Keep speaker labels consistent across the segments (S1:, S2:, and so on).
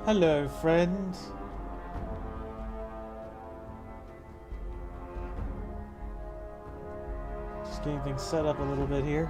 S1: Hello, friend. Just getting things set up a little bit here.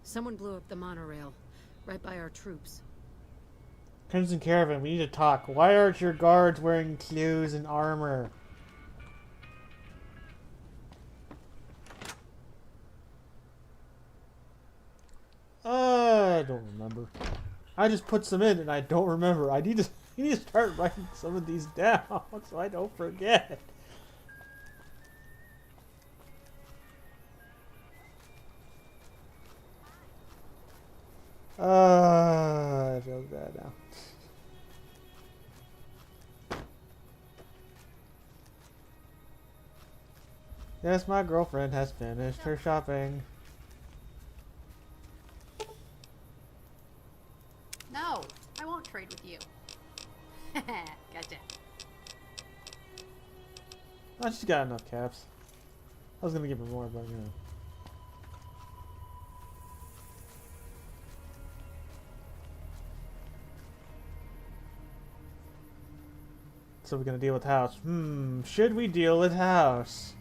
S2: Someone blew up the monorail, right by our troops.
S1: Crimson Caravan, we need to talk. Why aren't your guards wearing clothes and armor? I don't remember. I just put some in and I don't remember. I need to start writing some of these down so I don't forget. I feel bad now. Yes, my girlfriend has finished her shopping.
S3: No, I won't trade with you. Gotcha.
S1: Oh, she's got enough caps. I was gonna give her more, but you know. So we're gonna deal with House. Should we deal with House?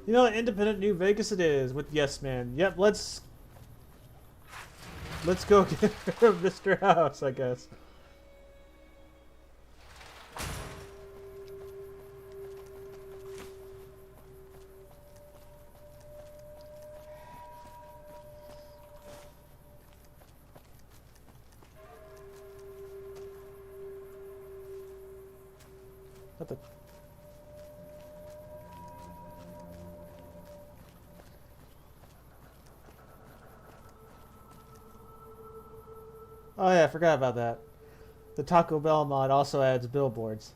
S1: You know, independent New Vegas it is with Yes Man. Yep, let's go get rid of Mr. House, I guess. What the? Oh yeah, I forgot about that. The Taco Bell mod also adds billboards.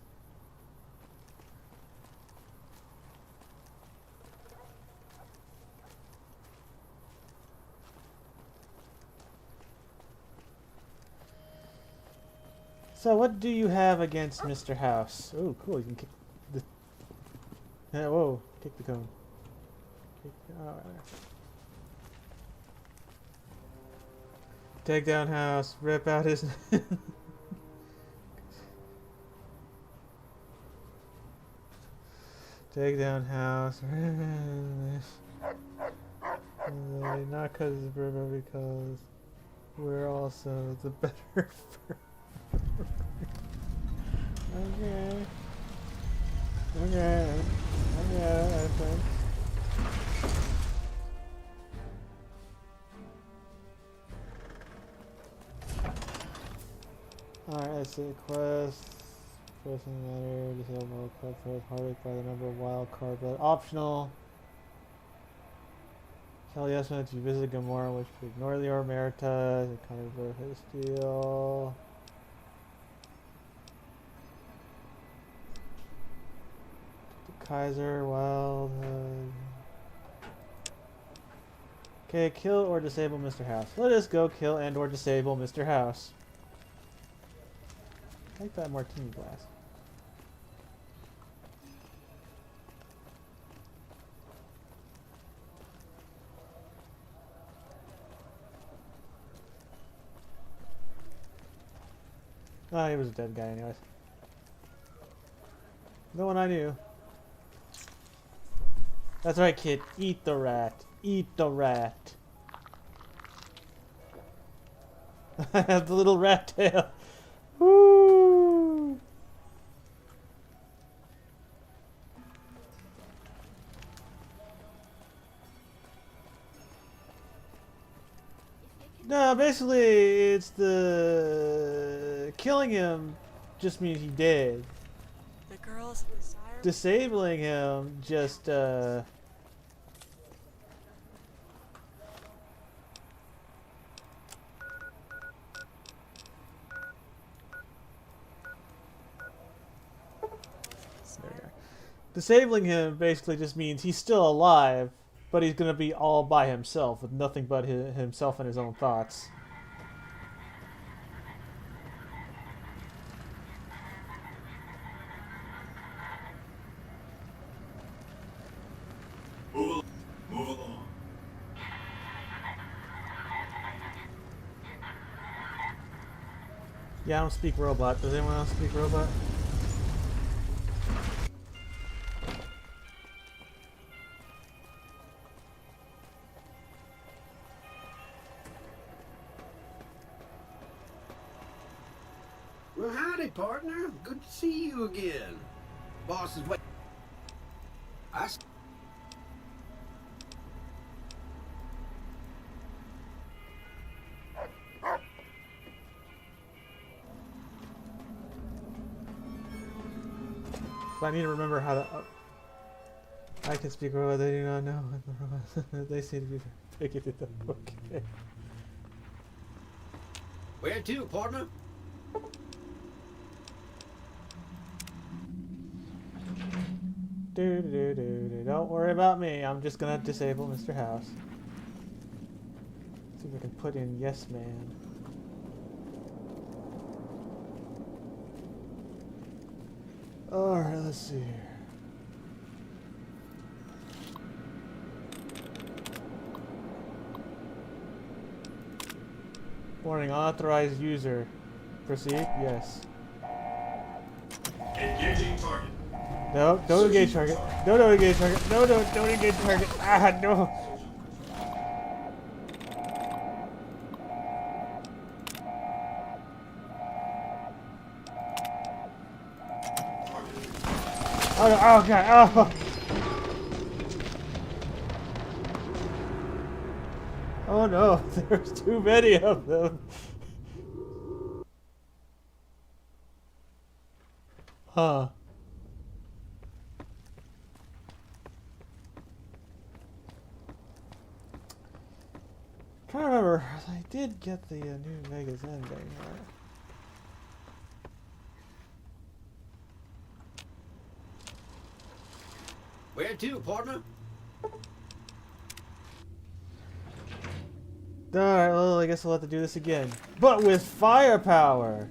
S1: So what do you have against Mr. House? Oh, cool. You can kick the... Yeah, whoa. Kick the cone. Alright. Take down House. Rip out his... Take down House. Not because it's Burma, because we're also the better... Okay. Okay. Okay, I think. Alright, let's see. Quest. Pressing matter. Disable card for Harvick by the number of wild card, but optional. Tell Yesman that you visit Gamora, which to ignore the Omerta. The Convert his deal. Kaiser, Wild. Okay, kill or disable Mr. House. Let us go kill and or disable Mr. House. I like that martini glass. Oh, he was a dead guy anyways. No one I knew. That's right, kid. Eat the rat. Eat the rat. I have the little rat tail. Woo! No, basically, it's the killing him just means he dead.
S4: The girl jealous and desirable.
S1: disabling him just disabling him basically just means he's still alive, but he's gonna be all by himself with nothing but himself and his own thoughts.
S5: Move along.
S1: Yeah, I don't speak robot. Does anyone else speak robot?
S6: Well, howdy, partner. Good to see you again. Boss is waiting.
S1: But I need to remember how to. I can speak robot. They do not know. They seem to be picking it up. Okay.
S6: Where to, partner?
S1: Don't worry about me. I'm just gonna disable Mr. House. See if I can put in yes man. Alright, let's see here. Warning, unauthorized user. Proceed? Yes.
S5: Engaging target.
S1: No, don't engage target. No, don't engage target. No, don't engage target. Ah, no. Oh, no, oh, God. Oh. Oh, no. There's too many of them. Huh. Trying to remember, I did get the new Vegas ending, right?
S6: Where to, partner?
S1: Alright, well, I guess we'll have to do this again. But with firepower!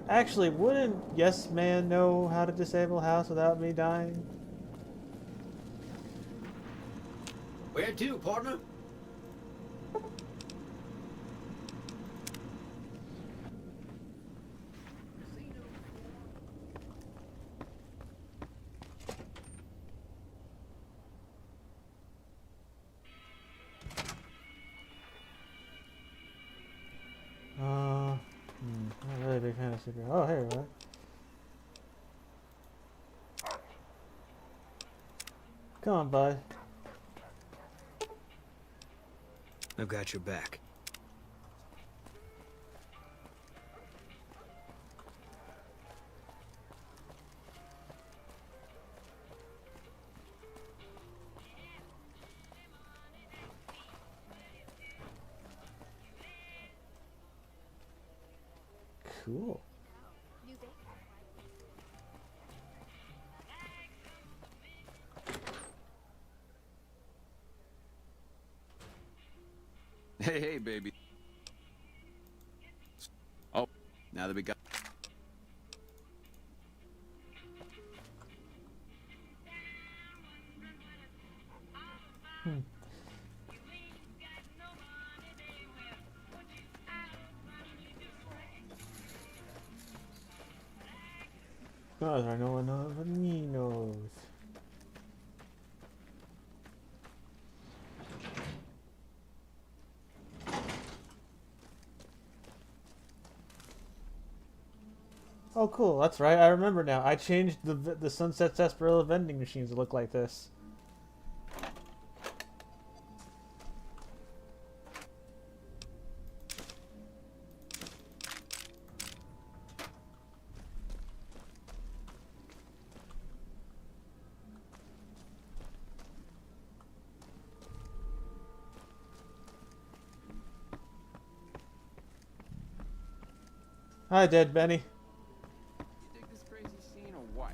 S1: Actually, wouldn't Yes Man know how to disable House without me dying?
S6: Where to, partner?
S1: Not really a big fan of super. Oh, here we are. Come on, bud.
S7: I've got your back.
S1: Cool.
S8: Hey, baby. Oh, now that we got...
S1: Oh, there no one knows what me knows. Oh, cool. That's right. I remember now. I changed the Sunset Sarsaparilla vending machines to look like this. Hi, dead Benny.
S8: You dig this crazy scene or what?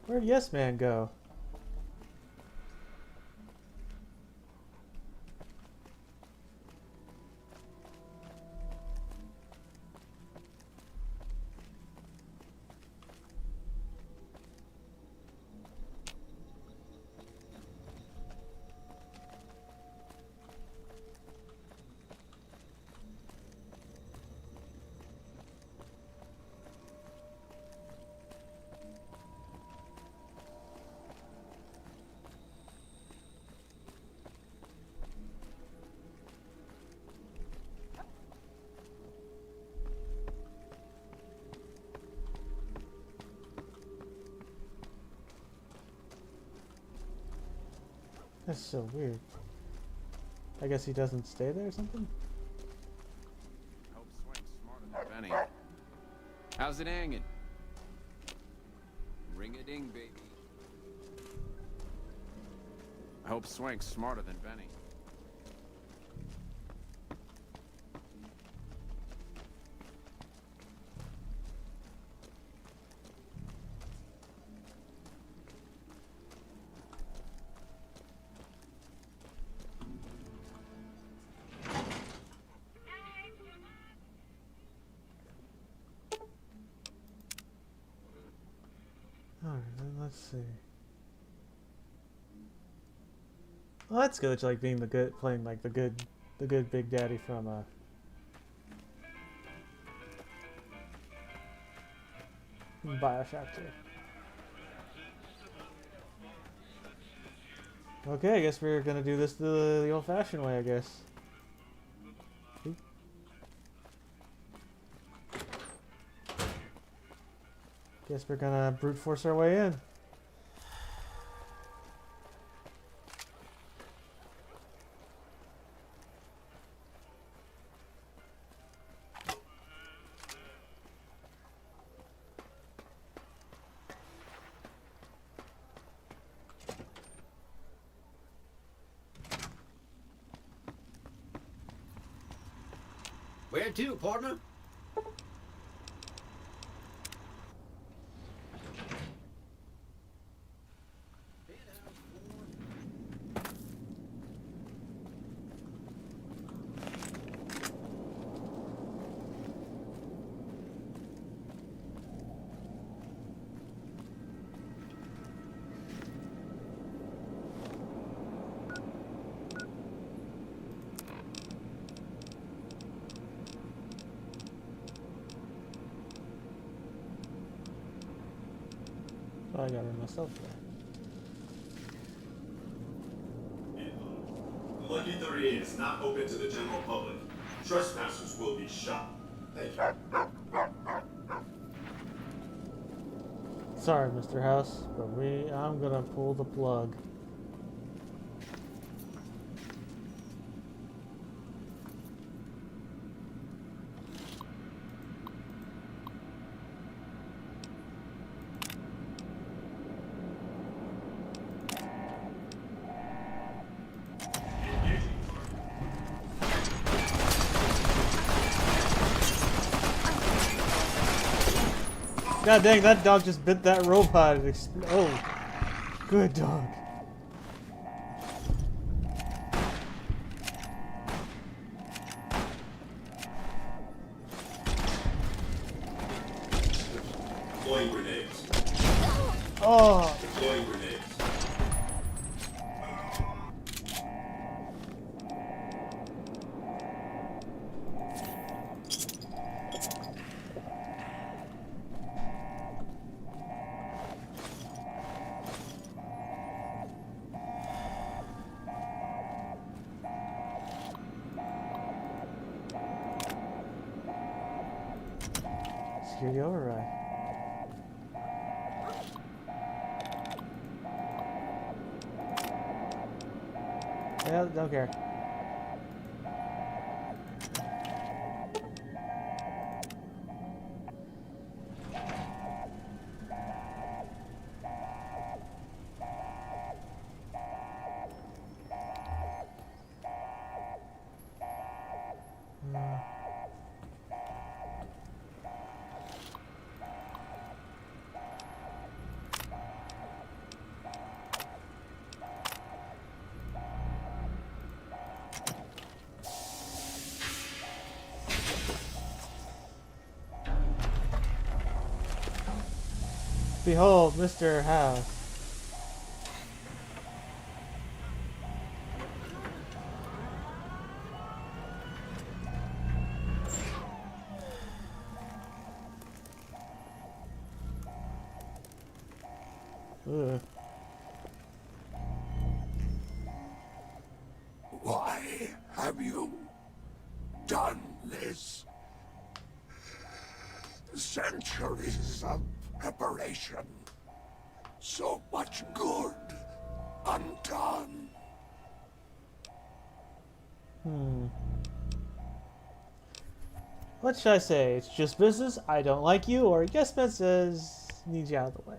S1: Where'd Yes Man go? That's so weird. I guess he doesn't stay there or something?
S8: Hope Swank's smarter than Benny. How's it hanging? Ring-a-ding, baby. I hope Swank's smarter than Benny.
S1: Alright, then let's see. Well, that's good. Like being the good, playing like the good Big Daddy from BioShock 2. Okay, I guess we're gonna do this the old-fashioned way, I guess. Oop. Guess we're gonna brute force our way in.
S6: Where to, partner?
S1: Oh, I got rid of myself there.
S5: Lucky 38 is not open to the general public. Trespassers will be shot. Thank you.
S1: Sorry, Mr. House, but I'm gonna pull the plug. God dang, that dog just bit that robot. Oh, good dog.
S5: Deploying grenades.
S1: Oh,
S5: Deploying grenades.
S1: security override. Yeah, don't care. Behold, Mr. House. Ugh.
S4: Why have you done this? Centuries of preparation. So much good undone.
S1: What should I say? It's just business, I don't like you, or Yes Man says need you out of the way.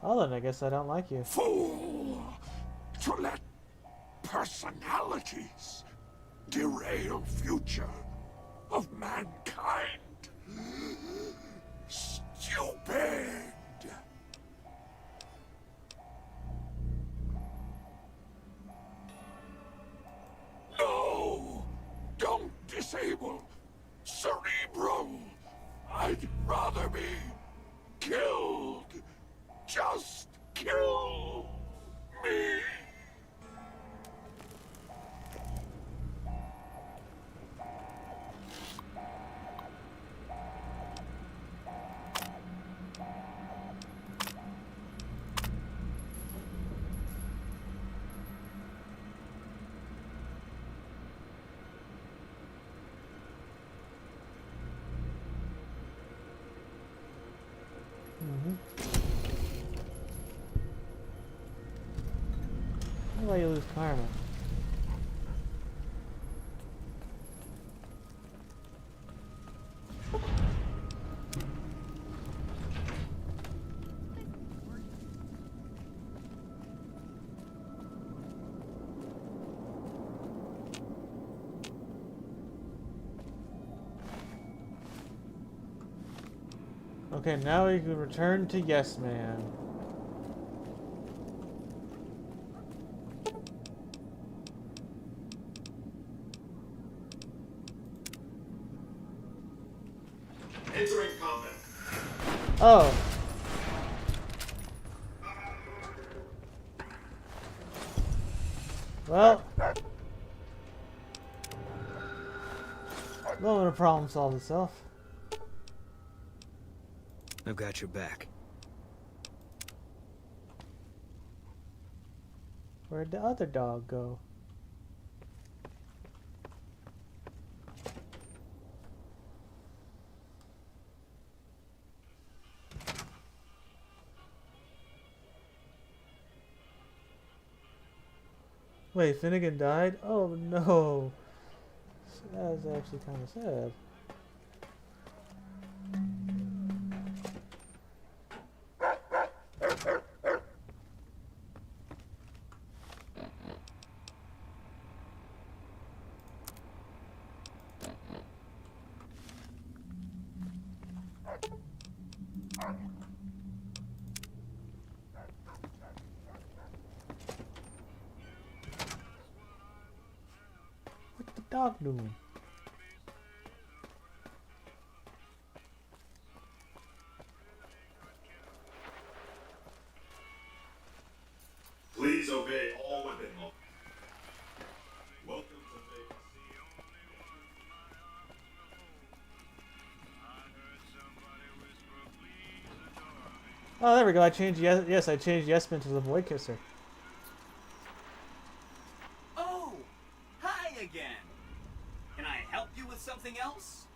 S1: Well then, I guess I don't like you.
S4: Fool! To let personalities derail future of mankind. Stupid! No! Don't disable Cerebro! I'd rather be killed. Just kill me.
S1: Why you lose karma? Okay, now we can return to Yes Man.
S5: Entering combat.
S1: Oh. Well. Moment of problem solved itself.
S7: I've got your back.
S1: Where'd the other dog go? Wait, Finnegan died? Oh no. That was actually kind of sad. What's the dog doing?
S5: Please obey all weapon law. Welcome to Vegas.
S1: Oh, there we go. I changed yes, I changed Yesman to the boy kisser.
S9: Oh, hi again. Can I help you with something else?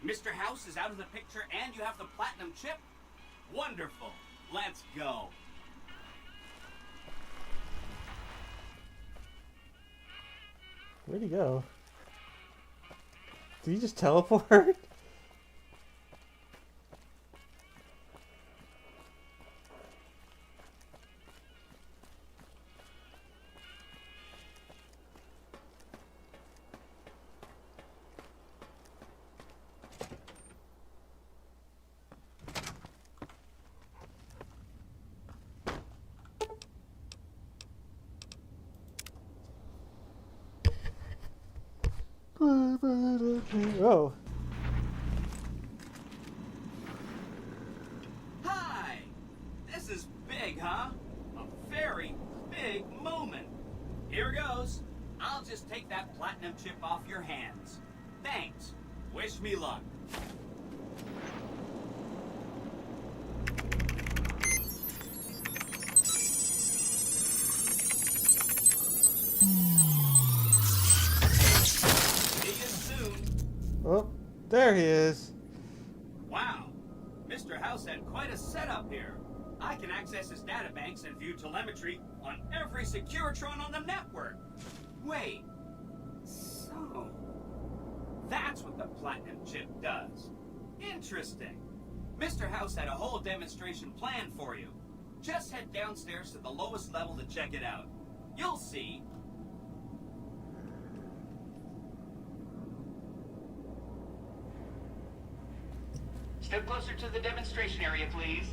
S9: Mr. House is out of the picture and you have the platinum chip? Wonderful. Let's go.
S1: Where'd he go? Did he just teleport? Oh.
S9: Hi! This is big, huh? A very big moment. Here goes. I'll just take that platinum chip off your hands. Thanks. Wish me luck. See you soon.
S1: Oh, there he is.
S9: Wow. Mr. House had quite a setup here. I can access his databanks and view telemetry on every Securitron on the network. Wait. So, that's what the platinum chip does. Interesting. Mr. House had a whole demonstration planned for you. Just head downstairs to the lowest level to check it out. You'll see.
S10: Step closer to the demonstration area, please.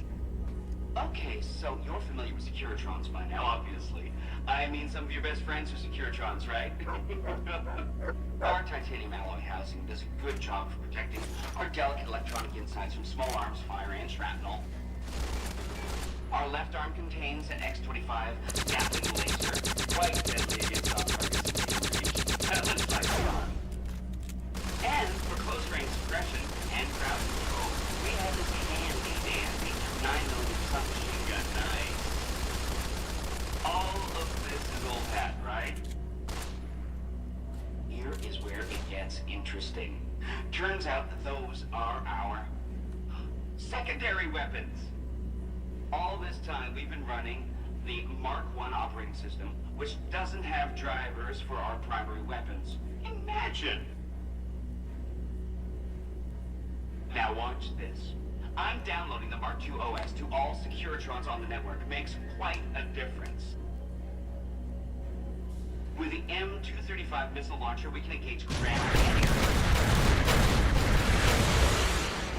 S10: Okay, so you're familiar with Securitrons by now, obviously. I mean, some of your best friends are Securitrons, right? Our titanium alloy housing does a good job for protecting our delicate electronic insides from small arms fire and shrapnel. Our left arm contains an X-25 Gatling laser, quite deadly against all targets in range. That's like the arm. And for close-range suppression and crowd control, we have this handy-dandy 9mm submachine gun. Nice. All of this is old hat, right? Here is where it gets interesting. Turns out that those are our secondary weapons. All this time we've been running the Mark I operating system, which doesn't have drivers for our primary weapons. Imagine! Now watch this. I'm downloading the Mark II OS to all Securitrons on the network. It makes quite a difference. With the M235 missile launcher, we can engage ground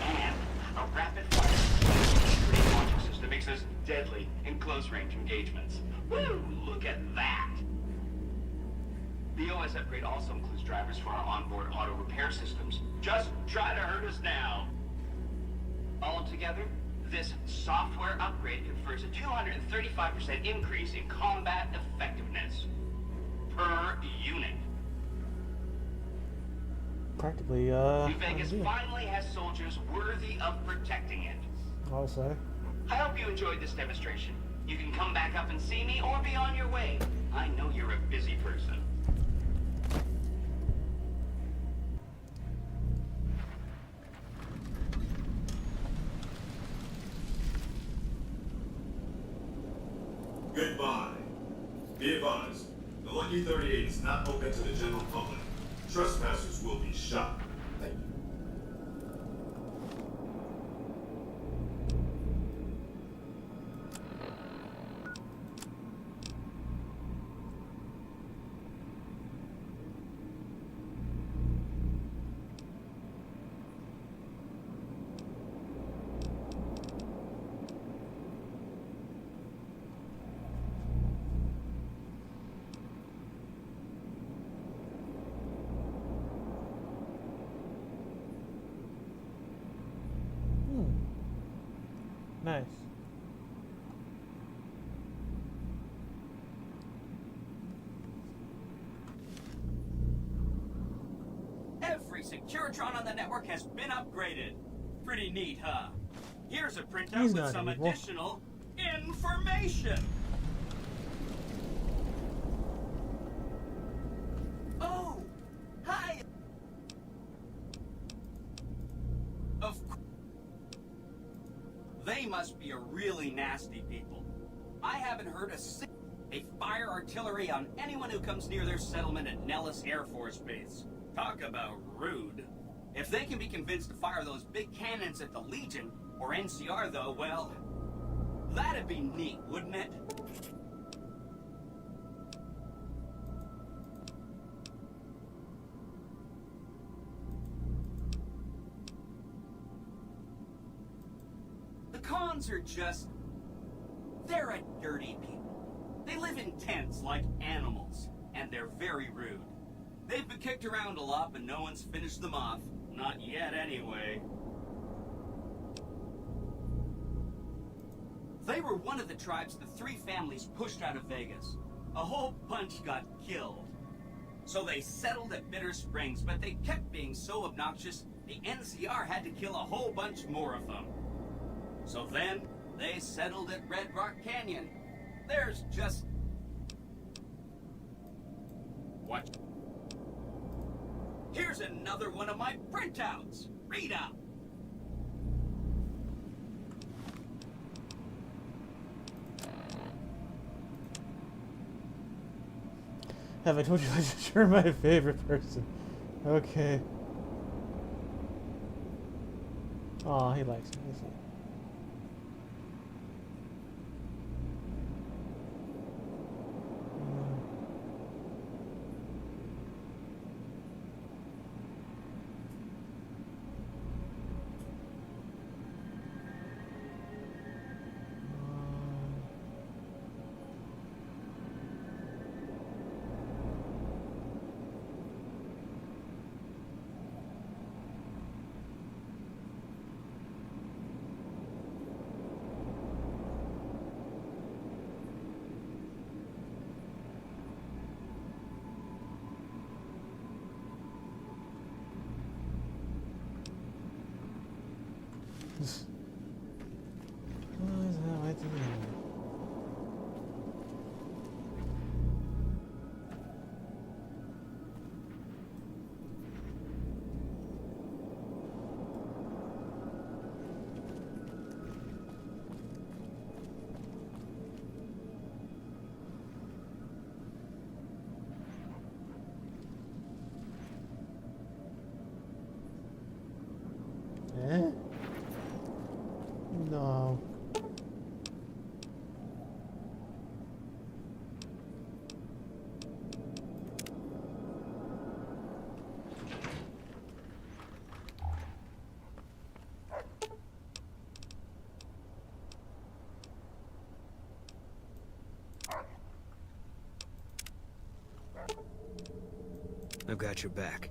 S10: and a rapid-fire grenade launching system makes us deadly in close-range engagements. Woo! Look at that! The OS upgrade also includes drivers for our onboard auto repair systems. Just try to hurt us now. Altogether, this software upgrade confers a 235% increase in combat effectiveness per unit.
S1: Practically,
S10: New Vegas finally has soldiers worthy of protecting it.
S1: I'll say.
S10: I hope you enjoyed this demonstration. You can come back up and see me or be on your way. I know you're a busy person.
S5: Goodbye. Be advised, the Lucky 38 is not open to the general public. Trespassers will be shot. Thank you.
S1: Nice.
S9: Every Securitron on the network has been upgraded. Pretty neat, huh? Here's a printout
S1: He's
S9: with
S1: not
S9: some
S1: evil.
S9: additional information. Oh, hi. Of course. They must be a really nasty people. I haven't heard a single. They fire artillery on anyone who comes near their settlement at Nellis Air Force Base. Talk about rude. If they can be convinced to fire those big cannons at the Legion, or NCR though, well, that'd be neat, wouldn't it? The cons are just... they're a dirty people. They live in tents like animals, and they're very rude. They've been kicked around a lot, but no one's finished them off. Not yet, anyway. They were one of the tribes the three families pushed out of Vegas. A whole bunch got killed. So they settled at Bitter Springs, but they kept being so obnoxious, the NCR had to kill a whole bunch more of them. So then, they settled at Red Rock Canyon. There's just... What? Here's another one of my printouts. Read up.
S1: Have I told you you're my favorite person? Okay. Aw, he likes me. I see. Eh? No.
S7: I've got your back.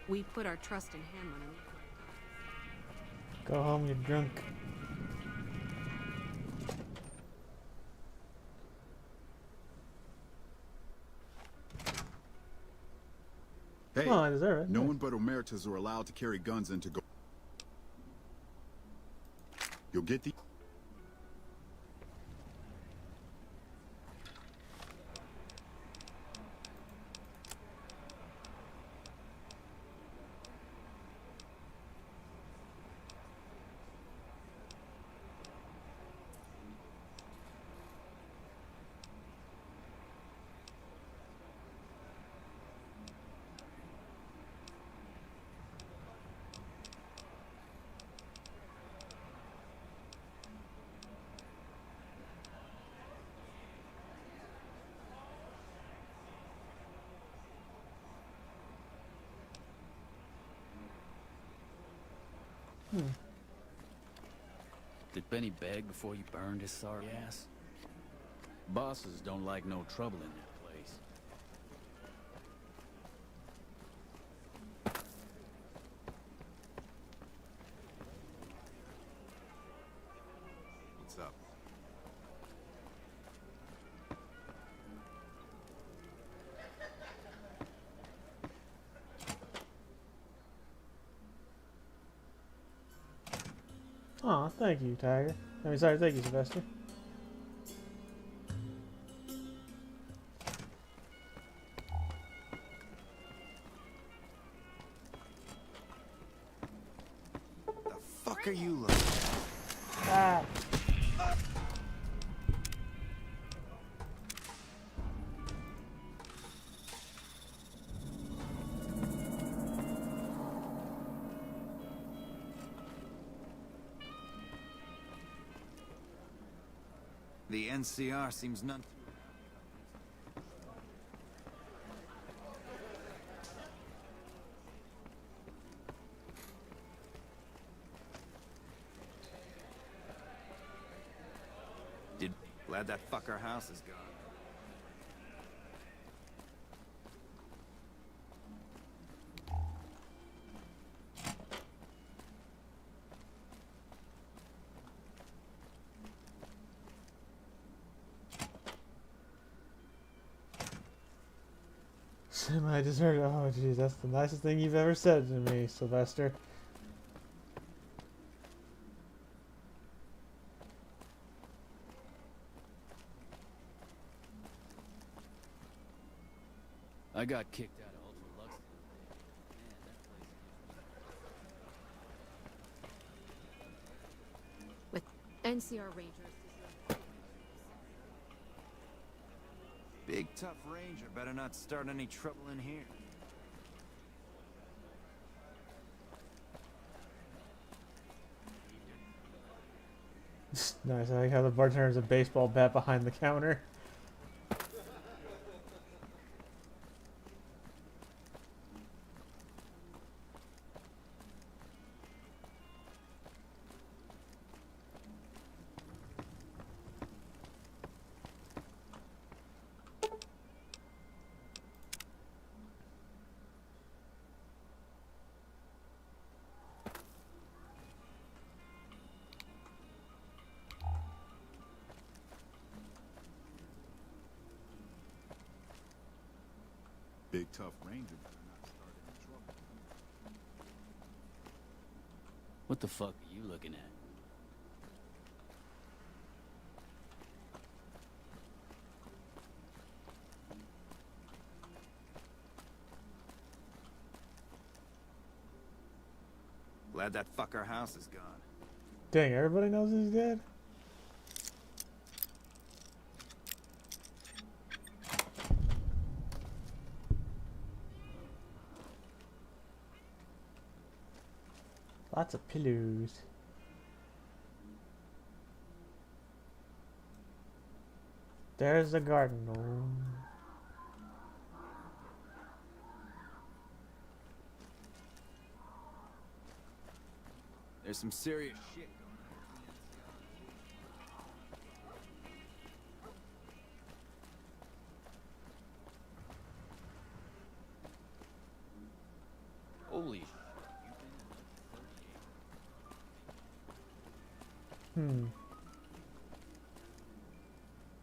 S2: We put our trust in him when
S1: Go home, you're drunk.
S11: Hey,
S1: Well, I deserve it.
S11: no one but Omertas are allowed to carry guns into go. You'll get the...
S12: Did Benny beg before you burned his sorry ass? Bosses don't like no trouble in that place.
S11: What's up?
S1: Aw, thank you, Tiger. I mean, sorry, thank you, Sylvester.
S7: The fuck are you looking at?
S1: Ah!
S7: The NCR seems none. Glad that fucker house is gone.
S1: Semi-deserted. Oh, geez, that's the nicest thing you've ever said to me, Sylvester.
S12: I got kicked out of Ultra Lux the other day. Man, that place gives me...
S2: With NCR Rangers.
S7: Big tough ranger better not start any trouble in here.
S1: Nice. I like how the bartender has a baseball bat behind the counter.
S11: Big tough ranger better not start any trouble.
S12: What the fuck are you looking at?
S7: Glad that fucker house is gone.
S1: Dang, everybody knows he's dead? Lots of pillows. There's the garden gnome.
S7: There's some serious shit going on.
S12: Holy shit.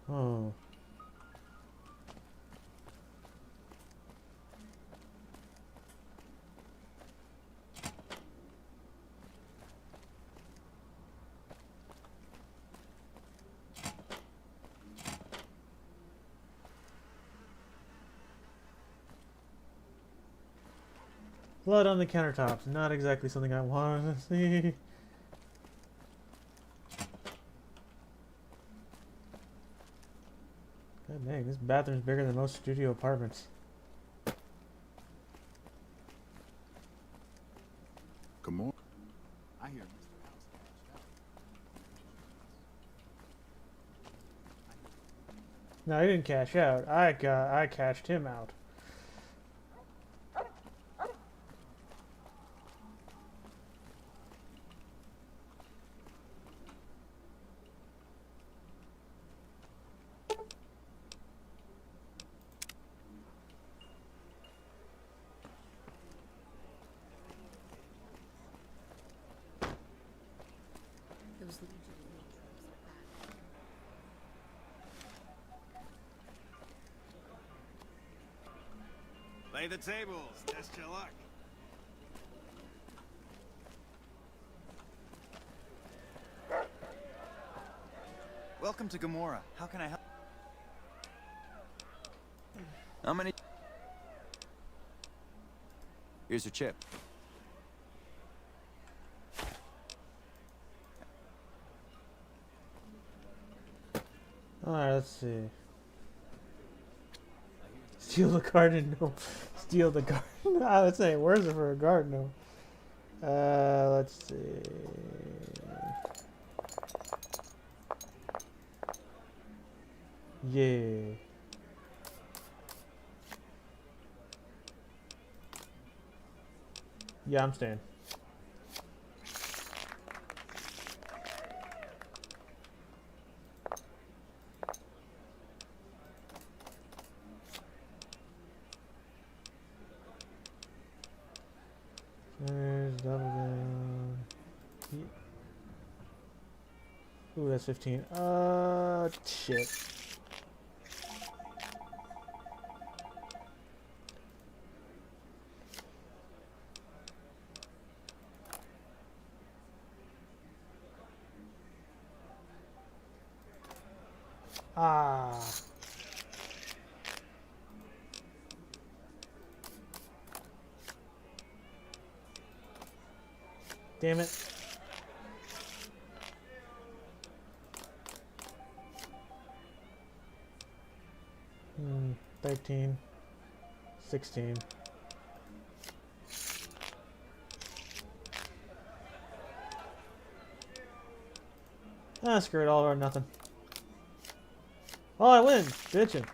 S1: Oh. Blood on the countertops. Not exactly something I wanted to see. God dang, this bathroom's bigger than most studio apartments.
S11: Come on. I hear Mr. House cashed out.
S1: No, he didn't cash out. I cashed him out.
S2: Those Legion Rangers are bad.
S7: Lay the tables. Test your luck. Welcome to Gamora. How can I help? How many? Here's your chip.
S1: Alright, let's see. Steal the garden gnome. Steal the garden. Let's say, where's it for a garden gnome? Let's see. Yeah. Yeah, I'm staying. that's 15. Shit. Ah. Damn it. 13. 16. Ah, screw it, all or nothing. Oh, I win! Bitchin'.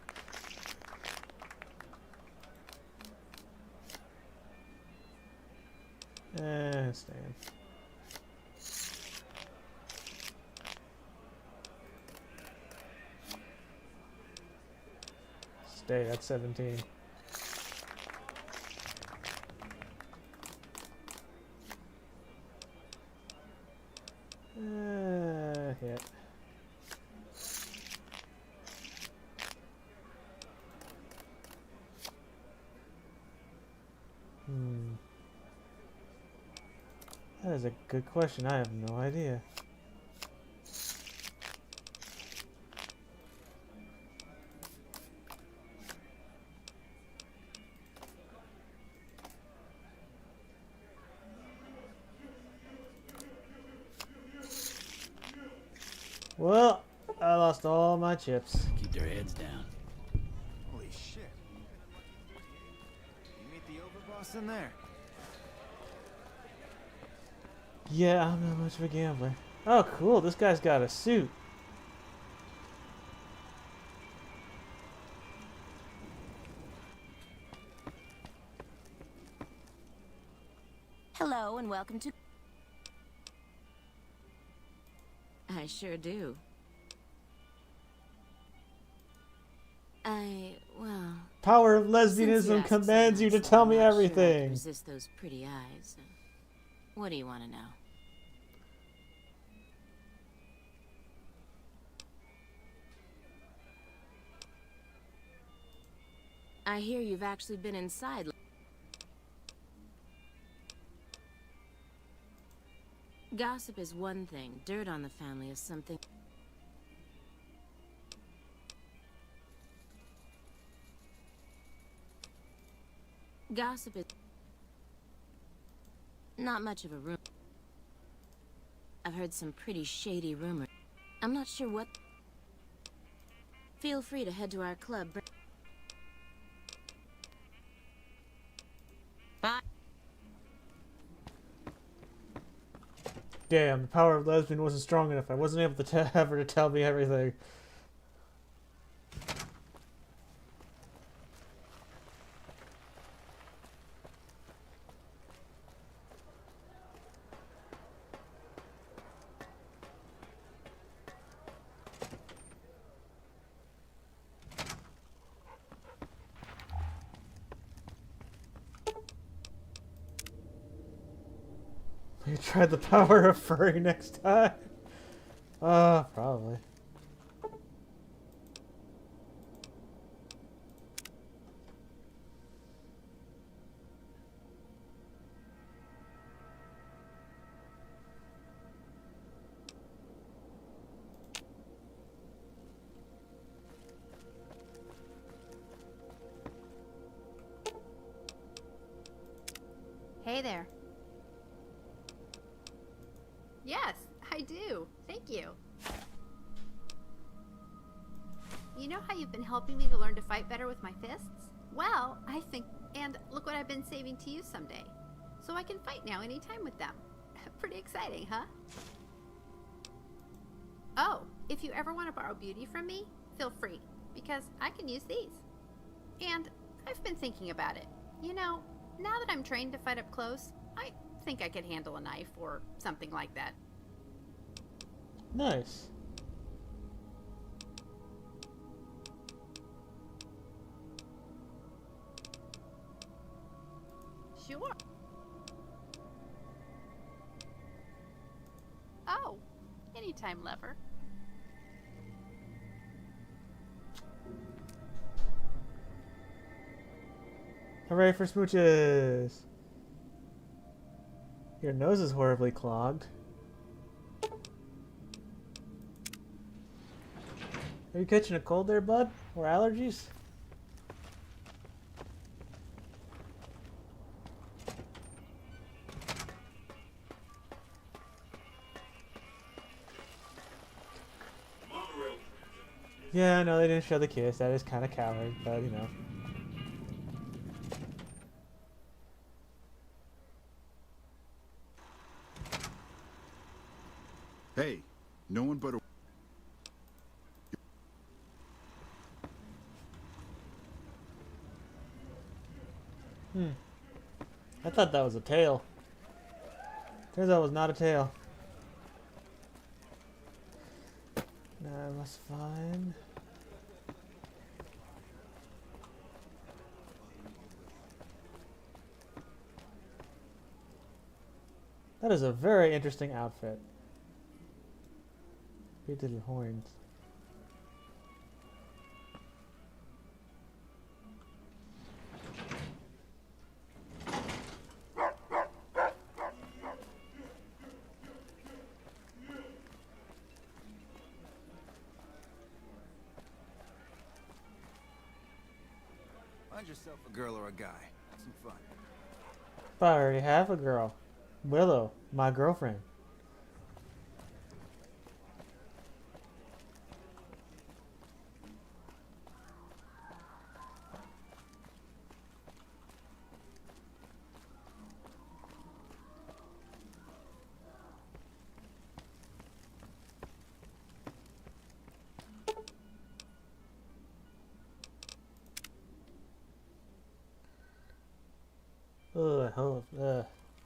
S1: Stand. Stay at 17. Hit. That is a good question. I have no idea. Well, I lost all my chips.
S12: Keep their heads down.
S7: Holy shit. You meet the overboss in there?
S1: Yeah, I'm not much of a gambler. Oh, cool. This guy's got a suit.
S13: Hello and welcome to...
S2: I sure do. Well...
S1: Power of
S2: since you
S1: lesbianism
S2: asked so
S1: commands you to
S2: much,
S1: tell
S2: I'm
S1: me
S2: not sure I can
S1: everything.
S2: resist those pretty eyes. What do you want to know? I hear you've actually been inside. Gossip is one thing. Dirt on the family is something. Gossip is not much of a rumor. I've heard some pretty shady rumors. I'm not sure what. Feel free to head to our club. Bye.
S1: Damn, the power of lesbian wasn't strong enough. I wasn't able to have her to tell me everything. You try the power of furry next time? Probably.
S3: Hey there. Yes, I do. Thank you. You know how you've been helping me to learn to fight better with my fists? Well, I think, and look what I've been saving to use someday. So I can fight now anytime with them. Pretty exciting, huh? Oh, if you ever want to borrow beauty from me, feel free, because I can use these. And I've been thinking about it. You know, now that I'm trained to fight up close, I think I could handle a knife or something like that.
S1: Nice.
S3: Sure. Oh, anytime, lover.
S1: Hooray for smooches! Your nose is horribly clogged. Are you catching a cold there, bud? Or allergies? Yeah, no, they didn't show the kiss. That is kind of coward, but you know.
S11: Hey, no one but a...
S1: I thought that was a tail. Turns out it was not a tail. Now I must find... That is a very interesting outfit. Big little horns.
S7: Find yourself a girl or a guy. Have some fun.
S1: But I already have a girl. Willow, my girlfriend.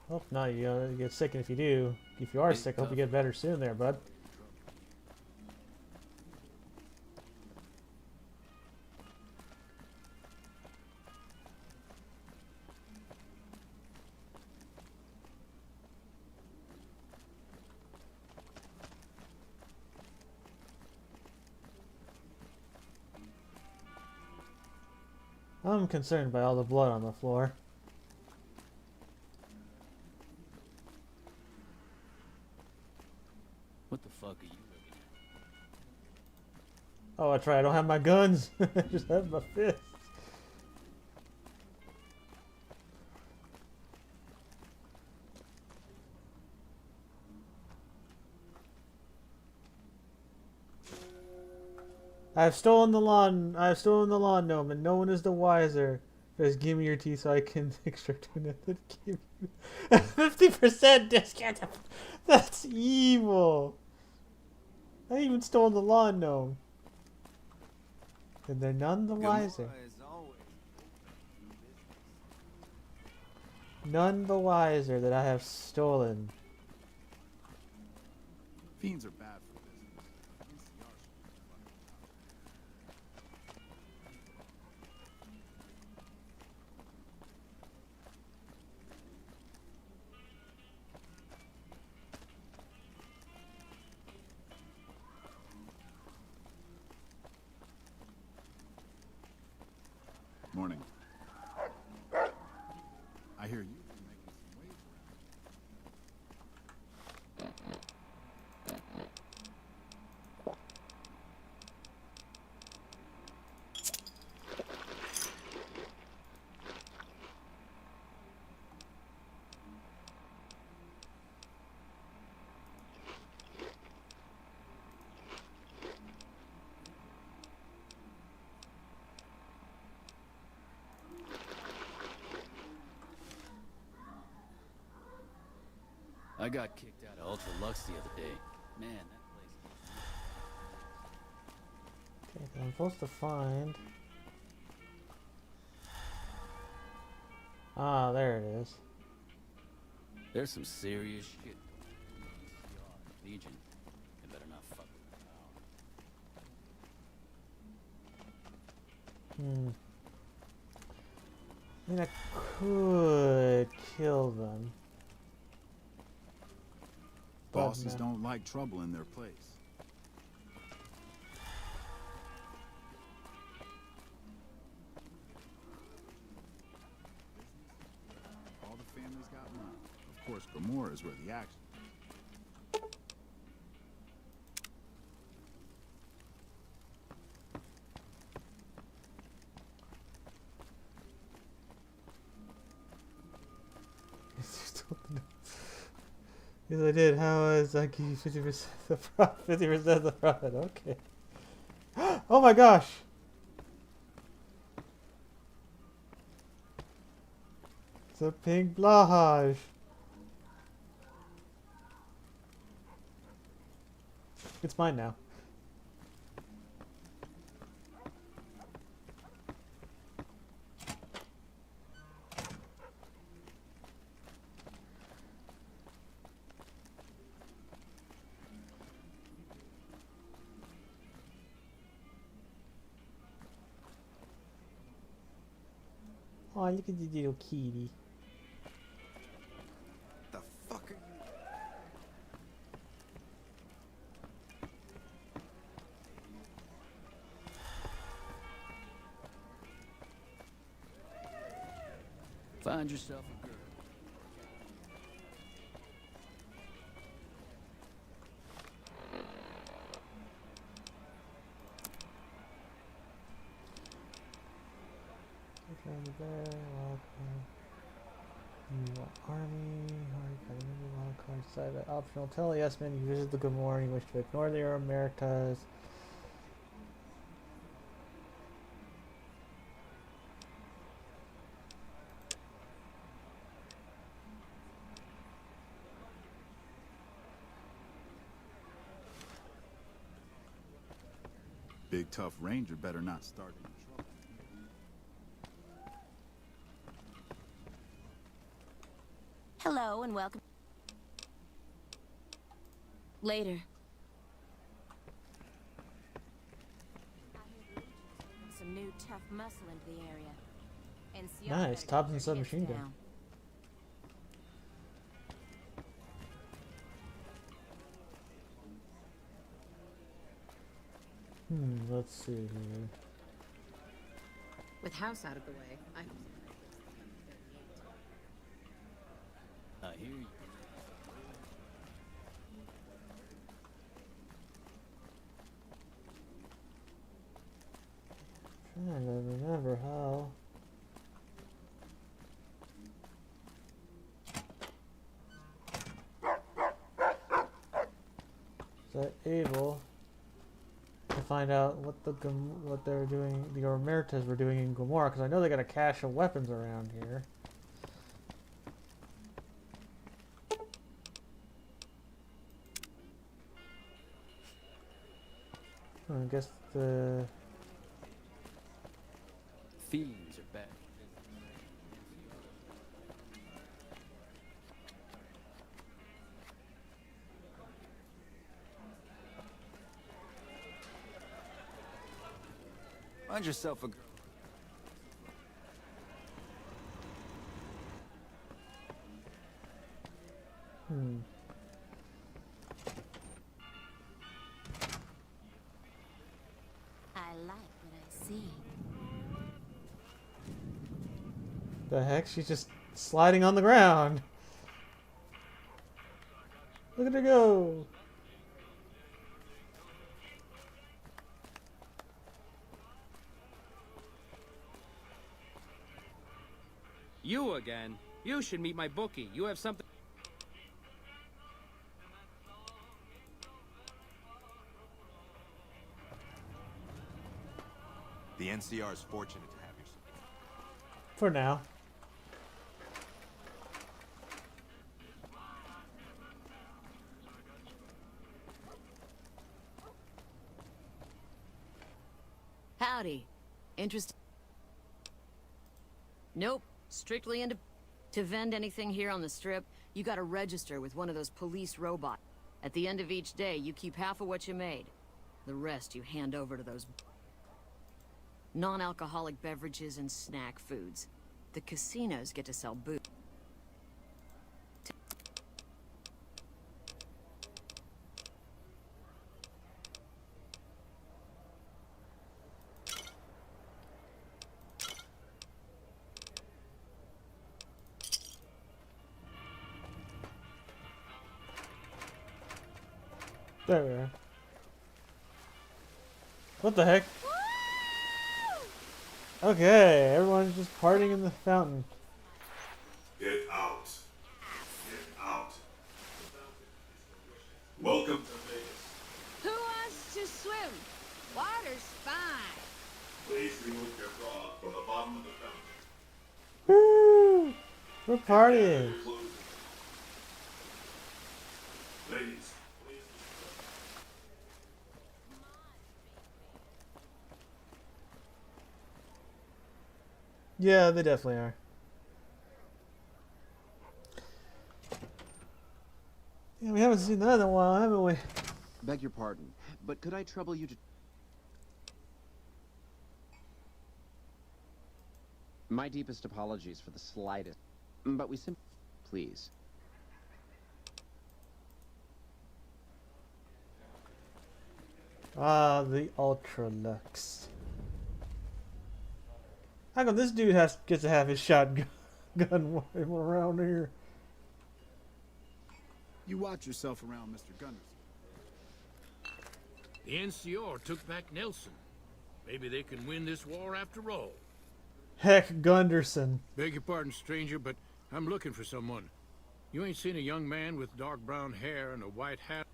S1: Hope not. You get sick, and if you do, if you are sick, I hope you get better soon there, bud. I'm concerned by all the blood on the floor.
S12: What the fuck are you looking at?
S1: Oh, that's right. I don't have my guns. I just have my fists. I've stolen the lawn. I've stolen the lawn gnome, and no one is the wiser. Just give me your teeth so I can extract another. Give you 50% discount. That's evil. I even stole the lawn gnome. And they're none the wiser. None the wiser that I have stolen.
S11: Fiends are bad for business. Morning. I hear you making some waves around.
S12: I got kicked out of Ultra Lux the other day. Man, that place.
S1: Okay, I'm supposed to find. Ah, there it is.
S12: There's some serious shit. Legion. You better not fuck with them.
S1: I mean, I could kill them.
S11: Bosses don't like trouble in their place. Gomorrah is where the action.
S1: Yes, I did. How is I give you 50% the profit? 50% of the profit. Okay. Oh my gosh! It's a pink blahage. It's mine now. Oh, look at the little kitty.
S7: The fuck are you?
S12: Find yourself a girl.
S1: Army, decide that optional. Tell the yes man you visit the Gomorrah and you wish to ignore the Americas.
S11: Big tough ranger better not start any trouble.
S2: Hello and welcome. Later. Some new tough muscle into the area. NCR
S1: Nice,
S2: better
S1: Thompson
S2: keep their
S1: submachine
S2: heads
S1: gun.
S2: down.
S1: Let's see here.
S13: With House out of the way,
S12: I hear you.
S1: Trying to remember how. Is that able to find out what what they're doing, the Omertas were doing in Gomorrah? Because I know they got a cache of weapons around here. I guess the
S12: Fiends are back.
S7: Find yourself a girl.
S2: I like what I see.
S1: The heck? She's just sliding on the ground. Look at her go.
S14: You again? You should meet my bookie. You have something.
S7: The NCR is fortunate to have you.
S1: For now.
S2: Howdy. Interested? Nope. Strictly into... To vend anything here on the Strip, you gotta register with one of those police robots. At the end of each day, you keep half of what you made. The rest you hand over to those... non-alcoholic beverages and snack foods. The casinos get to sell booze.
S1: There we are. What the heck? Okay, everyone's just partying in the fountain.
S5: Get out. Get out. Welcome to Vegas.
S2: Who wants to swim? Water's fine.
S5: Please remove your bra from the bottom of the fountain.
S1: Woo! We're partying.
S5: Ladies, please.
S1: Yeah, they definitely are. Yeah, we haven't seen that in a while, haven't we?
S15: Beg your pardon, but could I trouble you to... My deepest apologies for the slightest, but we simply... Please.
S1: Ah, the Ultralux. How come this dude gets to have his shotgun around here?
S11: You watch yourself around, Mr. Gunderson.
S12: The NCR took back Nelson. Maybe they can win this war after all.
S1: Heck, Gunderson.
S12: Beg your pardon, stranger, but I'm looking for someone. You ain't seen a young man with dark brown hair and a white hat?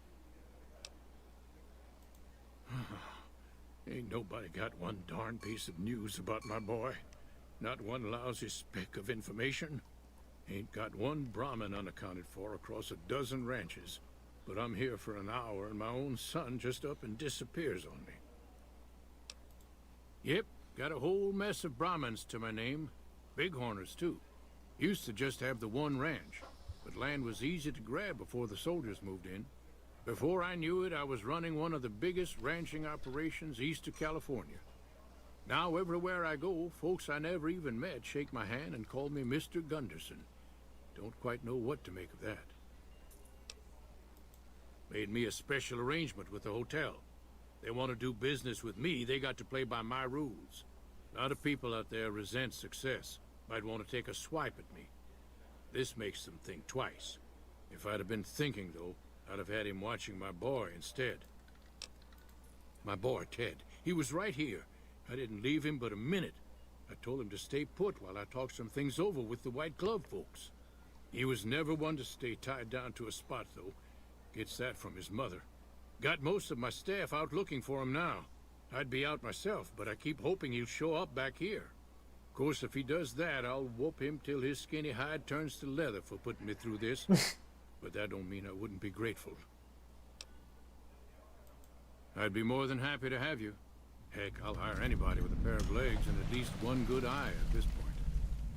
S12: Ain't nobody got one darn piece of news about my boy. Not one lousy speck of information. Ain't got one Brahmin unaccounted for across a dozen ranches. But I'm here for an hour and my own son just up and disappears on me. Yep, got a whole mess of Brahmins to my name. Bighorners, too. Used to just have the one ranch, but land was easy to grab before the soldiers moved in. Before I knew it, I was running one of the biggest ranching operations east of California. Now, everywhere I go, folks I never even met shake my hand and call me Mr. Gunderson. Don't quite know what to make of that. Made me a special arrangement with the hotel. They want to do business with me, they got to play by my rules. A lot of people out there resent success. Might want to take a swipe at me. This makes them think twice. If I'd have been thinking, though, I'd have had him watching my boy instead. My boy, Ted. He was right here. I didn't leave him but a minute. I told him to stay put while I talked some things over with the White Glove folks. He was never one to stay tied down to a spot, though. Gets that from his mother. Got most of my staff out looking for him now. I'd be out myself, but I keep hoping he'll show up back here. Of course, if he does that, I'll whoop him till his skinny hide turns to leather for putting me through this. But that don't mean I wouldn't be grateful. I'd be more than happy to have you. Heck, I'll hire anybody with a pair of legs and at least one good eye at this point.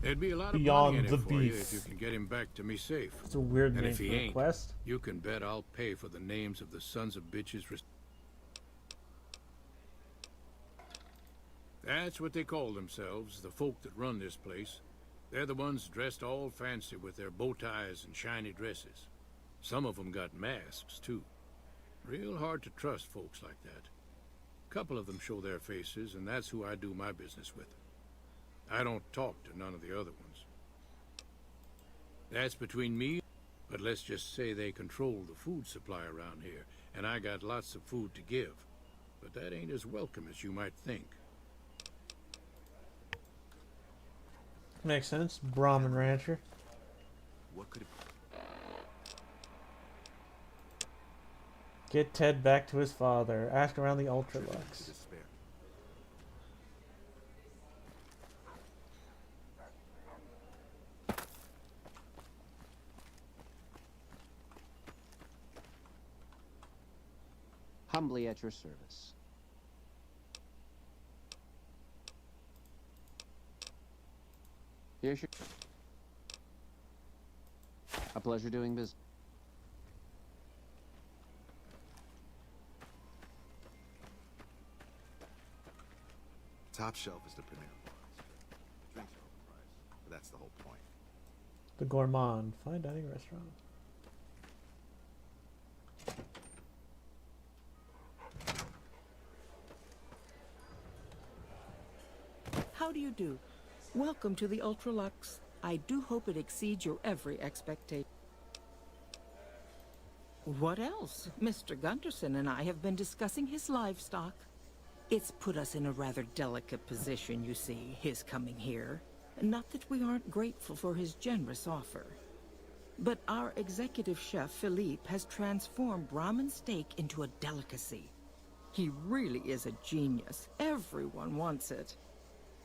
S12: There'd be a lot of money in it for you if you can get him back to me safe.
S1: It's a weird
S12: and
S1: name
S12: if he
S1: for a
S12: ain't,
S1: quest.
S12: you can bet I'll pay for the names of the sons of bitches. That's what they call themselves, the folk that run this place. They're the ones dressed all fancy with their bow ties and shiny dresses. Some of them got masks, too. Real hard to trust folks like that. A couple of them show their faces, and that's who I do my business with. I don't talk to none of the other ones. That's between me, but let's just say they control the food supply around here, and I got lots of food to give. But that ain't as welcome as you might think.
S1: Makes sense. Brahmin rancher.
S11: What could it be?
S1: Get Ted back to his father. Ask around the Ultralux.
S15: Humbly at your service. Here's your... A pleasure doing business.
S11: Top shelf is the premier bar. Drinks are overpriced, but that's the whole point.
S1: The Gourmand. Fine dining restaurant.
S16: How do you do? Welcome to the Ultralux. I do hope it exceeds your every expectation. What else? Mr. Gunderson and I have been discussing his livestock. It's put us in a rather delicate position, you see, his coming here. Not that we aren't grateful for his generous offer. But our executive chef, Philippe, has transformed Brahmin steak into a delicacy. He really is a genius. Everyone wants it.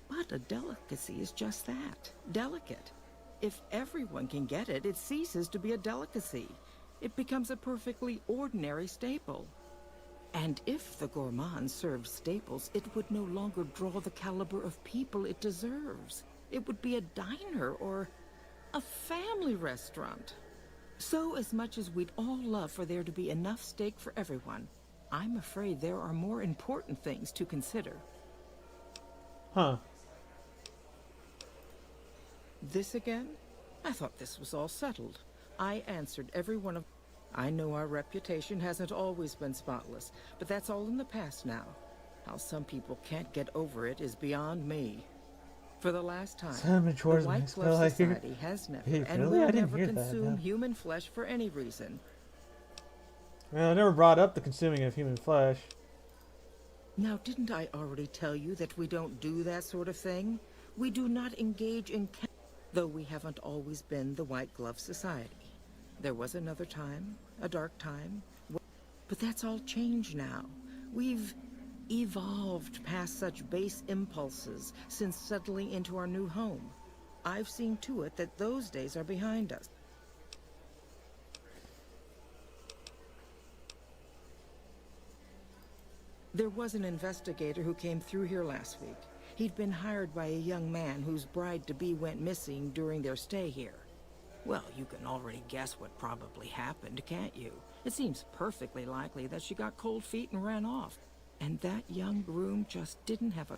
S16: But a delicacy is just that, delicate. If everyone can get it, it ceases to be a delicacy. It becomes a perfectly ordinary staple. And if the gourmand served staples, it would no longer draw the caliber of people it deserves. It would be a diner or a family restaurant. So as much as we'd all love for there to be enough steak for everyone, I'm afraid there are more important things to consider.
S1: Huh.
S16: This again? I thought this was all settled. I answered every one of... I know our reputation hasn't always been spotless, but that's all in the past now. How some people can't get over it is beyond me. For the last time, the White Glove Society has never and will never consume human flesh for any reason.
S1: Well, I never brought up the consuming of human flesh.
S16: Now, didn't I already tell you that we don't do that sort of thing? We do not engage in... Though we haven't always been the White Glove Society. There was another time, a dark time, but that's all changed now. We've evolved past such base impulses since settling into our new home. I've seen to it that those days are behind us. There was an investigator who came through here last week. He'd been hired by a young man whose bride-to-be went missing during their stay here. Well, you can already guess what probably happened, can't you? It seems perfectly likely that she got cold feet and ran off. And that young groom just didn't have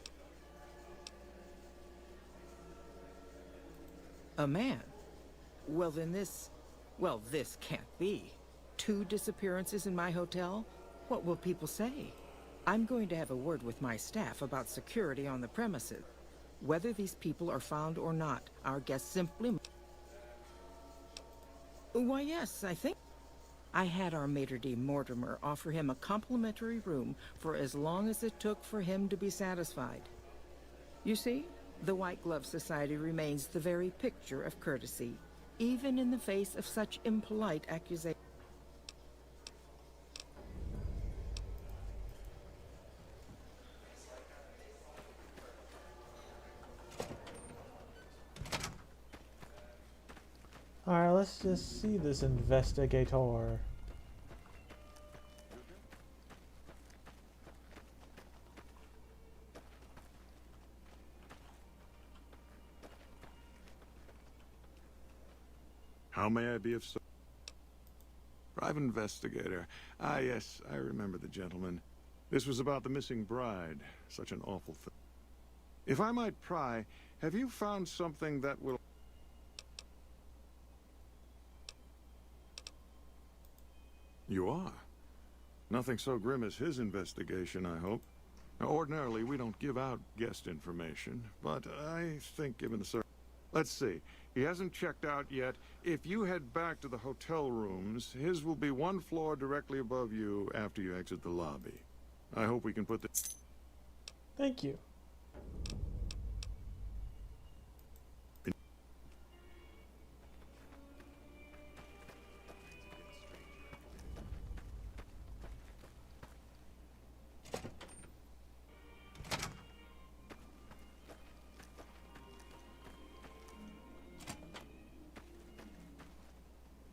S16: a man. Well, then this can't be. 2 disappearances in my hotel? What will people say? I'm going to have a word with my staff about security on the premises. Whether these people are found or not, our guests simply... Why, yes, I think... I had our maitre d' Mortimer offer him a complimentary room for as long as it took for him to be satisfied. You see, the White Glove Society remains the very picture of courtesy, even in the face of such impolite accusations.
S1: Alright, let's just see this investigator.
S4: How may I be of service? Private investigator. Ah, yes, I remember the gentleman. This was about the missing bride. Such an awful thing. If I might pry, have you found something that will... You are. Nothing so grim as his investigation, I hope. Now, ordinarily, we don't give out guest information, but I think given the Let's see. He hasn't checked out yet. If you head back to the hotel rooms, his will be 1 floor directly above you after you exit the lobby. I hope we can put the...
S1: Thank you.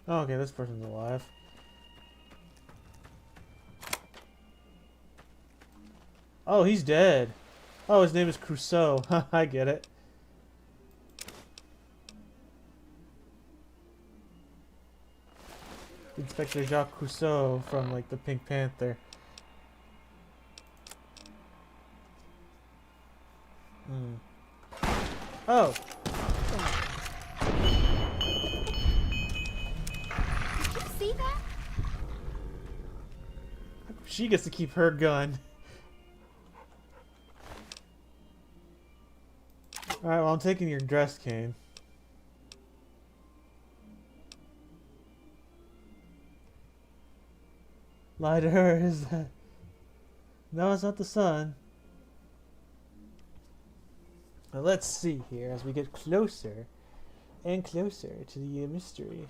S1: Oh, okay, this person's alive. Oh, he's dead. Oh, his name is Crusoe. I get it. Inspector Jacques Crusoe from, like, the Pink Panther. Oh!
S3: See that?
S1: She gets to keep her gun. Alright, well, I'm taking your dress cane. Lie to her is that... No, it's not the sun. Now let's see here as we get closer and closer to the mystery.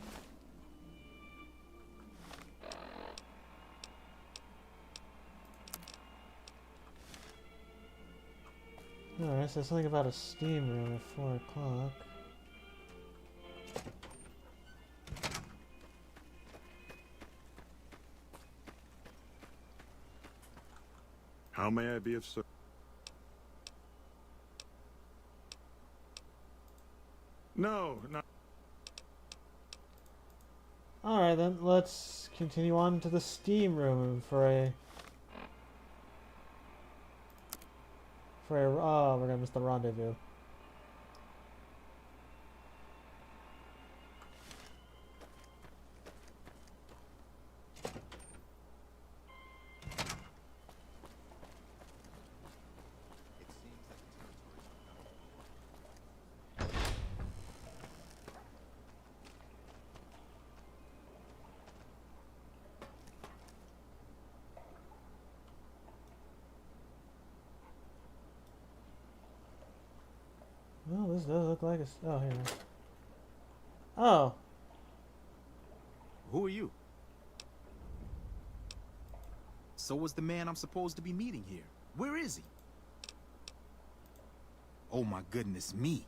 S1: Alright, so something about a steam room at 4 o'clock.
S4: How may I be of service? No, no.
S1: Alright then, let's continue on to the steam room for a... oh, we're gonna miss the rendezvous. Well, this does look like a... oh, here. Oh.
S17: Who are you? So was the man I'm supposed to be meeting here. Where is he? Oh my goodness me.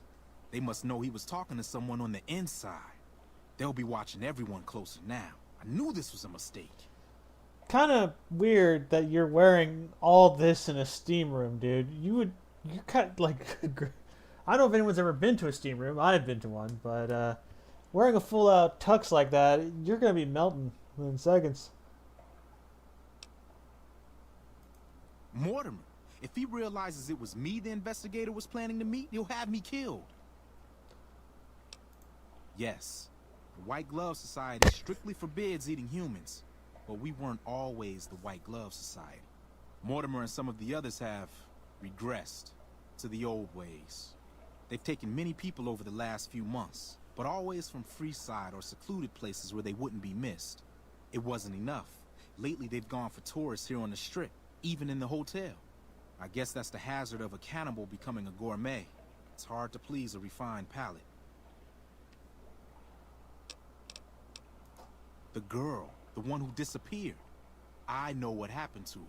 S17: They must know he was talking to someone on the inside. They'll be watching everyone closer now. I knew this was a mistake.
S1: Kind of weird that you're wearing all this in a steam room, dude. You kind of like... I don't know if anyone's ever been to a steam room. I've been to one, but wearing a full-out tux like that, you're gonna be melting within seconds.
S17: Mortimer, if he realizes it was me the investigator was planning to meet, he'll have me killed. Yes, the White Glove Society strictly forbids eating humans, but we weren't always the White Glove Society. Mortimer and some of the others have regressed to the old ways. They've taken many people over the last few months, but always from Freeside or secluded places where they wouldn't be missed. It wasn't enough. Lately they've gone for tourists here on the Strip, even in the hotel. I guess that's the hazard of a cannibal becoming a gourmet. It's hard to please a refined palate. The girl, the one who disappeared. I know what happened to her.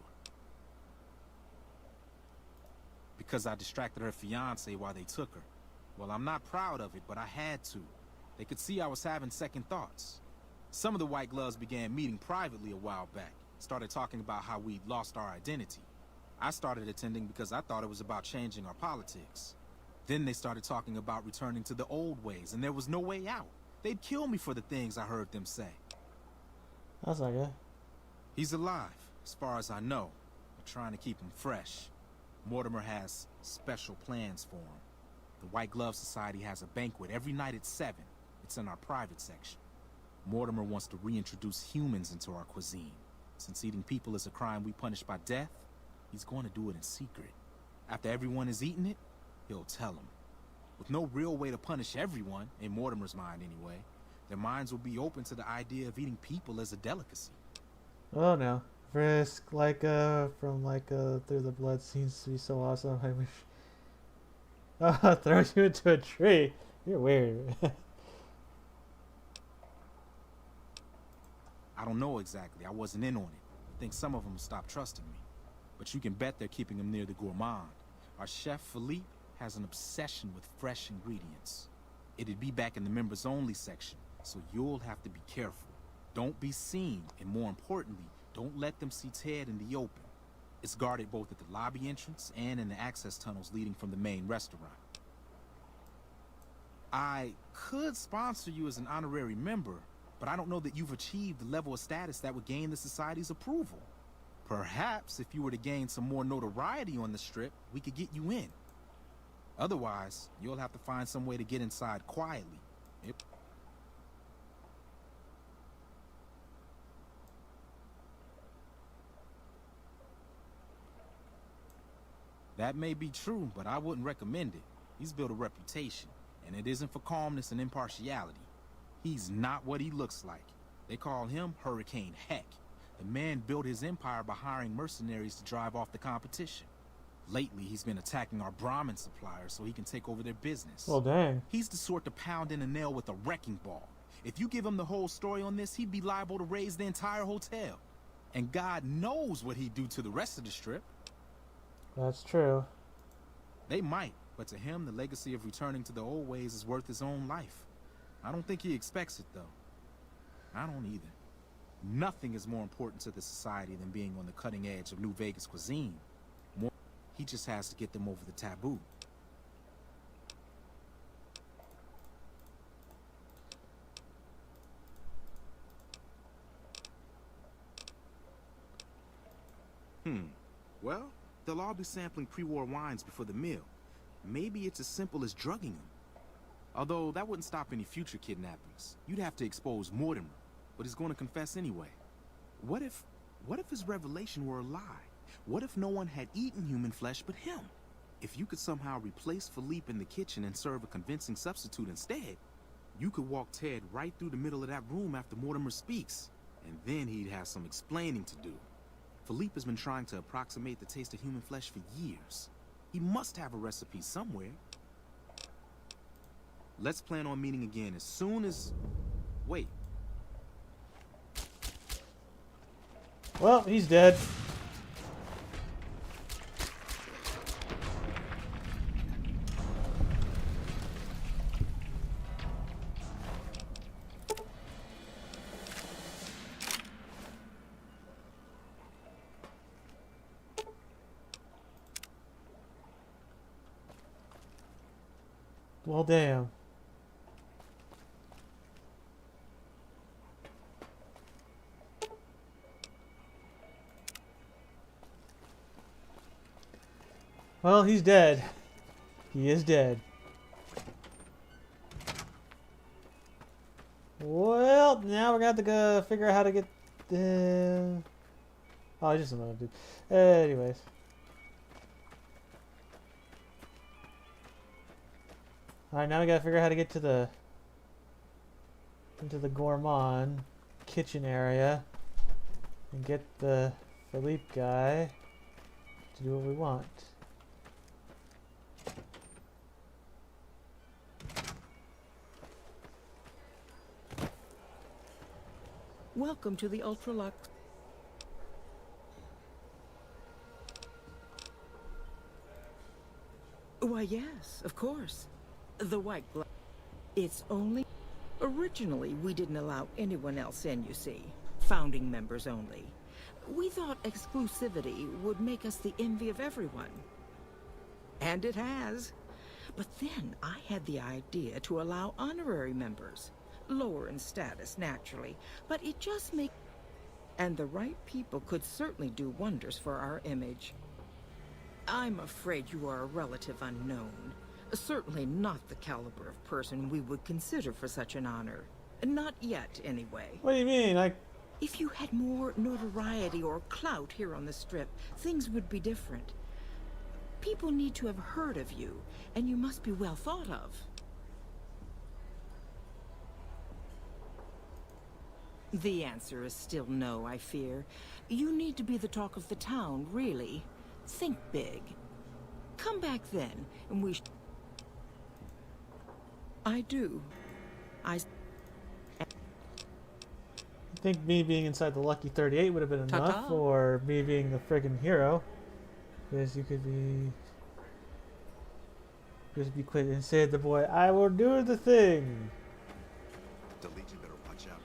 S17: Because I distracted her fiancé while they took her. Well, I'm not proud of it, but I had to. They could see I was having second thoughts. Some of the White Gloves began meeting privately a while back. Started talking about how we'd lost our identity. I started attending because I thought it was about changing our politics. Then they started talking about returning to the old ways, and there was no way out. They'd kill me for the things I heard them say.
S1: That's not good.
S17: He's alive, as far as I know. They're trying to keep him fresh. Mortimer has special plans for him. The White Glove Society has a banquet every night at 7. It's in our private section. Mortimer wants to reintroduce humans into our cuisine. Since eating people is a crime we punish by death, he's going to do it in secret. After everyone has eaten it, he'll tell them. With no real way to punish everyone, in Mortimer's mind anyway, their minds will be open to the idea of eating people as a delicacy.
S1: Oh no. Frisk, from Through the Blood seems to be so awesome. I wish... Oh, throws you into a tree. You're weird.
S17: I don't know exactly. I wasn't in on it. I think some of them stopped trusting me. But you can bet they're keeping him near the gourmand. Our chef, Philippe, has an obsession with fresh ingredients. It'd be back in the members-only section, so you'll have to be careful. Don't be seen, and more importantly, don't let them see Ted in the open. It's guarded both at the lobby entrance and in the access tunnels leading from the main restaurant. I could sponsor you as an honorary member, but I don't know that you've achieved the level of status that would gain the Society's approval. Perhaps if you were to gain some more notoriety on the Strip, we could get you in. Otherwise, you'll have to find some way to get inside quietly. That may be true, but I wouldn't recommend it. He's built a reputation, and it isn't for calmness and impartiality. He's not what he looks like. They call him Hurricane Heck. The man built his empire by hiring mercenaries to drive off the competition. Lately, he's been attacking our Brahmin suppliers so he can take over their business.
S1: Well, dang.
S17: He's the sort to pound in a nail with a wrecking ball. If you give him the whole story on this, he'd be liable to raise the entire hotel. And God knows what he'd do to the rest of the strip.
S1: That's true.
S17: They might, but to him, the legacy of returning to the old ways is worth his own life. I don't think he expects it, though. I don't either. Nothing is more important to the society than being on the cutting edge of New Vegas cuisine. He just has to get them over the taboo. Well, they'll all be sampling pre-war wines before the meal. Maybe it's as simple as drugging them. Although that wouldn't stop any future kidnappings. You'd have to expose Mortimer, but he's going to confess anyway. What if his revelation were a lie? What if no one had eaten human flesh but him? If you could somehow replace Philippe in the kitchen and serve a convincing substitute instead, you could walk Ted right through the middle of that room after Mortimer speaks, and then he'd have some explaining to do. Philippe has been trying to approximate the taste of human flesh for years. He must have a recipe somewhere. Let's plan on meeting again as soon as... Wait.
S1: Well, he's dead. Well, damn. Well, he's dead. He is dead. Well, now we're gonna have to go figure out how to get the... Oh, just another dude. Anyways. Alright, now we gotta figure out how to get to the... into the Gourmand kitchen area. And get the Philippe guy to do what we want.
S16: Welcome to the Ultralux. Why, yes, of course. The White Glove. It's only... Originally, we didn't allow anyone else in, you see. Founding members only. We thought exclusivity would make us the envy of everyone. And it has. But then I had the idea to allow honorary members. Lower in status, naturally, but it just makes... And the right people could certainly do wonders for our image. I'm afraid you are a relative unknown. Certainly not the caliber of person we would consider for such an honor. Not yet, anyway.
S1: What do you mean?
S16: If you had more notoriety or clout here on the Strip, things would be different. People need to have heard of you, and you must be well thought of. The answer is still no, I fear. You need to be the talk of the town, really. Think big. Come back then, and we I do. I
S1: think me being inside the Lucky 38 would have been enough,
S16: Ta-ta.
S1: or me being the friggin' hero. Because you could be... Just be quick and say to the boy, I will do the thing!
S11: The Legion better watch out.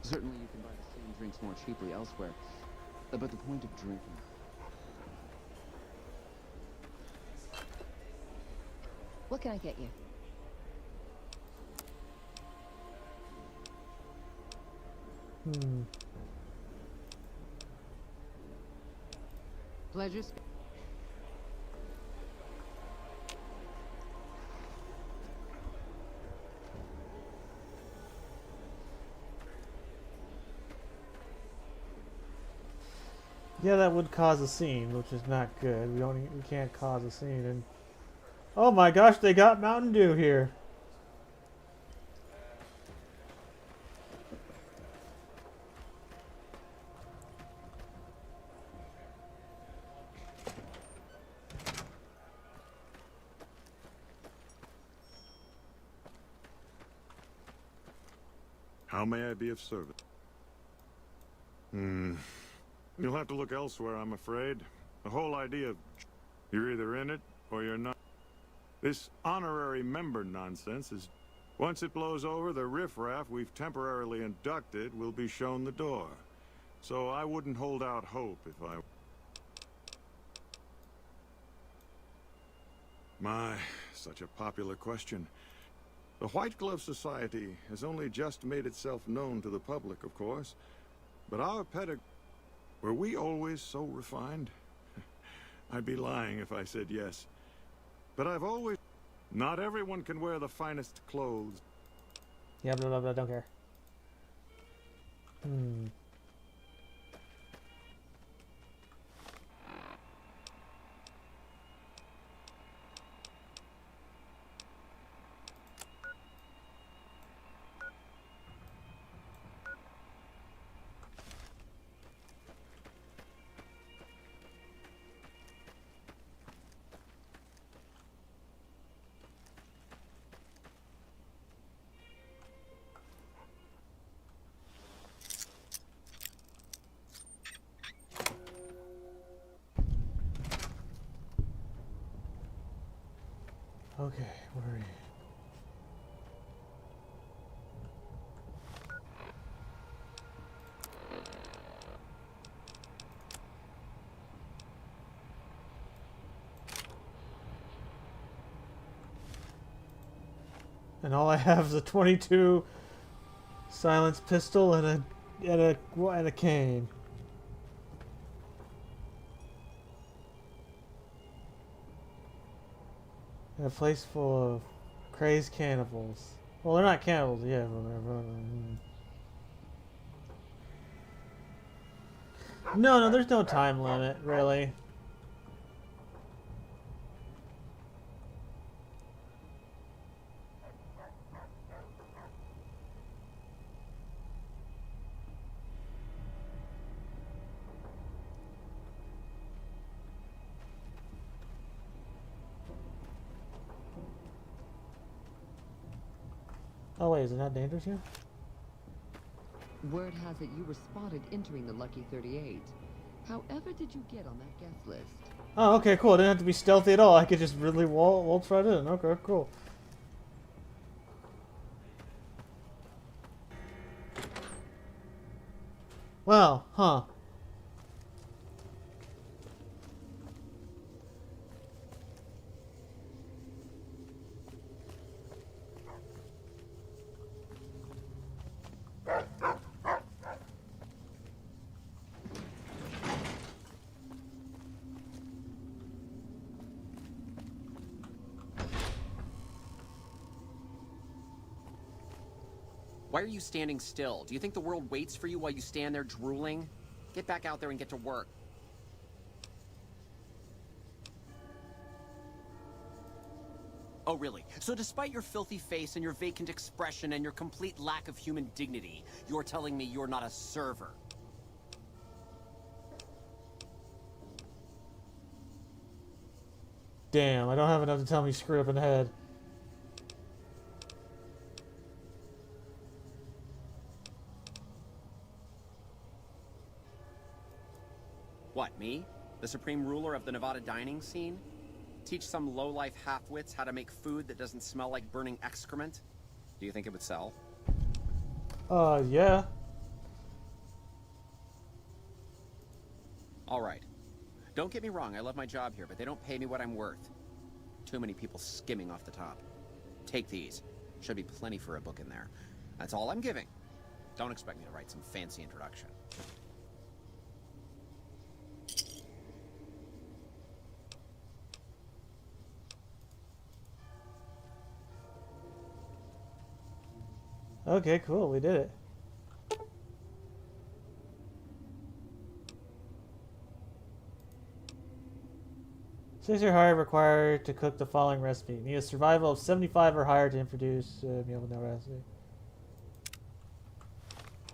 S15: Certainly you can buy the same drinks more cheaply elsewhere. But the point of drinking...
S13: What can I get you? Pleasure.
S1: Yeah, that would cause a scene, which is not good. We can't cause a scene. And oh my gosh, they got Mountain Dew here.
S4: How may I be of service? You'll have to look elsewhere, I'm afraid. The whole idea of you're either in it or you're not. This honorary member nonsense is... Once it blows over, the riffraff we've temporarily inducted will be shown the door. So I wouldn't hold out hope if I... My, such a popular question. The White Glove Society has only just made itself known to the public, of course. But our pedigree... Were we always so refined? I'd be lying if I said yes. But I've always... Not everyone can wear the finest clothes.
S1: Yeah, blah, blah, blah, don't care. Okay, where are you? And all I have is a 22 silenced pistol and a cane. And a place full of crazed cannibals. Well, they're not cannibals yet, but no, there's no time limit, really. Oh wait, is it not dangerous here?
S13: Word has it you were spotted entering the Lucky 38. However did you get on that guest list?
S1: Oh, okay, cool. I didn't have to be stealthy at all. I could just really waltz right in. Okay, cool. Well, huh.
S18: Why are you standing still? Do you think the world waits for you while you stand there drooling? Get back out there and get to work. Oh, really? So despite your filthy face and your vacant expression and your complete lack of human dignity, you're telling me you're not a server?
S1: Damn, I don't have enough to tell me screw up in the head.
S18: What, me? The supreme ruler of the Nevada dining scene? Teach some low-life half-wits how to make food that doesn't smell like burning excrement? Do you think it would sell?
S1: Yeah.
S18: All right. Don't get me wrong, I love my job here, but they don't pay me what I'm worth. Too many people skimming off the top. Take these. Should be plenty for a book in there. That's all I'm giving. Don't expect me to write some fancy introduction.
S1: Okay, cool, we did it. 6 or higher required to cook the following recipe. Need a survival of 75 or higher to introduce a meal with no recipe.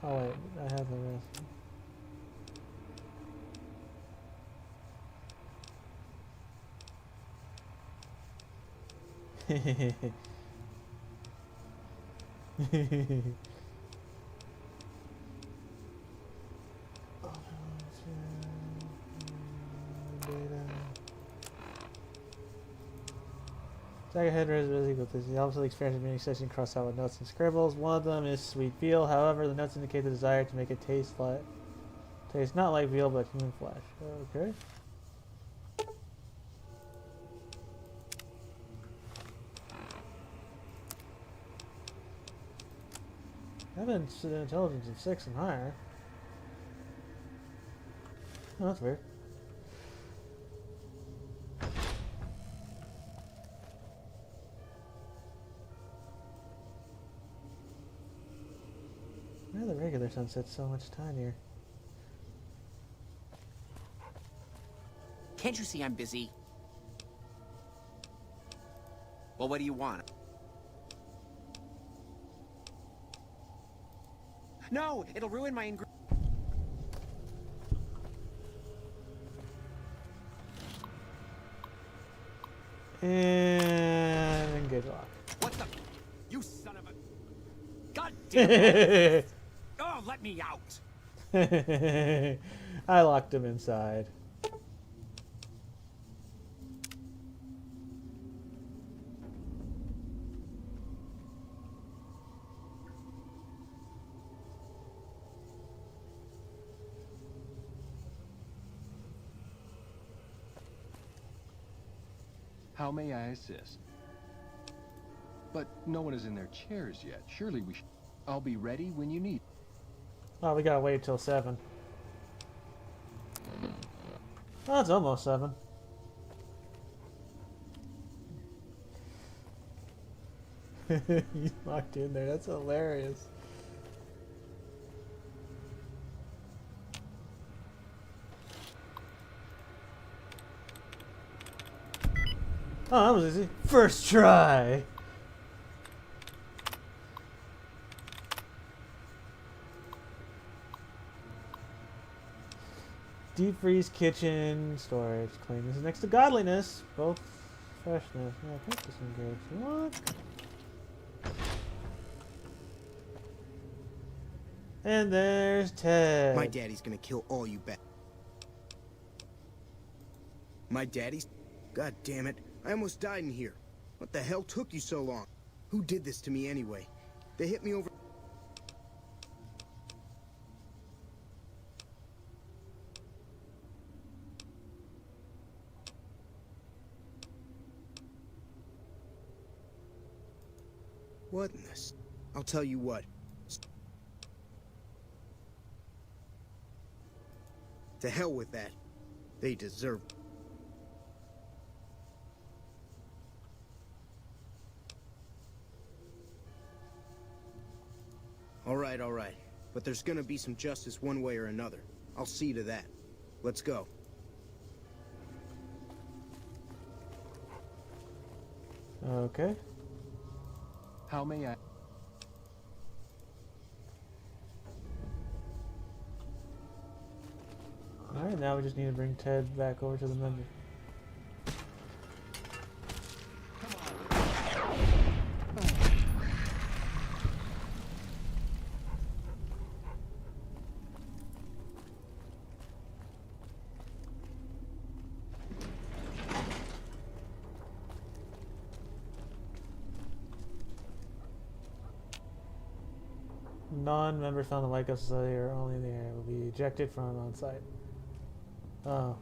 S1: Oh wait, I have the recipe. Staggerhead is equal to the opposite experience of being section crossed out with notes and scribbles. One of them is sweet veal. However, the notes indicate the desire to make it taste not like veal but human flesh. Okay. I have an intelligence of 6 and higher. Oh, that's weird. Why are the regular sunsets so much tinier?
S18: Can't you see I'm busy? Well, what do you want? No, it'll ruin my ingredient.
S1: And engage lock.
S18: What the? You son of a... God damn it! Oh, let me out!
S1: I locked him inside.
S19: How may I assist? But no one is in their chairs yet. Surely we should... I'll be ready when you need.
S1: Oh, we gotta wait till 7. Oh, it's almost 7. He's locked in there. That's hilarious. Oh, that was easy. First try. Deep freeze, kitchen, storage, cleanness is next to godliness. Both freshness. Yeah, practice engaged. What? And there's Ted.
S20: My daddy's gonna kill all you My daddy's? God damn it. I almost died in here. What the hell took you so long? Who did this to me anyway? They hit me over... What in this? I'll tell you what. To hell with that. They deserve... All right. But there's gonna be some justice one way or another. I'll see to that. Let's go.
S1: Okay.
S19: How may I...
S1: Alright, now we just need to bring Ted back over to the menu. Non-members found in the White Glove Society are only in the area will be ejected from on site. Oh.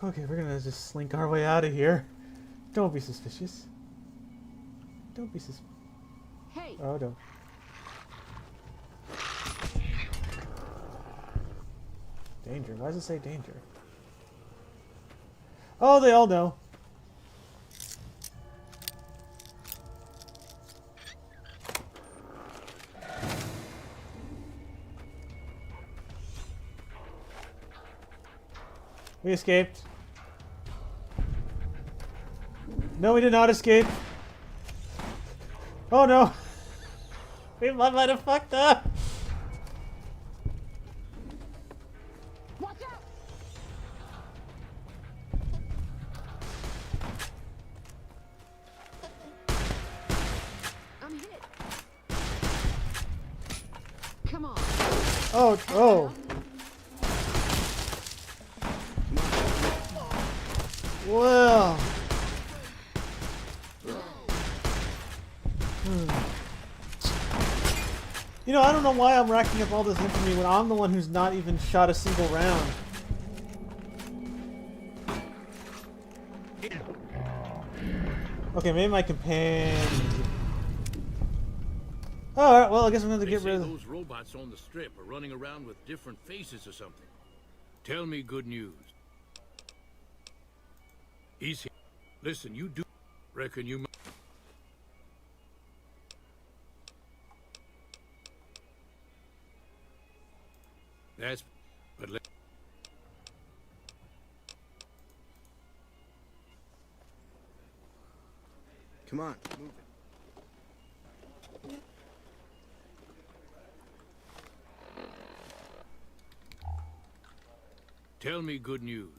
S1: Okay, we're gonna just slink our way out of here. Don't be suspicious. Don't be suspicious.
S13: Hey.
S1: Oh, no. Danger. Why does it say danger? Oh, they all know. We escaped. No, we did not escape. Oh no! We might have fucked up!
S13: Watch out! I'm hit. Come on.
S1: Oh, oh! Well. You know, I don't know why I'm racking up all this infamy when I'm the one who's not even shot a single round. Okay, maybe my companion. Oh, alright, well, I guess I'm going to get rid of
S12: those robots on the strip are running around with different faces or something. Tell me good news. He's here. Listen, you do reckon you might. That's but let
S20: Come on, move it.
S12: Tell me good news.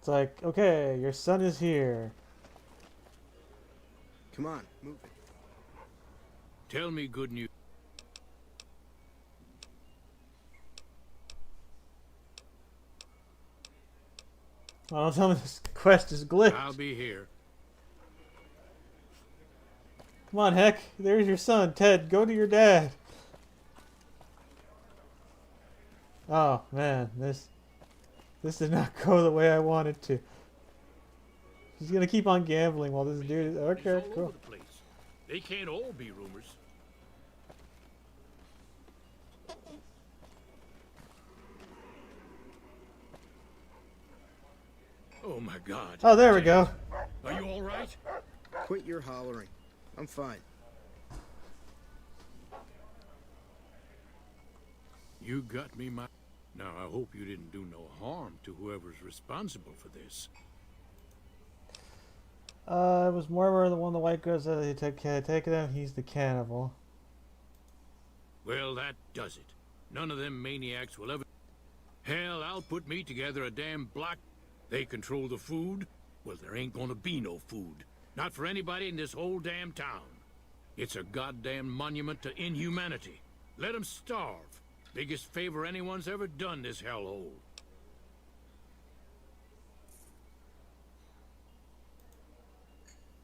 S1: It's like, okay, your son is here.
S20: Come on, move it.
S12: Tell me good news.
S1: Oh, don't tell me this quest is glitched.
S12: I'll be here.
S1: Come on, Heck. There's your son. Ted, go to your dad. Oh, man. This did not go the way I wanted to. She's going to keep on gambling while this dude is... Okay,
S12: It's all
S1: cool.
S12: over the place. They can't all be rumors. Oh my God.
S1: Oh, there we go.
S12: Are you all right?
S20: Quit your hollering. I'm fine.
S12: You got me, my... Now, I hope you didn't do no harm to whoever's responsible for this.
S1: It was Mortimer, the one the white girl said he took him. He's the cannibal.
S12: Well, that does it. None of them maniacs will ever... Hell, I'll put me together a damn block. They control the food? Well, there ain't gonna be no food. Not for anybody in this whole damn town. It's a goddamn monument to inhumanity. Let 'em starve. Biggest favor anyone's ever done this hellhole.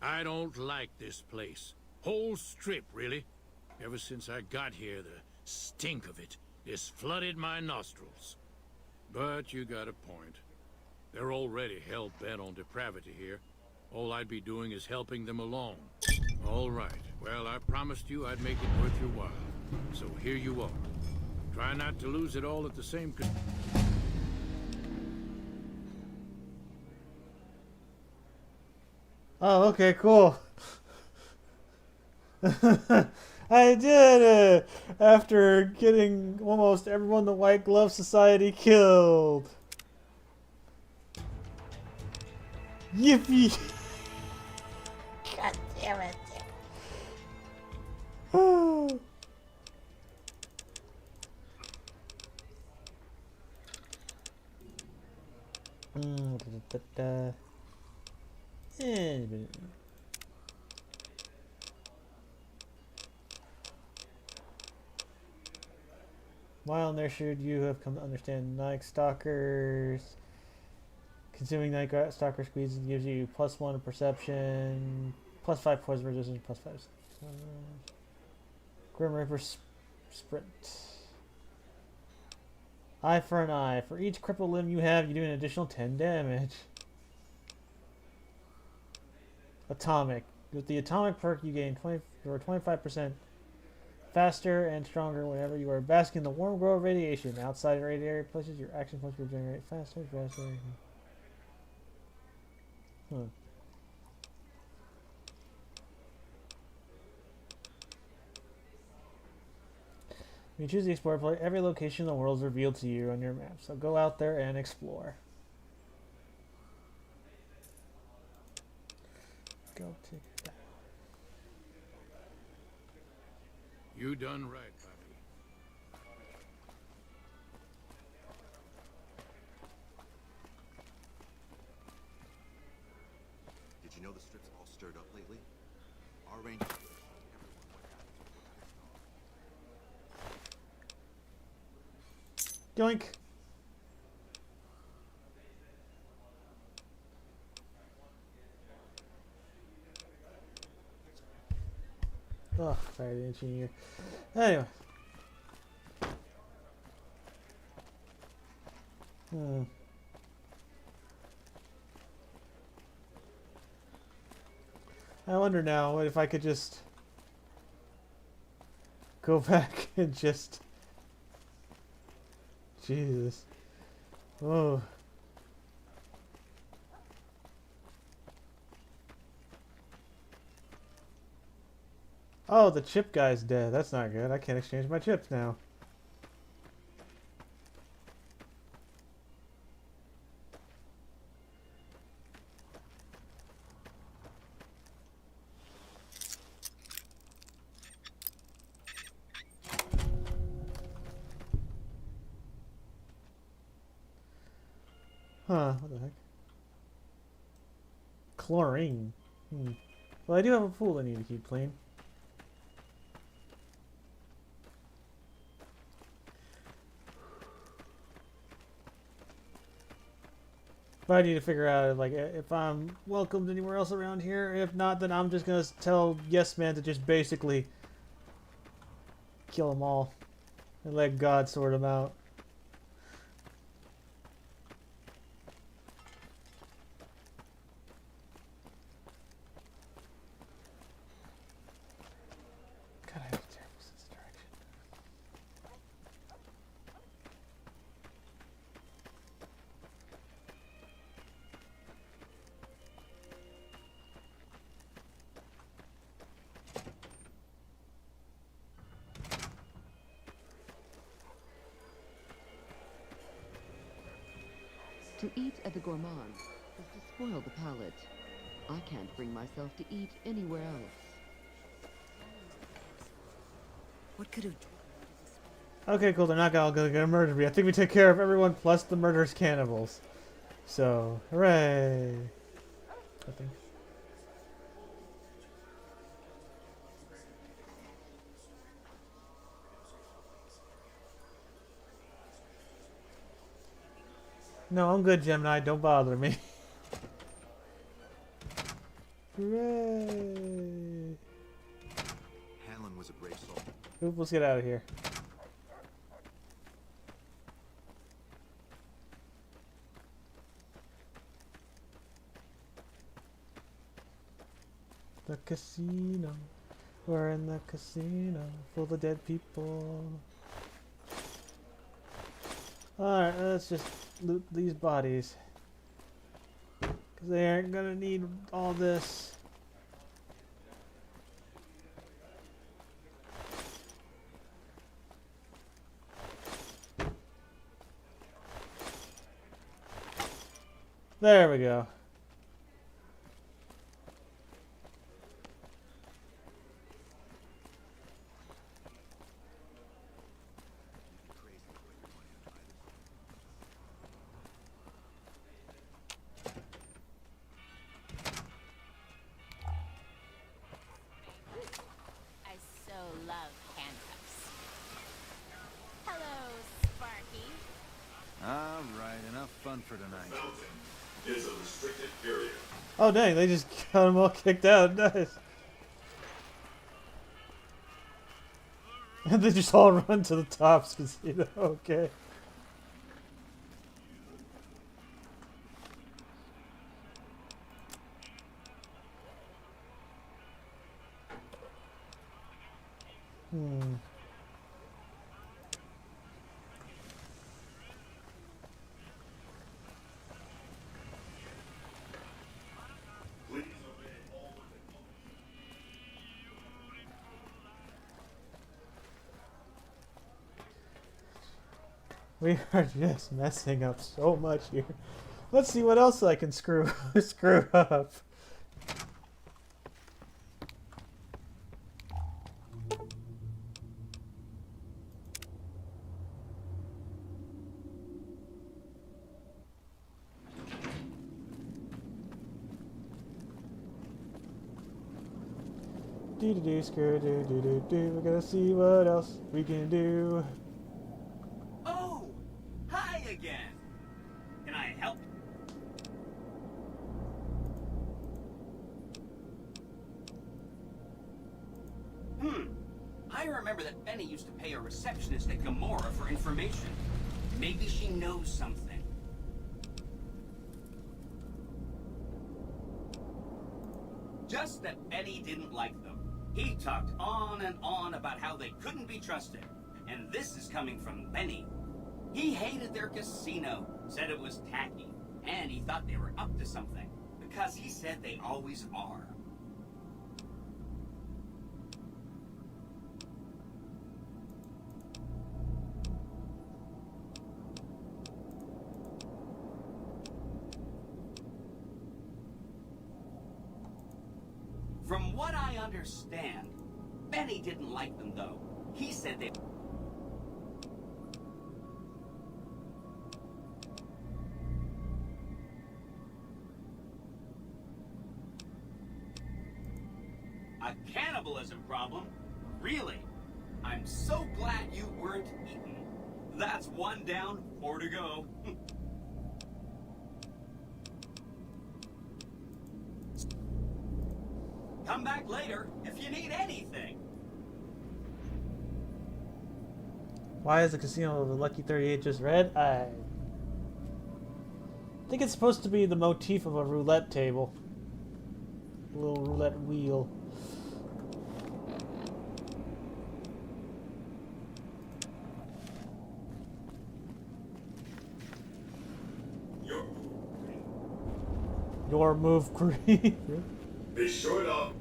S12: I don't like this place. Whole strip, really. Ever since I got here, the stink of it has flooded my nostrils. But you got a point. They're already hell-bent on depravity here. All I'd be doing is helping them along. All right. Well, I promised you I'd make it worth your while. So here you are. Try not to lose it all at the same...
S1: Oh, okay, cool. I did it! After getting almost everyone in the White Glove Society killed. Yippee! God damn it. While nurtured, you have come to understand Night Stalkers. Consuming Night Stalker squeeze gives you +1 in perception, +5 poison resistance, +5. Grim Reaper sprint. Eye for an eye. For each crippled limb you have, you do an additional 10 damage. Atomic. With the atomic perk, you gain 25% faster and stronger whenever you are basking in the warm glow of radiation. Outside the radiated area places, your action points will regenerate faster. Huh. When you choose the Explorer play, every location in the world is revealed to you on your map. So go out there and explore. Go take that.
S12: You done right, Bobby.
S11: Did you know the strip's all stirred up lately? Our rangers.
S1: Yoink. Oh, sorry, I didn't see you. Anyway. I wonder now what if I could just go back and just... Jesus. Oh. Oh, the chip guy's dead. That's not good. I can't exchange my chips now. Huh, what the heck? Chlorine. Well, I do have a pool I need to keep clean. But I need to figure out like if I'm welcomed anywhere else around here. If not, then I'm just gonna tell Yes Man to just basically kill them all and let God sort them out. God, I have a terrible sense of direction.
S13: To eat at the Gourmand is to spoil the palate. I can't bring myself to eat anywhere else.
S2: What could have...
S1: Okay, cool. They're not all gonna murder me. I think we take care of everyone plus the murderous cannibals. So, hooray! I think. No, I'm good, Gemini. Don't bother me. Hooray!
S11: Hanlon was a brave soul.
S1: Oop, let's get out of here. The casino. We're in the casino full of dead people. Alright, let's just loot these bodies. Because they aren't gonna need all this. There we go.
S7: For tonight.
S5: Is a restricted area.
S1: Oh dang, they just got them all kicked out. Nice. And they just all run to the tops casino. Okay. Hmm. We are just messing up so much here. Let's see what else I can screw screw up. Do do do screw do do do do. We're gonna see what else we can do.
S9: Oh, hi again. Can I help? I remember that Benny used to pay a receptionist at Gamora for information. Maybe she knows something. Just that Benny didn't like them. He talked on and on about how they couldn't be trusted. And this is coming from Benny. He hated their casino, said it was tacky, and he thought they were up to something, because he said they always are. From what I understand, Benny didn't like them, though. He said they... A cannibalism problem? Really? I'm so glad you weren't eaten. That's 1 down, 4 to go. Come back later if you need anything.
S1: Why is the casino of the Lucky 38 just red? I think it's supposed to be the motif of a roulette table. A little roulette wheel. Your move, Green.
S5: Be sure to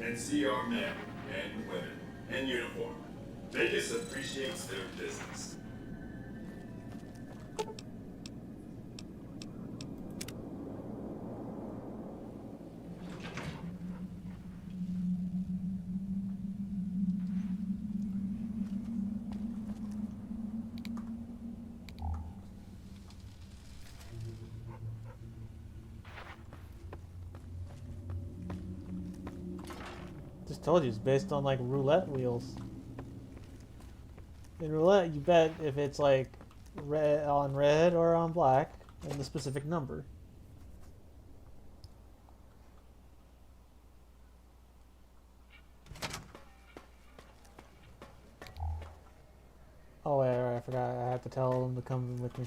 S5: NCR men and women in uniform. Vegas appreciates their business.
S1: Just told you, it's based on like roulette wheels. In roulette, you bet if it's like red or on black and the specific number. Oh wait, I forgot. I have to tell them to come with me.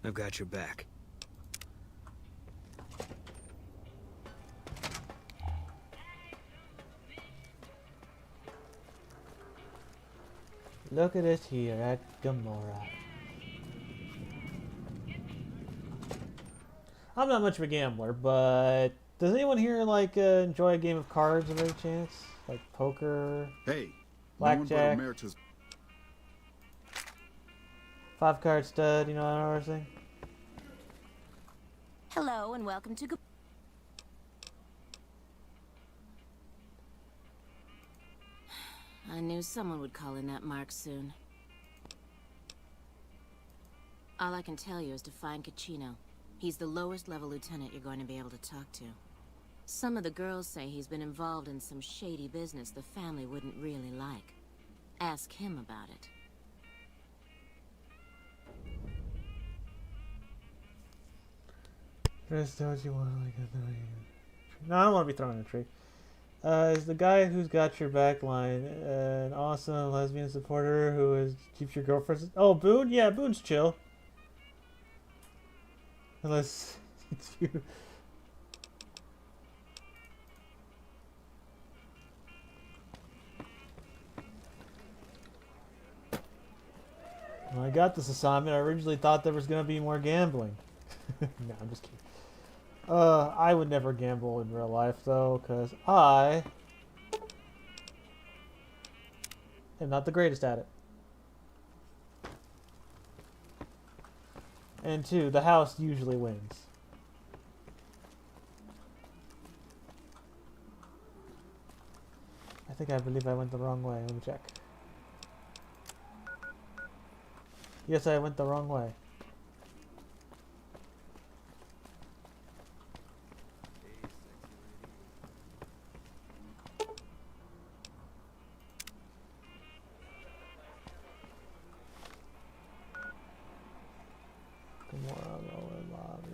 S20: I've got your back.
S1: Look at us here at Gamora. I'm not much of a gambler, but does anyone here like enjoy a game of cards of any chance? Like poker?
S11: Hey,
S1: blackjack?
S11: No one but Emeritus.
S1: 5-card stud, you know that sort of thing?
S21: Hello and welcome to... I knew someone would call in that mark soon. All I can tell you is to find Caccino. He's the lowest level lieutenant you're going to be able to talk to. Some of the girls say he's been involved in some shady business the family wouldn't really like. Ask him about it.
S1: Chris, don't you want to like a... No, I don't want to be thrown in a tree. Is the guy who's got your back line an awesome lesbian supporter who keeps your girlfriend? Oh, Boone? Yeah, Boone's chill. Unless it's you. When I got this assignment, I originally thought there was going to be more gambling. No, I'm just kidding. I would never gamble in real life, though, because I am not the greatest at it. And two, the house usually wins. I believe I went the wrong way. Let me check. Yes, I went the wrong way. Gamora, lower lobby.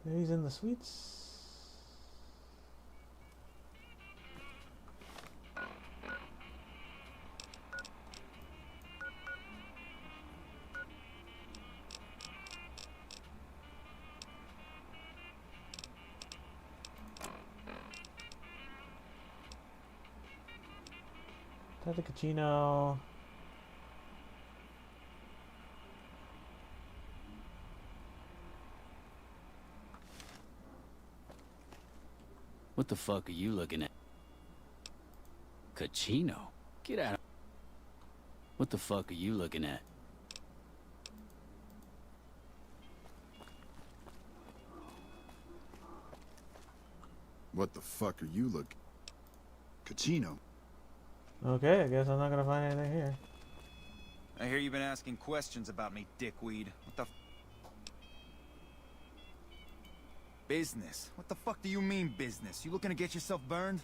S1: He's in the suites. Tata Cucino.
S8: What the fuck are you looking at? Cucino? Get out of... What the fuck are you looking at?
S11: What the fuck are you looking? Cucino.
S1: Okay, I guess I'm not gonna find anything here.
S7: I hear you've been asking questions about me, dickweed. What the business? What the fuck do you mean business? You looking to get yourself burned?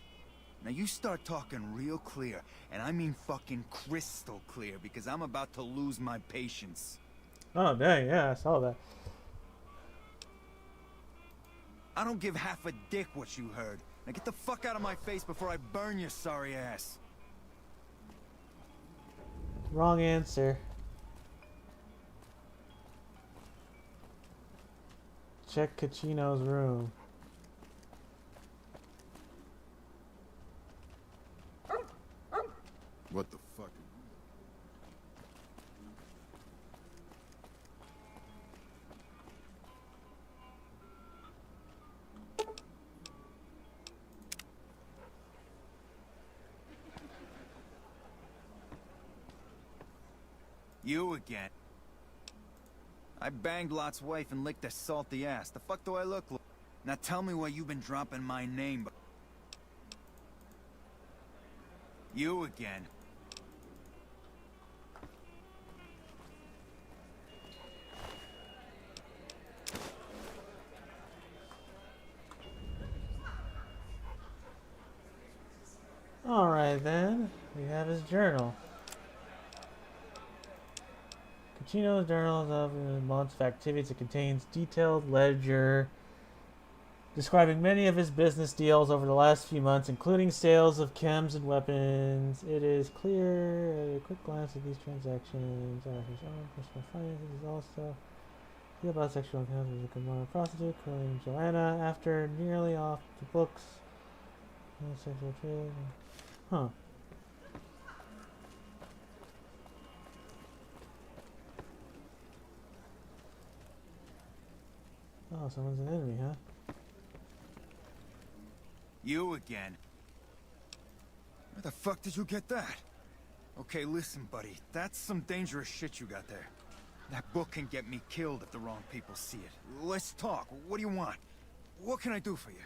S7: Now you start talking real clear, and I mean fucking crystal clear, because I'm about to lose my patience.
S1: Oh, dang, yeah, I saw that.
S7: I don't give half a dick what you heard. Now get the fuck out of my face before I burn your sorry ass.
S1: Wrong answer. Check Cucino's room.
S11: What the fuck?
S7: You again. I banged Lot's wife and licked her salty ass. The fuck do I look like? Now tell me why you've been dropping my name. You again.
S1: Alright then, we have his journal. Cucino's journal is of months of activities. It contains detailed ledger describing many of his business deals over the last few months, including sales of chems and weapons. It is clear at a quick glance at these transactions. His own personal finances is also the about sexual encounters with a Gamora prostitute, calling Joanna after nearly off the books. Sexual trade. Huh. Oh, someone's an enemy, huh?
S7: You again. Where the fuck did you get that? Okay, listen, buddy. That's some dangerous shit you got there. That book can get me killed if the wrong people see it. Let's talk. What do you want? What can I do for you?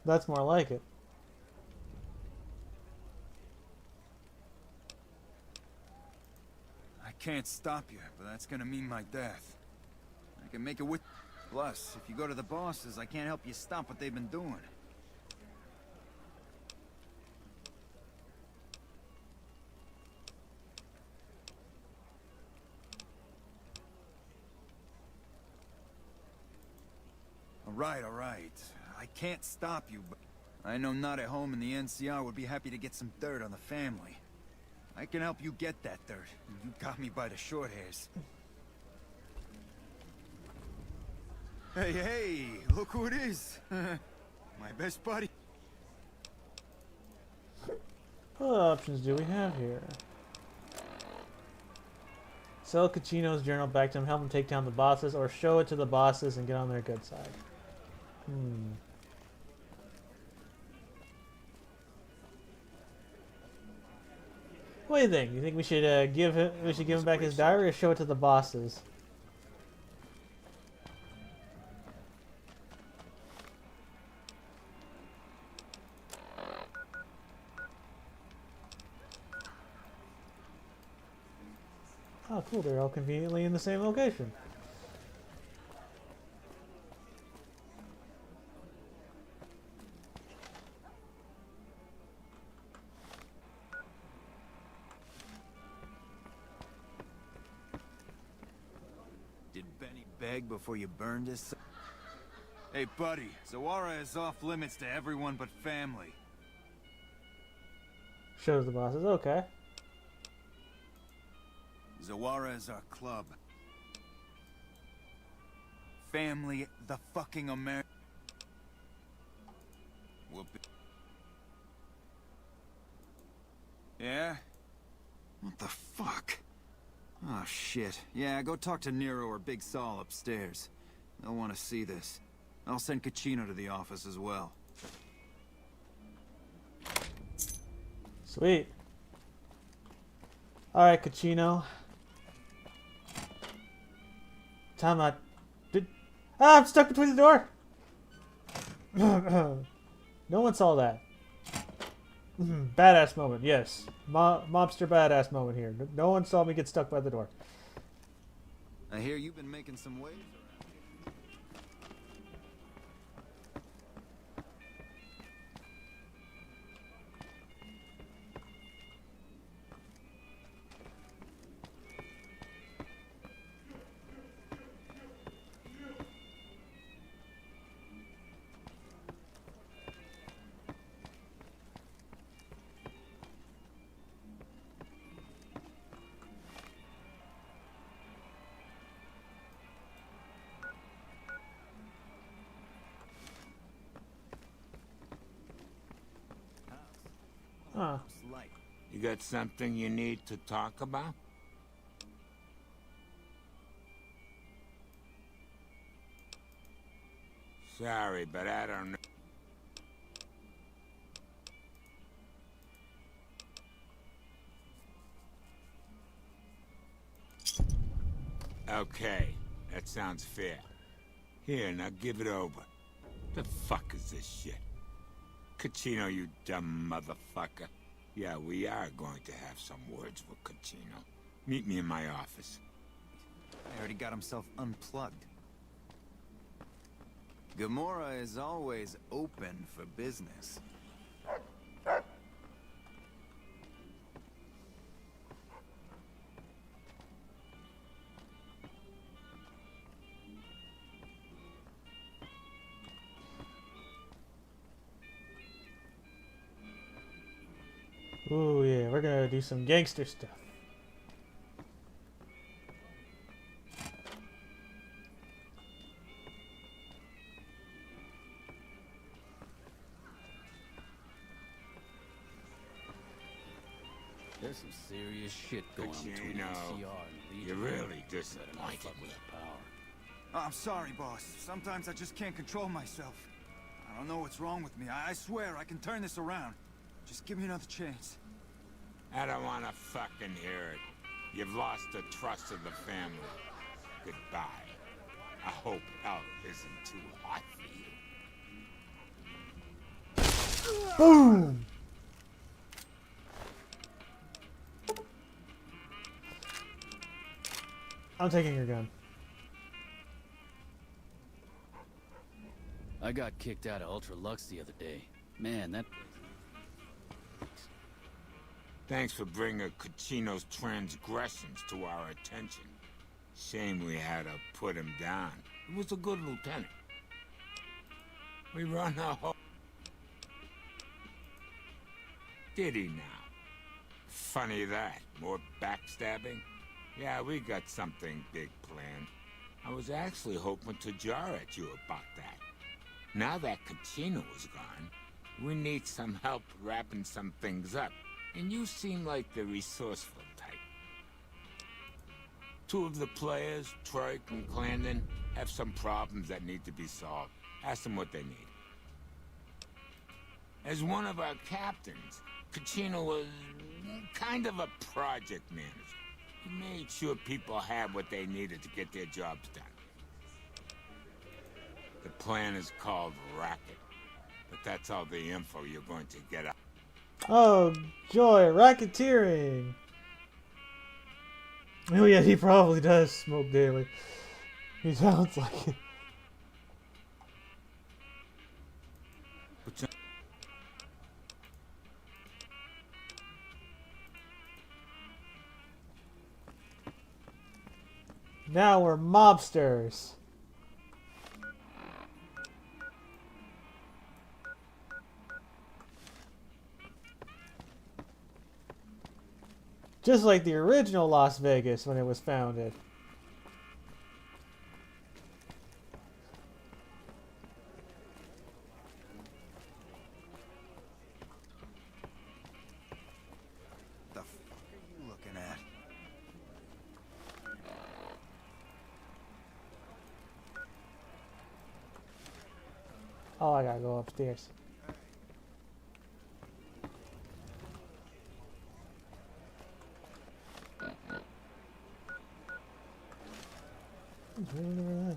S1: That's more like it.
S7: I can't stop you, but that's gonna mean my death. I can make it with... Plus, if you go to the bosses, I can't help you stop what they've been doing. all right. I can't stop you, but I know not at home in the NCR would be happy to get some dirt on the family. I can help you get that dirt. You got me by the short hairs. Hey, hey, look who it is. My best buddy.
S1: What options do we have here? Sell Kachino's journal back to him, help him take down the bosses, or show it to the bosses and get on their good side. What do you think? You think we should give him back his diary, or show it to the bosses? Oh, cool. They're all conveniently in the same location.
S7: Did Benny beg before you burned his... Hey, buddy. Zawara is off limits to everyone but family.
S1: Shows the bosses. Okay.
S7: Zawara is our club. Family, the fucking American. Yeah? What the fuck? Oh, shit. Yeah, go talk to Nero or Big Saul upstairs. They'll want to see this. I'll send Kachino to the office as well.
S1: Sweet. Alright, Kachino. Time out. I'm stuck between the door! No one saw that. Badass moment, yes. Mobster badass moment here. No one saw me get stuck by the door.
S7: I hear you've been making some waves around
S1: Huh.
S6: You got something you need to talk about? Sorry, but I don't know. Okay, that sounds fair. Here, now give it over. The fuck is this shit? Kachino, you dumb motherfucker. Yeah, we are going to have some words with Kachino. Meet me in my office.
S7: I already got himself unplugged. Gamora is always open for business.
S1: Ooh, yeah, we're gonna do some gangster stuff.
S8: There's some serious shit going on between NCR and Legion.
S6: You're really disappointed
S8: with power.
S7: Oh, I'm sorry, boss. Sometimes I just can't control myself. I don't know what's wrong with me. I swear I can turn this around. Just give me another chance.
S6: I don't want to fucking hear it. You've lost the trust of the family. Goodbye. I hope hell isn't too hot for you.
S1: Boom! I'm taking your gun.
S8: I got kicked out of Ultra Lux the other day. Man, that...
S6: Thanks for bringing Kachino's transgressions to our attention. Shame we had to put him down. He was a good lieutenant. We run a whole... Did he now? Funny that. More backstabbing? Yeah, we got something big planned. I was actually hoping to jar at you about that. Now that Kachino is gone, we need some help wrapping some things up. And you seem like the resourceful type. Two of the players, Troik and Clandon, have some problems that need to be solved. Ask them what they need. As one of our captains, Kachino was kind of a project manager. He made sure people had what they needed to get their jobs done. The plan is called Racket, but that's all the info you're going to get out.
S1: Oh, joy, racketeering. Oh yeah, he probably does smoke daily. He sounds like it. Now we're mobsters. Just like the original Las Vegas when it was founded.
S7: The fuck are you looking at?
S1: Oh, I gotta go upstairs. What's running over there?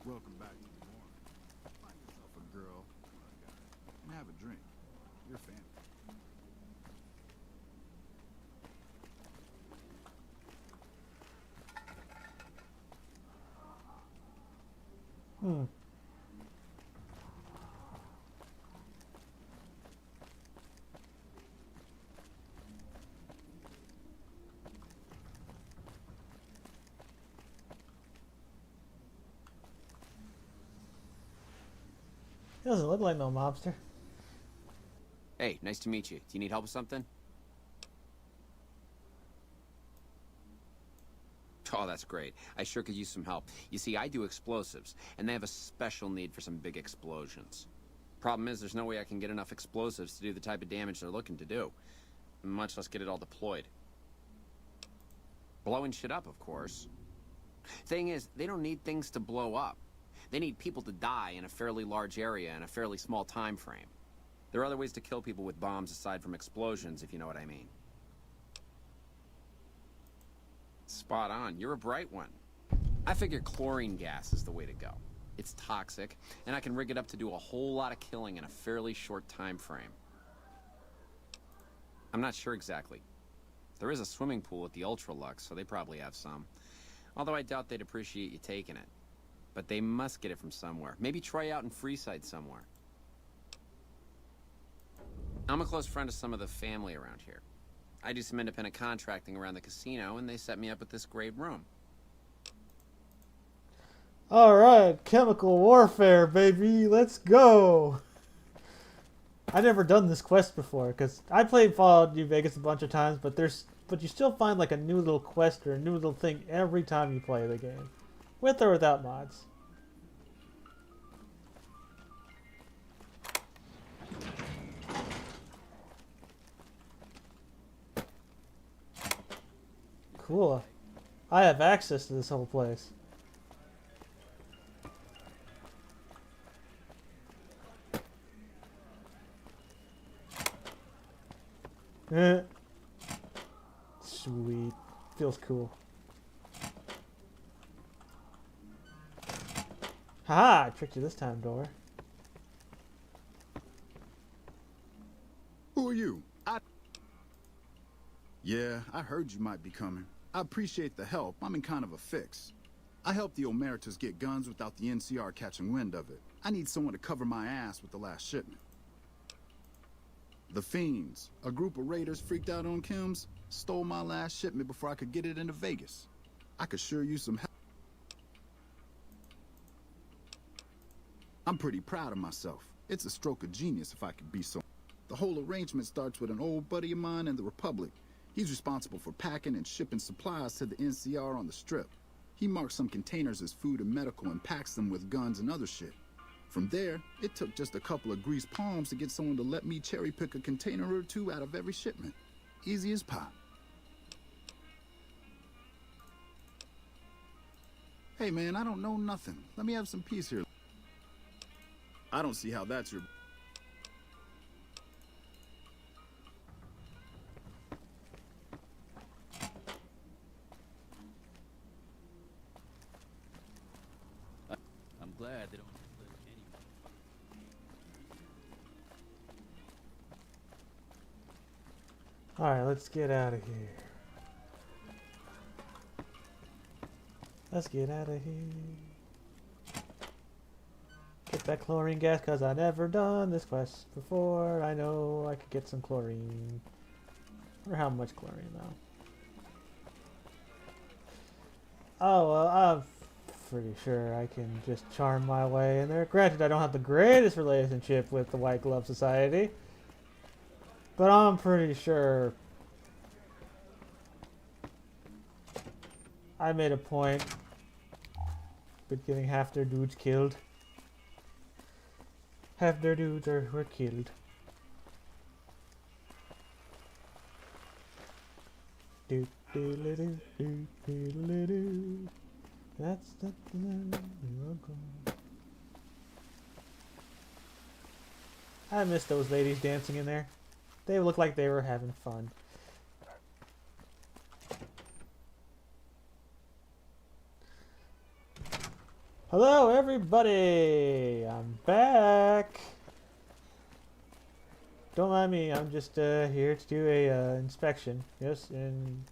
S11: Welcome back to the morning. Find yourself a girl or a guy and have a drink. Your family.
S1: Hmm. He doesn't look like no mobster.
S18: Hey, nice to meet you. Do you need help with something? Oh, that's great. I sure could use some help. You see, I do explosives, and they have a special need for some big explosions. Problem is, there's no way I can get enough explosives to do the type of damage they're looking to do, much less get it all deployed. Blowing shit up, of course. Thing is, they don't need things to blow up. They need people to die in a fairly large area in a fairly small time frame. There are other ways to kill people with bombs aside from explosions, if you know what I mean. Spot on. You're a bright one. I figure chlorine gas is the way to go. It's toxic, and I can rig it up to do a whole lot of killing in a fairly short time frame. I'm not sure exactly. There is a swimming pool at the Ultralux, so they probably have some. Although I doubt they'd appreciate you taking it. But they must get it from somewhere. Maybe try out in Freeside somewhere. I'm a close friend of some of the family around here. I do some independent contracting around the casino, and they set me up with this great room.
S1: Alright, chemical warfare, baby. Let's go. I've never done this quest before, because I played Fallout New Vegas a bunch of times, but you still find like a new little quest or a new little thing every time you play the game. With or without mods. Cool. I have access to this whole place. Sweet. Feels cool. Haha! I tricked you this time, Dora.
S11: Who are you? Yeah, I heard you might be coming. I appreciate the help. I'm in kind of a fix. I helped the Omertas get guns without the NCR catching wind of it. I need someone to cover my ass with the last shipment. The Fiends, a group of raiders freaked out on Kim's, stole my last shipment before I could get it into Vegas. I could sure use some help. I'm pretty proud of myself. It's a stroke of genius if I could be so. The whole arrangement starts with an old buddy of mine in the Republic. He's responsible for packing and shipping supplies to the NCR on the Strip. He marks some containers as food and medical and packs them with guns and other shit. From there, it took just a couple of greased palms to get someone to let me cherry pick a container or two out of every shipment. Easy as pie. Hey man, I don't know nothing. Let me have some peace here. I don't see how that's your...
S8: I'm glad they don't let anyone.
S1: Alright, let's get out of here. Let's get out of here. Get that chlorine gas, because I never done this quest before. I know I could get some chlorine. I wonder how much chlorine, though. Oh, well, I'm pretty sure I can just charm my way in there. Granted, I don't have the greatest relationship with the White Glove Society. But I'm pretty sure I made a point with getting half their dudes killed. Half their dudes were killed. Do do do do do do do. That's the I miss those ladies dancing in there. They look like they were having fun. Hello everybody! I'm back! Don't mind me, I'm just here to do a inspection. Yes, and...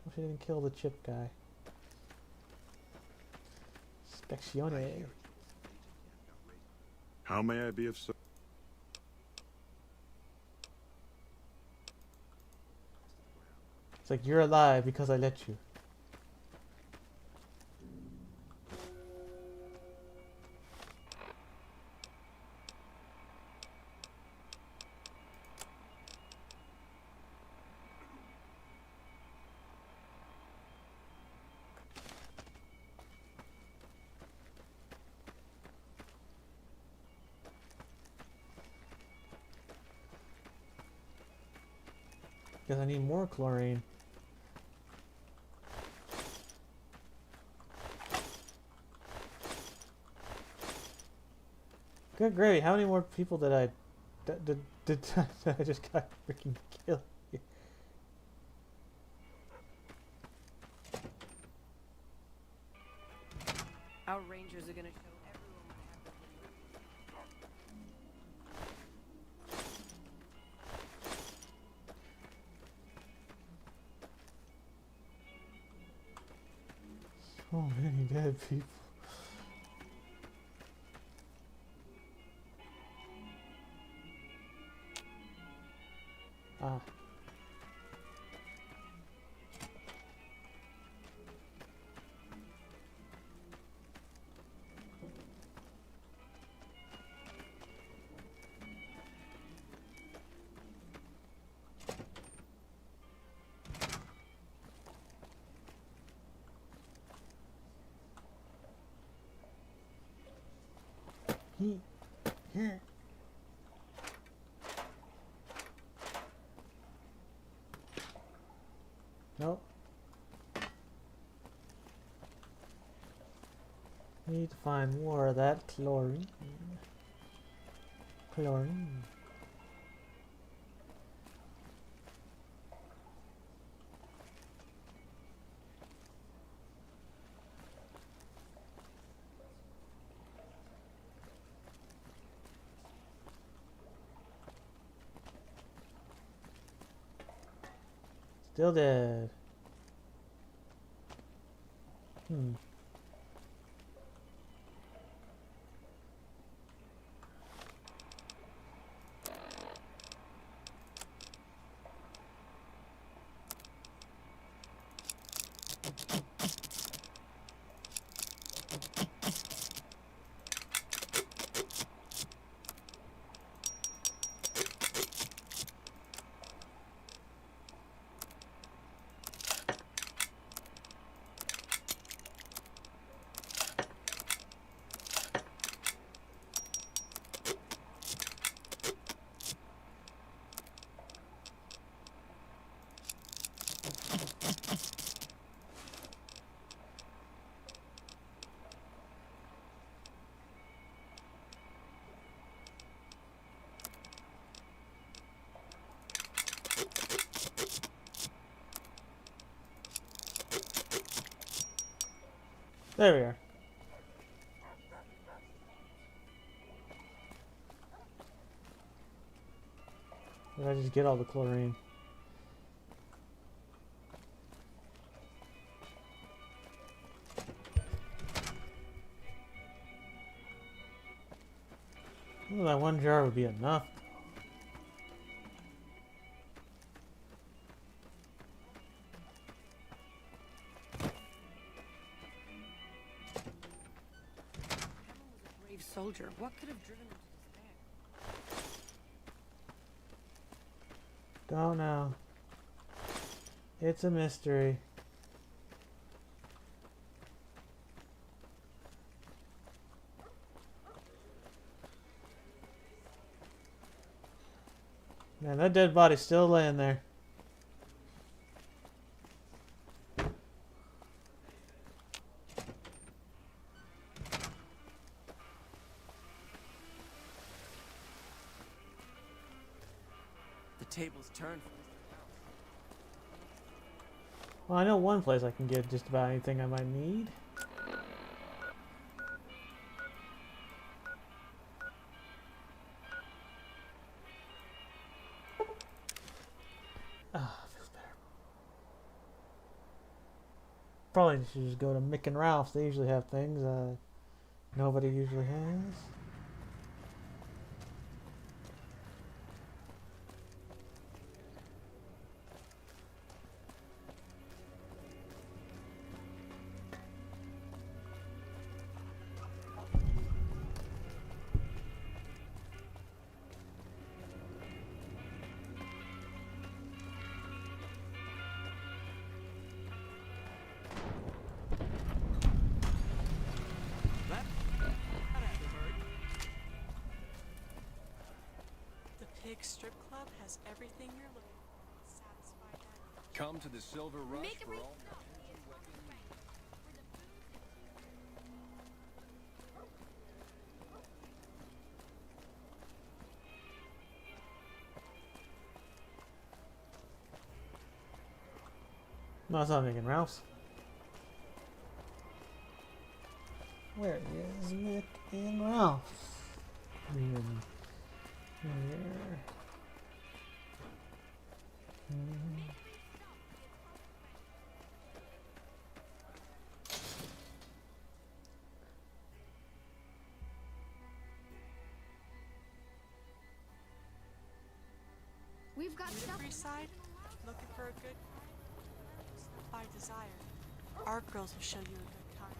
S1: I didn't kill the chip guy. Inspeccione.
S4: How may I be of service?
S1: It's like you're alive because I let you. Because I need more chlorine. Good gravy. How many more people did I I just got freaking killed?
S10: Our rangers are gonna show everyone what happened.
S1: So many dead people. Ah. Here. Nope. Need to find more of that chlorine. Chlorine. Still dead. There we are. Did I just get all the chlorine? Well, that one jar would be enough.
S10: Brave soldier. What could have driven him to despair?
S1: Don't know. It's a mystery. Man, that dead body's still laying there.
S10: The table's turned.
S1: Well, I know one place I can get just about anything I might need. Ah, feels better. Probably should just go to Mick and Ralph's. They usually have things nobody usually has.
S10: Pig Strip Club has everything you're looking for. Satisfied that.
S19: Come to the Silver Rush for all.
S1: No, it's not Mick and Ralph's. Where is Mick and Ralph's? Here.
S3: We've got stuff.
S10: Side, looking for a good by desire. Our girls will show you a good time.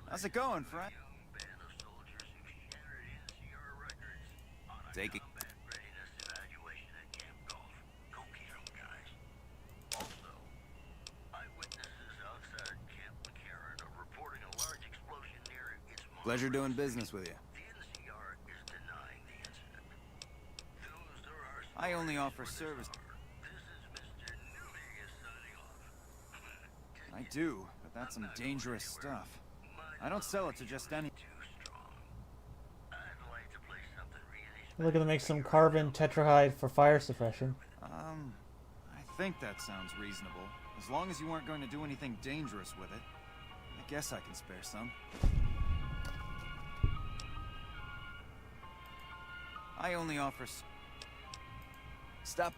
S7: How's it going, friend? Take it. Pleasure doing business with you. I only offer service. I do, but that's some dangerous stuff. I don't sell it to just any...
S1: We're gonna make some carbon tetrahide for fire suppression.
S7: I think that sounds reasonable. As long as you weren't going to do anything dangerous with it. I guess I can spare some. I only offer... Stop.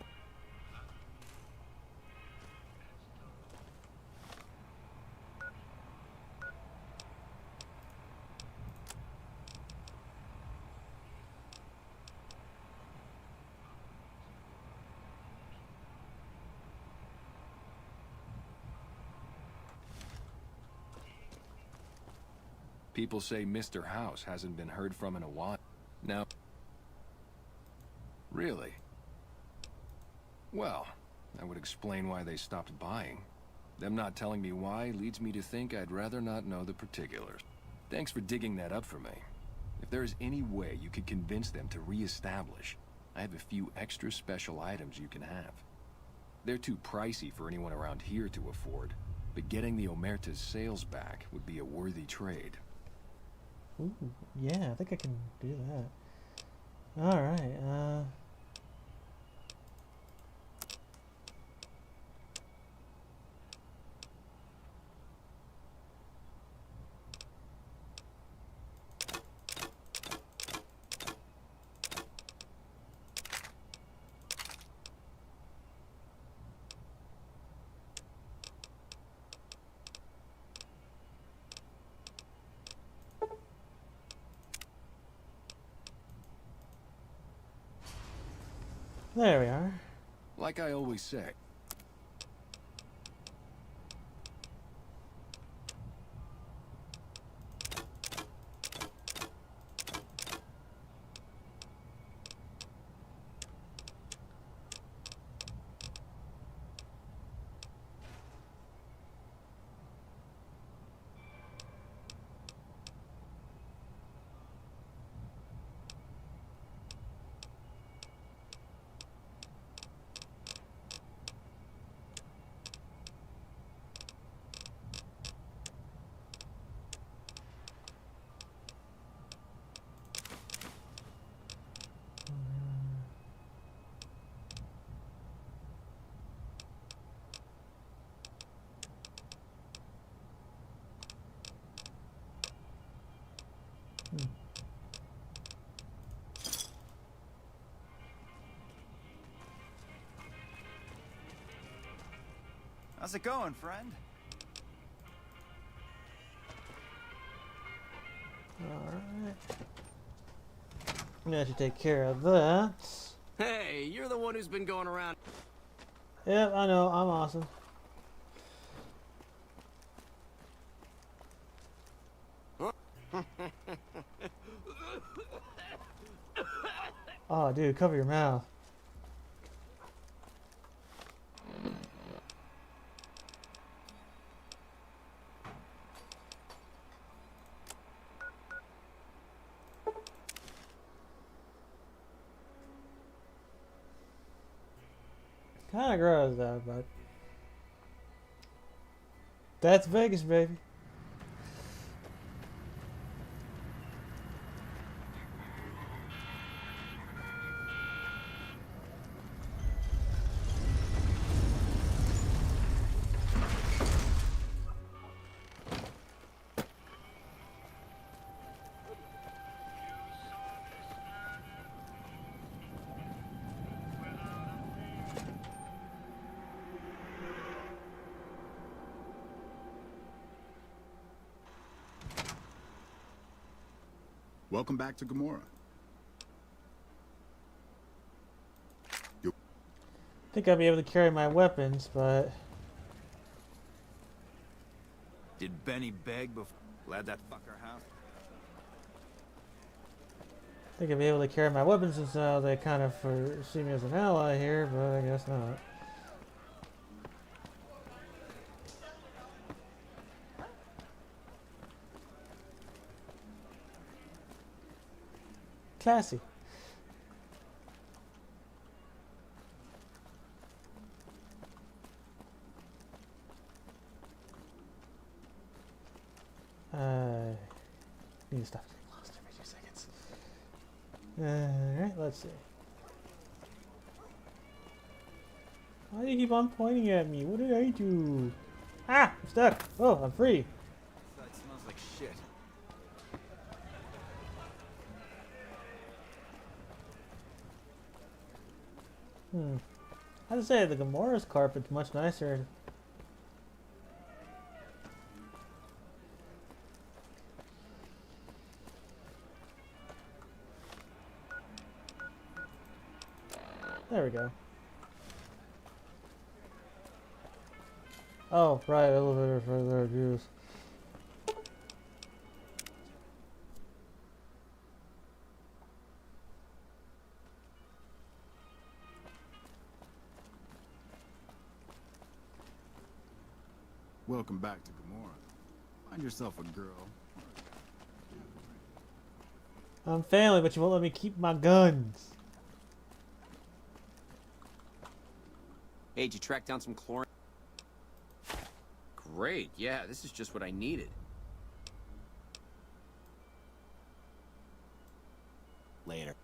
S19: People say Mr. House hasn't been heard from in a while. Now... Really? Well, that would explain why they stopped buying. Them not telling me why leads me to think I'd rather not know the particulars. Thanks for digging that up for me. If there is any way you could convince them to re-establish, I have a few extra special items you can have. They're too pricey for anyone around here to afford, but getting the Omerta's sales back would be a worthy trade.
S1: Ooh, yeah, I think I can do that. Alright, there we are.
S19: Like I always say.
S7: How's it going, friend?
S1: Alright. I'm gonna have to take care of that.
S14: Hey, you're the one who's been going around.
S1: Yep, I know, I'm awesome. Oh, dude, cover your mouth. Kinda gross though, but that's Vegas, baby.
S11: Welcome back to Gomorrah.
S1: Think I'll be able to carry my weapons, but
S7: Did Benny beg before? Glad that fucker house.
S1: think I'll be able to carry my weapons since they kind of see me as an ally here, but I guess not. Classy. Need to stop getting lost every 2 seconds. Alright, let's see. Why do you keep on pointing at me? What did I do? Ah! I'm stuck! Oh, I'm free!
S7: It smells like shit.
S1: I have to say, the Gamora's carpet's much nicer. There we go. Oh, right, elevator for their views.
S11: Welcome back to Gamora. Find yourself a girl.
S1: I'm family, but you won't let me keep my guns.
S18: Hey, did you track down some chlorine? Great, yeah, this is just what I needed. Later.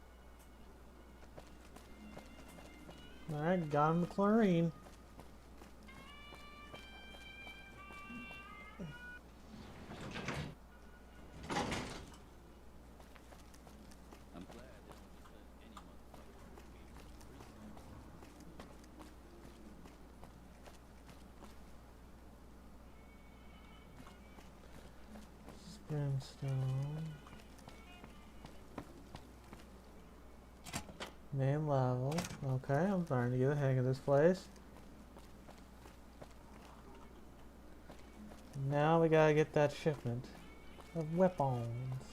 S1: Alright, got him the chlorine. Brimstone. Main level. Okay, I'm starting to get the hang of this place. Now we gotta get that shipment of weapons.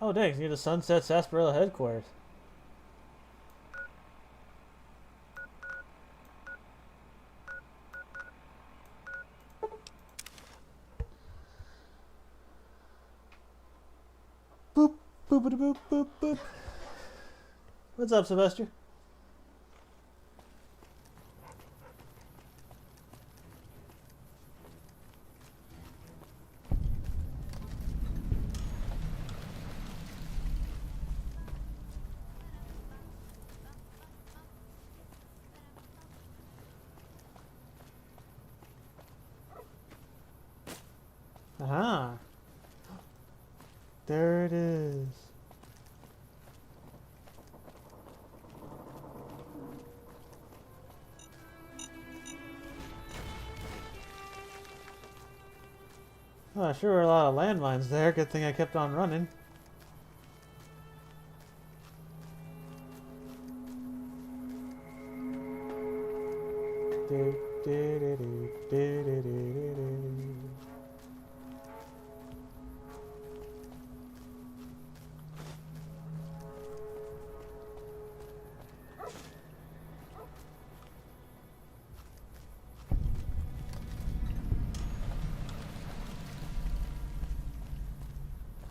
S1: Oh dang, near the Sunset Sarsaparilla headquarters. Boop, boop, boop, boop, boop. What's up, Sylvester? Aha. There it is. Oh, sure were a lot of landmines there. Good thing I kept on running.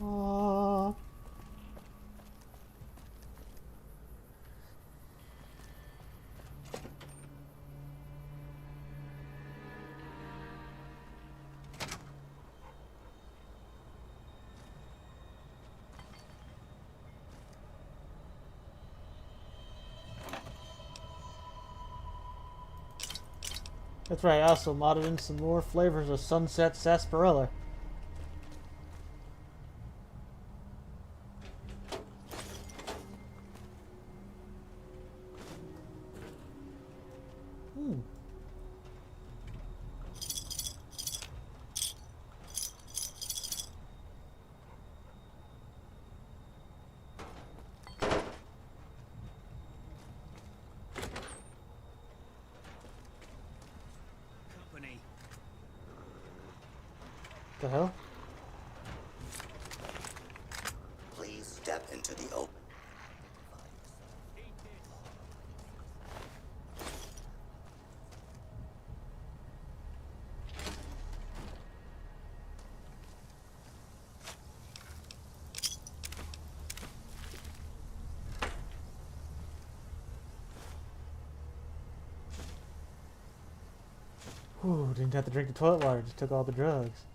S1: Aww. That's right, I also modded in some more flavors of Sunset Sarsaparilla. The hell? Whew, didn't have to drink the toilet water, just took all the drugs.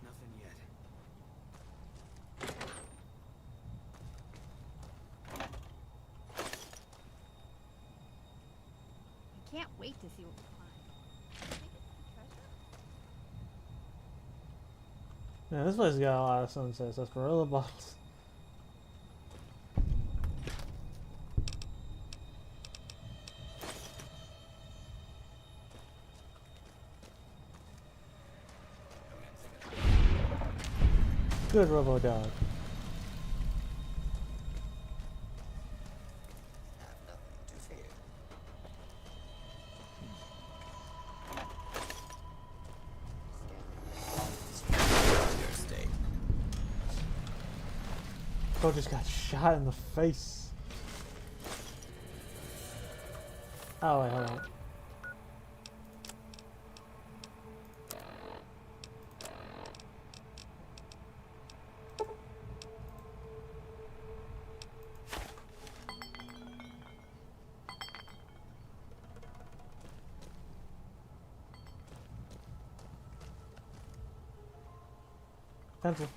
S20: Nothing yet.
S3: I can't wait to see what we find.
S1: Yeah, this place got a lot of sunsets. Sarsaparilla bottles. Good Robo Dog. Bro just got shot in the face. Oh wait, hold on. Pencil.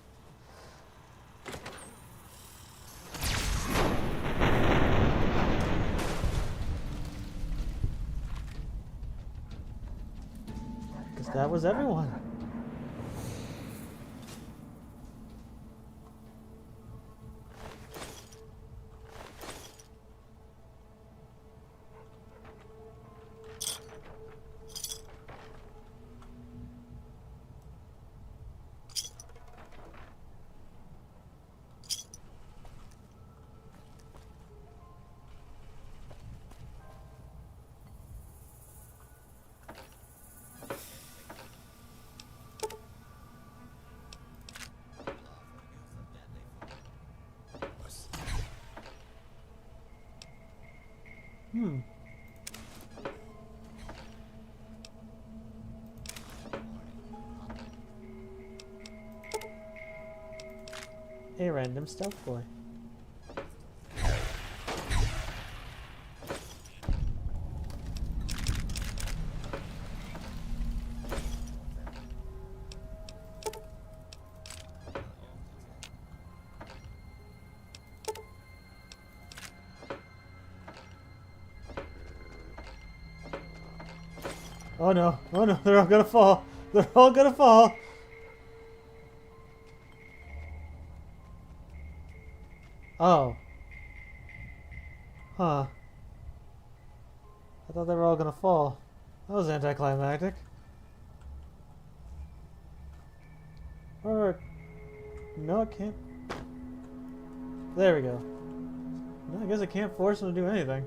S1: Because that was everyone. A random stealth boy. Oh no, they're all gonna fall. They're all gonna fall. Oh. Huh. I thought they were all gonna fall. That was anticlimactic. Or... no, it can't. There we go. No, I guess I can't force them to do anything.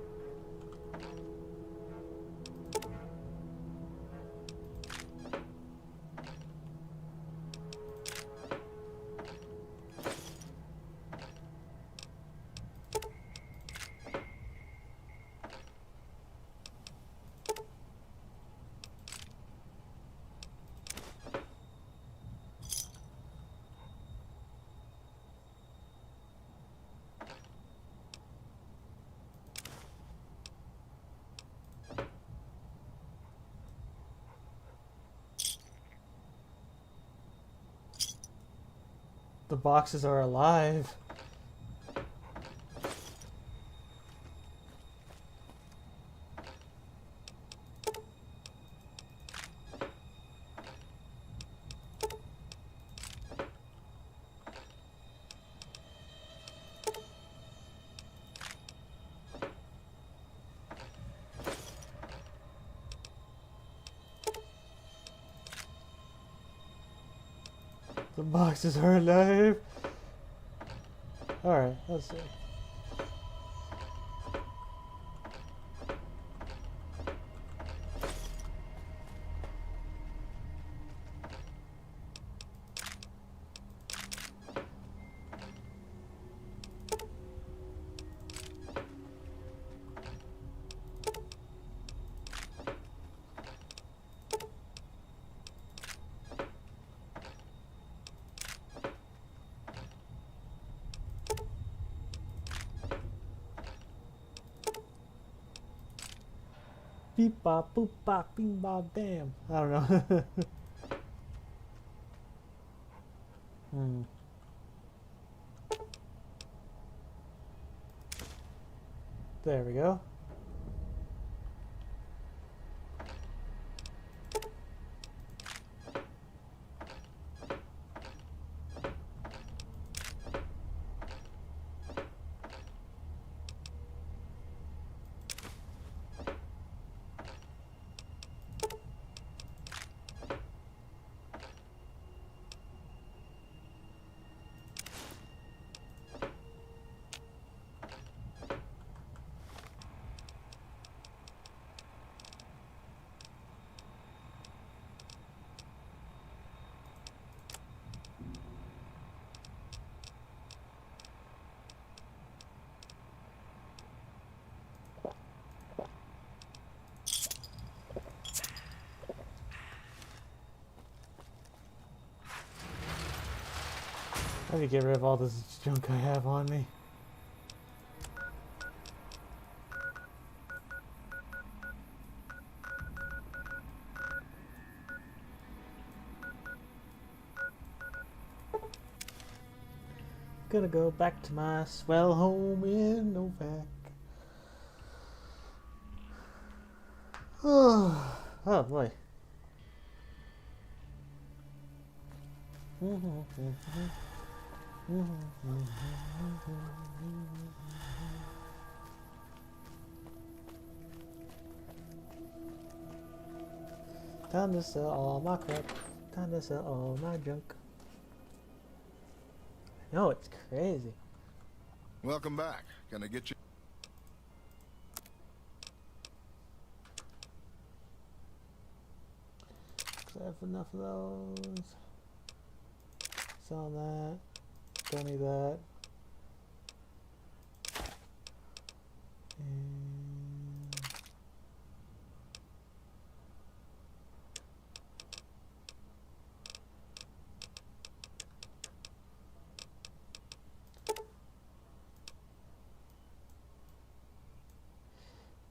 S1: The boxes are alive. The boxes are alive. Alright, let's see. Beep bop boop bop bing bop bam. I don't know. There we go. I need to get rid of all this junk I have on me. Gonna go back to my swell home in Novak. Oh boy. Time to sell all my crap. Time to sell all my junk. No, it's crazy.
S17: Welcome back. Can I get you?
S1: I have enough of those. Sell that. Don't need that. And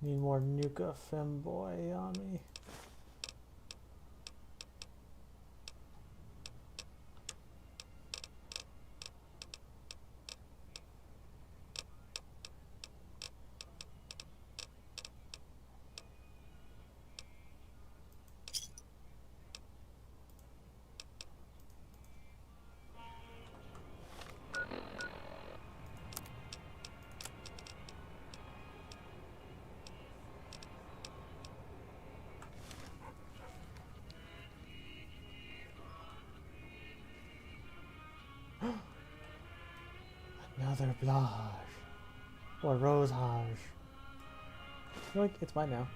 S1: need more Nuka Femboy on me. Another Blanche. Or Rosehage. Yoink, it's mine now.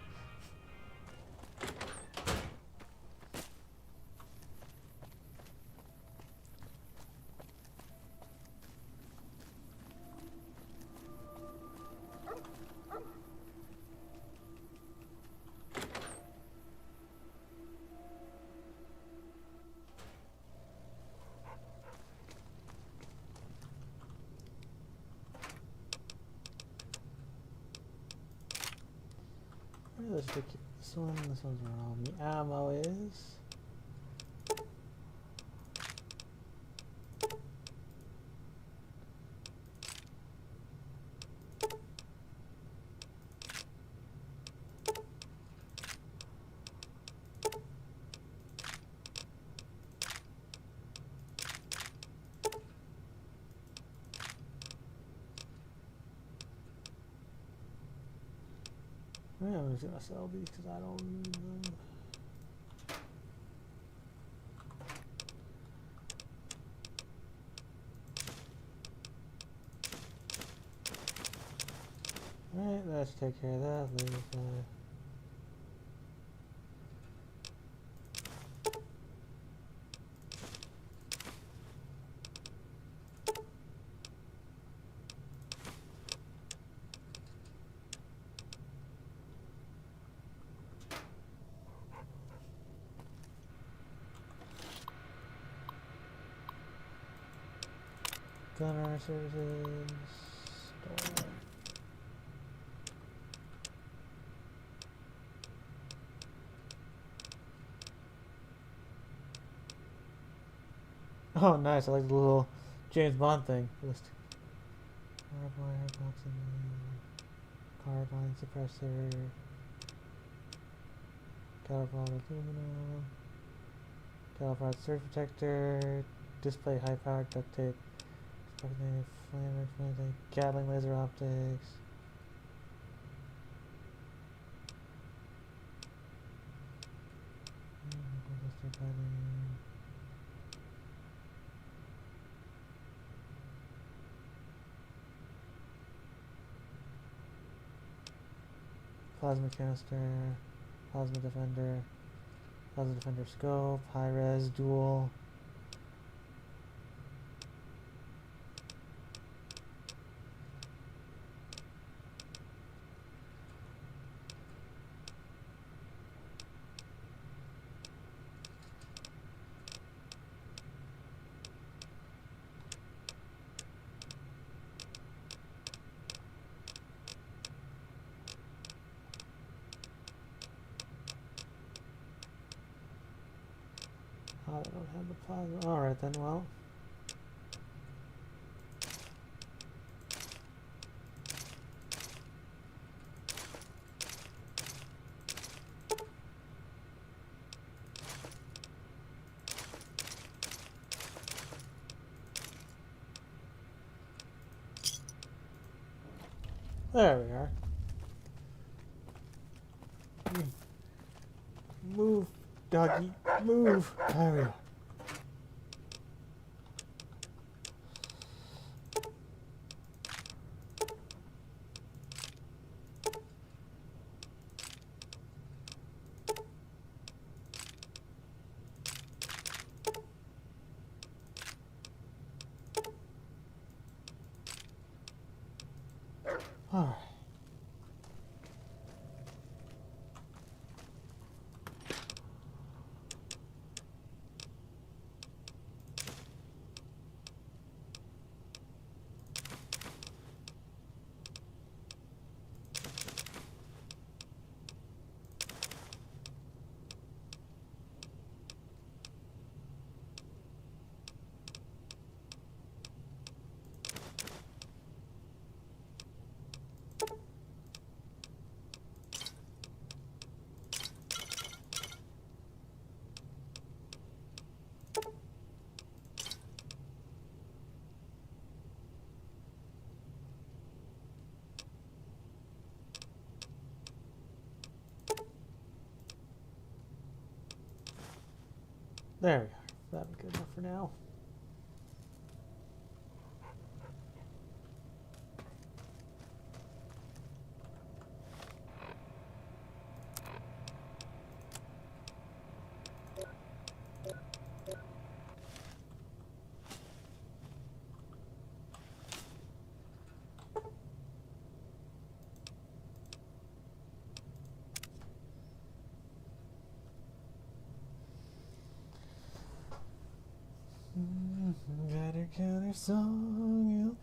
S1: Let's check this one. This one's where all the ammo is. I'm just gonna sell these because I don't need them. Alright, let's take care of that. Leave that. Gunner services. Store. Oh, nice. I like the little James Bond thing. List. Barbed wire, carbine suppressor, calibrate aluminum, calibrate surge protector, display high-powered duct tape, flame, Gatling laser optics. Plasma canister, plasma defender scope, high res dual. Oh, I don't have the plasma. Alright then, well. There we are. Move, doggy, move. There we go. All right. There we go. That'll be good enough for now. Gotta count her song.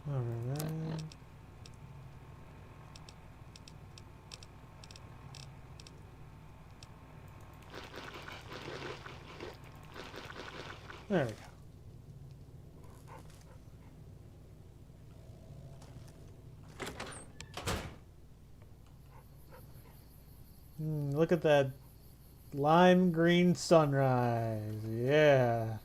S1: Alright. There we go. look at that lime green sunrise. Yeah.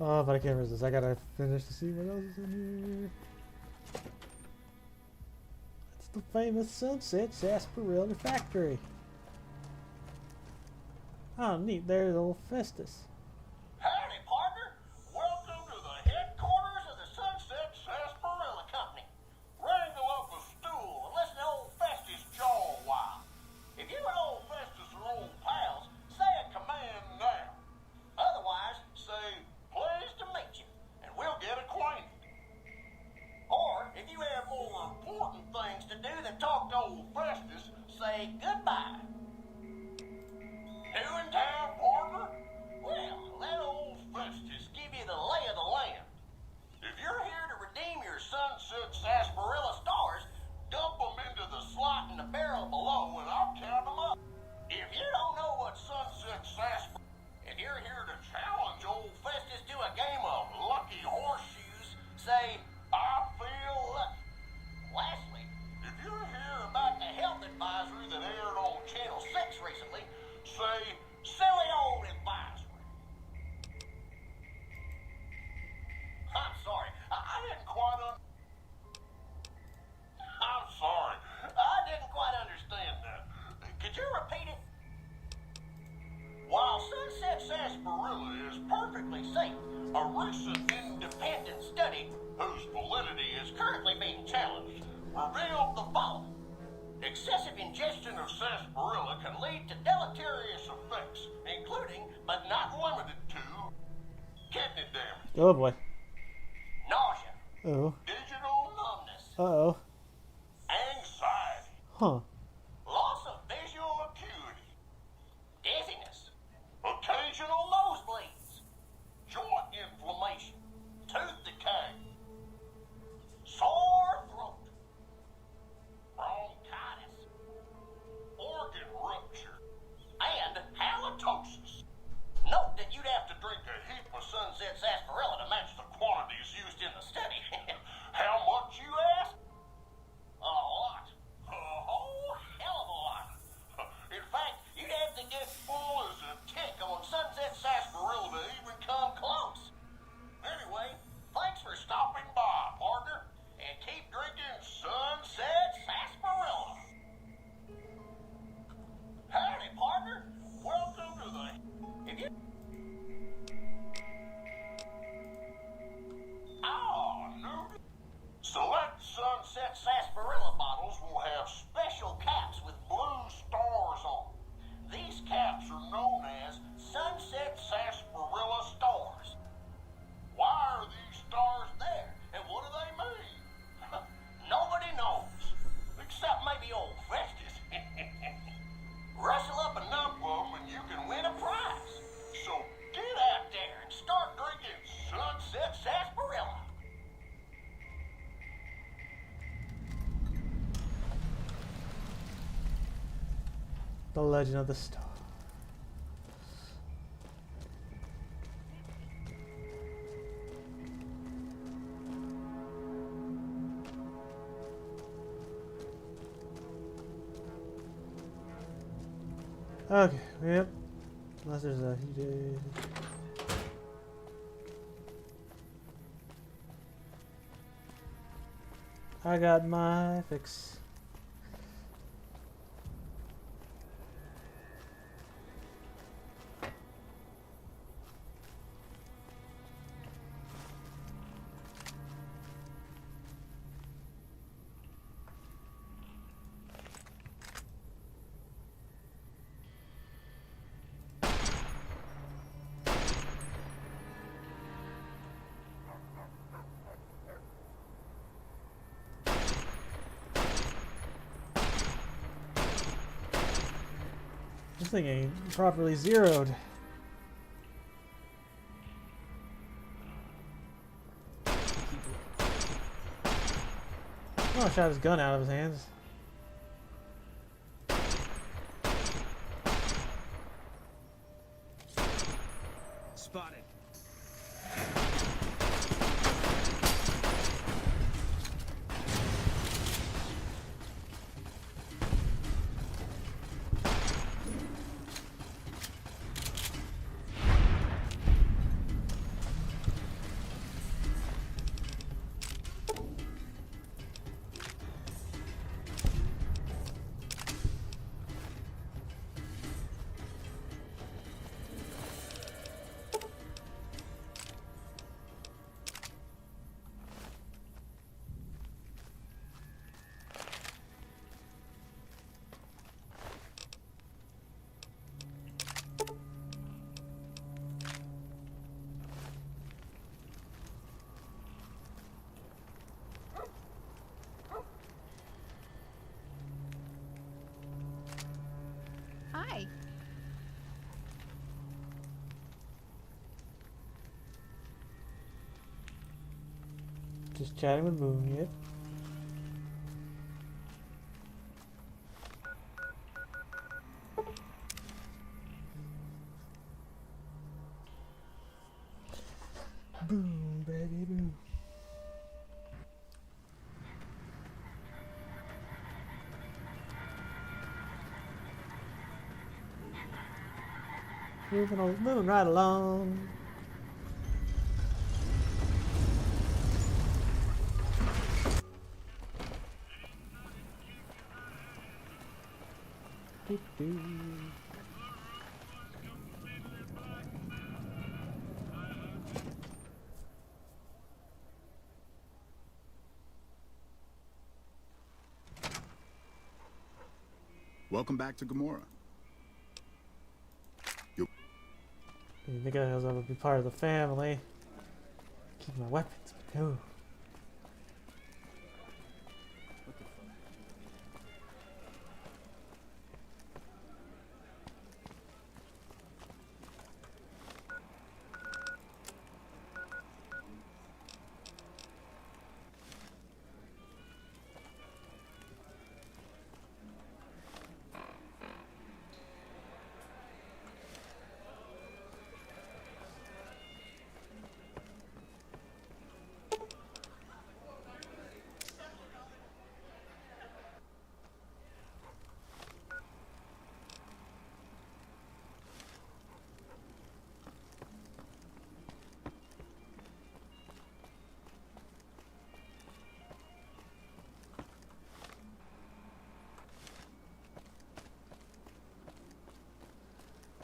S1: Oh, but I can't resist. I gotta finish to see what else is in here. It's the famous Sunset Sarsaparilla Factory. Oh, neat. There's old Festus.
S16: Howdy, partner. Welcome to the headquarters of the Sunset Sarsaparilla Company. Wrangle up a stool and listen to old Festus jaw a while. If you and old Festus are old pals, say a command now. Otherwise, say, pleased to meet you, and we'll get acquainted. Or, if you have more important things to do than talk to old Festus, say goodbye. New in town, partner? Well, let old Festus give you the lay of the land. If you're here to redeem your Sunset Sarsaparilla stars, dump them into the slot in the barrel below and I'll count them up. If you don't know what Sunset Sarsaparilla, and you're here to challenge old Festus to a game of lucky horseshoes, say, I feel lucky. Lastly, if you're here about the health advisory that aired on Channel 6 recently, say, silly old advisory. I'm sorry, I didn't quite I'm sorry, I didn't quite understand that. Could you repeat it? While Sunset Sarsaparilla is perfectly safe, a recent independent study, whose validity is currently being challenged, revealed the following. Excessive ingestion of sarsaparilla can lead to deleterious effects, including, but not limited to, kidney damage,
S1: Oh boy.
S16: nausea,
S1: Oh.
S16: digital numbness,
S1: Uh-oh.
S16: anxiety,
S1: Huh.
S16: loss of visual acuity, dizziness, occasional nosebleeds, joint inflammation, tooth decay, sore throat, bronchitis, organ rupture, and halitosis. Note that you'd have to drink a heap of Sunset Sarsaparilla to match the quantities used in the study. How much, you ask? A lot. A whole hell of a lot. In fact, you'd have to get full as a tick on Sunset Sarsaparilla to even come close. Anyway, thanks for stopping by, partner, and keep drinking Sunset Sarsaparilla. Howdy, partner. Welcome to the... If you... no. Select Sunset Sarsaparilla bottles will have special caps with blue stars on them. These caps are known as Sunset Sarsaparilla stars. Why are these stars there, and what do they mean? Nobody knows, except maybe old Festus. Rustle up a number of them and you can win a prize. So get out there and start drinking Sunset Sarsaparilla.
S1: The Legend of the Star. Okay, yep. Unless there's a heated. I got my fix. thing ain't properly zeroed. Oh, I shot his gun out of his hands.
S20: Spotted.
S3: Hi.
S1: Just chatting with Moon yet. Boom, baby, boom. Moving right along. Doo-doo.
S11: Welcome back to Gamora.
S1: You think I was gonna be part of the family? Keep my weapons, but no.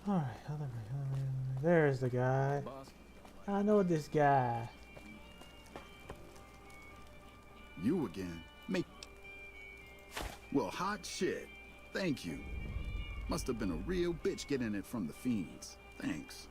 S1: Alright, other way. There's the guy. I know this guy.
S11: You again? Well, hot shit. Thank you. Must have been a real bitch getting it from the fiends. Thanks.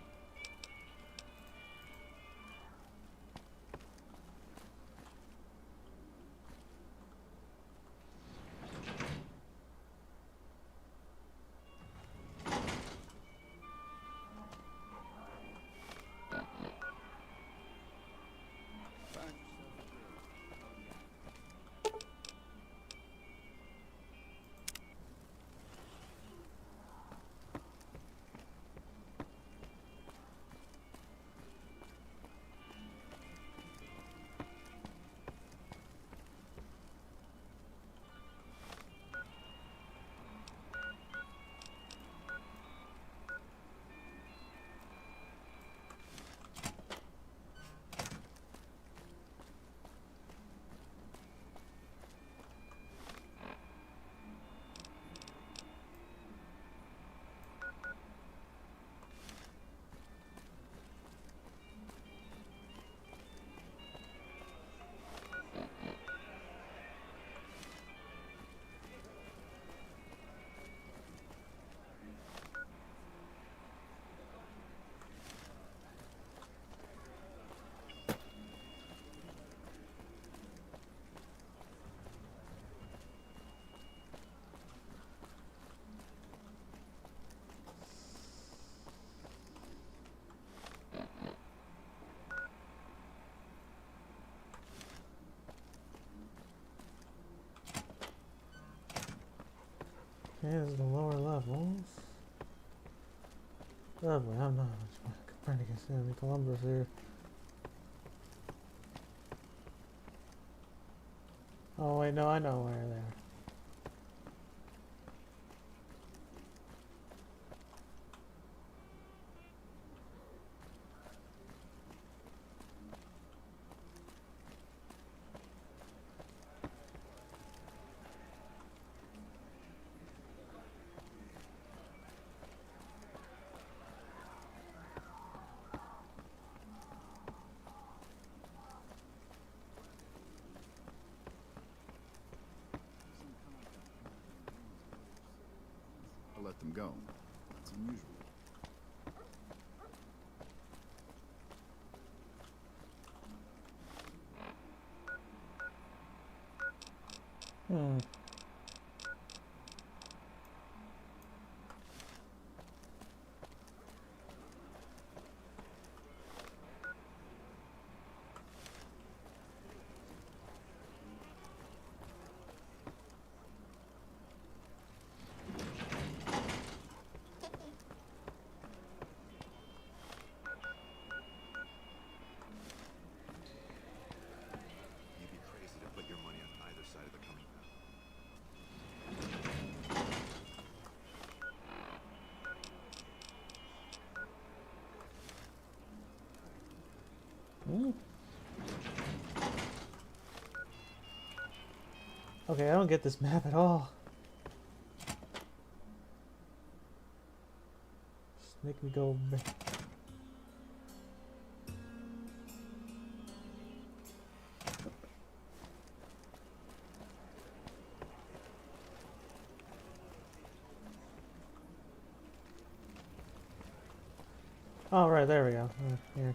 S1: Okay, this is the lower levels. Lovely, I'm not much Copernicus and Columbus here. Oh wait, no, I know where they are.
S11: I let them go. It's unusual.
S1: Hmm.
S5: You'd be crazy to put your money on either side of the coming battle.
S1: Hmm. Okay, I don't get this map at all. Just make me go back. Oh, right, there we go. Here.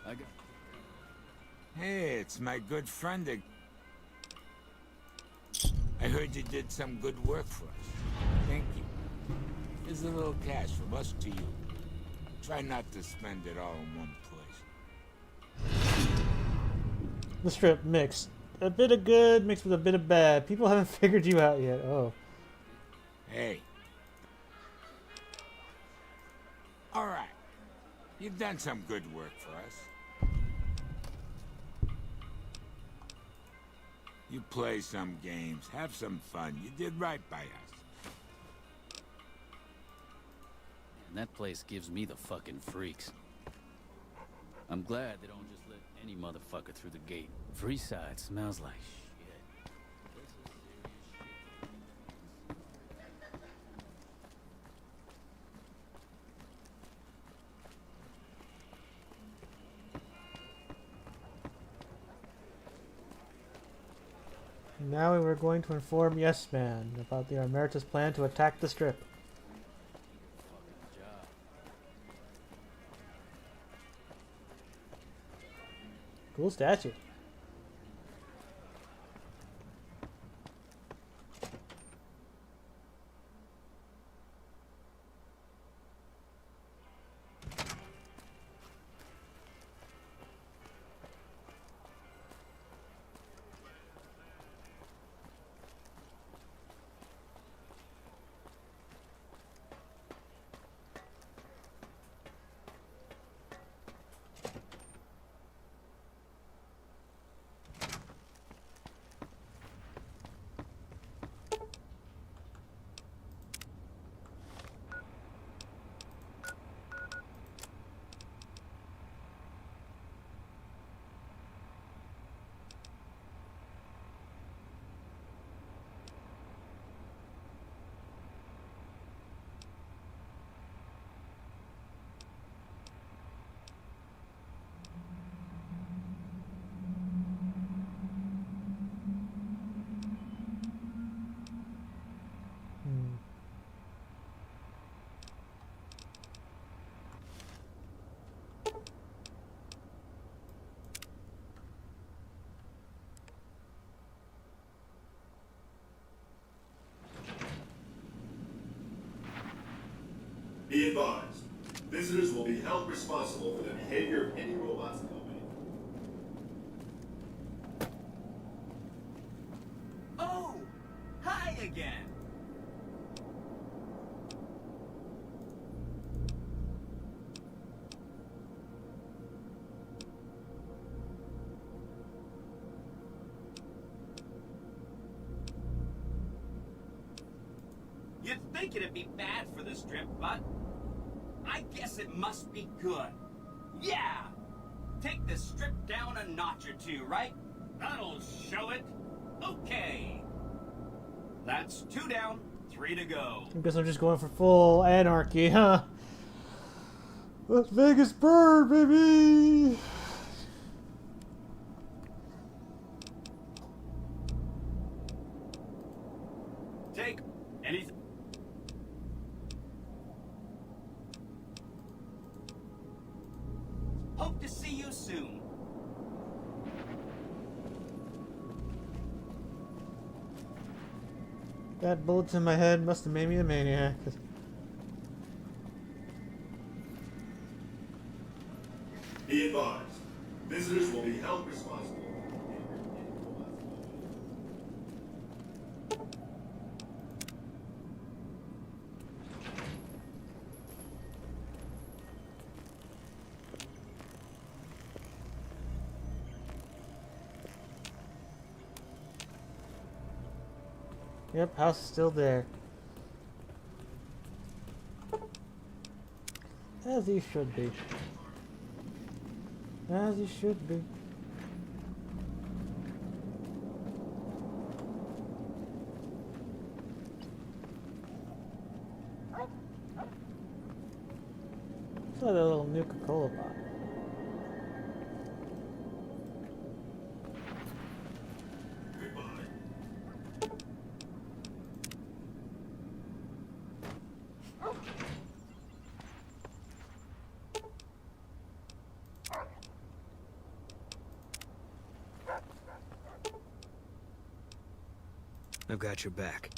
S19: I got.
S6: Hey, it's my good friend. I heard you did some good work for us. Thank you. Here's a little cash from us to you. Try not to spend it all in one place.
S1: The strip mixed. A bit of good mixed with a bit of bad. People haven't figured you out yet. Oh.
S6: Hey. All right. You've done some good work for us. You play some games, have some fun. You did right by us.
S8: And that place gives me the fucking freaks. I'm glad they don't just let any motherfucker through the gate. Freeside smells like shit.
S1: Now we were going to inform Yes Man about the Emeritus plan to attack the strip. Cool statue.
S5: Be advised, visitors will be held responsible for the behavior of any robots in the company.
S9: Oh! Hi again! You'd think it'd be bad for the Strip, but I guess it must be good. Yeah! Take the Strip down a notch or two, right? That'll show it. Okay. That's 2 down, 3 to go.
S1: I guess I'm just going for full anarchy, huh? Las Vegas burn, baby!
S9: Take anything. Hope to see you soon.
S1: That bullets in my head must have made me a maniac.
S5: Be advised, visitors will be held responsible.
S1: Yep, house is still there. As he should be. As he should be. It's like a little Nuka-Cola pot.
S20: I've got your back.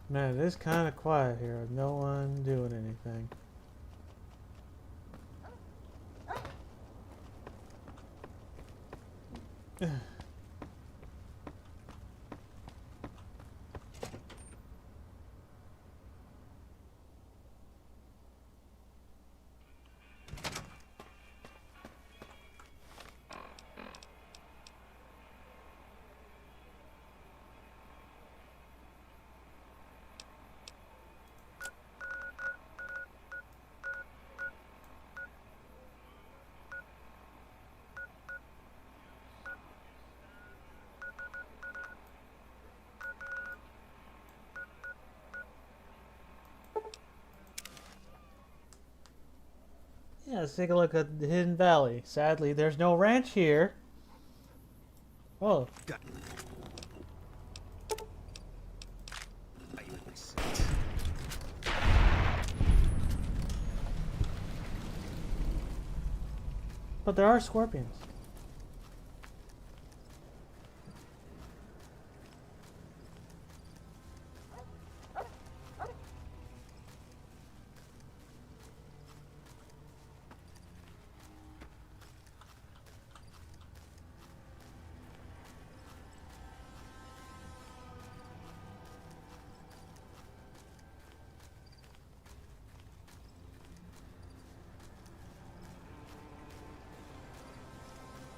S1: Man, it is kind of quiet here with no one doing anything. Yeah, let's take a look at the Hidden Valley. Sadly, there's no ranch here. Oh. But there are scorpions.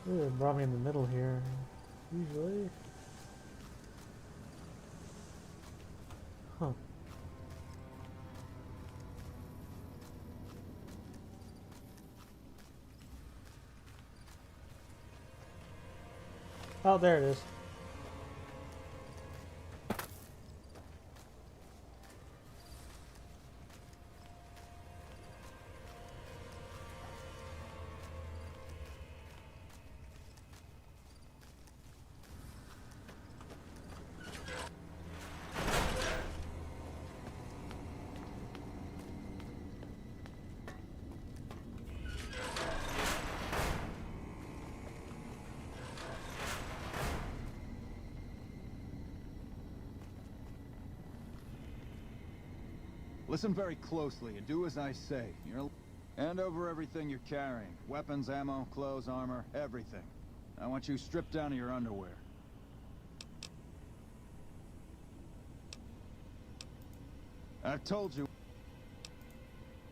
S1: Ooh, it brought me in the middle here. Usually. Huh. Oh, there it is.
S7: Listen very closely and do as I say. Hand over everything you're carrying. Weapons, ammo, clothes, armor, everything. I want you stripped down to your underwear. I've told you.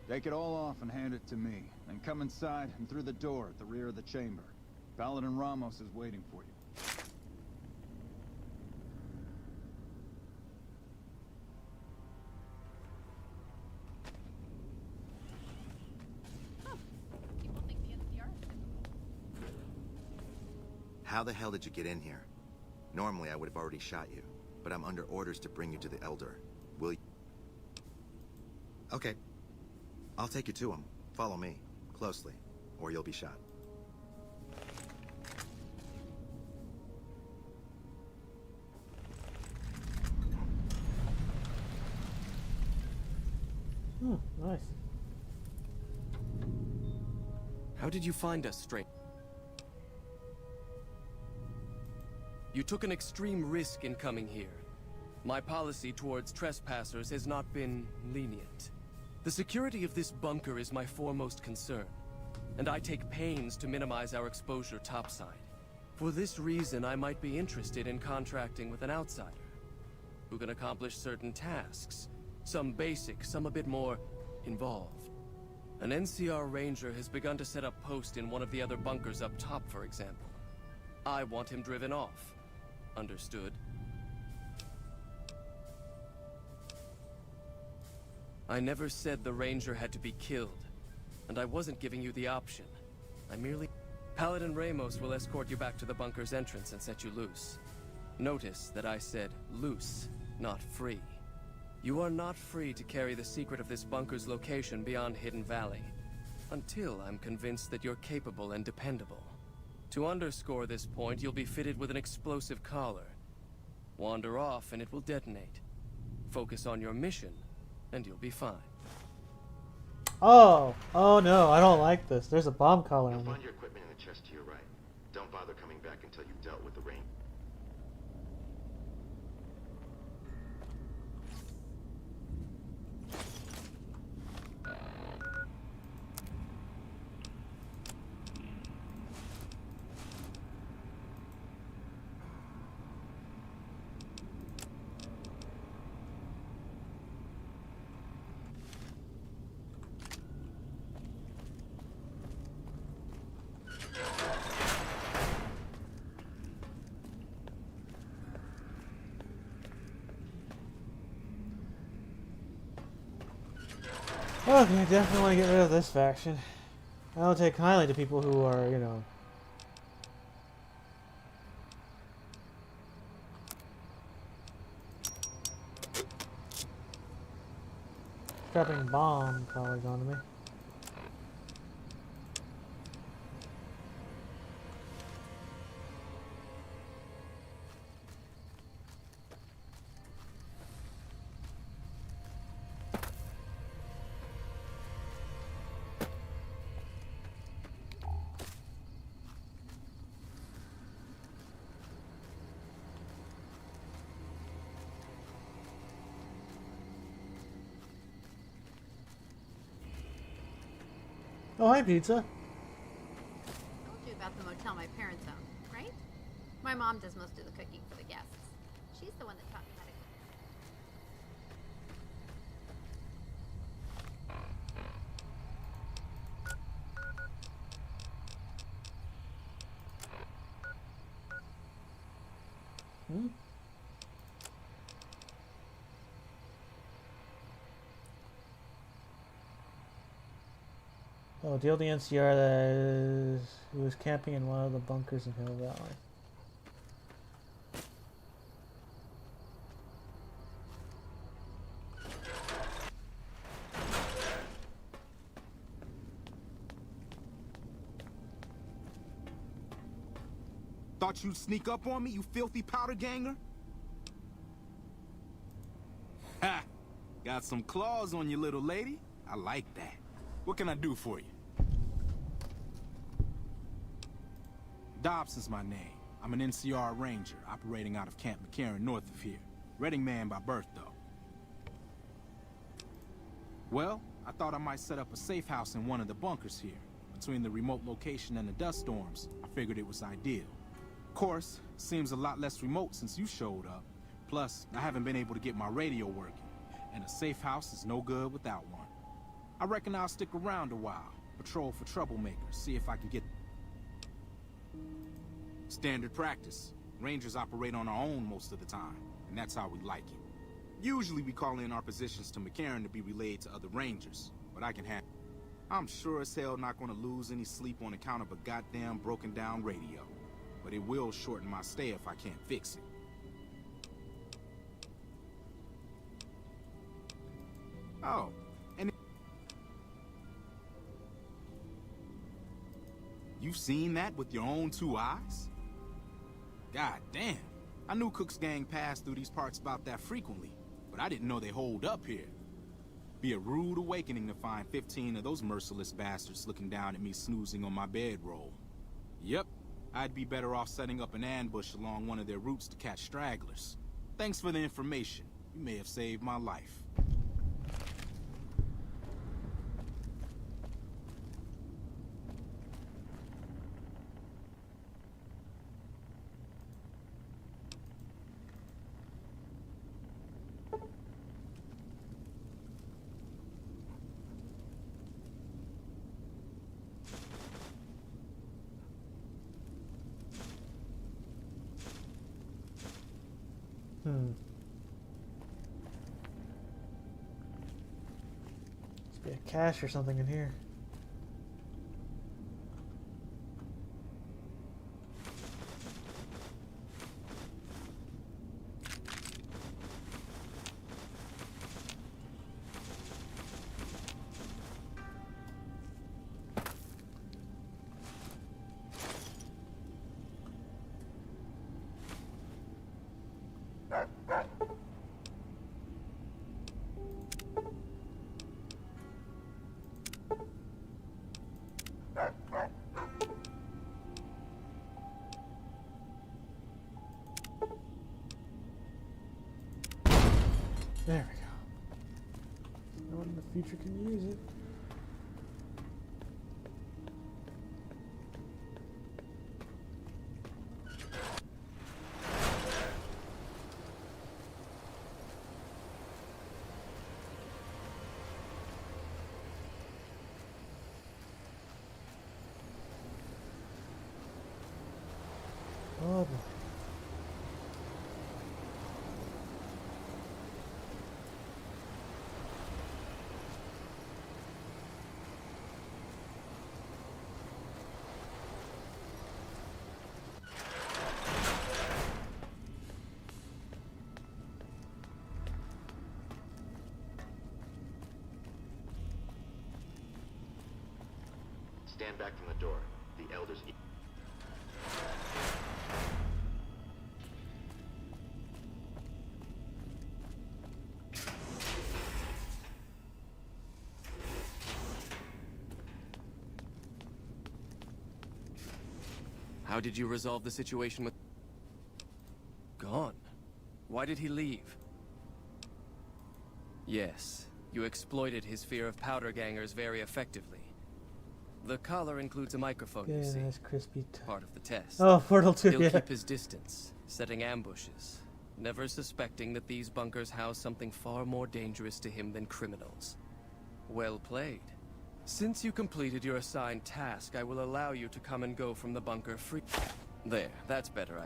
S7: Take it all off and hand it to me. Then come inside and through the door at the rear of the chamber. Paladin Ramos is waiting for you.
S15: How the hell did you get in here? Normally I would have already shot you, but I'm under orders to bring you to the Elder. Will you? Okay. I'll take you to him. Follow me, closely, or you'll be shot.
S1: Oh, nice.
S14: How did you find us, Strange? You took an extreme risk in coming here. My policy towards trespassers has not been lenient. The security of this bunker is my foremost concern, and I take pains to minimize our exposure topside. For this reason, I might be interested in contracting with an outsider who can accomplish certain tasks, some basic, some a bit more involved. An NCR ranger has begun to set up post in one of the other bunkers up top, for example. I want him driven off. Understood? I never said the ranger had to be killed, and I wasn't giving you the option. I merely... Paladin Ramos will escort you back to the bunker's entrance and set you loose. Notice that I said loose, not free. You are not free to carry the secret of this bunker's location beyond Hidden Valley, until I'm convinced that you're capable and dependable. To underscore this point, you'll be fitted with an explosive collar. Wander off and it will detonate. Focus on your mission, and you'll be fine.
S1: Oh no, I don't like this. There's a bomb collar on
S15: You'll
S1: me.
S15: find your equipment in the chest to your right. Don't bother coming back until you've dealt with the rain.
S1: Okay, definitely want to get rid of this faction. I don't take kindly to people who are, you know... strapping bomb collars onto me. Oh, hi, pizza.
S3: I told you about the motel my parents own, right? My mom does most of the cooking for the guests. She's the one that taught me how to cook.
S1: Hmm? Oh, deal the NCR that who was camping in one of the bunkers in Hill Valley.
S22: Thought you'd sneak up on me, you filthy powder ganger? Ha! Got some claws on you, little lady. I like that. What can I do for you? Dobson's my name. I'm an NCR ranger operating out of Camp McCarran north of here. Reading man by birth, though. Well, I thought I might set up a safe house in one of the bunkers here. Between the remote location and the dust storms, I figured it was ideal. Of course, seems a lot less remote since you showed up. Plus, I haven't been able to get my radio working, and a safe house is no good without one. I reckon I'll stick around a while, patrol for troublemakers, see if I can get... Standard practice. Rangers operate on our own most of the time, and that's how we like it. Usually we call in our positions to McCarran to be relayed to other Rangers, but I can handle it. I'm sure as hell not going to lose any sleep on account of a goddamn broken down radio, but it will shorten my stay if I can't fix it. Oh, and you've seen that with your own 2 eyes? God damn, I knew Cook's gang passed through these parts about that frequently, but I didn't know they holed up here. Be a rude awakening to find 15 of those merciless bastards looking down at me snoozing on my bedroll. Yep, I'd be better off setting up an ambush along one of their routes to catch stragglers. Thanks for the information. You may have saved my life.
S1: Must be a cache or something in here. There we go. No one in the future can use it. Oh boy.
S15: Stand back from the door. The Elders...
S14: How did you resolve the situation with... Gone? Why did he leave? Yes, you exploited his fear of powder gangers very effectively. The collar includes a microphone, you see.
S1: Nice crispy
S14: Part of the test.
S1: Oh, Portal 2,
S14: He'll
S1: yeah.
S14: keep his distance, setting ambushes, never suspecting that these bunkers house something far more dangerous to him than criminals. Well played. Since you completed your assigned task, I will allow you to come and go from the bunker free. There, that's better.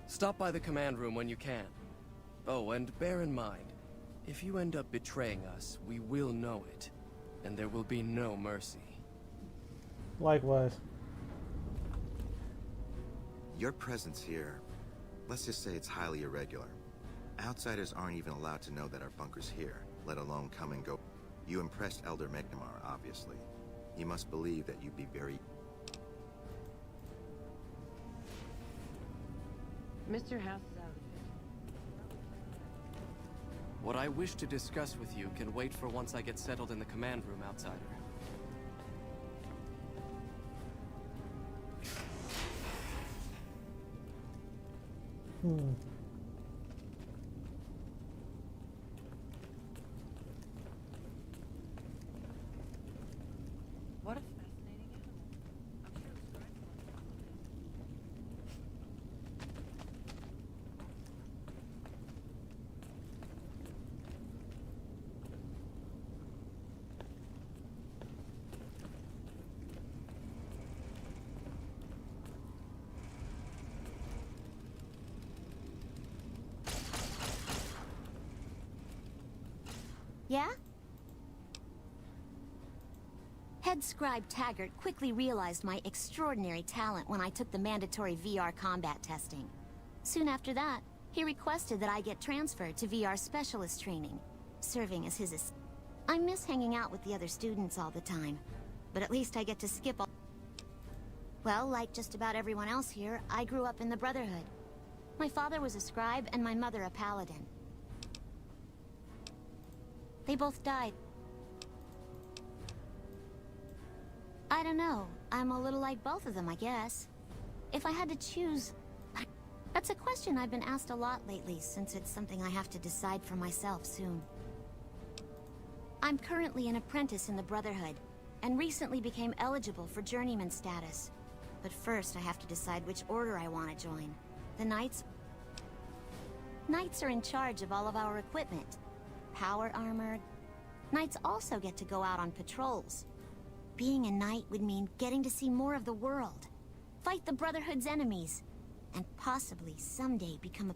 S14: Stop by the command room when you can. Oh, and bear in mind, if you end up betraying us, we will know it, and there will be no mercy.
S1: Likewise.
S15: Your presence here, let's just say it's highly irregular. Outsiders aren't even allowed to know that our bunker's here, let alone come and go. You impressed Elder McNamara, obviously. He must believe that you'd be very...
S2: Mr. House is out.
S14: What I wish to discuss with you can wait for once I get settled in the command room, Outsider.
S12: Yeah? Head scribe Taggart quickly realized my extraordinary talent when I took the mandatory VR combat testing. Soon after that, he requested that I get transferred to VR specialist training, serving as his assistant. I miss hanging out with the other students all the time, but at least I get to skip all... Well, like just about everyone else here, I grew up in the Brotherhood. My father was a scribe and my mother a paladin. They both died. I don't know. I'm a little like both of them, I guess. If I had to choose... That's a question I've been asked a lot lately, since it's something I have to decide for myself soon. I'm currently an apprentice in the Brotherhood, and recently became eligible for journeyman status. But first I have to decide which order I want to join. The Knights... Knights are in charge of all of our equipment. Power armor... Knights also get to go out on patrols. Being a knight would mean getting to see more of the world, fight the Brotherhood's enemies, and possibly someday become a...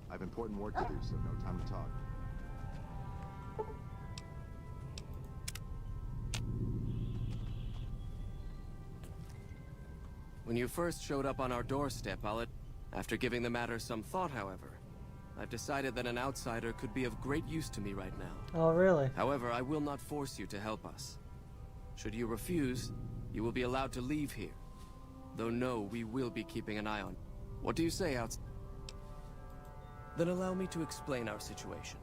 S15: I have important work to do, so no time to talk.
S14: When you first showed up on our doorstep, after giving the matter some thought, however, I've decided that an outsider could be of great use to me right now.
S1: Oh, really?
S14: However, I will not force you to help us. Should you refuse, you will be allowed to leave here. Though no, we will be keeping an eye on. What do you say, outsider? Then allow me to explain our situation.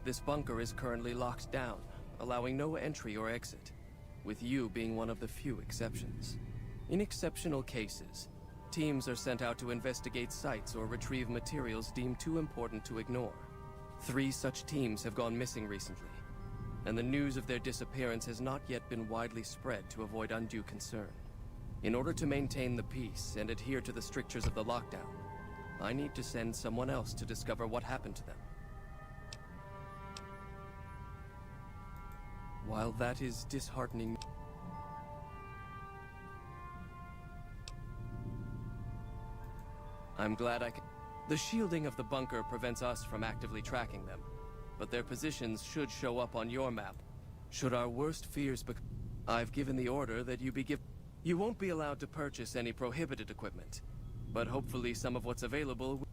S14: This bunker is currently locked down, allowing no entry or exit, with you being one of the few exceptions. In exceptional cases, teams are sent out to investigate sites or retrieve materials deemed too important to ignore. 3 such teams have gone missing recently, and the news of their disappearance has not yet been widely spread to avoid undue concern. In order to maintain the peace and adhere to the strictures of the lockdown, I need to send someone else to discover what happened to them. While that is disheartening, I'm glad I can... The shielding of the bunker prevents us from actively tracking them, but their positions should show up on your map. Should our worst fears become... I've given the order that you be given... You won't be allowed to purchase any prohibited equipment, but hopefully some of what's available...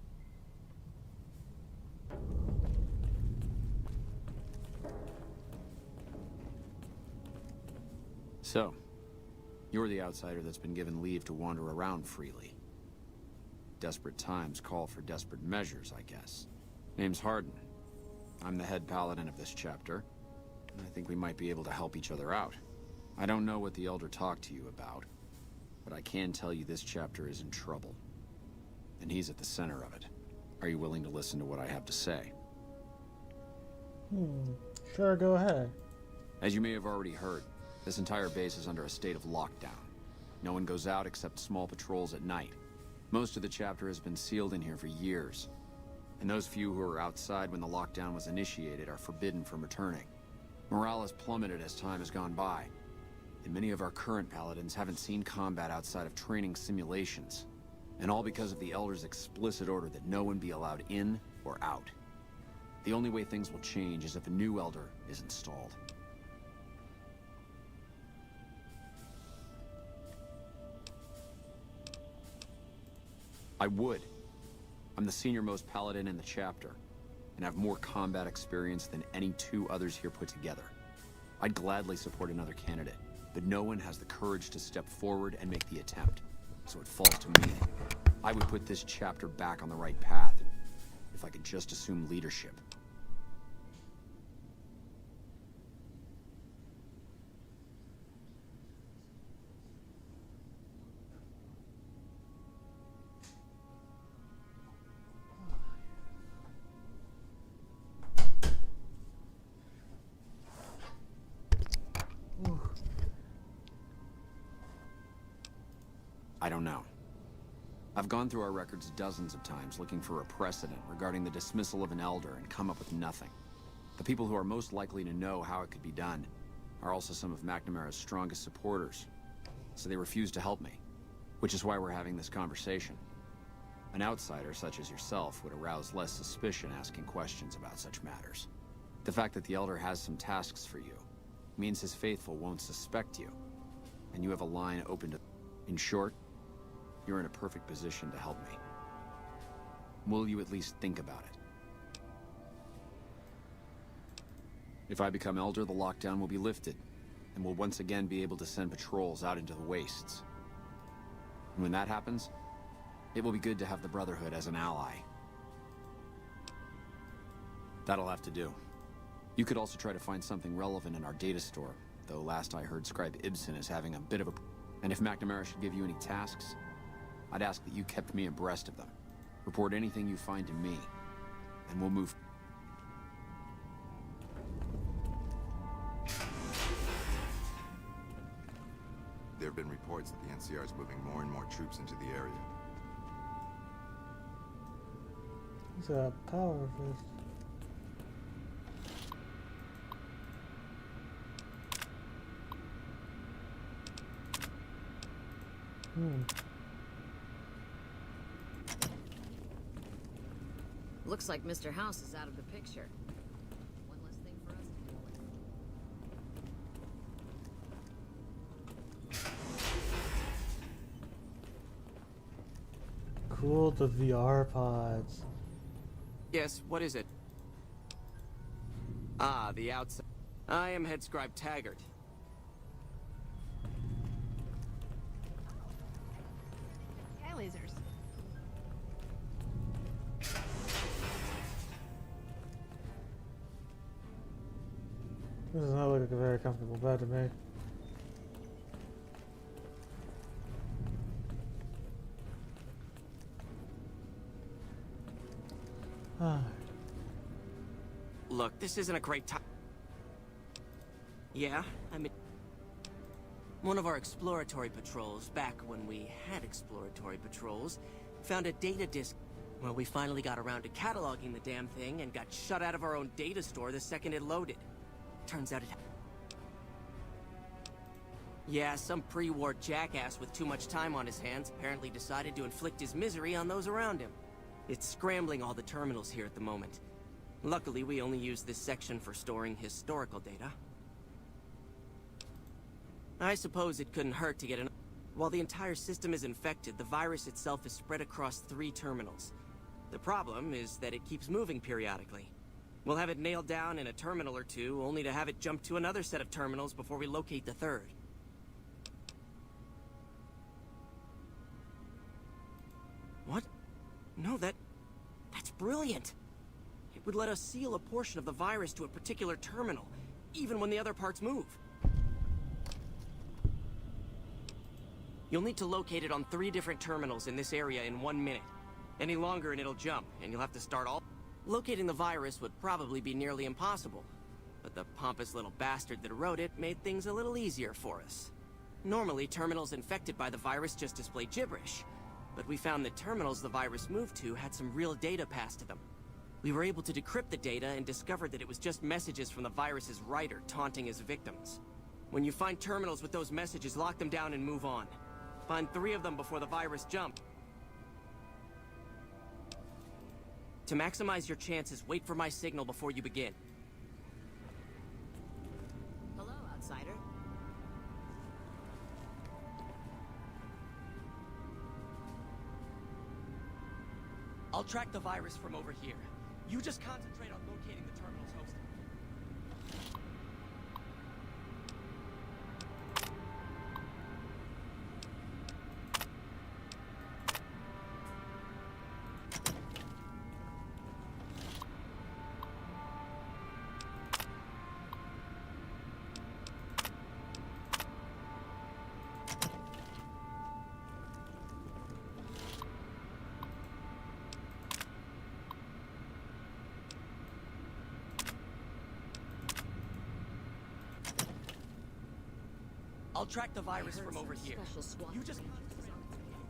S18: So, you're the outsider that's been given leave to wander around freely. Desperate times call for desperate measures, I guess. Name's Hardin. I'm the head paladin of this chapter, and I think we might be able to help each other out. I don't know what the Elder talked to you about, but I can tell you this chapter is in trouble. And he's at the center of it. Are you willing to listen to what I have to say?
S1: Sure, go ahead.
S18: As you may have already heard, this entire base is under a state of lockdown. No one goes out except small patrols at night. Most of the chapter has been sealed in here for years. And those few who were outside when the lockdown was initiated are forbidden from returning. Morale has plummeted as time has gone by. And many of our current paladins haven't seen combat outside of training simulations. And all because of the Elder's explicit order that no one be allowed in or out. The only way things will change is if a new Elder is installed. I would. I'm the senior-most paladin in the chapter, and have more combat experience than any 2 others here put together. I'd gladly support another candidate, but no one has the courage to step forward and make the attempt, so it falls to me. I would put this chapter back on the right path, if I could just assume leadership. I don't know. I've gone through our records dozens of times looking for a precedent regarding the dismissal of an elder and come up with nothing. The people who are most likely to know how it could be done are also some of McNamara's strongest supporters, so they refuse to help me, which is why we're having this conversation. An outsider such as yourself would arouse less suspicion asking questions about such matters. The fact that the Elder has some tasks for you means his faithful won't suspect you, and you have a line open to... In short, you're in a perfect position to help me. Will you at least think about it? If I become Elder, the lockdown will be lifted, and we'll once again be able to send patrols out into the wastes. And when that happens, it will be good to have the Brotherhood as an ally. That'll have to do. You could also try to find something relevant in our data store, though last I heard Scribe Ibsen is having a bit of a... And if McNamara should give you any tasks, I'd ask that you kept me abreast of them. Report anything you find to me, and we'll move...
S15: There have been reports that the NCR is moving more and more troops into the area.
S1: It's a power fist.
S2: Looks like Mr. House is out of the picture. One less thing for us to deal with.
S1: Cool, the VR pods.
S14: Yes, what is it? Ah, the outside. I am Head Scribe Taggart.
S3: Sky lasers.
S1: This does not look like a very comfortable bed to me.
S14: Look, this isn't a great time. Yeah, I mean... One of our exploratory patrols, back when we had exploratory patrols, found a data disk. Well, we finally got around to cataloging the damn thing and got shut out of our own data store the second it loaded. Turns out it... Yeah, some pre-war jackass with too much time on his hands apparently decided to inflict his misery on those around him. It's scrambling all the terminals here at the moment. Luckily, we only use this section for storing historical data. I suppose it couldn't hurt to get an... While the entire system is infected, the virus itself is spread across 3 terminals. The problem is that it keeps moving periodically. We'll have it nailed down in a terminal or 2, only to have it jump to another set of terminals before we locate the 3rd. What? No, that's brilliant. It would let us seal a portion of the virus to a particular terminal, even when the other parts move. You'll need to locate it on 3 different terminals in this area in 1 minute. Any longer and it'll jump, and you'll have to start all... Locating the virus would probably be nearly impossible, but the pompous little bastard that wrote it made things a little easier for us. Normally, terminals infected by the virus just display gibberish, but we found that terminals the virus moved to had some real data passed to them. We were able to decrypt the data and discovered that it was just messages from the virus's writer taunting his victims. When you find terminals with those messages, lock them down and move on. Find 3 of them before the virus jumps. To maximize your chances, wait for my signal before you begin.
S2: Hello, outsider.
S14: I'll track the virus from over here. You just concentrate on locating the terminals hosted. I'll track the virus from over here. You just concentrate on locating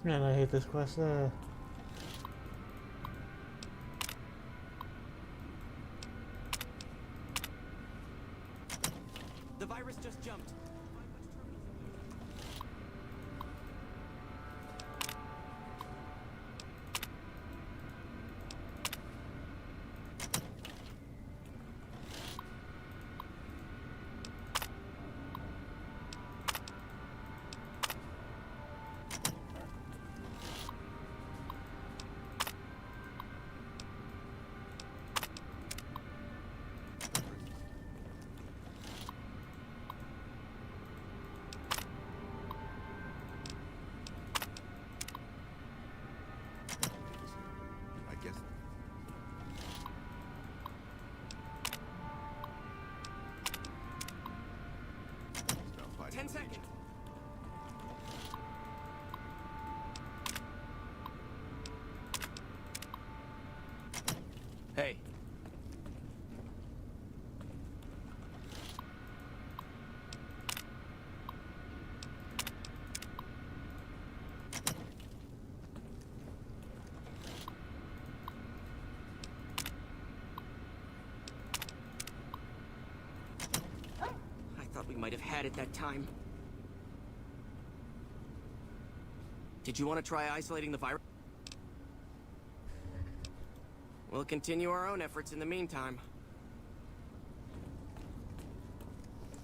S1: Man, I hate this quest.
S14: The virus just jumped.
S15: I guess.
S14: 10 seconds. Hey. I thought we might have had it that time. Did you want to try isolating the virus? We'll continue our own efforts in the meantime.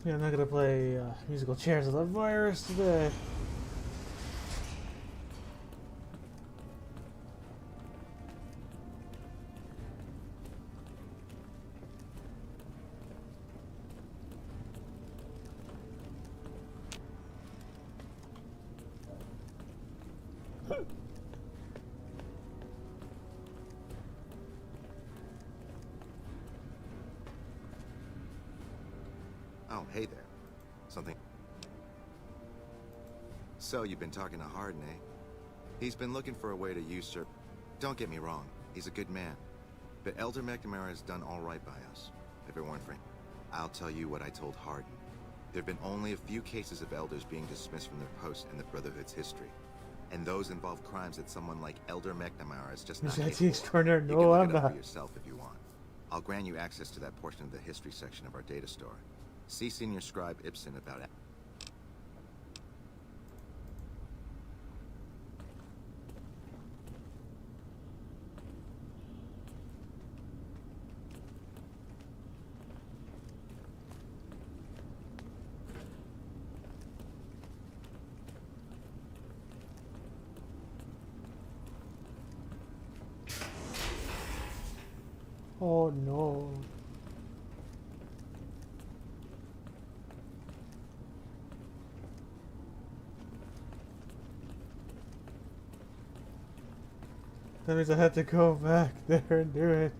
S1: Yeah, I'm not gonna play musical chairs of the virus today.
S15: Oh, hey there. Something. So you've been talking to Hardin, eh? He's been looking for a way to usurp. Don't get me wrong, he's a good man. But Elder McNamara has done all right by us. If it weren't for him, I'll tell you what I told Hardin. There've been only a few cases of elders being dismissed from their post in the Brotherhood's history. And those involve crimes that someone like Elder McNamara is just not
S1: Is that the
S15: capable of.
S1: extraordinary?
S15: You
S1: No,
S15: can look
S1: I'm
S15: it up
S1: not.
S15: for yourself if you want. I'll grant you access to that portion of the history section of our data store. See Senior Scribe Ibsen about it.
S1: Oh no. That means I have to go back there and do it.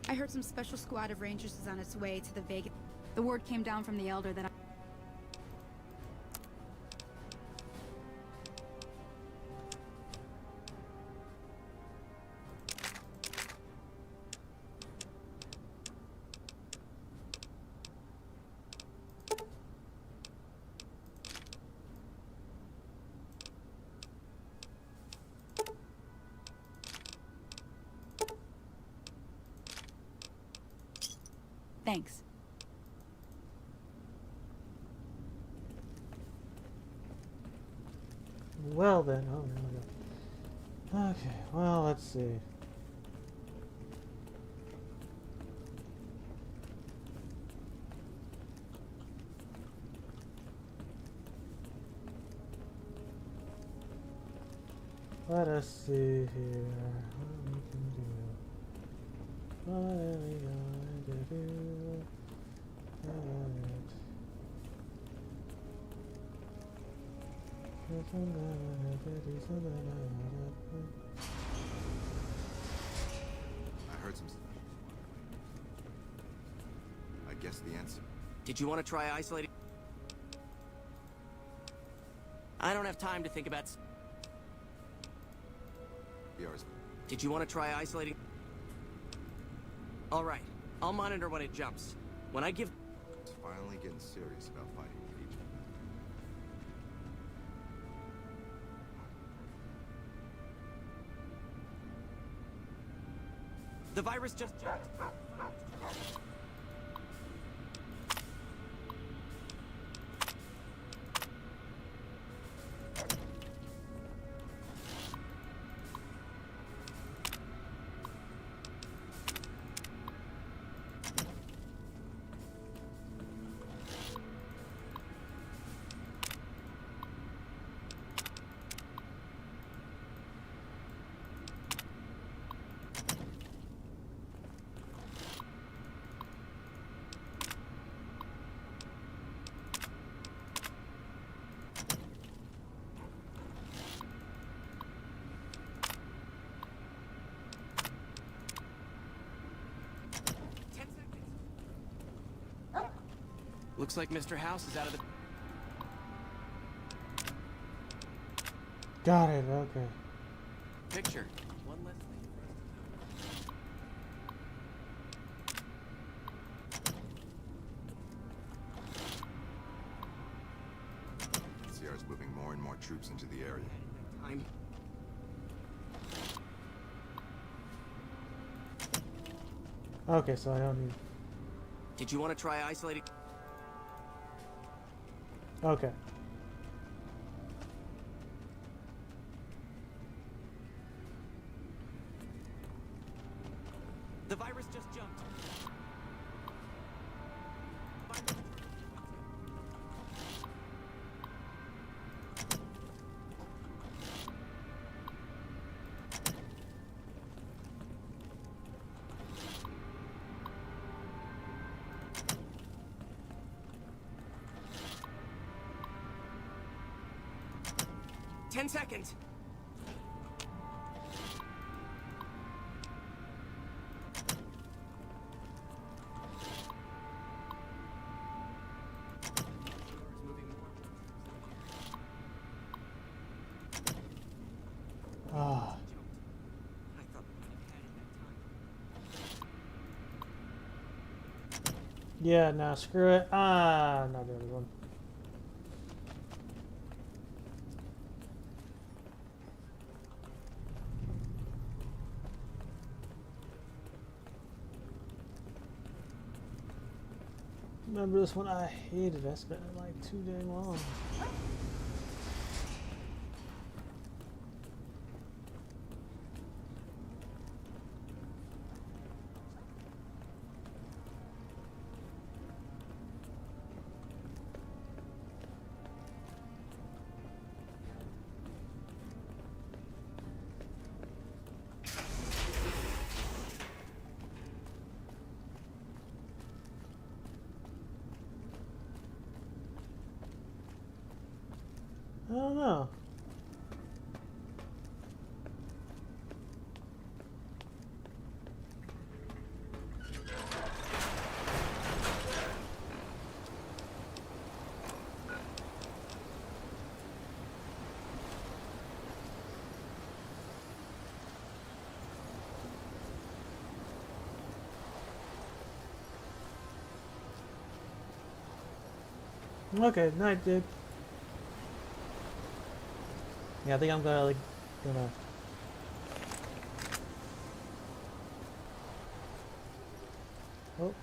S13: I heard some special squad of rangers is on its way to the Vegas. The word came down from the Elder that I... Thanks.
S1: Well then, oh there we go. Okay, well let's see. Let us see here what we can do. What are we going to do?
S15: I heard some. I guess the answer.
S4: Did you want to try isolating? I don't have time to think about.
S15: Yours.
S4: Did you want to try isolating? All right, I'll monitor when it jumps. When I give.
S15: It's finally getting serious about fighting with each other.
S4: The virus just jumped. Looks like Mr. House is out of the...
S1: Got it, okay.
S4: picture. One less thing.
S15: CR's moving more and more troops into the area.
S4: Time.
S1: Okay, so I don't need...
S4: Did you want to try isolating?
S1: Okay.
S4: The virus just jumped. Ten seconds.
S1: Ah. Yeah, nah, screw it. Ah, not the other one. Remember this one? I hated it. I spent it like too dang long. I don't know. Okay, night, dude. Yeah, I think I'm gonna Oh.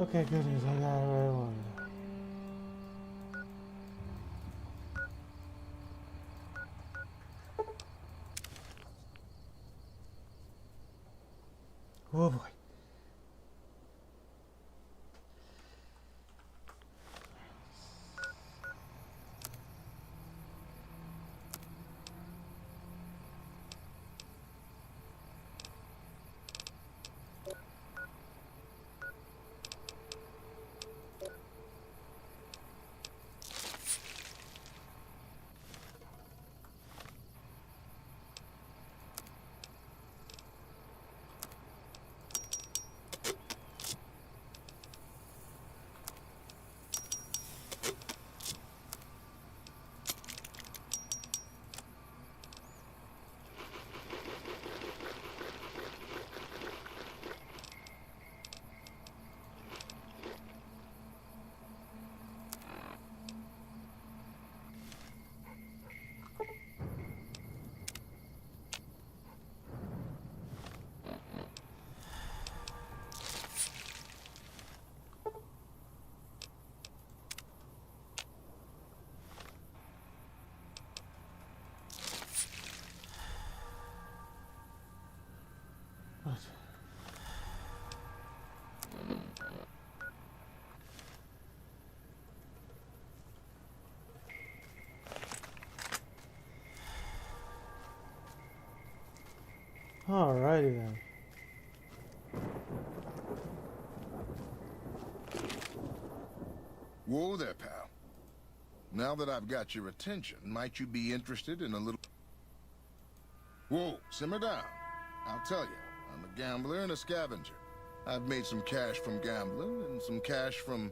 S1: Okay, good news. I got what I wanted. Oh boy. What? Alrighty then.
S17: Whoa there, pal. Now that I've got your attention, might you be interested in a little... Whoa, simmer down. I'll tell you, I'm a gambler and a scavenger. I've made some cash from gambling and some cash from...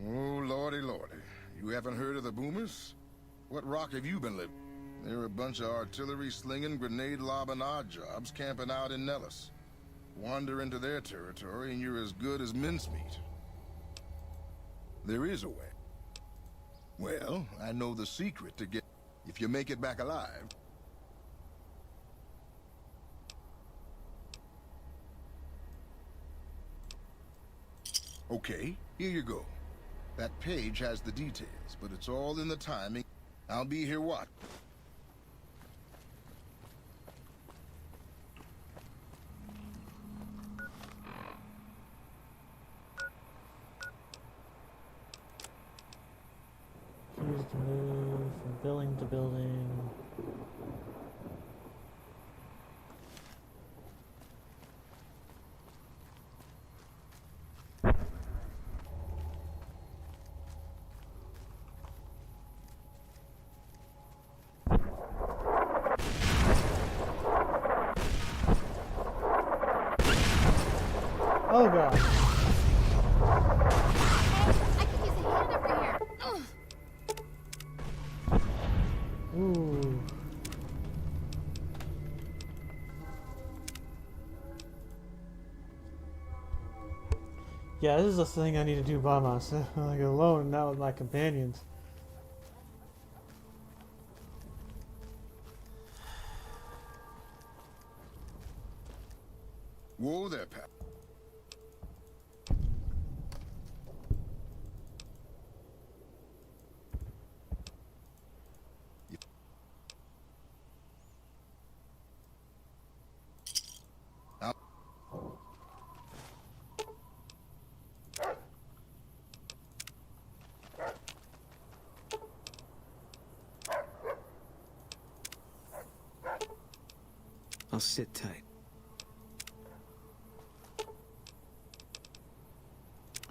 S17: Oh, lordy, lordy. You haven't heard of the Boomers? What rock have you been living? They're a bunch of artillery-slinging, grenade-lobbing odd jobs camping out in Nellis. Wander into their territory and you're as good as mincemeat. There is a way. Well, I know the secret to get... If you make it back alive... Okay, here you go. That page has the details, but it's all in the timing. I'll be here what?
S1: Use to move from building to building. Oh god.
S3: I could use a hand over here. Ugh.
S1: Ooh. Yeah, this is a thing I need to do by myself, like alone, not with my companions.
S17: Whoa there, pal.
S20: I'll sit tight.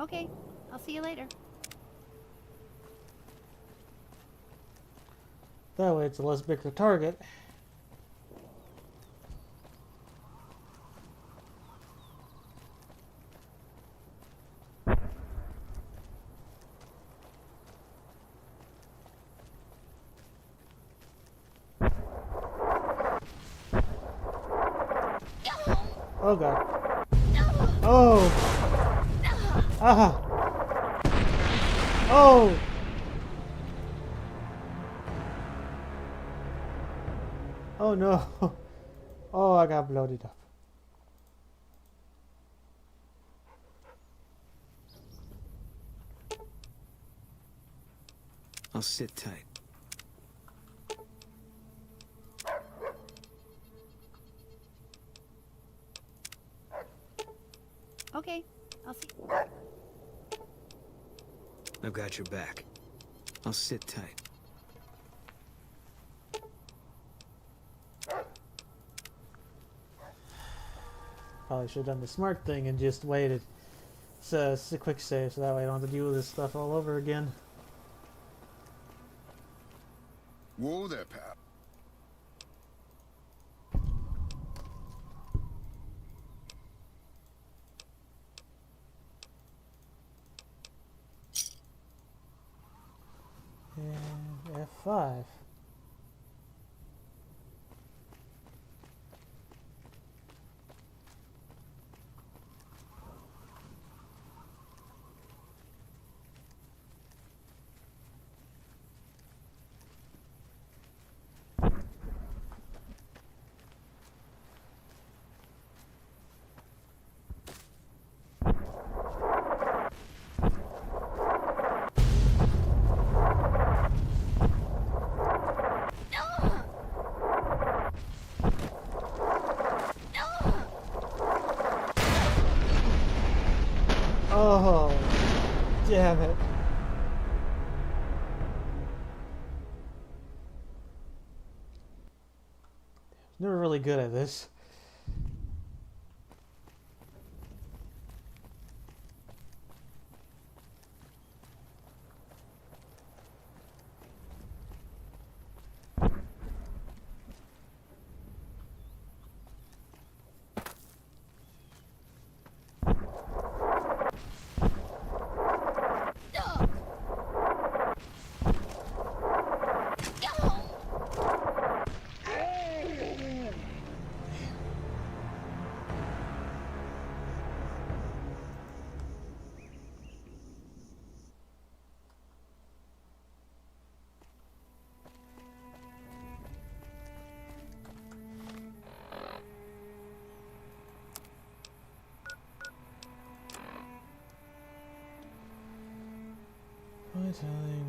S3: Okay, I'll see you later.
S1: That way it's a less bigger target. Oh god. Oh! Ah! Oh! Oh no! Oh, I got bloated up.
S20: I'll sit tight.
S13: Okay, I'll see.
S20: I've got your back. I'll sit tight.
S1: Probably should have done the smart thing and just waited. It's a quick save, so that way I don't have to deal with this stuff all over again.
S17: Whoa there, pal.
S1: And F5. Oh, damn it. Never really good at this.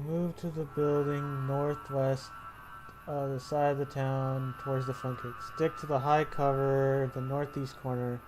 S1: Move to the building northwest the side of the town towards the front gate. Stick to the high cover, the northeast corner.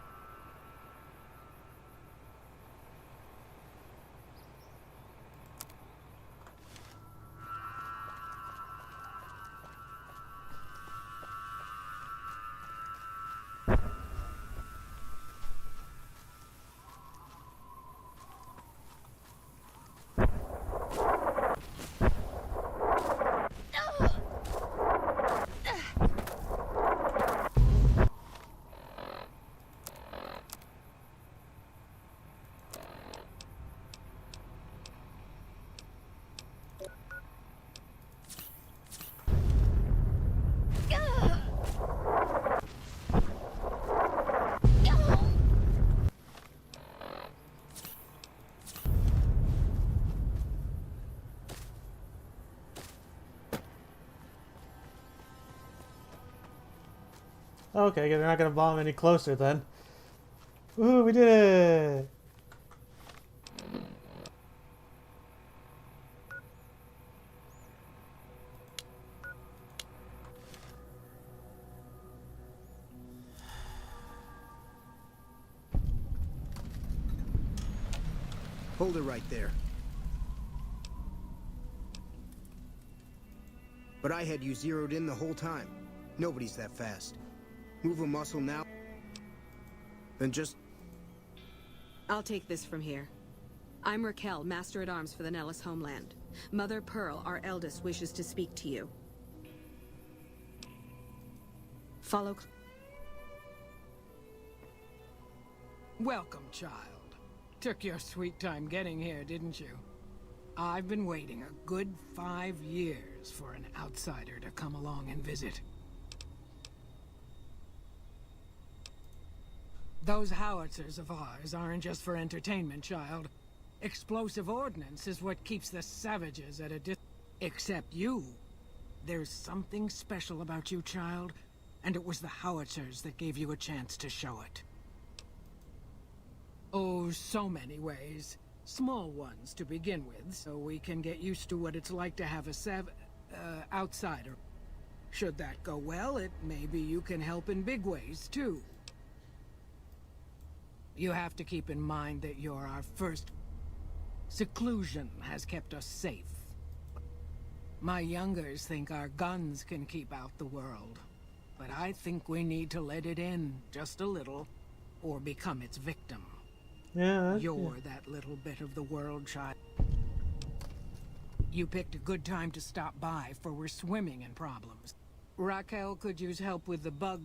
S1: Okay, they're not gonna bomb any closer then. Woohoo, we did it!
S20: Hold it right there. But I had you zeroed in the whole time. Nobody's that fast. Move a muscle now, then just...
S10: I'll take this from here. I'm Raquel, Master-at-Arms for the Nellis homeland. Mother Pearl, our eldest, wishes to speak to you. Follow...
S21: Welcome, child. Took your sweet time getting here, didn't you? I've been waiting a good 5 years for an outsider to come along and visit. Those howitzers of ours aren't just for entertainment, child. Explosive ordnance is what keeps the savages at a distance. Except you. There's something special about you, child, and it was the howitzers that gave you a chance to show it. Oh, so many ways. Small ones to begin with, so we can get used to what it's like to have a outsider. Should that go well, maybe you can help in big ways, too. You have to keep in mind that you're our first. Seclusion has kept us safe. My youngers think our guns can keep out the world. But I think we need to let it in, just a little, or become its victim.
S1: Yeah,
S21: You're that little bit of the world, child. You picked a good time to stop by, for we're swimming in problems. Raquel could use help with the bug,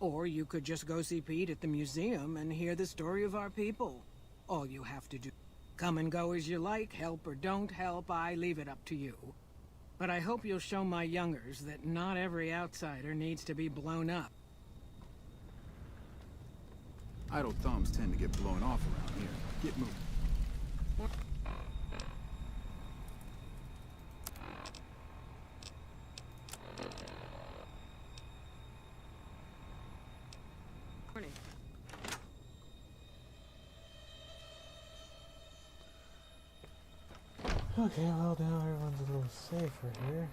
S21: or you could just go see Pete at the museum and hear the story of our people. All you have to do. Come and go as you like, help or don't help, I leave it up to you. But I hope you'll show my youngers that not every outsider needs to be blown up.
S22: Idle thumbs tend to get blown off around here. Get moving.
S10: Morning.
S1: Okay, well now everyone's a little safer here.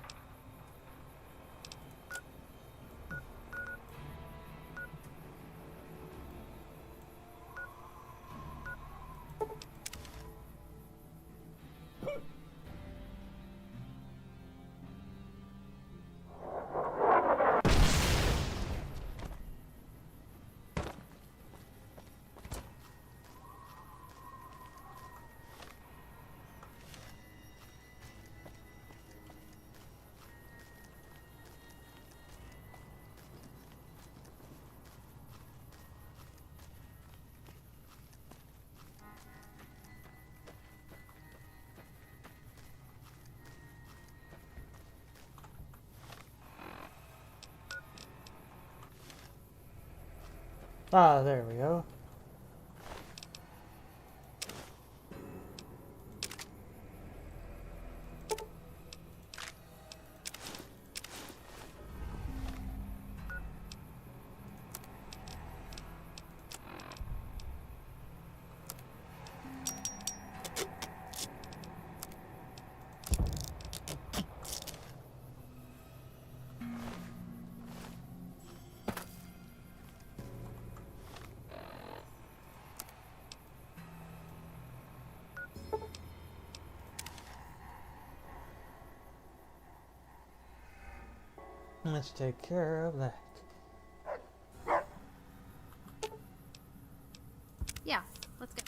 S1: Ah, there we go. Let's take care of that.
S3: Yeah, let's go.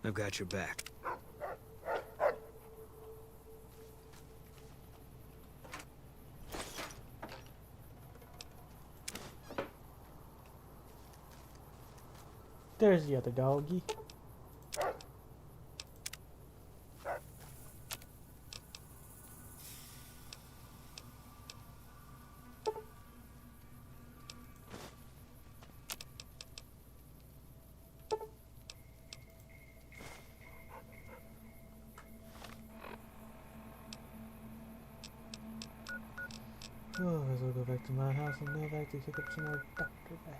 S20: I've got your back.
S1: There's the other doggy. Oh, I guess I'll go back to my house and now back to pick up some more Dr. Bag.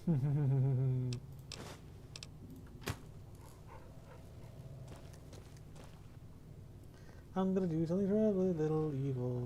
S1: I'm gonna do something terribly little evil.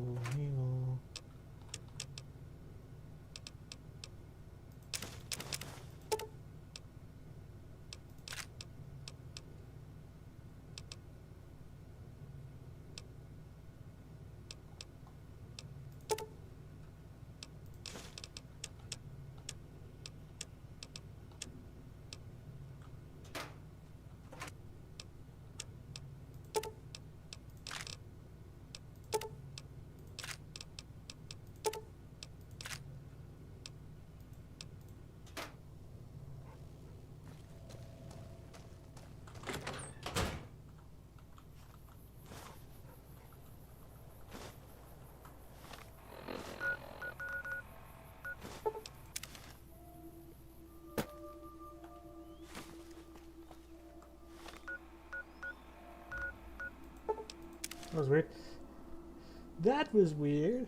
S1: That was weird. That was weird.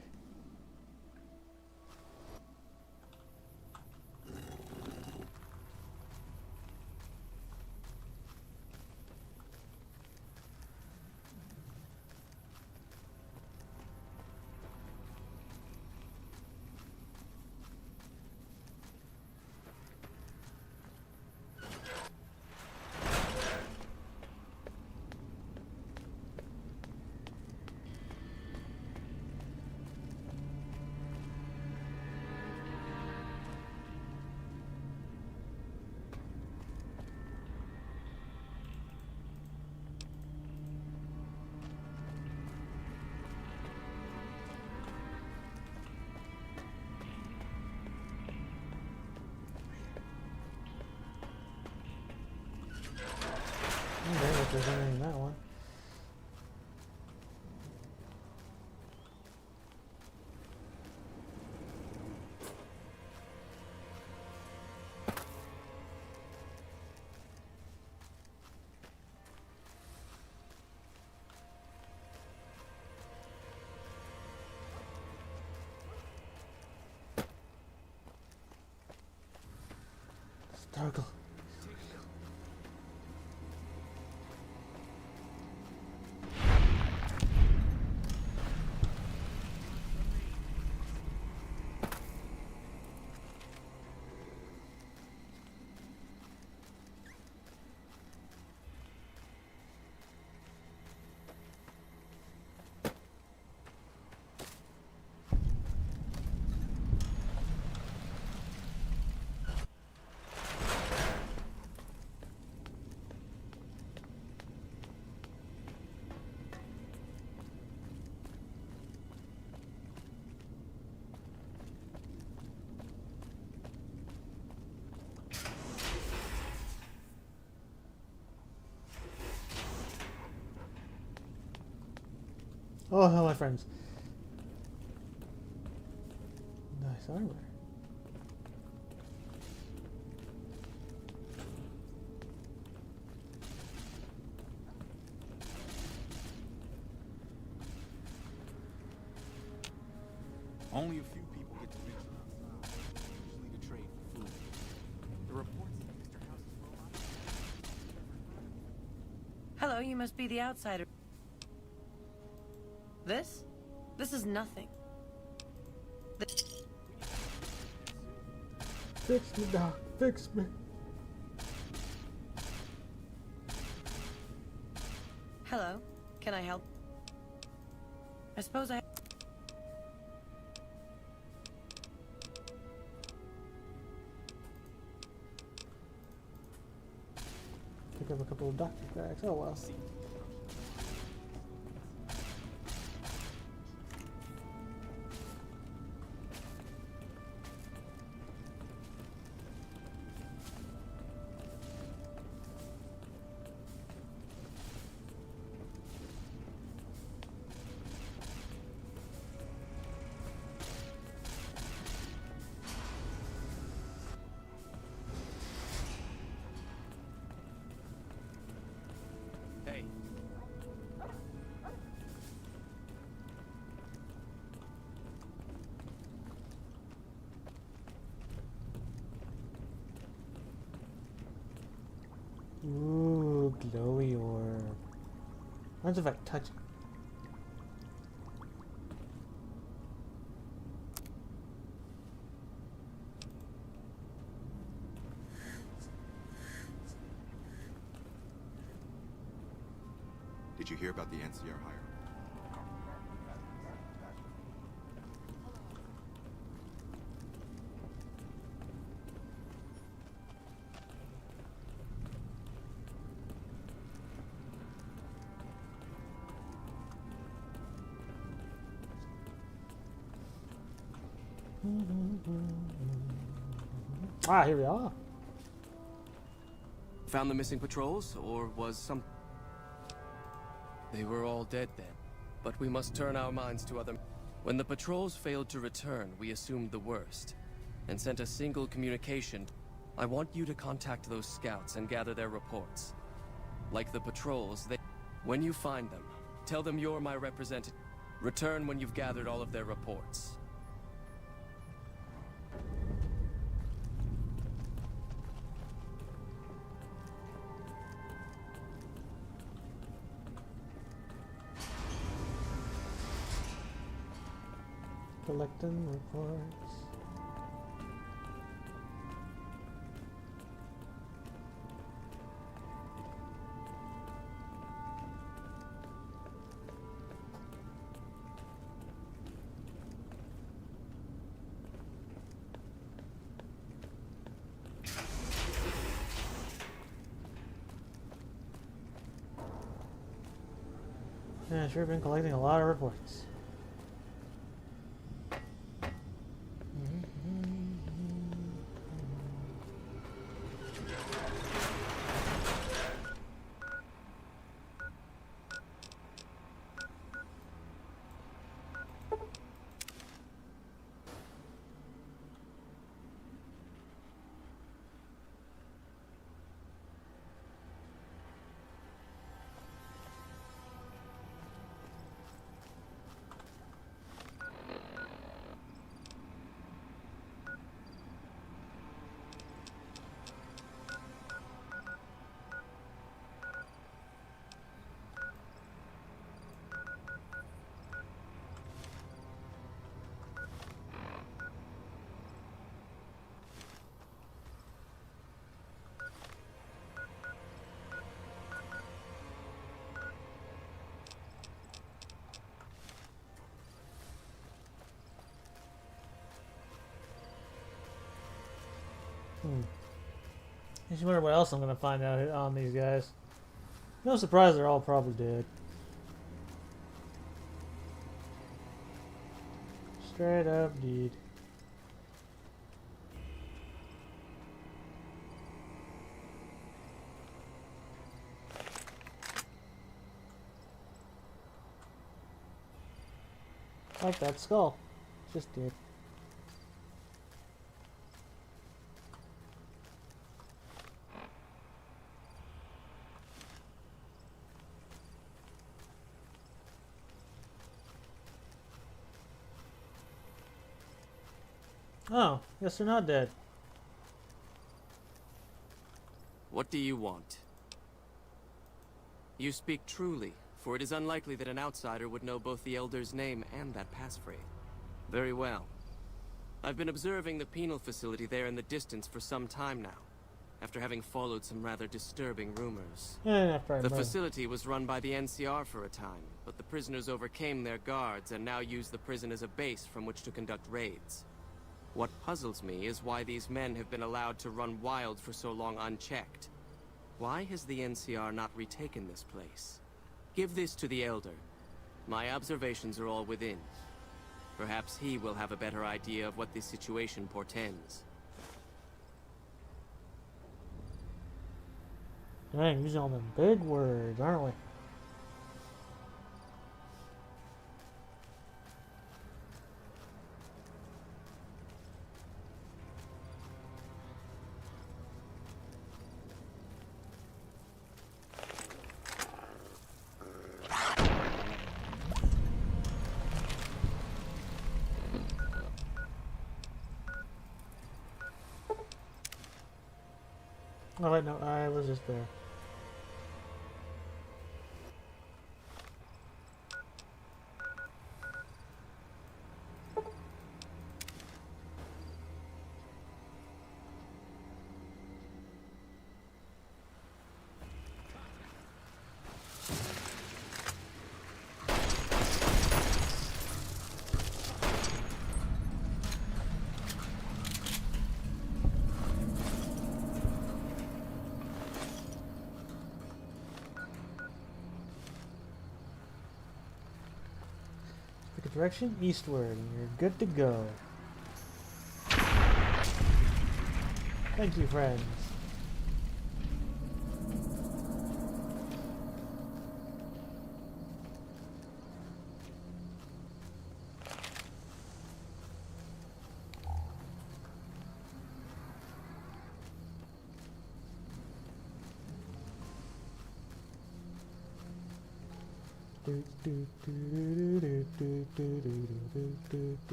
S1: Okay, if there's anything in that one. Struggle. Oh, hello, my friends. Nice armor.
S22: Only a few people get to reach them outside, usually to trade for food. The reports that Mr. House's robot...
S11: Hello, you must be the outsider. This? This is nothing.
S1: Fix me, Doc. Fix me.
S11: Hello, can I help? I suppose I...
S1: Pick up a couple of doctor bags. Oh well.
S14: Hey,
S1: What if I touch it?
S15: Did you hear about the NCR hire?
S1: Ah, here we are.
S14: Found the missing patrols, or was some... They were all dead then. But we must turn our minds to other... When the patrols failed to return, we assumed the worst, and sent a single communication. I want you to contact those scouts and gather their reports. Like the patrols, they... When you find them, tell them you're my representative. Return when you've gathered all of their reports.
S1: Collecting reports. Yeah, sure been collecting a lot of reports. I just wonder what else I'm gonna find out on these guys. No surprise, they're all probably dead. Straight up deed. Like that skull. Just dead. Oh, guess they're not dead.
S14: What do you want? You speak truly, for it is unlikely that an outsider would know both the Elder's name and that passphrase. Very well. I've been observing the penal facility there in the distance for some time now, after having followed some rather disturbing rumors. The facility was run by the NCR for a time, but the prisoners overcame their guards and now use the prison as a base from which to conduct raids. What puzzles me is why these men have been allowed to run wild for so long unchecked. Why has the NCR not retaken this place? Give this to the Elder. My observations are all within. Perhaps he will have a better idea of what this situation portends.
S1: Dang, using all them big words, aren't we? Oh wait, no, I was just there. direction eastward, and you're good to go. Thank you, friends.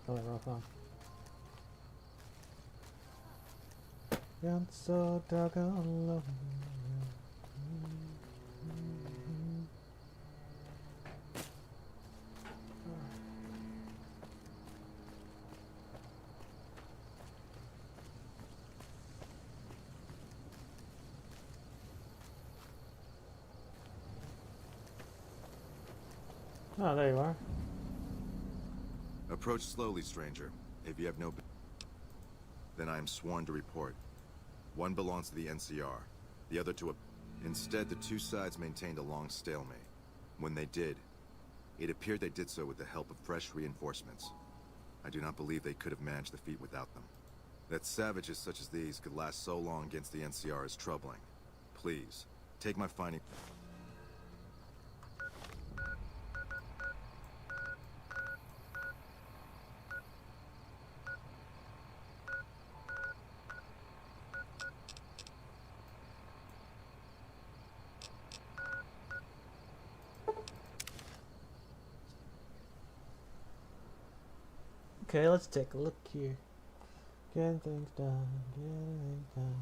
S1: Oh, that wrong song. I'm so doggone alone. Oh, there you are.
S15: Approach slowly, stranger. If you have no... then I am sworn to report. One belongs to the NCR, the other to a... Instead, the two sides maintained a long stalemate. When they did, it appeared they did so with the help of fresh reinforcements. I do not believe they could have managed the feat without them. That savages such as these could last so long against the NCR is troubling. Please, take my finding...
S1: Okay, let's take a look here. Getting things done, getting things done.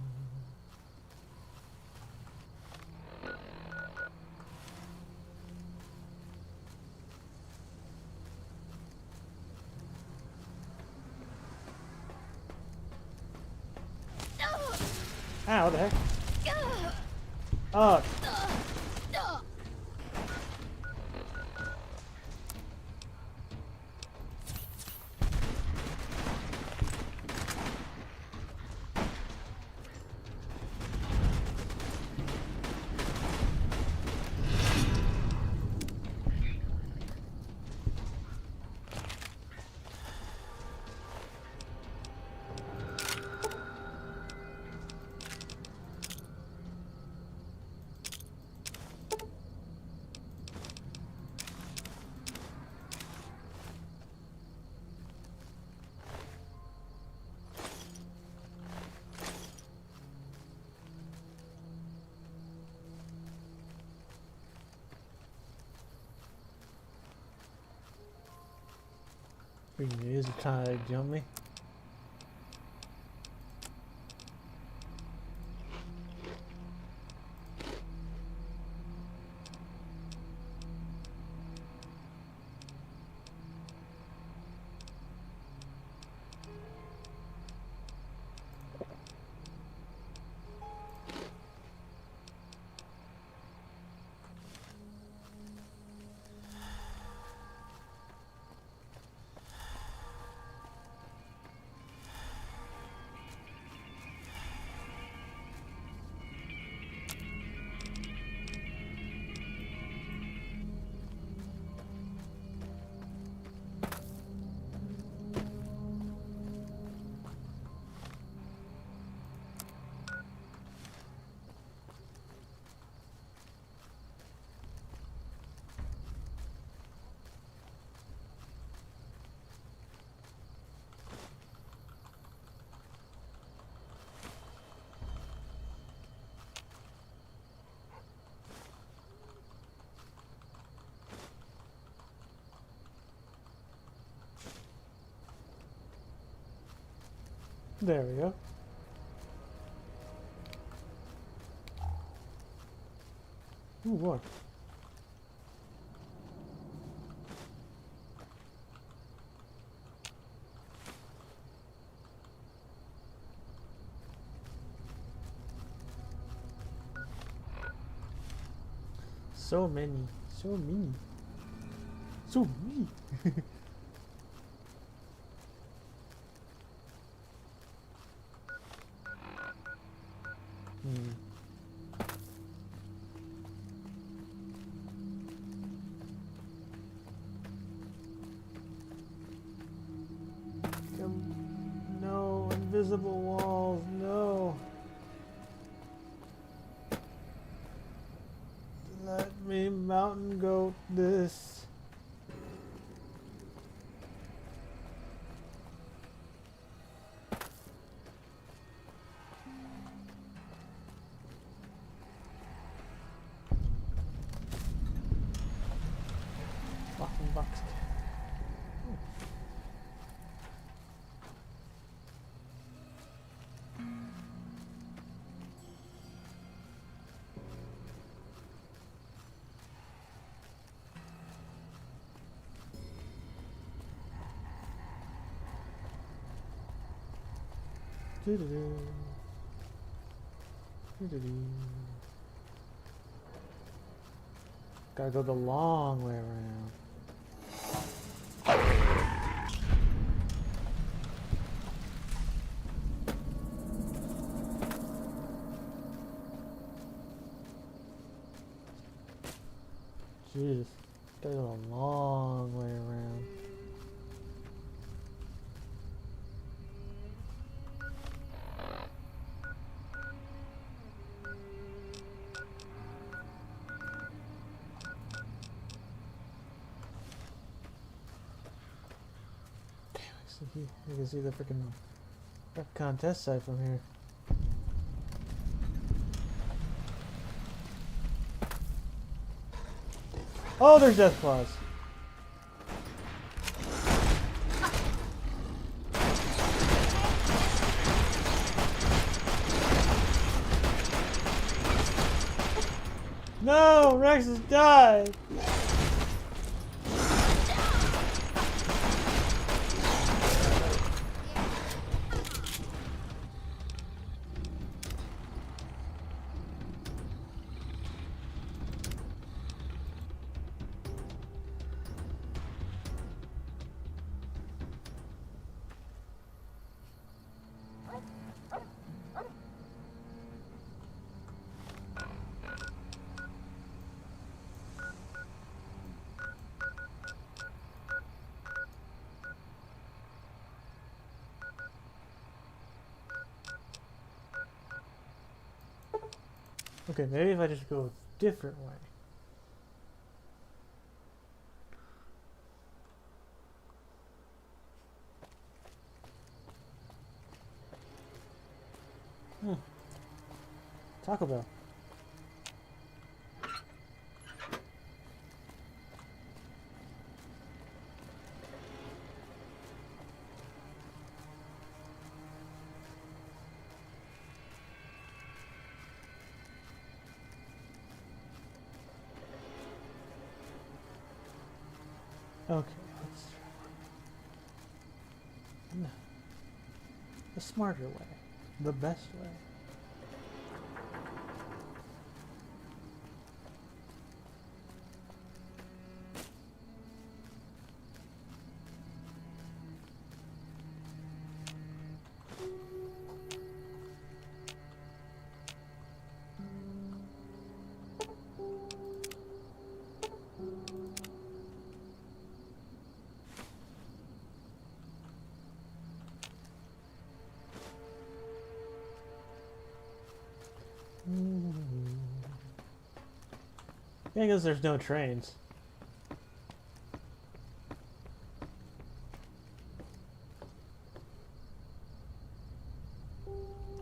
S1: Ah, what the heck? Oh. Freaking music trying to jump me. There we go. Ooh, what? So many. So many. So many. invisible walls. No. Let me mountain goat this. Fucking box. Doo-doo-doo. Doo-doo-doo. Gotta go the long way around. Jesus, gotta go a long way around. You can see the freaking contest site from here. Oh, there's Death Claws. No, Rex has died. Okay, maybe if I just go a different way. Taco Bell. Okay, let's try no. The smarter way. The best way. I guess there's no trains.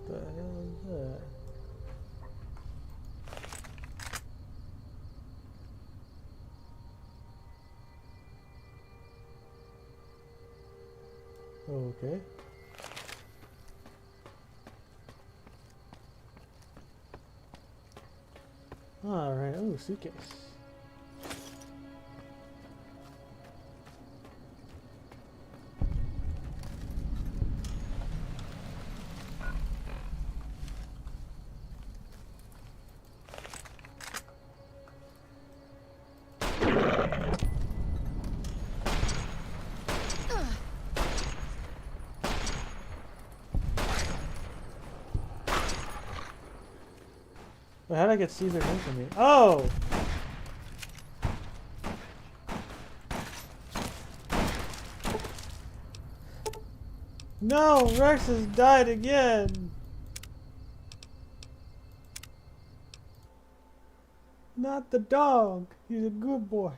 S1: The hell is that? Okay. Alright, oh, suitcase. Wait, how did I get Caesar in from me? Oh! No, Rex has died again. Not the dog. He's a good boy.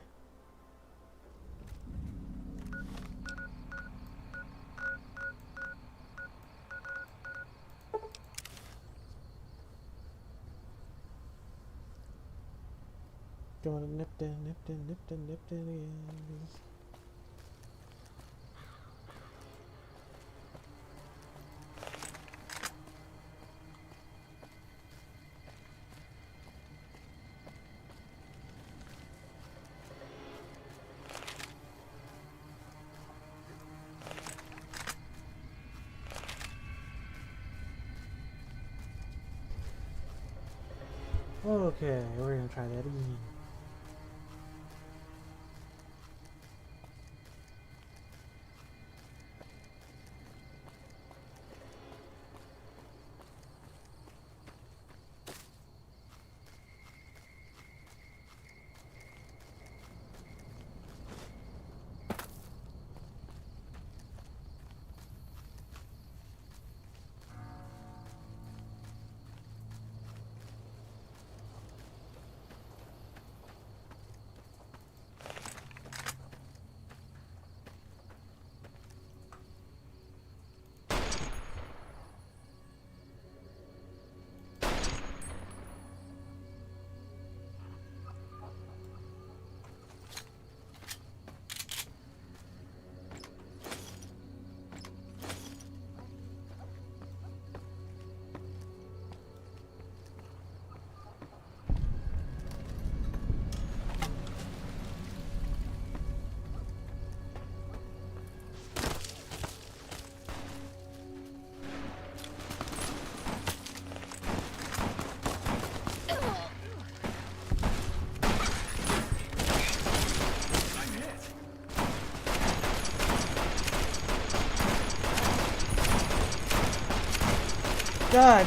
S1: Gonna Nipton again. Okay, we're gonna try that again.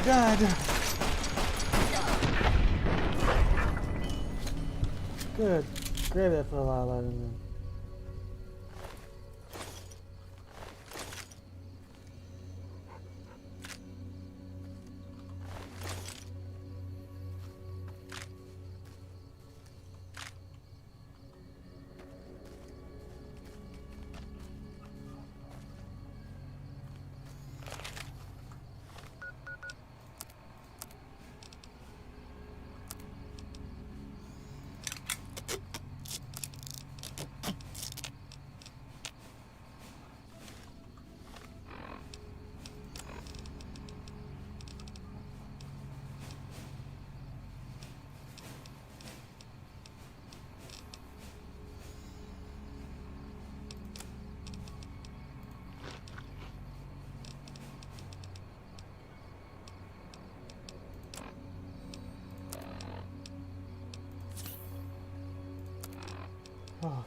S1: God. Good. Great, that put a lot of light in there. Oh.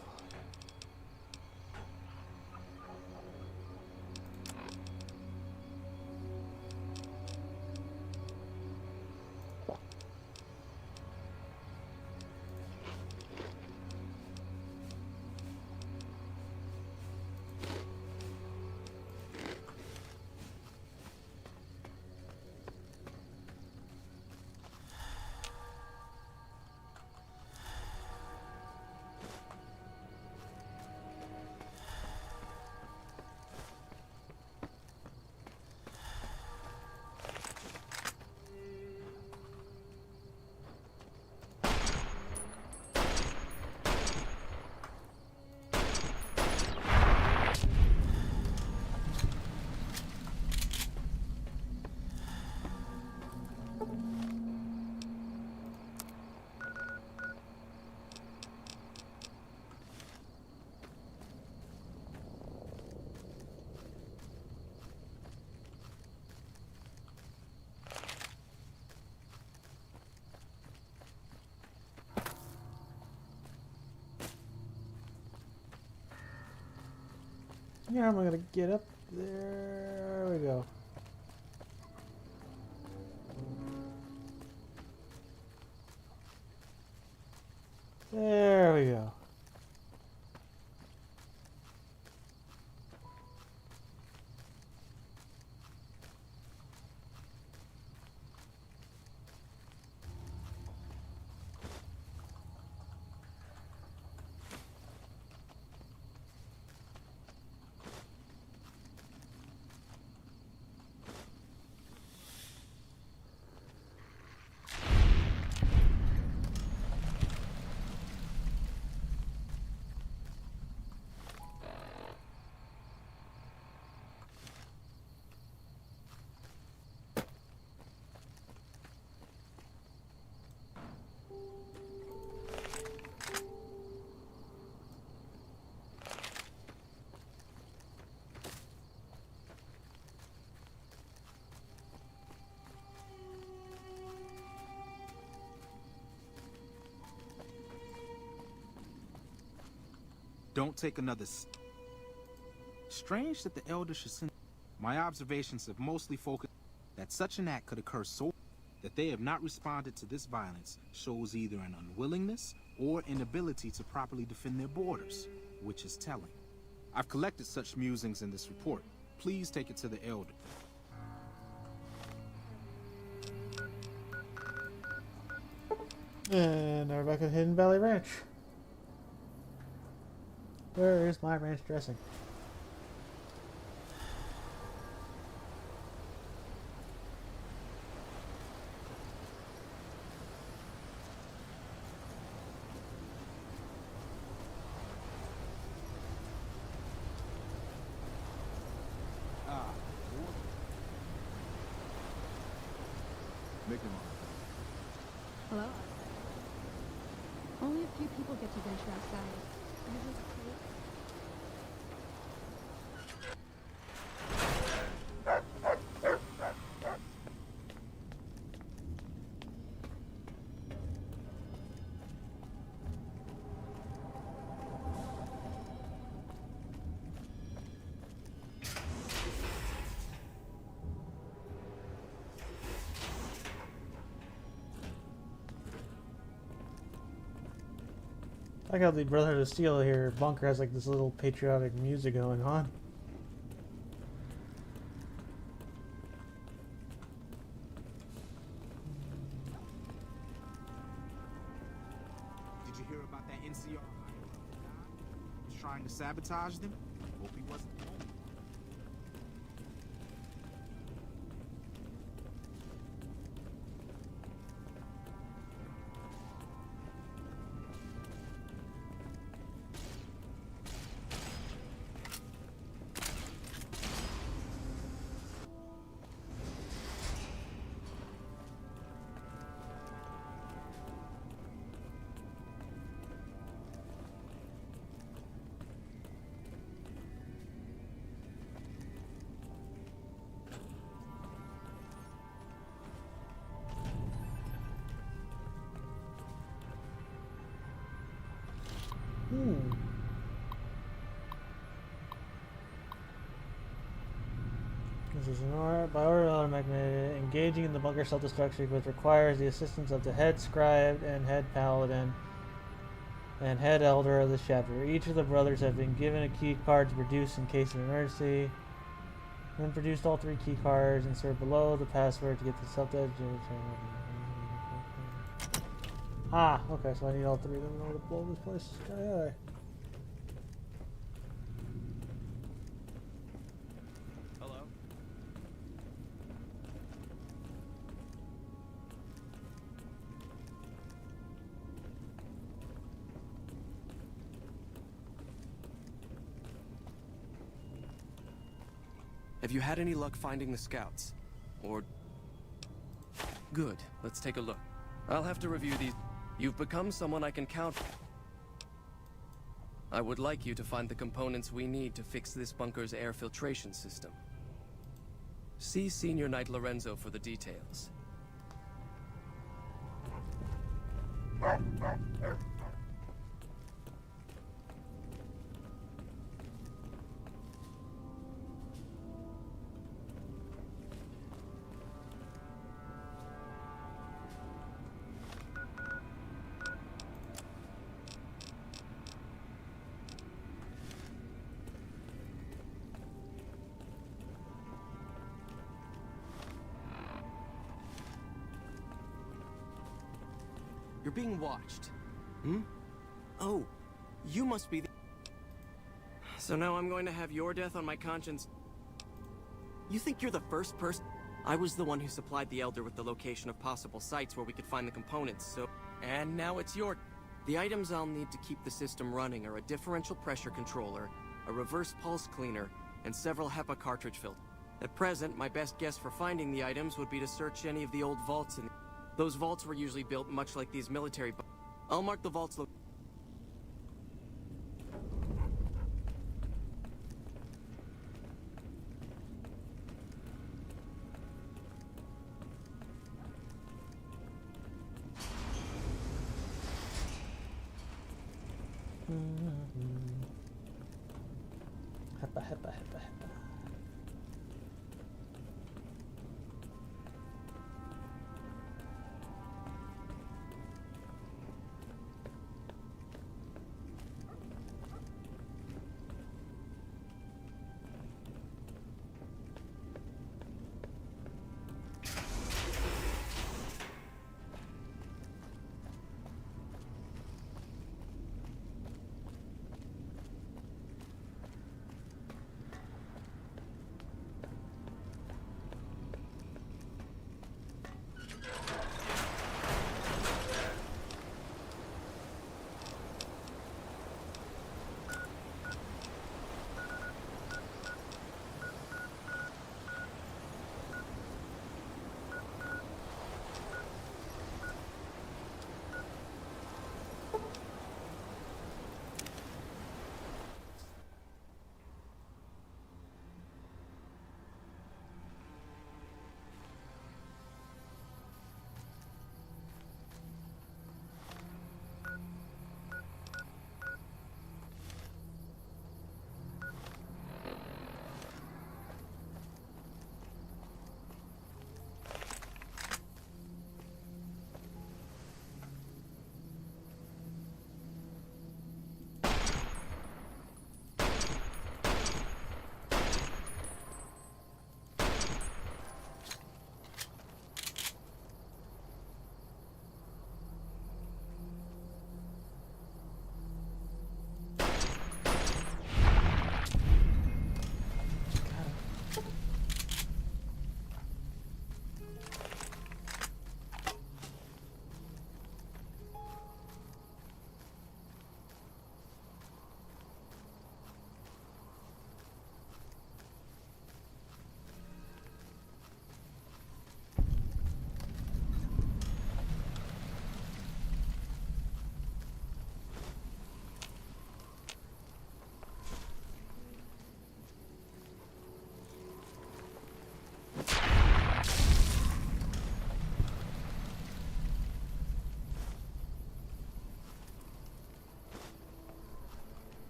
S1: Yeah, I'm gonna get up there. We go. There we go.
S22: Don't take another Strange that the Elder should send... My observations have mostly focused that such an act could occur so that they have not responded to this violence shows either an unwillingness or inability to properly defend their borders, which is telling. I've collected such musings in this report. Please take it to the Elder.
S1: And now we're back at Hidden Valley Ranch. Where is my ranch dressing?
S13: Hello? Only a few people get to venture outside. Usually it's safe.
S1: I like how the Brotherhood of Steel here bunker has like this little patriotic music going on.
S22: Did you hear about that NCR? Was trying to sabotage them? Hope he wasn't the only one.
S1: This is an order by order of Magnet. Engaging in the bunker self-destruct sequence requires the assistance of the head scribe and head paladin and head elder of the chapter. Each of the brothers have been given a key card to produce in case of emergency. Then produced all 3 key cards. Insert below the password to get the self-destruct. Ah, okay, so I need all 3 of them in order to blow this place sky high.
S14: Have you had any luck finding the scouts? Or... Good. Let's take a look. I'll have to review these. You've become someone I can count on. I would like you to find the components we need to fix this bunker's air filtration system. See Senior Knight Lorenzo for the details. You're being watched. Hmm? Oh, you must be the... So now I'm going to have your death on my conscience. You think you're the first person? I was the one who supplied the Elder with the location of possible sites where we could find the components, so... And now it's your... The items I'll need to keep the system running are a differential pressure controller, a reverse pulse cleaner, and several HEPA cartridge filters. At present, my best guess for finding the items would be to search any of the old vaults in... Those vaults were usually built much like these military I'll mark the vaults
S1: Heppa, heppa, heppa, heppa.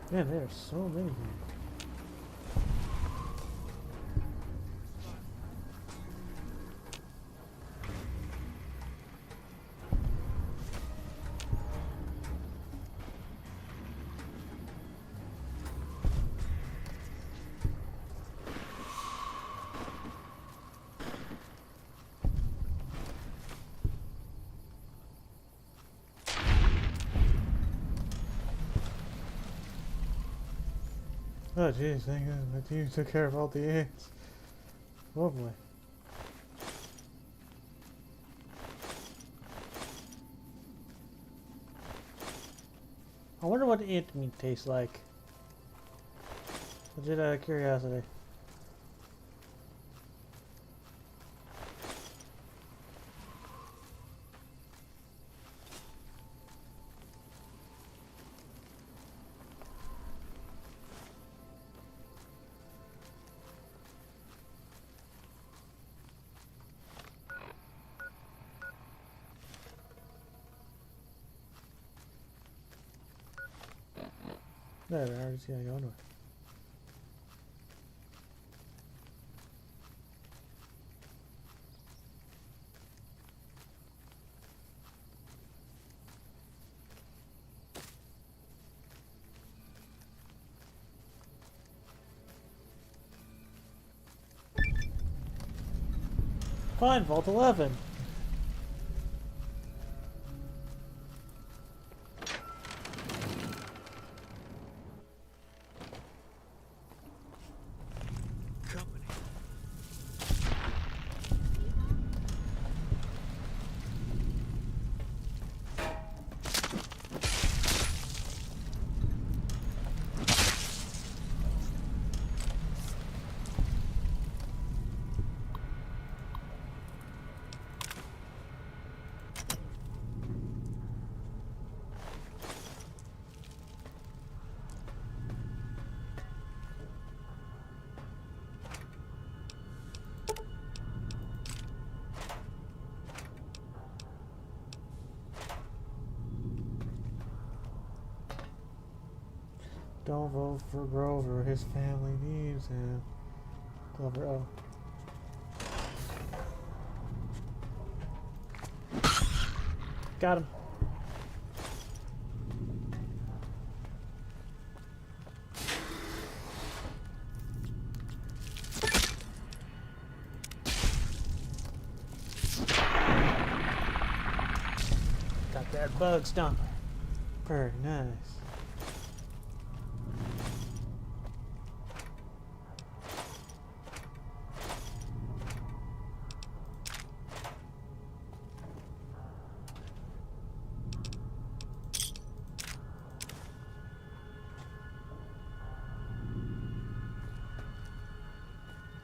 S1: Man, there are so many here. Oh jeez, thank God, my team took care of all the ants. Oh boy. I wonder what ant meat tastes like. Legit out of curiosity. There, I already see how you go. Fine, Vault 11. Don't vote for Grover. His family needs him. Glover. Oh. Got him. Got that bug stomper. Very nice.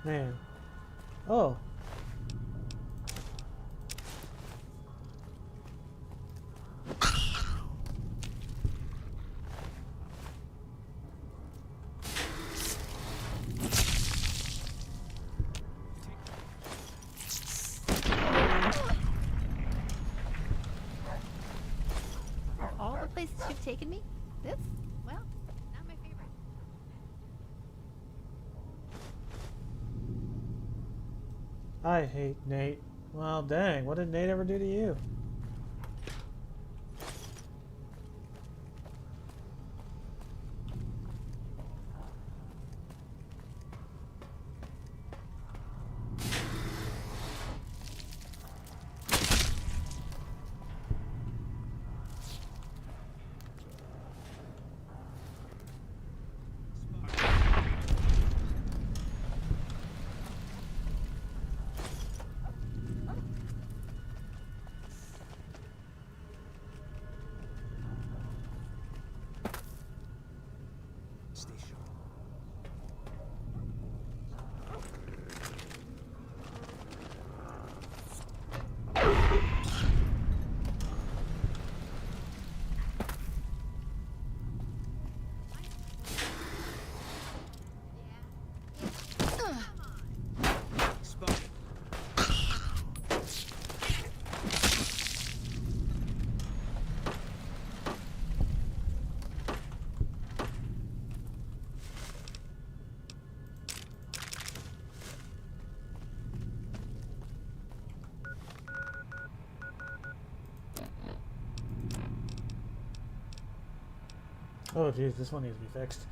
S1: Man. Oh.
S3: Of all the places you've taken me, this, well, not my favorite.
S1: I hate Nate. Well, dang. What did Nate ever do to you? Oh geez, this one needs to be fixed.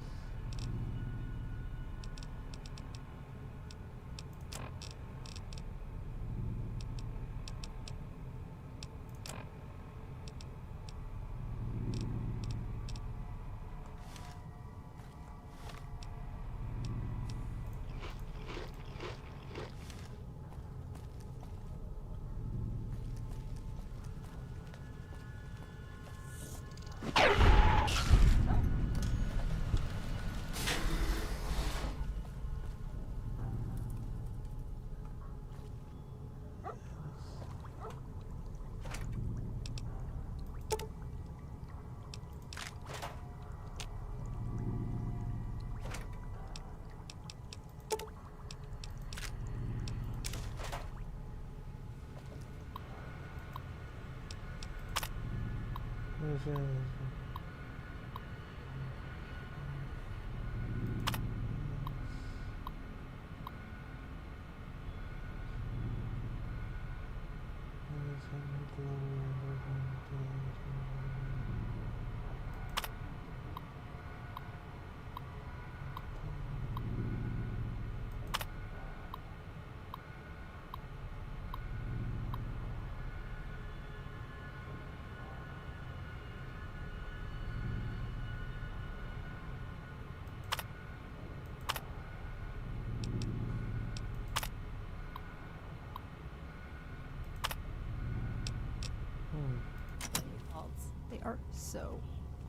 S3: They are so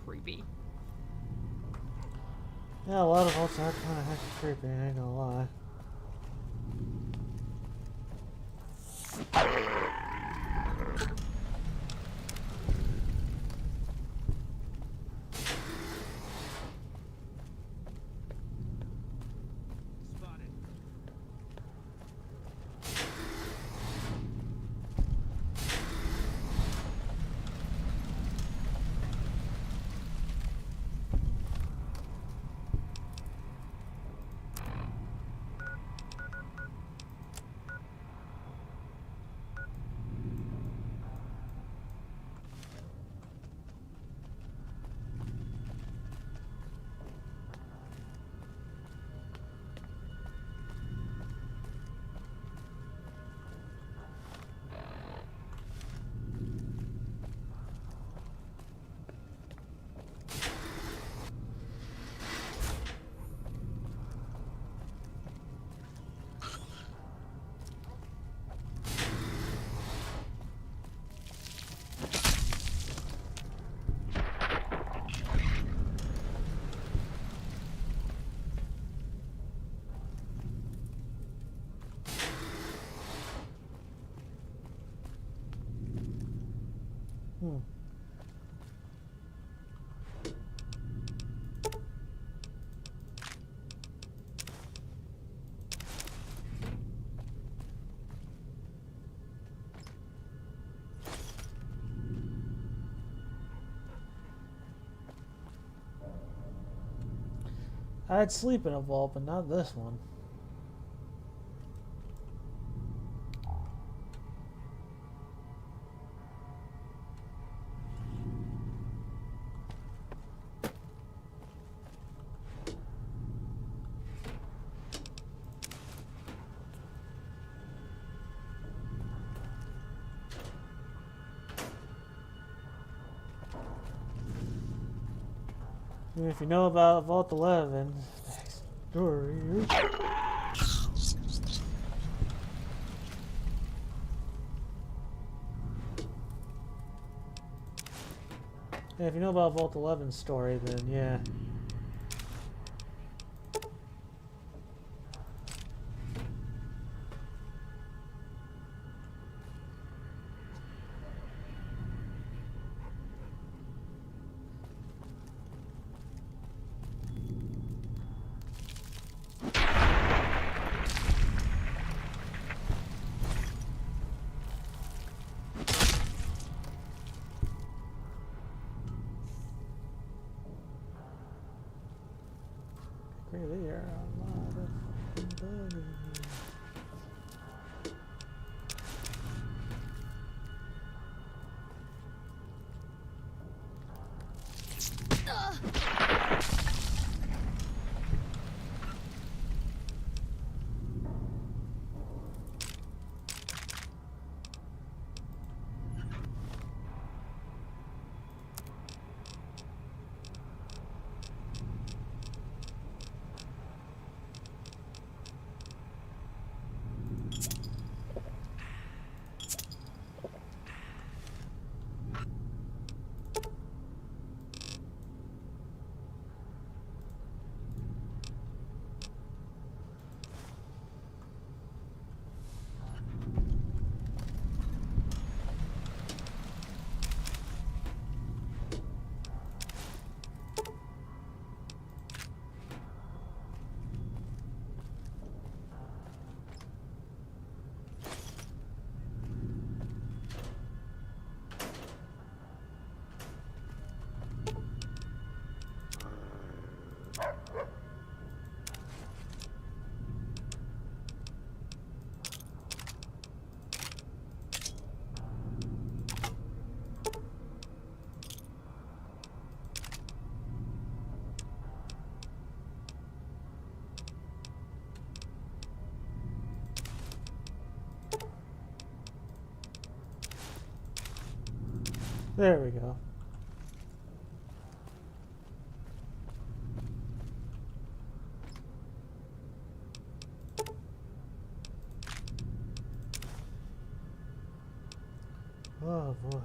S3: creepy.
S1: Yeah, a lot of ults are kind of heckin' creepy, I ain't gonna lie. I'd sleep in a vault, but not this one. If you know about Vault 11, story. Yeah, if you know about Vault 11's story, then yeah. Really are a lot of bugging. There we go. Oh boy.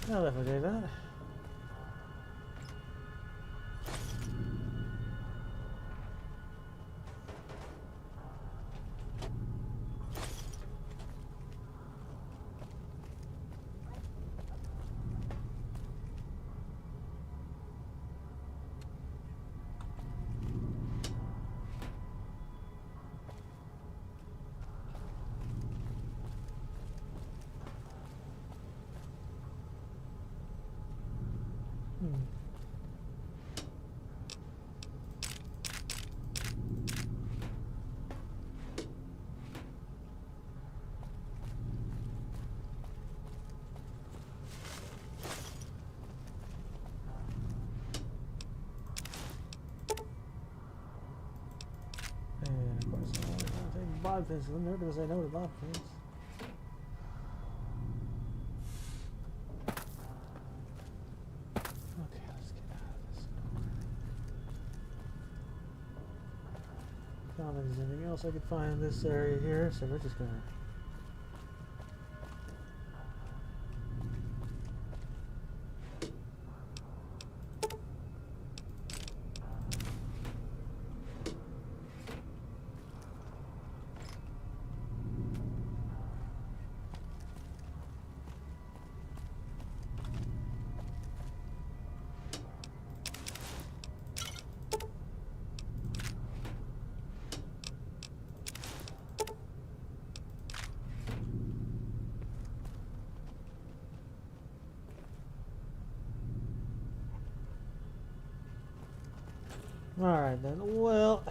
S1: I'll never do that. bobby pins. I'm never gonna say no to bobby pins. Okay, let's get out of this. I don't think there's anything else I could find in this area here, so we're just gonna. Alright then, well,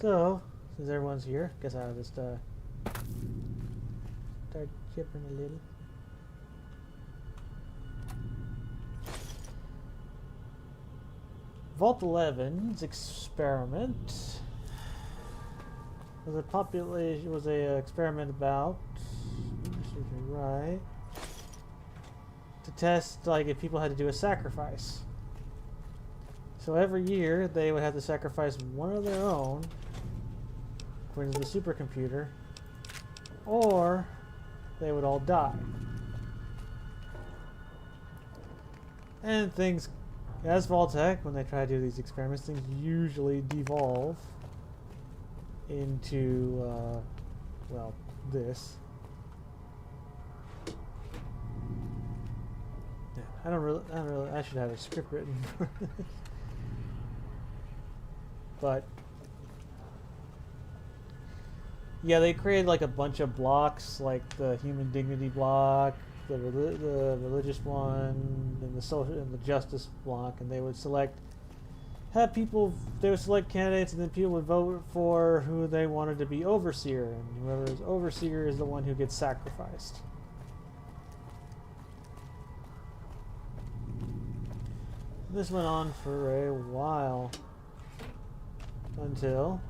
S1: so, since everyone's here, guess I'll just start chipping a little. Vault 11's experiment was a experiment about, right, to test like if people had to do a sacrifice. So every year they would have to sacrifice one of their own, according to the supercomputer, or they would all die. And things, as Vault-Tec, when they try to do these experiments, things usually devolve into, well, this. Yeah, I should have a script written for this. But yeah, they created like a bunch of blocks, like the human dignity block, the religious one, and the social and the justice block, and they would select candidates, and then people would vote for who they wanted to be overseer, and whoever is overseer is the one who gets sacrificed. This went on for a while. Until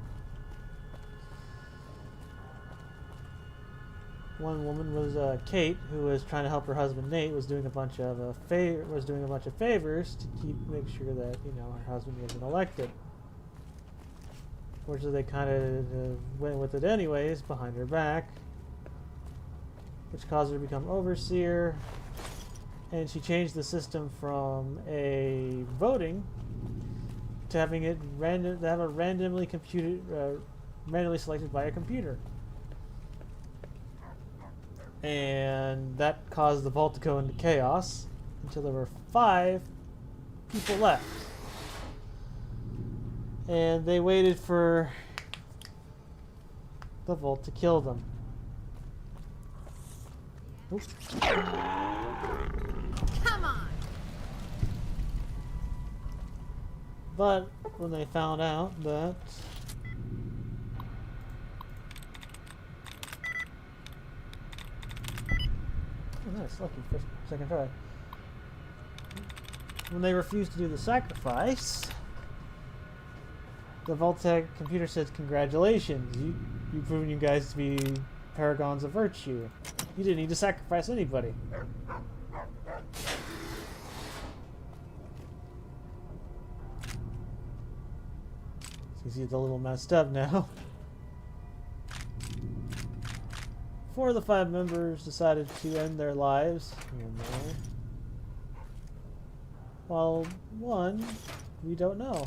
S1: one woman was Kate, who was trying to help her husband Nate, was doing a bunch of favors to make sure that her husband wasn't elected. Fortunately, they kind of went with it anyways behind her back, which caused her to become overseer, and she changed the system from a voting to having it randomly selected by a computer, and that caused the vault to go into chaos until there were 5 people left, and they waited for the vault to kill them. Oops.
S3: Come on.
S1: But when they found out that nice, lucky first, second try. When they refused to do the sacrifice, the Vault-Tec computer says, "Congratulations, you've proven you guys to be paragons of virtue. You didn't need to sacrifice anybody." You see it's a little messed up now. 4 of the 5 members decided to end their lives here and there, while 1, we don't know.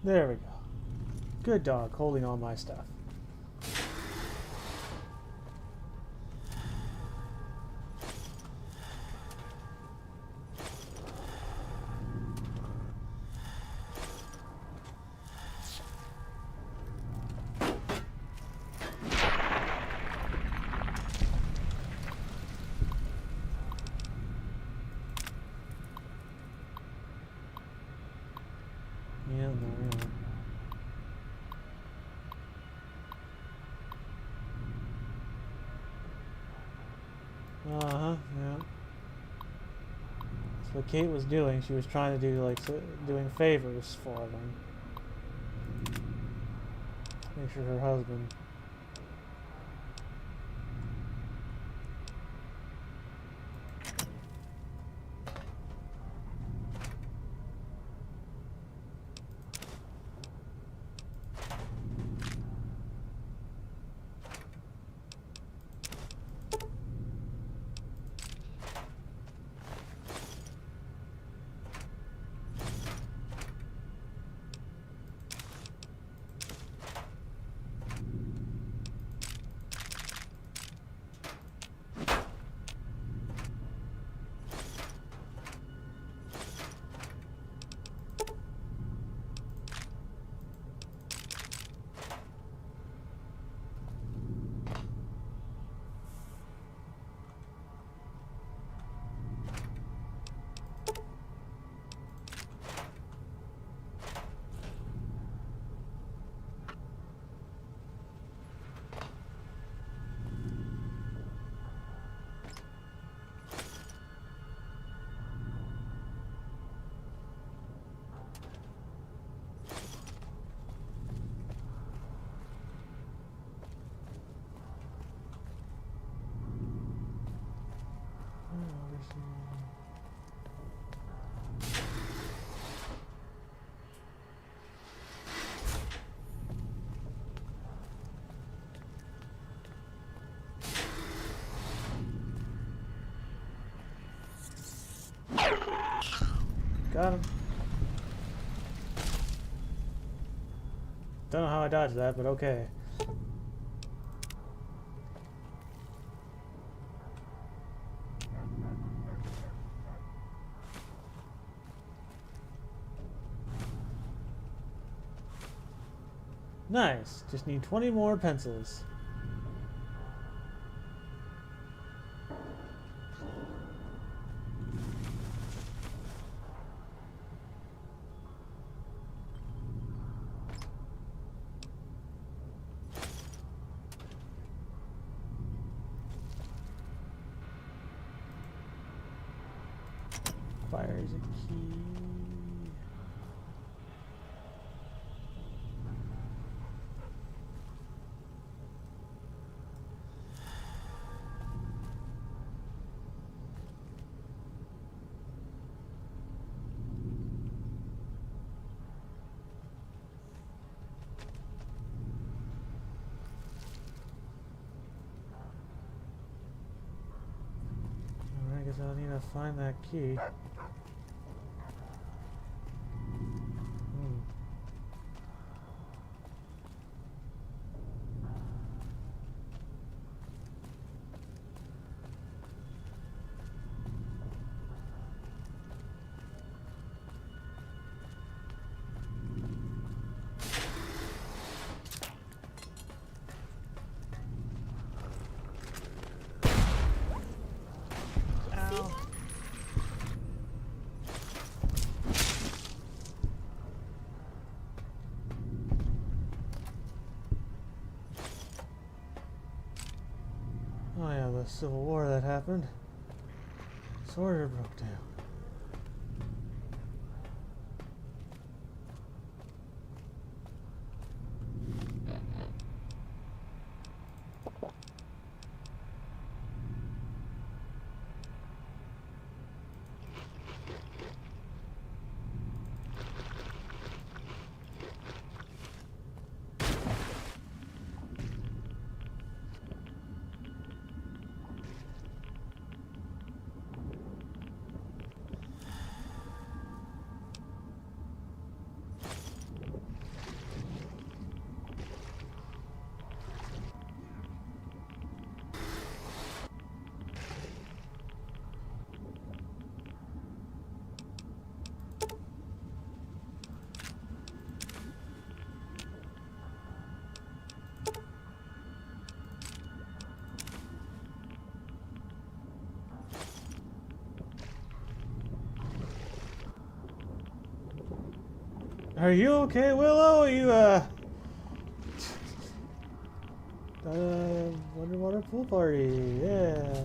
S1: There we go. Good dog, holding all my stuff. Yeah, no, yeah. Uh-huh, yeah. That's what Kate was doing. She was trying to do, like, doing favors for them. Make sure her husband... Got him. Don't know how I dodged that, but okay. Nice. Just need 20 more pencils. Fire is a key. Alright, I guess I'll need to find that key. Oh yeah, the Civil War that happened. Sawyer broke down. Are you okay, Willow? You, underwater pool party, yeah.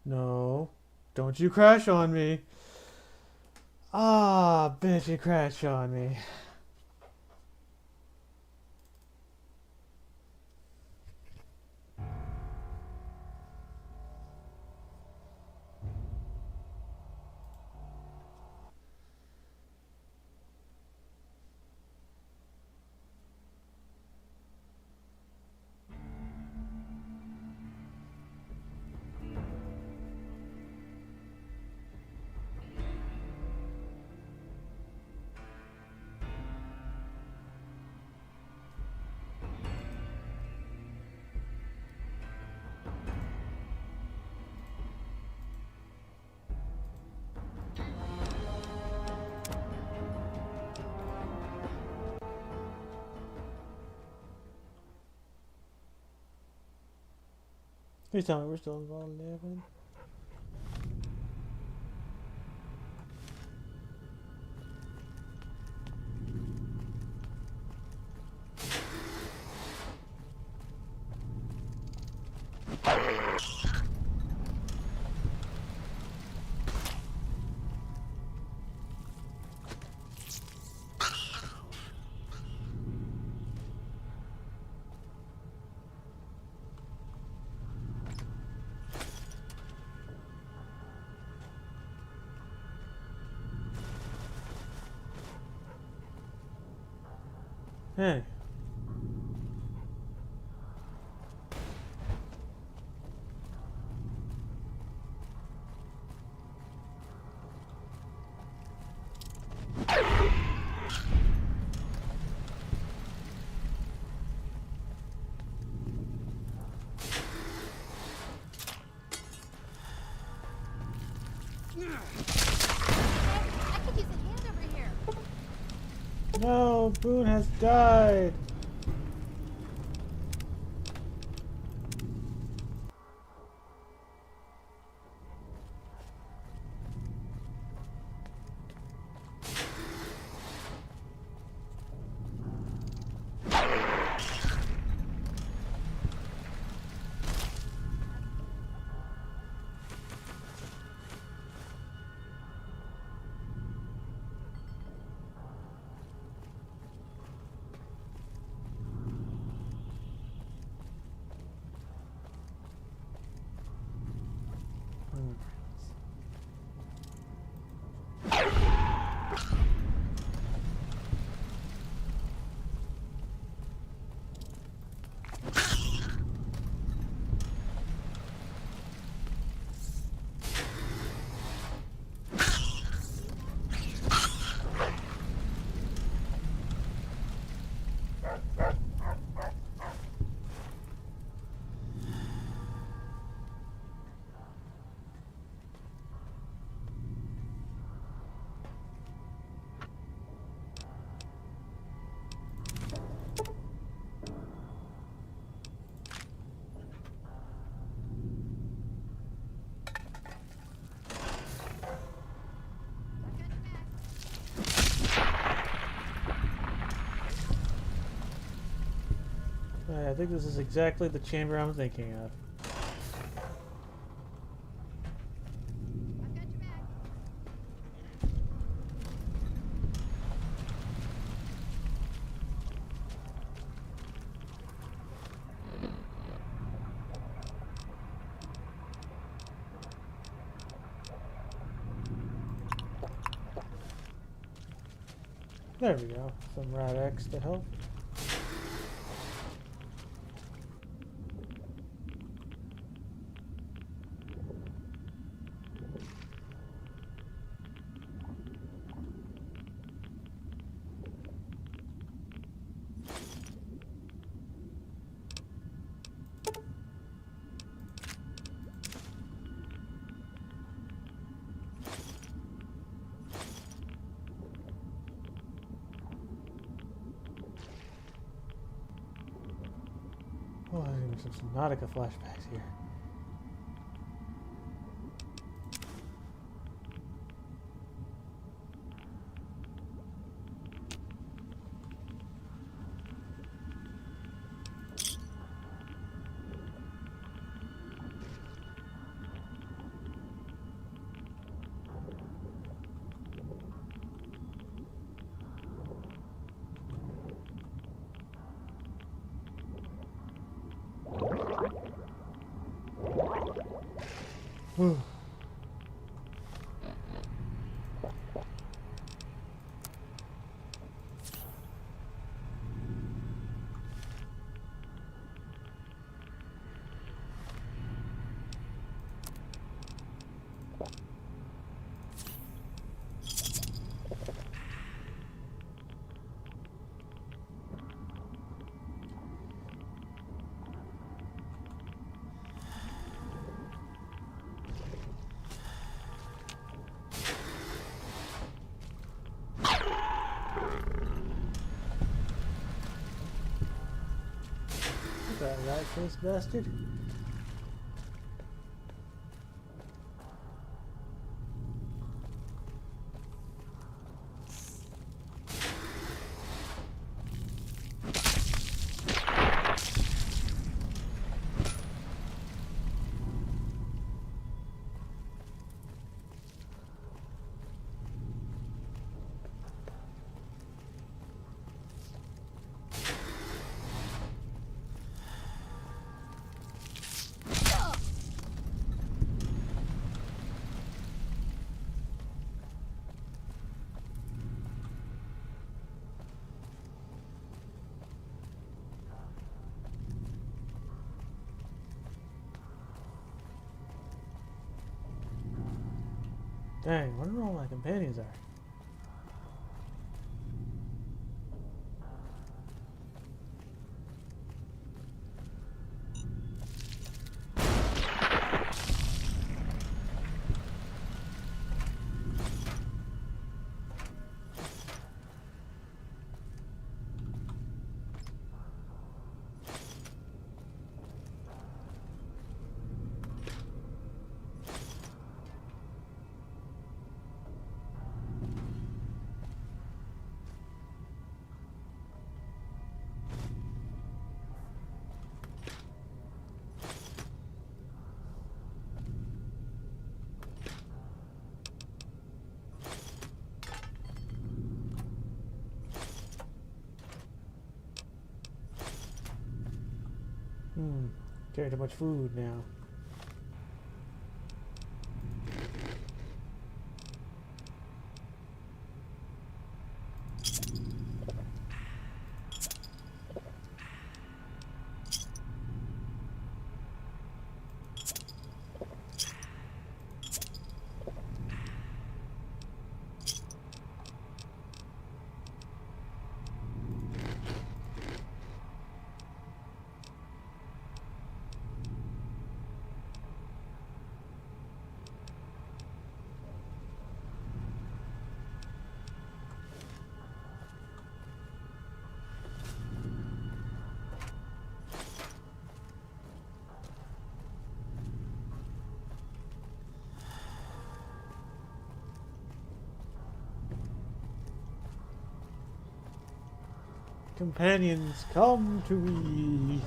S1: No, don't you crash on me. Ah, bitch, you crashed on me. Please tell me we're still involved in Evan. Hey.
S3: I could use a hand over here.
S1: No, Boone has died. I think this is exactly the chamber I'm thinking of. There we go. Some Rad-X to help. Oh, there's some Subnautica flashbacks here. Whew. That rat-faced bastard. Dang, I wonder where all my companions are. Carry too much food now. Companions, come to me.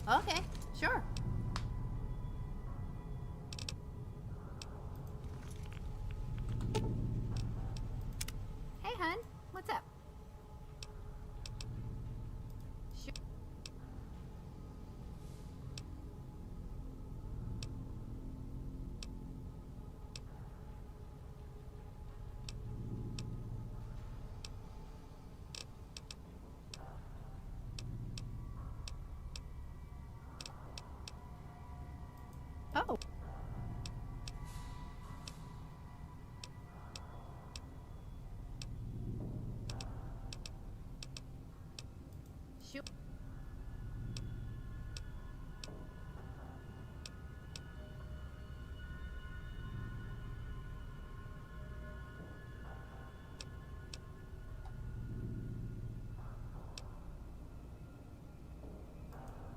S3: Okay, sure. Hey, hun. What's up? Sure. Oh. Sure.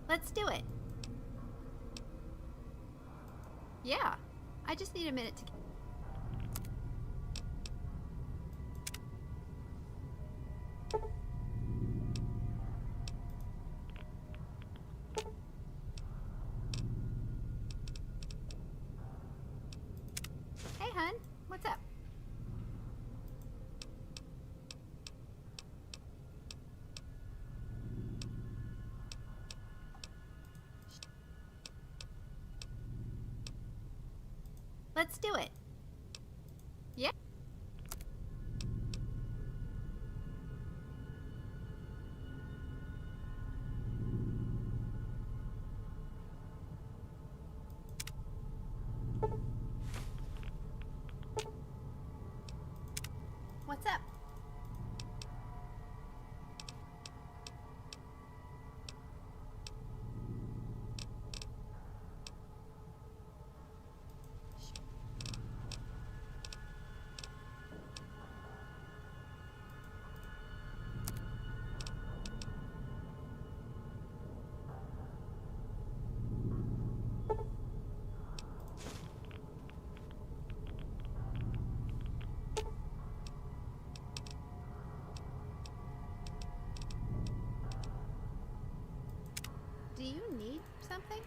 S3: Let's do it. Yeah. I just need a minute to... Hey, hun. What's up? Let's do it. Yeah. What's up? Do you need something?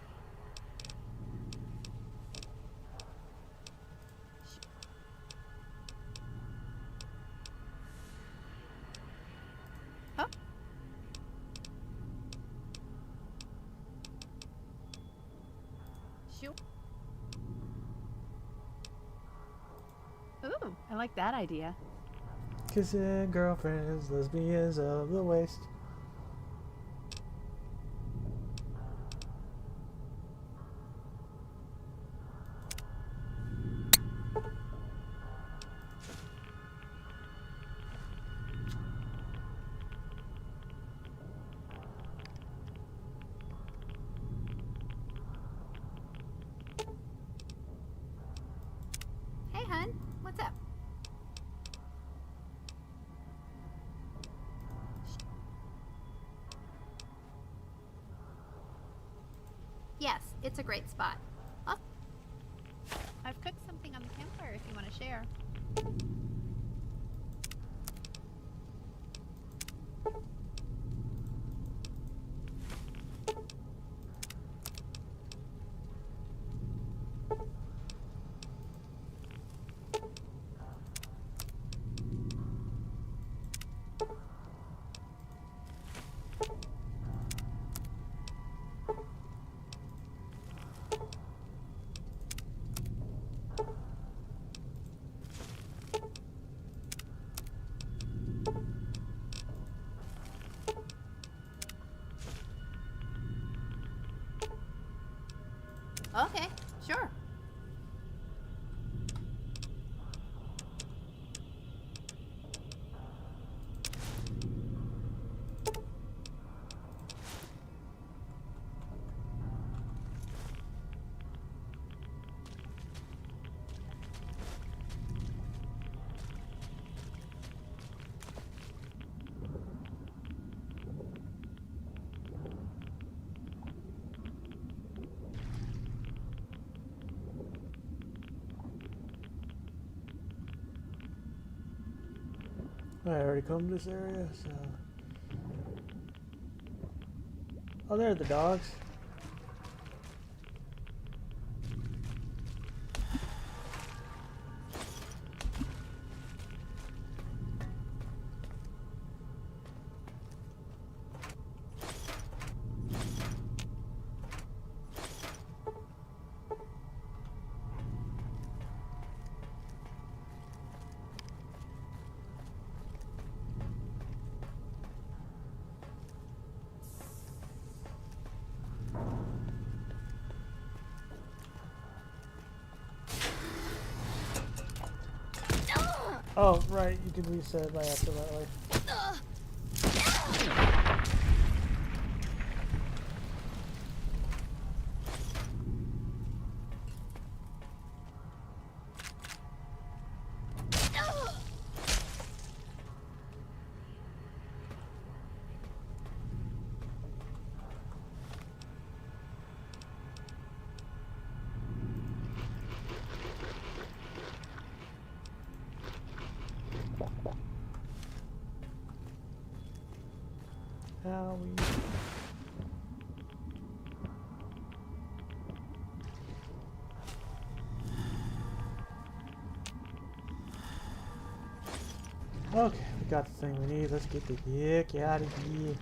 S3: Huh? Sure.
S16: Ooh, I like that idea.
S1: Kissing girlfriends, lesbians of the waste.
S3: Hey, hun. What's up? Yes, it's a great spot. I've cooked something on the campfire if you want to share. Okay, sure.
S1: I already come to this area, so... Oh, there are the dogs. Oh, right, you can reset by after that way. Howie. Okay, we got the thing we need. Let's get the heck out of here.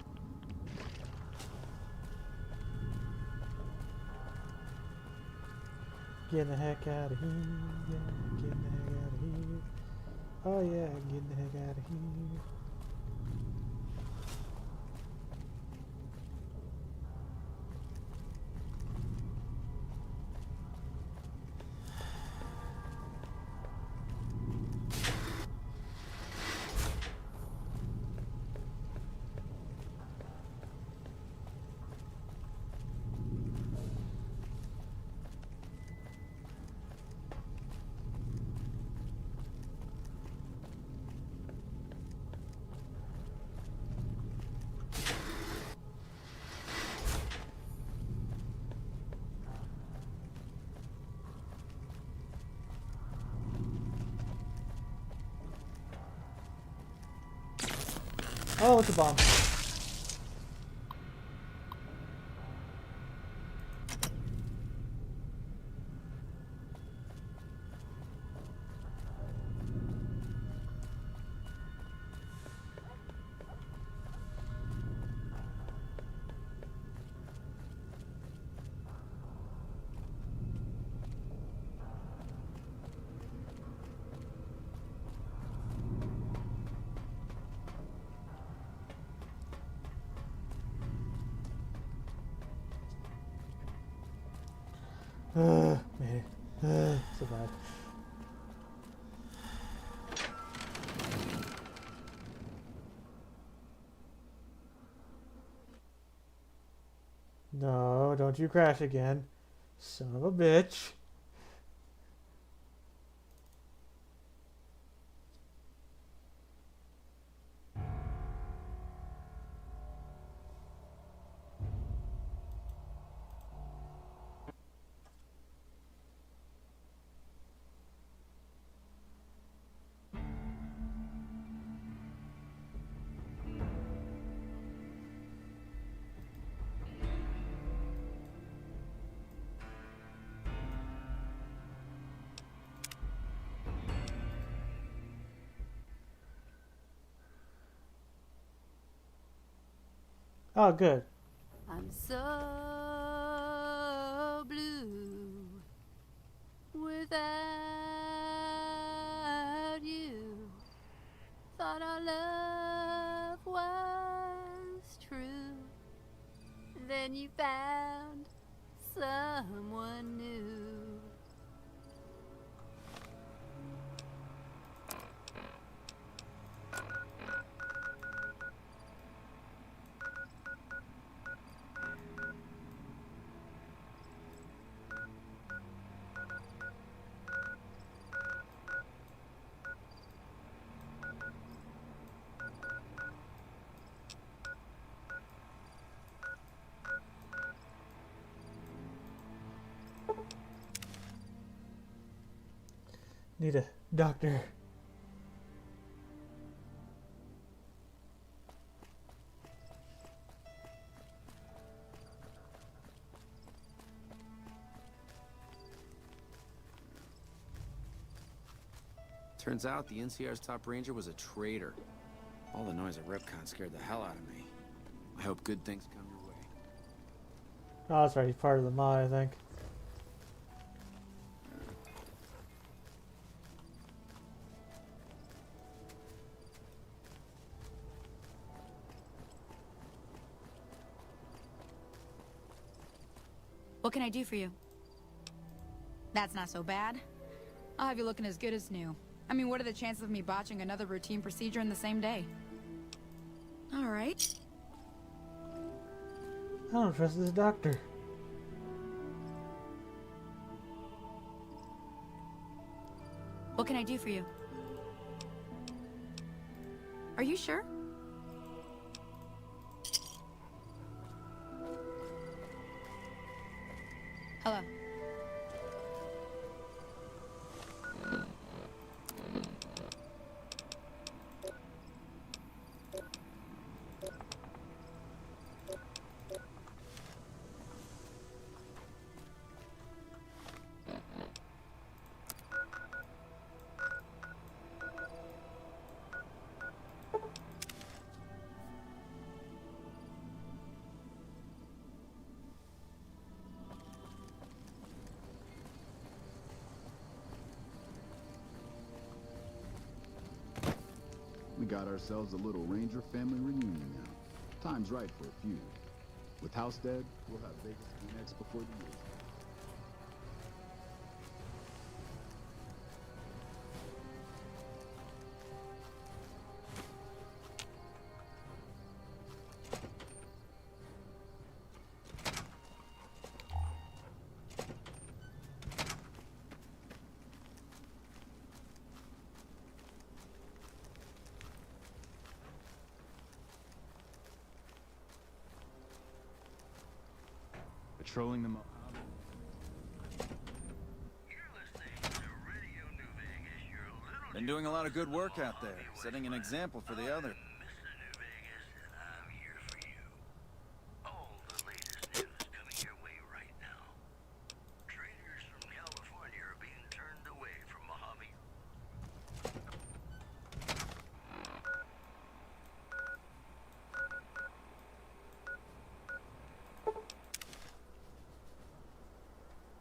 S1: Getting the heck out of here. Yeah, getting the heck out of here. Oh yeah, getting the heck out of here. Oh, it's a bomb. Man. So bad. No, don't you crash again. Son of a bitch. Oh, good.
S3: I'm so blue without you. Thought our love was true. Then you found someone new.
S1: Need a doctor.
S18: Turns out the NCR's top ranger was a traitor. All the noise at Ripcon scared the hell out of me. I hope good things come your way.
S1: Oh, that's right. He's part of the mod, I think.
S13: What can I do for you? That's not so bad. I'll have you looking as good as new. I mean, what are the chances of me botching another routine procedure in the same day? All right.
S1: I don't trust this doctor.
S13: What can I do for you? Are you sure? Hello.
S16: We got ourselves a little Ranger family reunion now. Time's right for a feud. With House dead, we'll have Vegas be next before the year's out. Patrolling the Mojave.
S19: Been doing a lot of good work out there, setting an example for the other.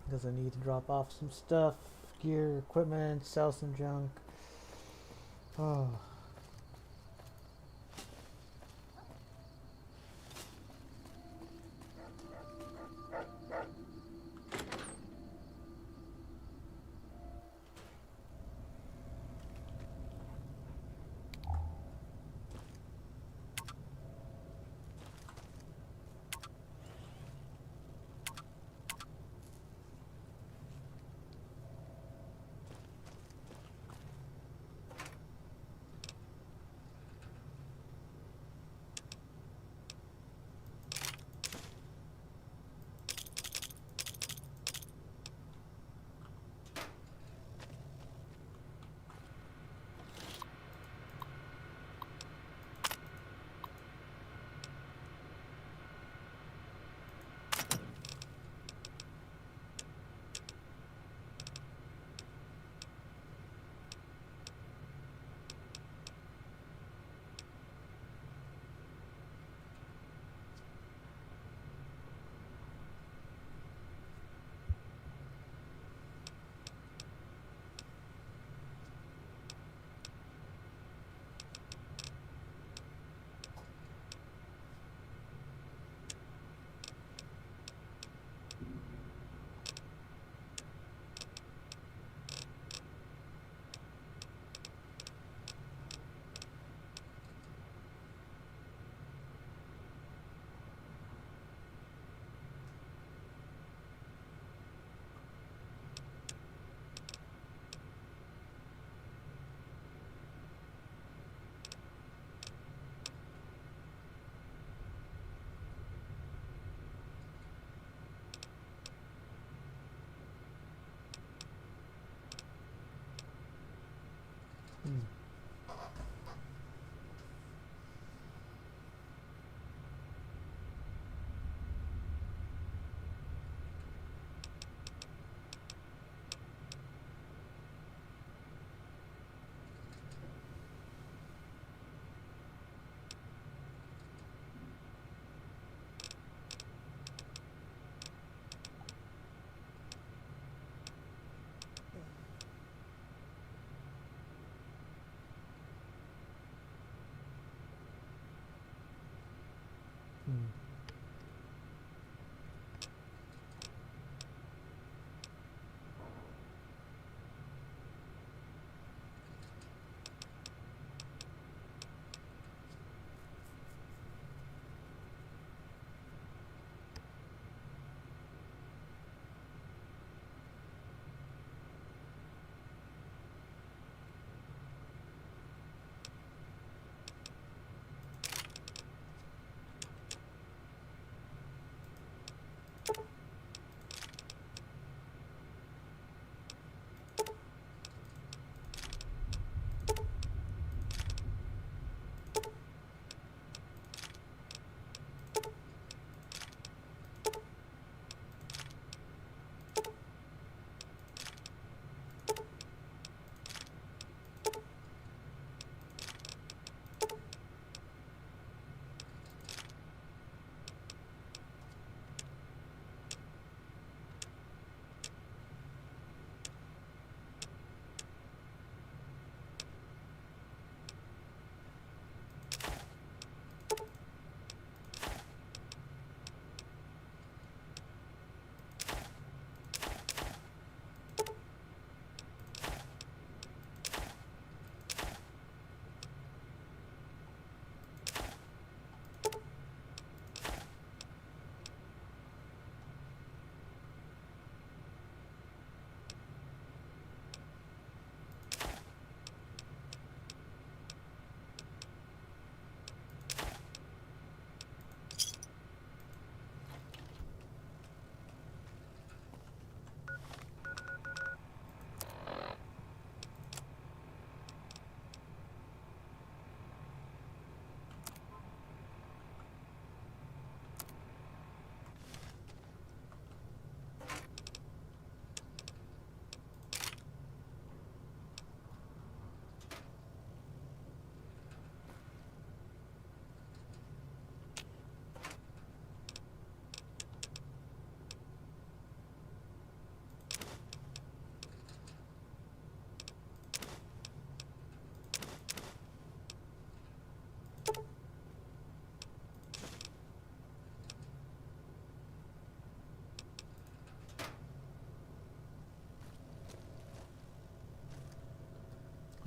S1: Because I need to drop off some stuff, gear, equipment, sell some junk. Oh.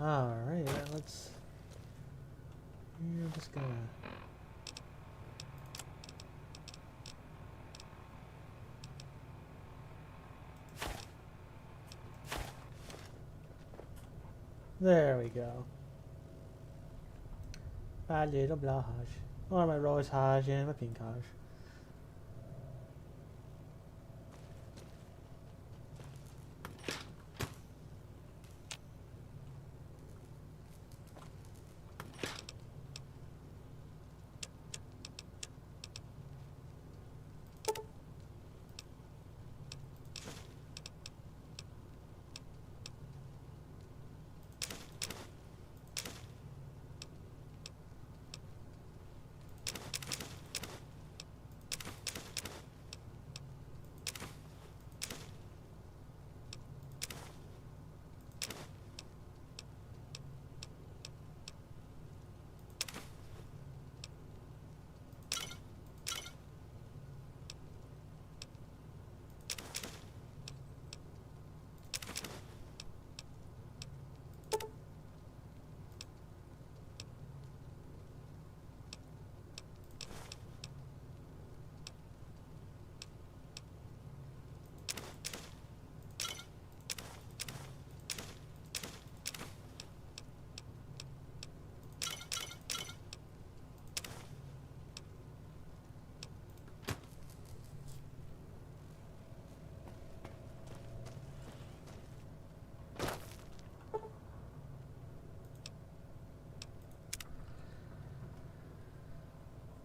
S1: Alright, let's... You're just gonna... There we go. A little blush. Or my rose hash and my pink hash.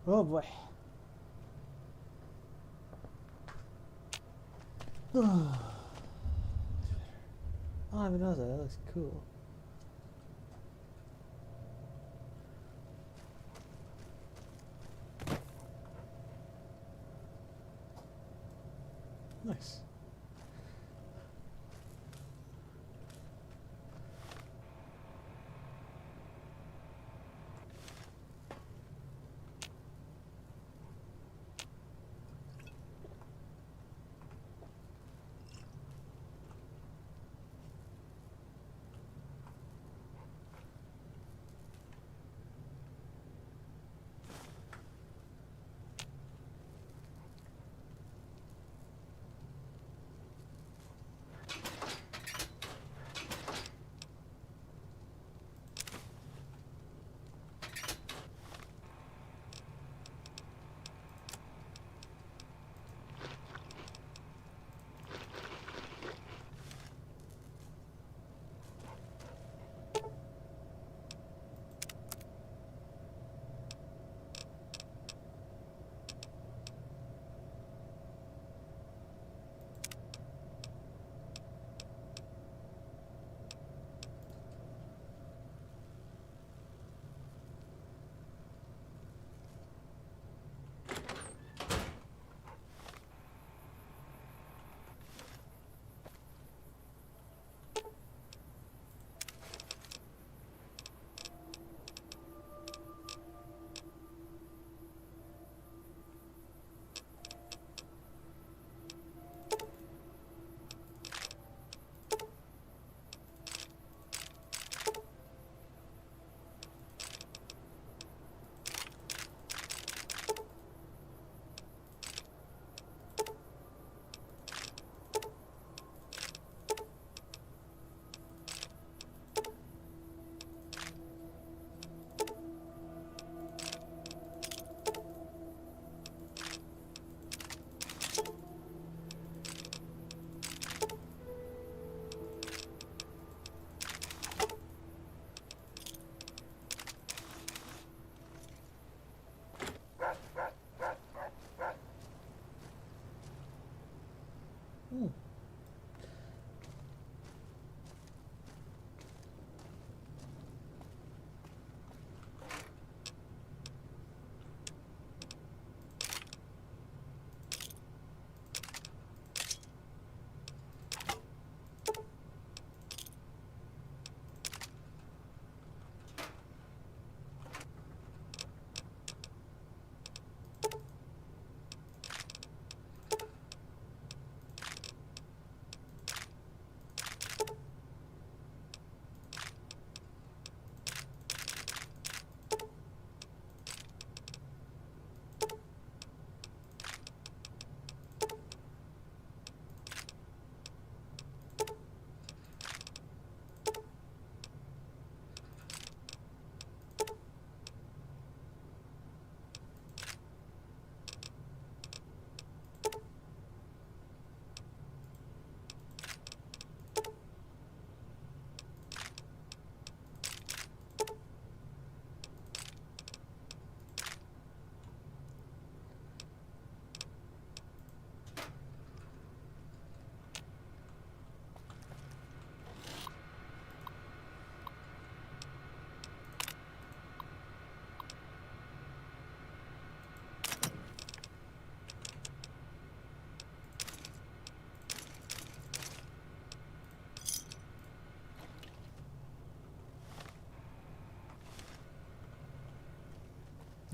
S1: Oh boy. Oh, I even know that. That looks cool. Nice.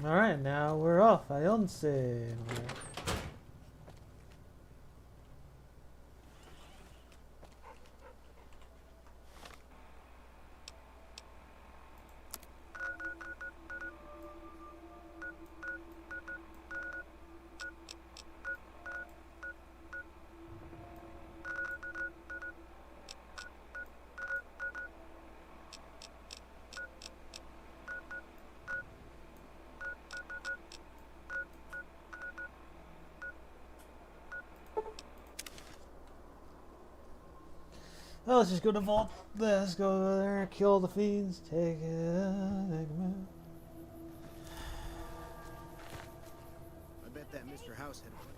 S1: Alright, now we're off. Ayonse. Oh, let's just go to Vault. Let's go there, kill the fiends, take it, take them out.
S20: I bet that Mr. House had a bunch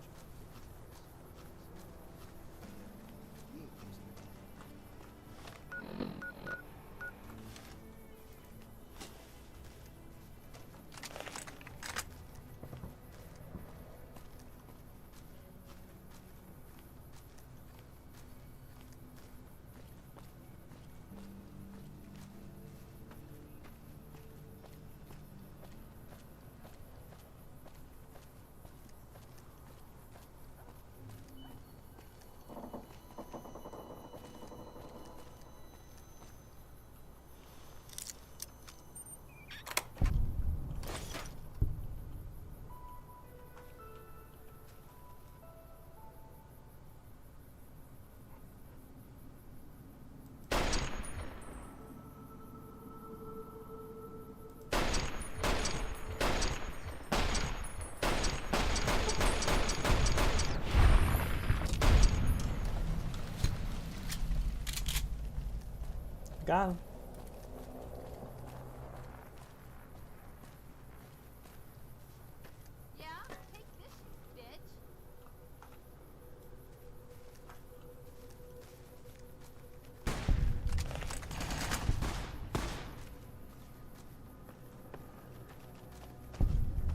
S1: Got him.
S3: Yeah, take this, bitch.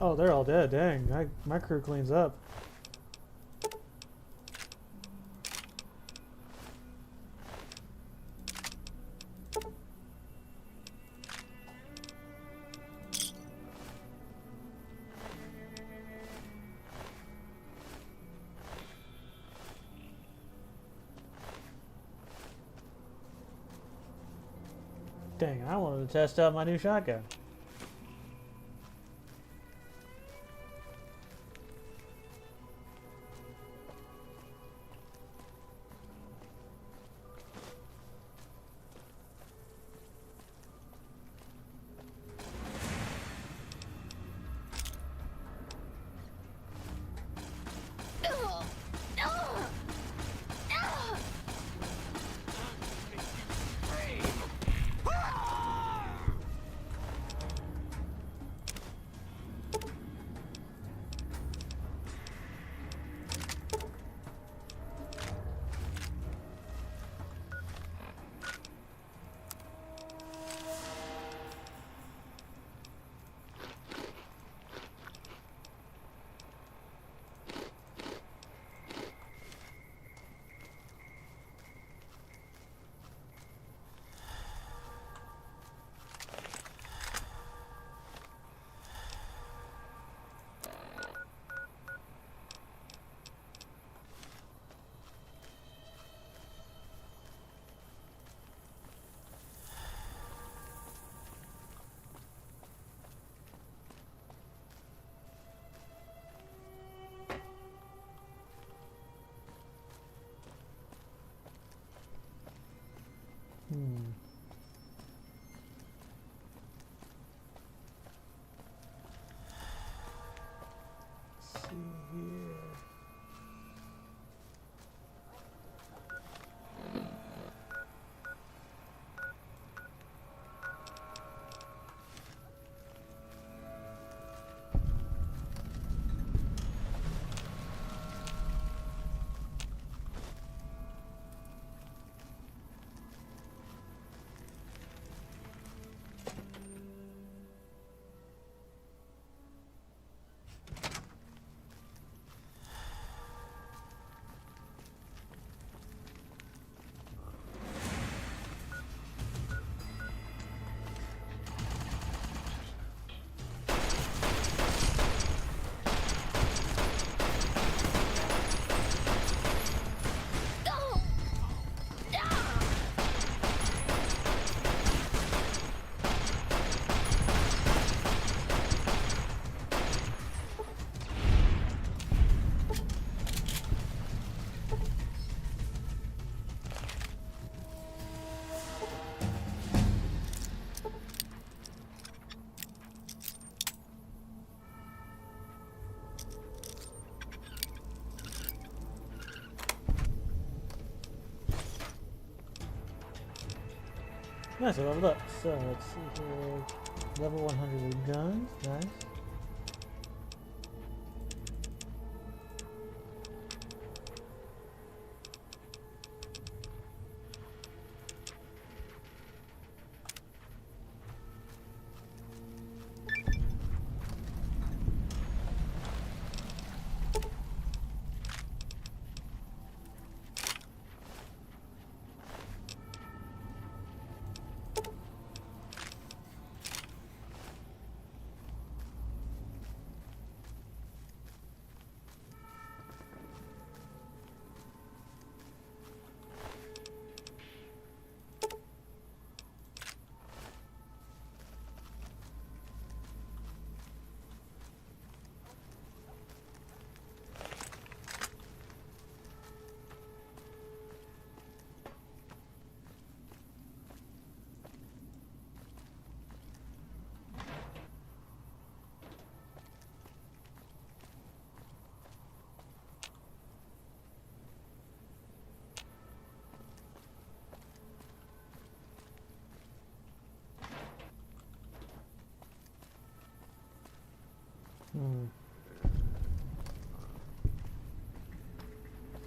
S1: Oh, they're all dead. Dang, my crew cleans up. Dang, I wanted to test out my new shotgun. Nice, I leveled up. So let's see here. Level 100 with guns. Nice.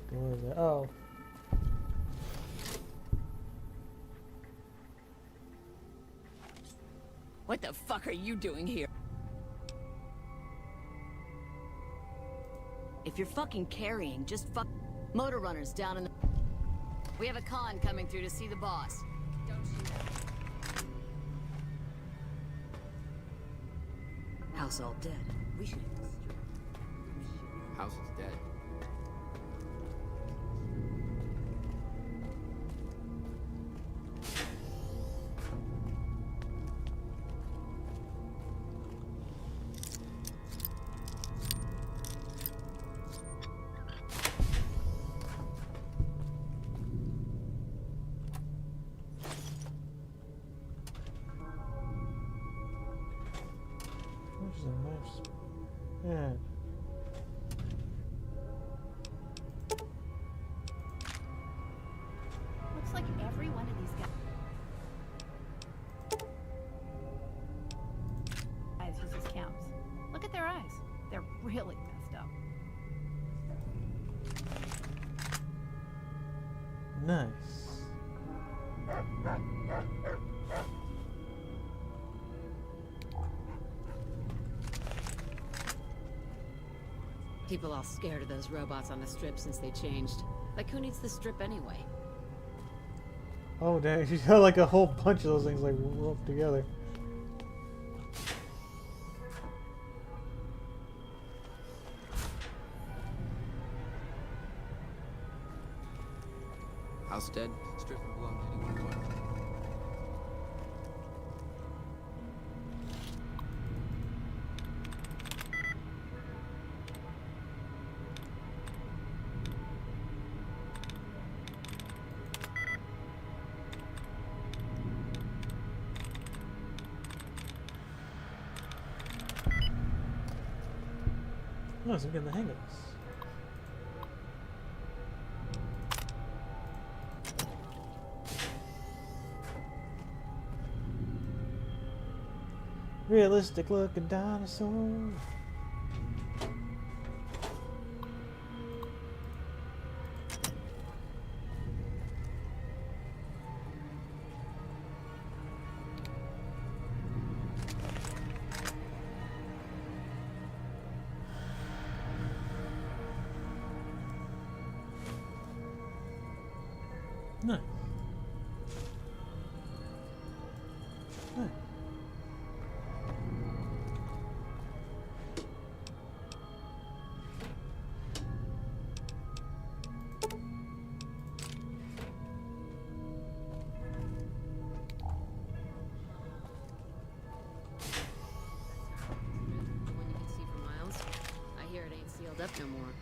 S1: Where is it? Oh.
S2: What the fuck are you doing here? If you're fucking carrying, just fuck. Motor runners down in the. We have a con coming through to see the boss. Don't shoot him. House all dead. We should.
S18: House is dead.
S1: Which is a nice. Yeah.
S3: Looks like every one of these guys uses camps. Look at their eyes. They're really messed up.
S1: Nice.
S2: People all scared of those robots on the strip since they changed. Like, who needs the strip anyway?
S1: Oh dang, she's got like a whole bunch of those things like roped together.
S18: House dead. Strip and belong to anyone who wants.
S1: Nice, I'm getting the hang of this. Realistic looking dinosaur. Nice. Nice.
S2: The one you can see for miles. I hear it ain't sealed up no more.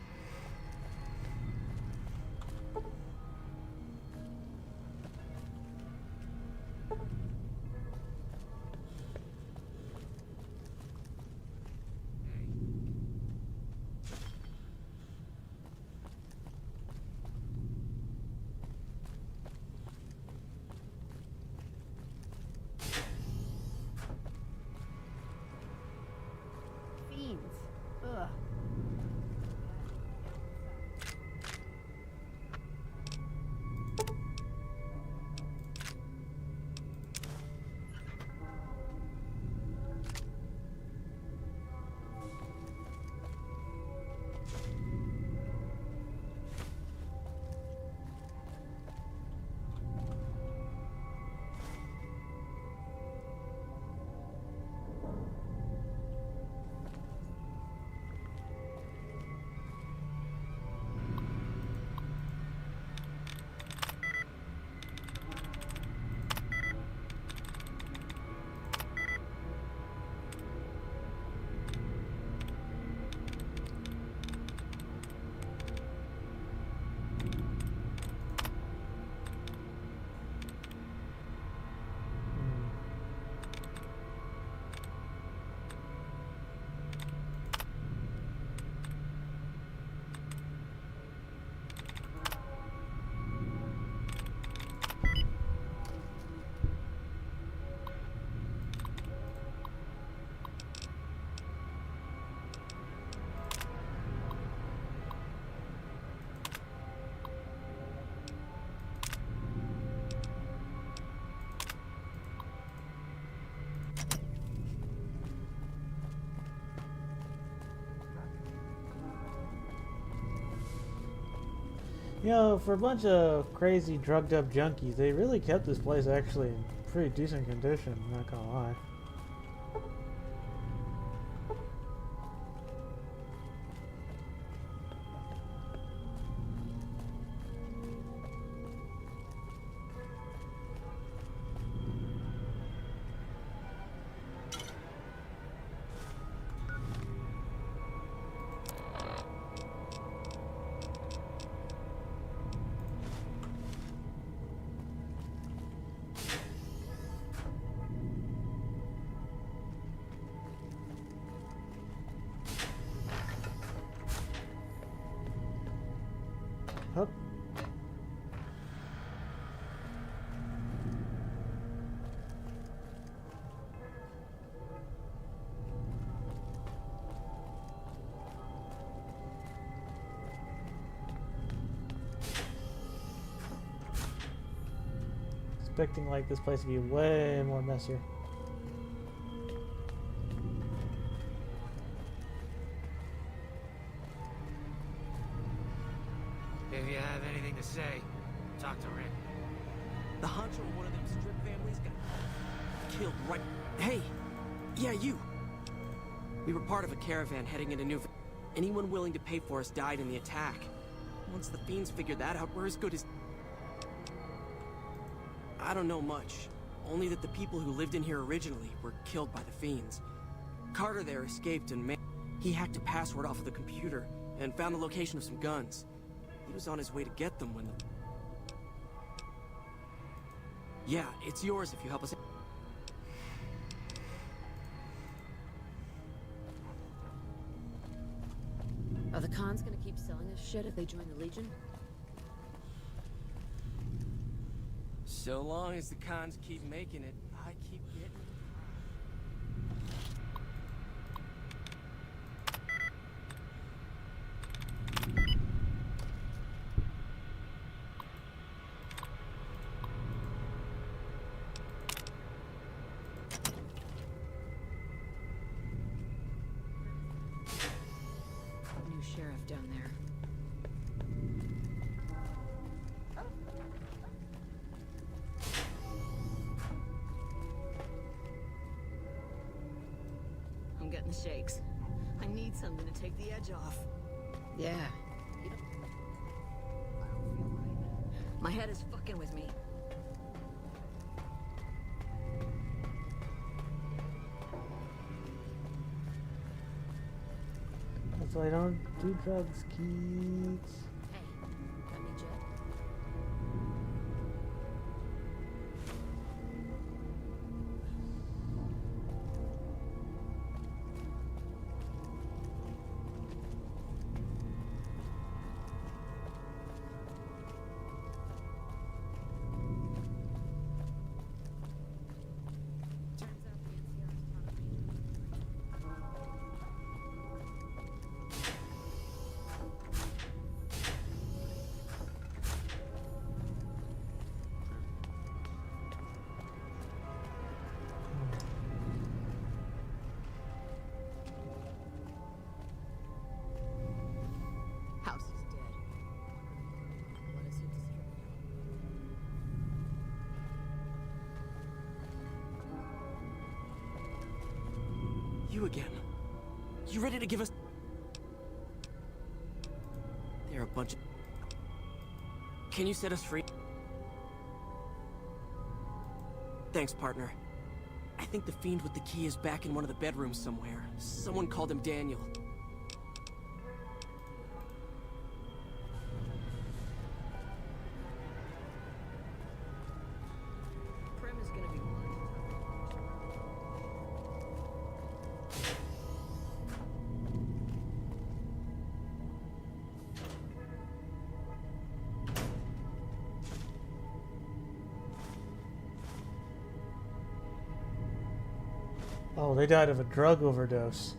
S1: You know, for a bunch of crazy drugged up junkies, they really kept this place actually in pretty decent condition, not gonna lie. Hup. Expecting like this place to be way more messier.
S4: If you have anything to say, talk to Rick.
S14: The honcho of one of them strip families got killed right... Hey! Yeah, you! We were part of a caravan heading into New... Anyone willing to pay for us died in the attack. Once the fiends figured that out, we're as good as... I don't know much. Only that the people who lived in here originally were killed by the fiends. Carter there escaped and he hacked a password off of the computer and found the location of some guns. He was on his way to get them when the... Yeah, it's yours if you help us.
S2: Are the cons gonna keep selling us shit if they join the Legion?
S14: So long as the cons keep making it, I keep getting it.
S2: New sheriff down there. I'm getting the shakes. I need something to take the edge off. Yeah. You don't... I don't feel right. My head is fucking with me.
S1: That's why I don't do drugs, kids.
S2: Hey, got any jet? House is dead. What is it distributing?
S14: You again. You ready to give us... They're a bunch of... Can you set us free? Thanks, partner. I think the fiend with the key is back in one of the bedrooms somewhere. Someone called him Daniel.
S2: Prim is gonna be worried.
S1: Oh, they died of a drug overdose.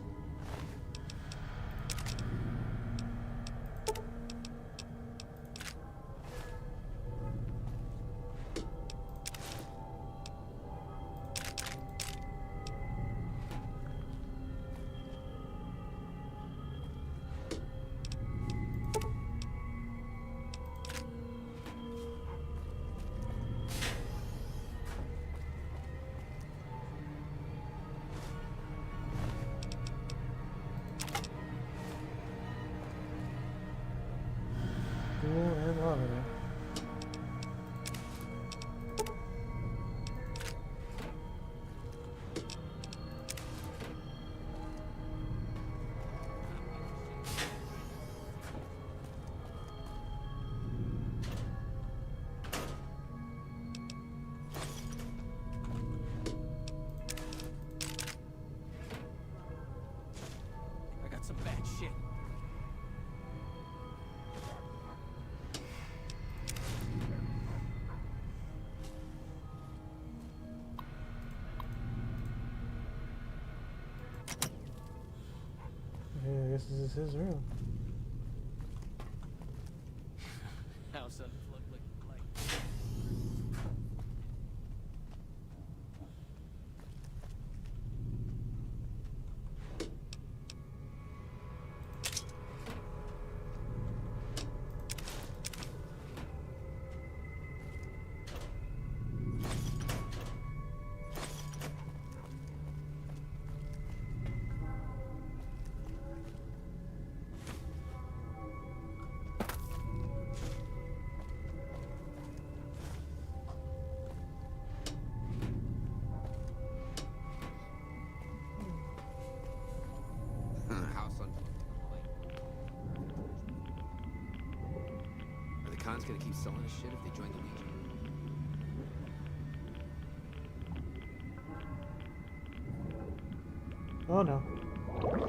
S1: guess this is his room.
S14: House unplugged like a light.
S18: House unplugged. Are the cons gonna keep selling us shit if they join the Legion?
S1: Oh no.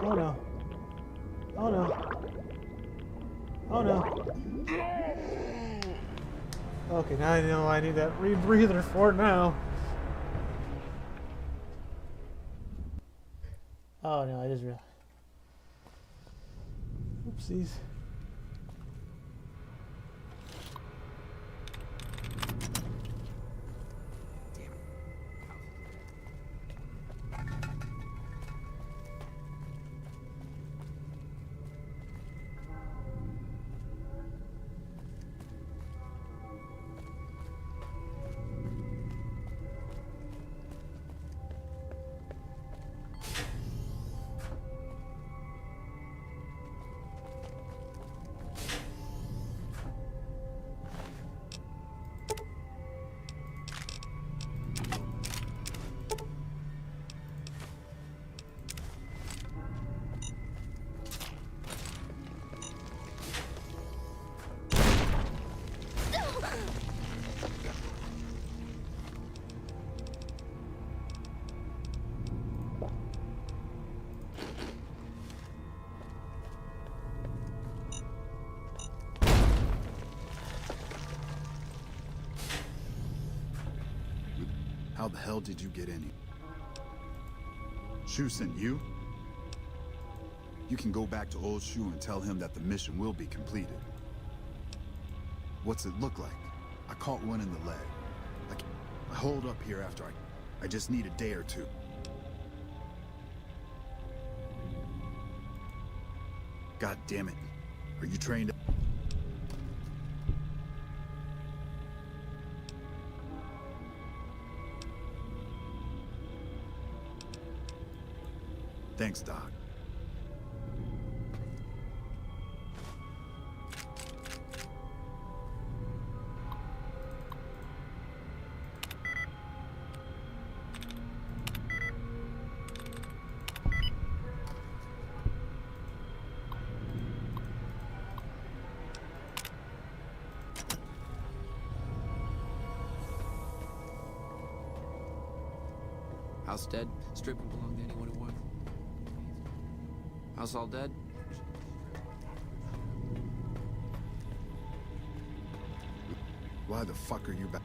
S1: Oh no. Oh no. Oh no. Okay, now I know I need that rebreather for now. Oh no, I just realized. Oopsies.
S16: How the hell did you get in here? Shu sent you? You can go back to old Shu and tell him that the mission will be completed. What's it look like? I caught one in the leg. I holed up here after I just need a day or two. God damn it. Are you trained? Thanks, Doc.
S18: House dead? Stripping belonged to anyone who wanted. House all dead?
S16: Why the fuck are you back?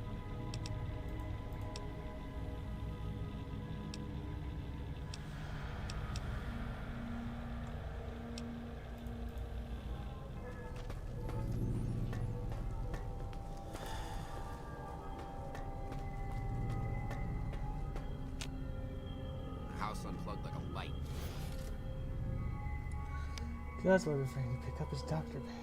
S18: House unplugged like a light.
S1: That's why we're trying to pick up his doctor bag.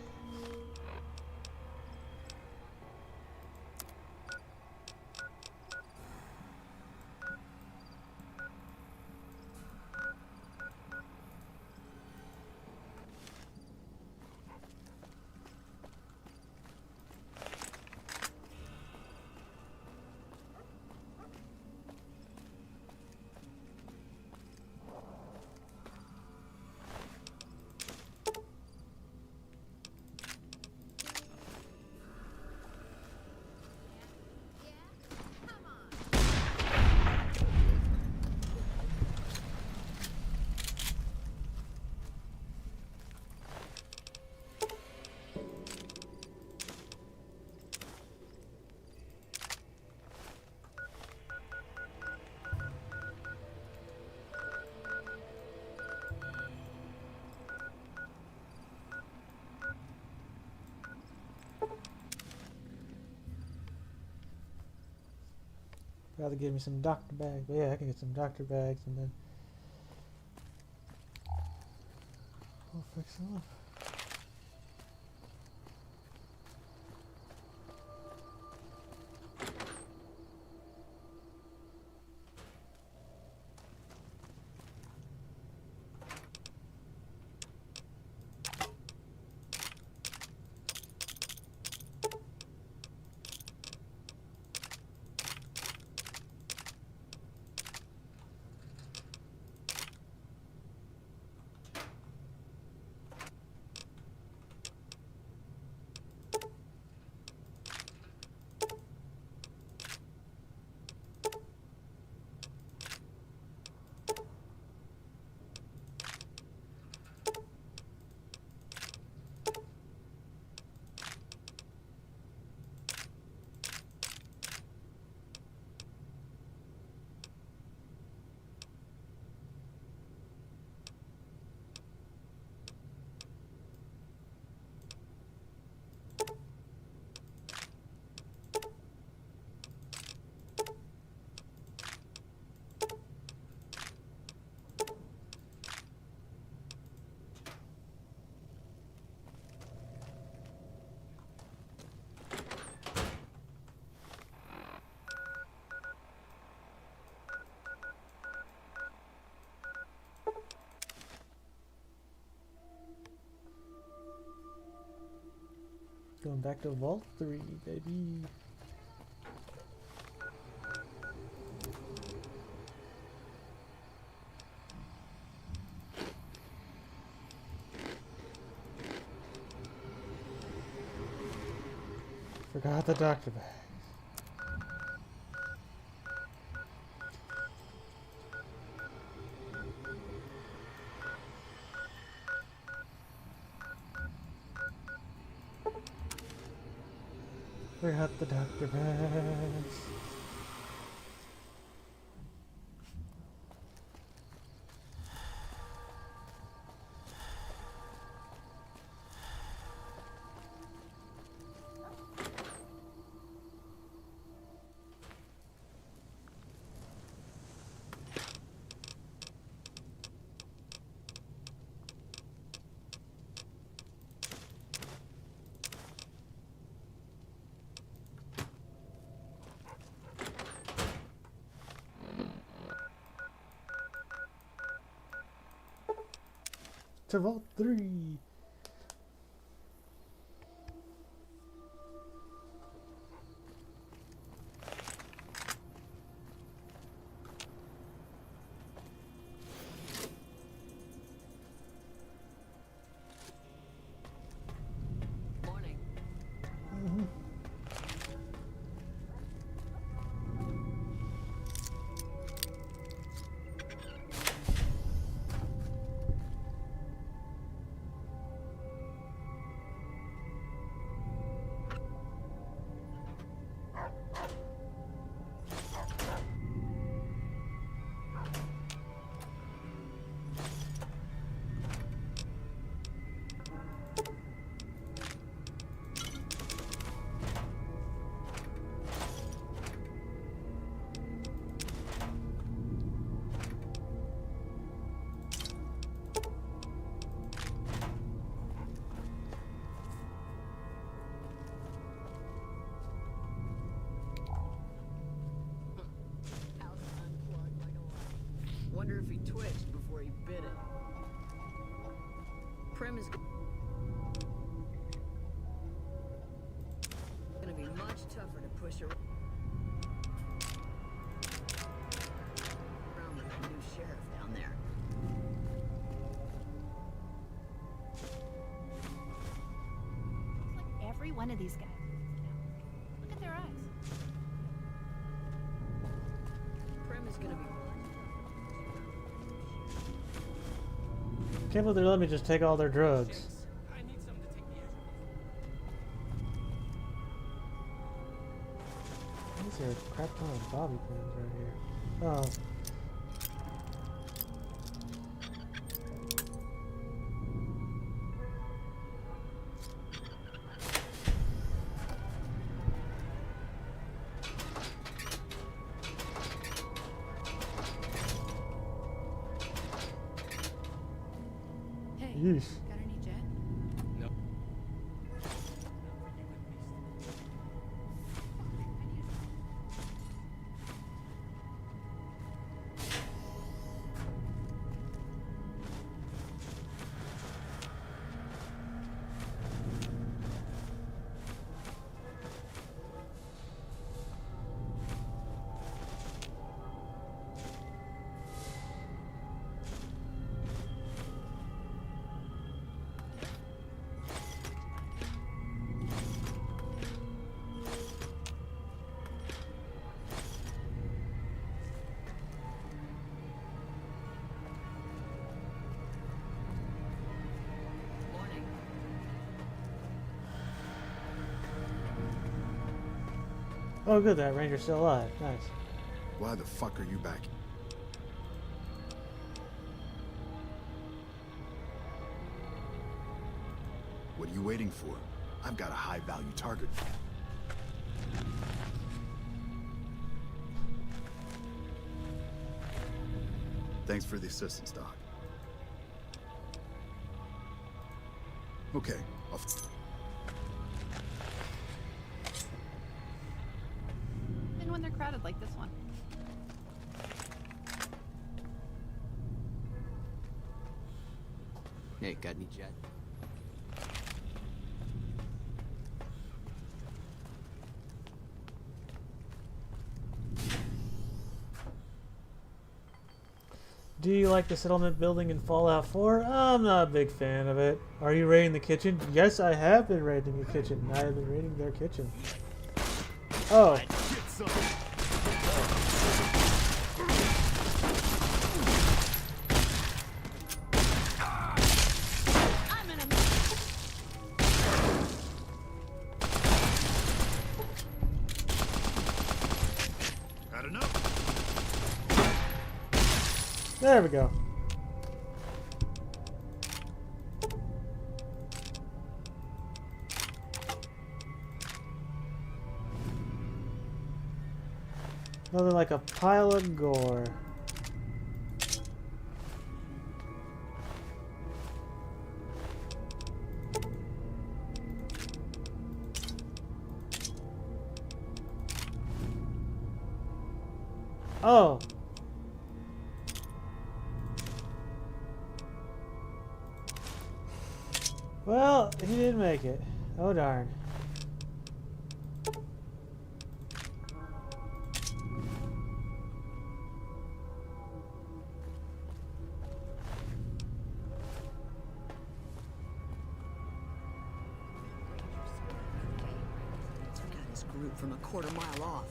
S1: Forgot to give me some doctor bags. But yeah, I can get some doctor bags and then we'll fix them up. Going back to Vault 3, baby. Forgot the doctor bag. Forgot the doctor bags. To Vault 3.
S2: Morning. Wonder if he twitched before he bit it. Prim is gonna be much tougher to push around with the new sheriff down there.
S3: Looks like every one of these guys. Look at their eyes.
S2: Prim is gonna be
S1: Can't believe they let me just take all their drugs. These are a crap ton of bobby pins right here. Oh. Yeesh.
S13: Got any jet?
S14: No.
S1: Oh, good, that ranger's still alive. Nice.
S16: Why the fuck are you back? What are you waiting for? I've got a high-value target. Thanks for the assistance, Doc. Okay,
S3: And when they're crowded like this one.
S18: Hey, got any jet?
S1: Do you like the settlement building in Fallout 4? I'm not a big fan of it. Are you raiding the kitchen? Yes, I have been raiding the kitchen. I have been raiding their kitchen. Oh.
S16: Had enough.
S1: There we go. Nothing like a pile of gore. Oh. Well, he didn't make it. Oh darn.
S2: Took out his group from a quarter mile off.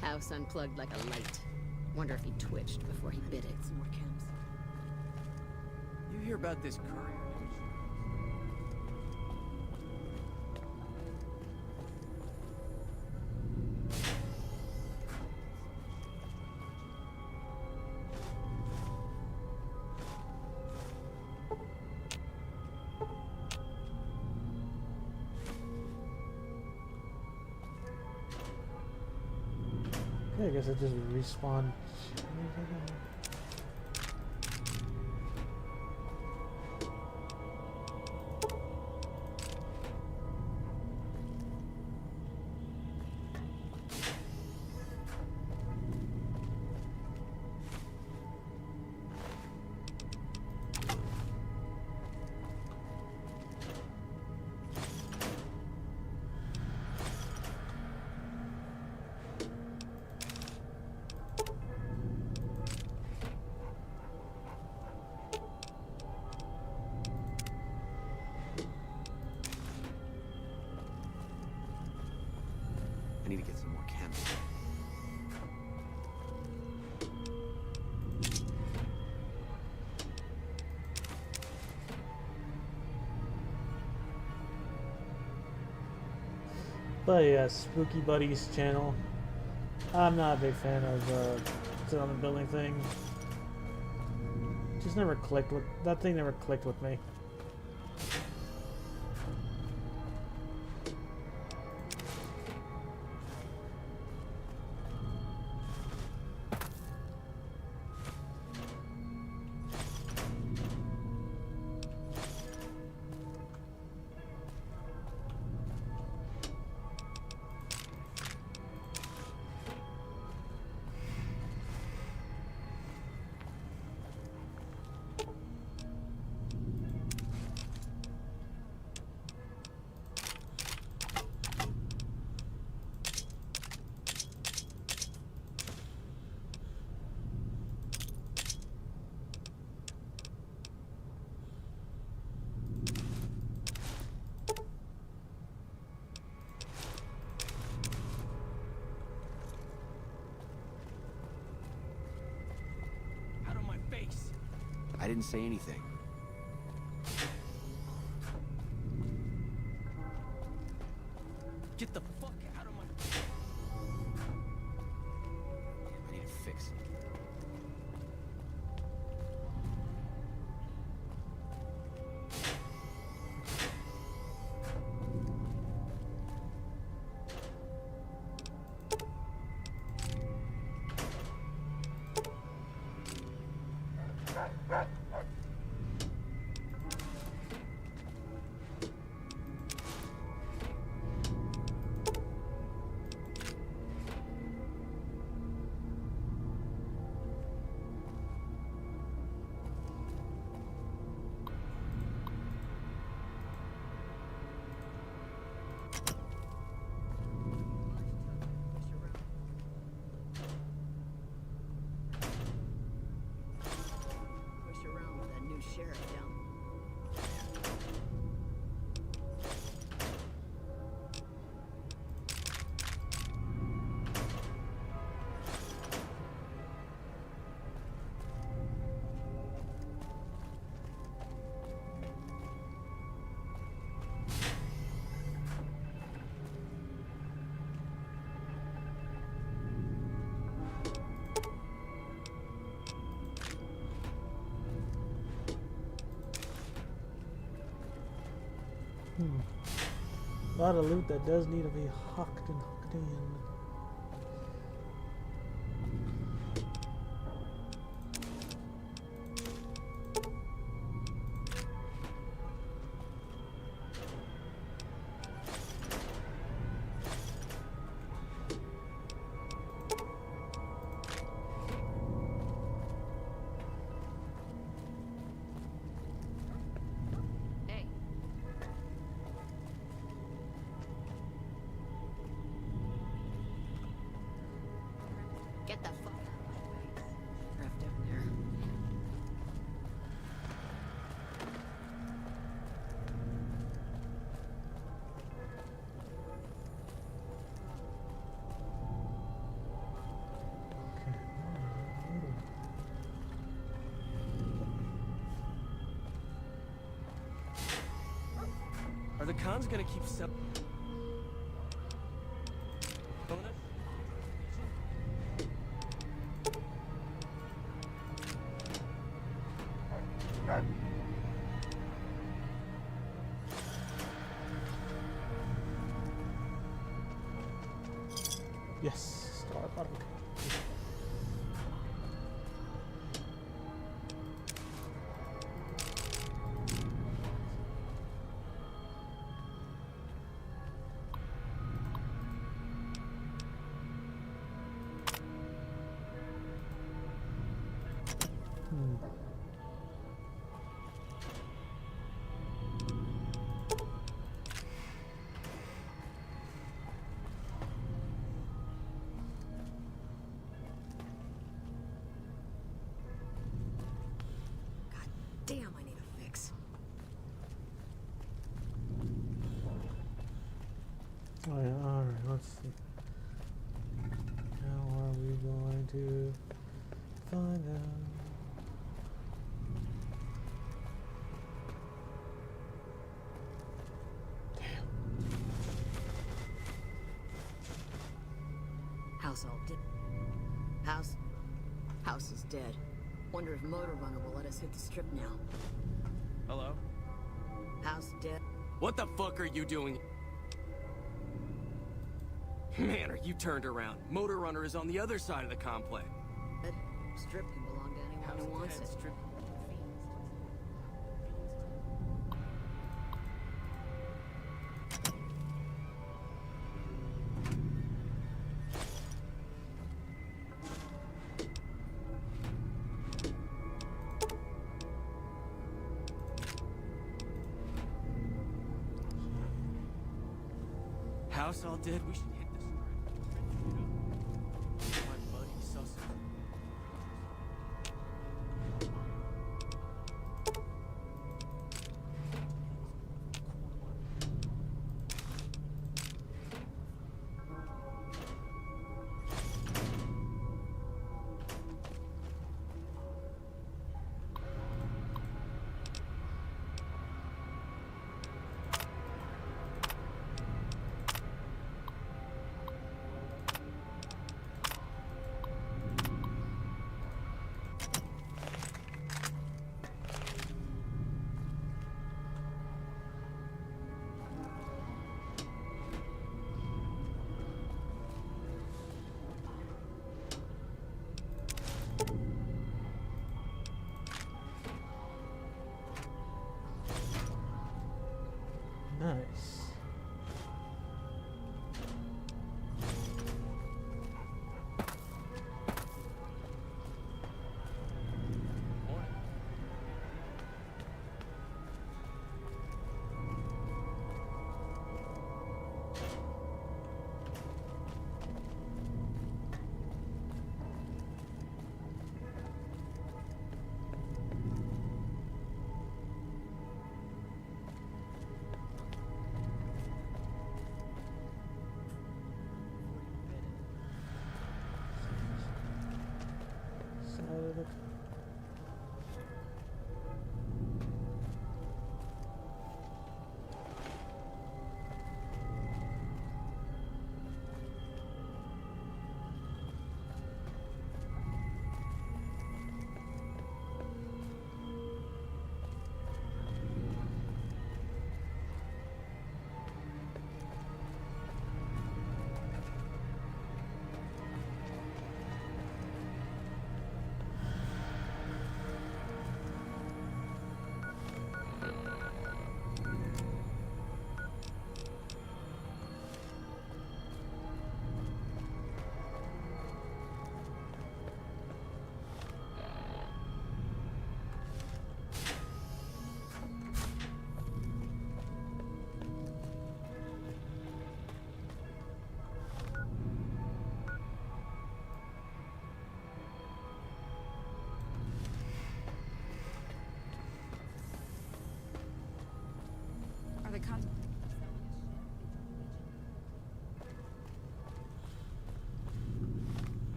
S2: House unplugged like a light. Wonder if he twitched before he bit it. Some more chems.
S14: You hear about this courier?
S1: Okay, I guess I just respawn.
S18: I need to get some more chem.
S1: But yeah, Spooky Buddies channel. I'm not a big fan of settlement building thing. Just never clicked with that thing. Never clicked with me.
S18: I didn't say anything.
S14: Get the fuck out of my...
S18: I need to fix it.
S2: Push around with that new sheriff down.
S1: A lot of loot that does need to be hucked and hooked in.
S2: Hey. Get the fuck out of my way. Sheriff down there.
S14: Are the cons gonna keep sell... Bonus?
S1: Yes, star button.
S2: Damn, I need a fix.
S1: Oh yeah, alright, let's see. How are we going to find out?
S2: House all dead. House is dead. Wonder if Motor Runner will let us hit the strip now.
S14: Hello?
S2: House dead.
S14: What the fuck are you doing? Man, are you turned around? Motor Runner is on the other side of the complex.
S2: That strip can belong to anyone who wants it.
S14: Strip. House all dead, we should hit the strip. My buddy Sussex.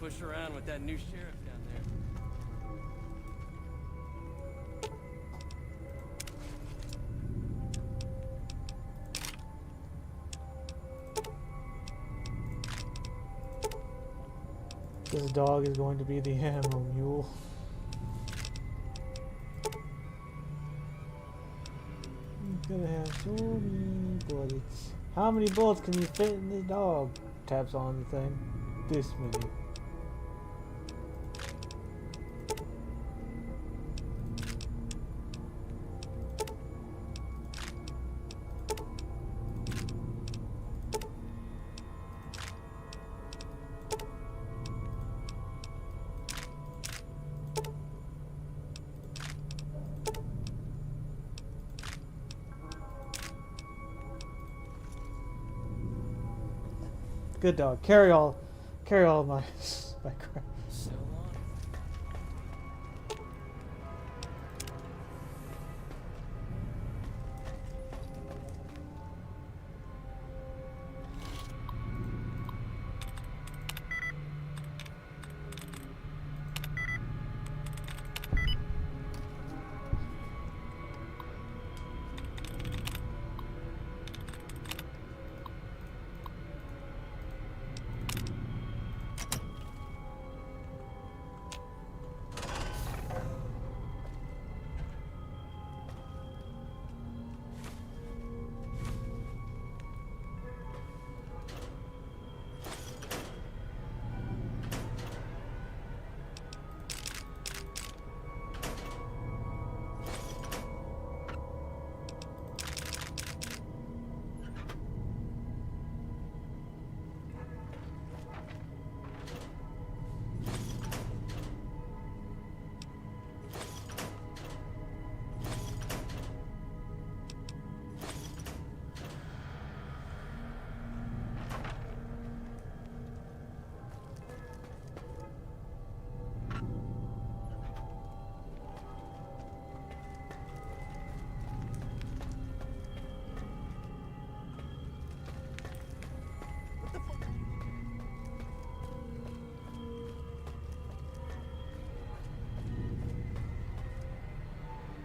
S14: push around with that new sheriff down there.
S1: This dog is going to be the ammo mule. He's gonna have so many bullets. How many bullets can you fit in this dog? Taps on the thing. This many. Good dog. Carry all my crap.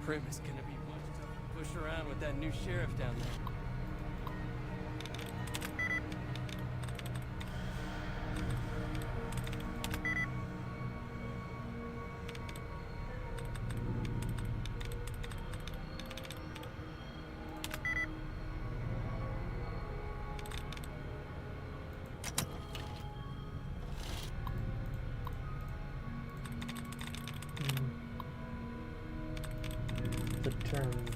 S14: Prim is gonna be much tougher to push around with that new sheriff down there.
S1: The terminal.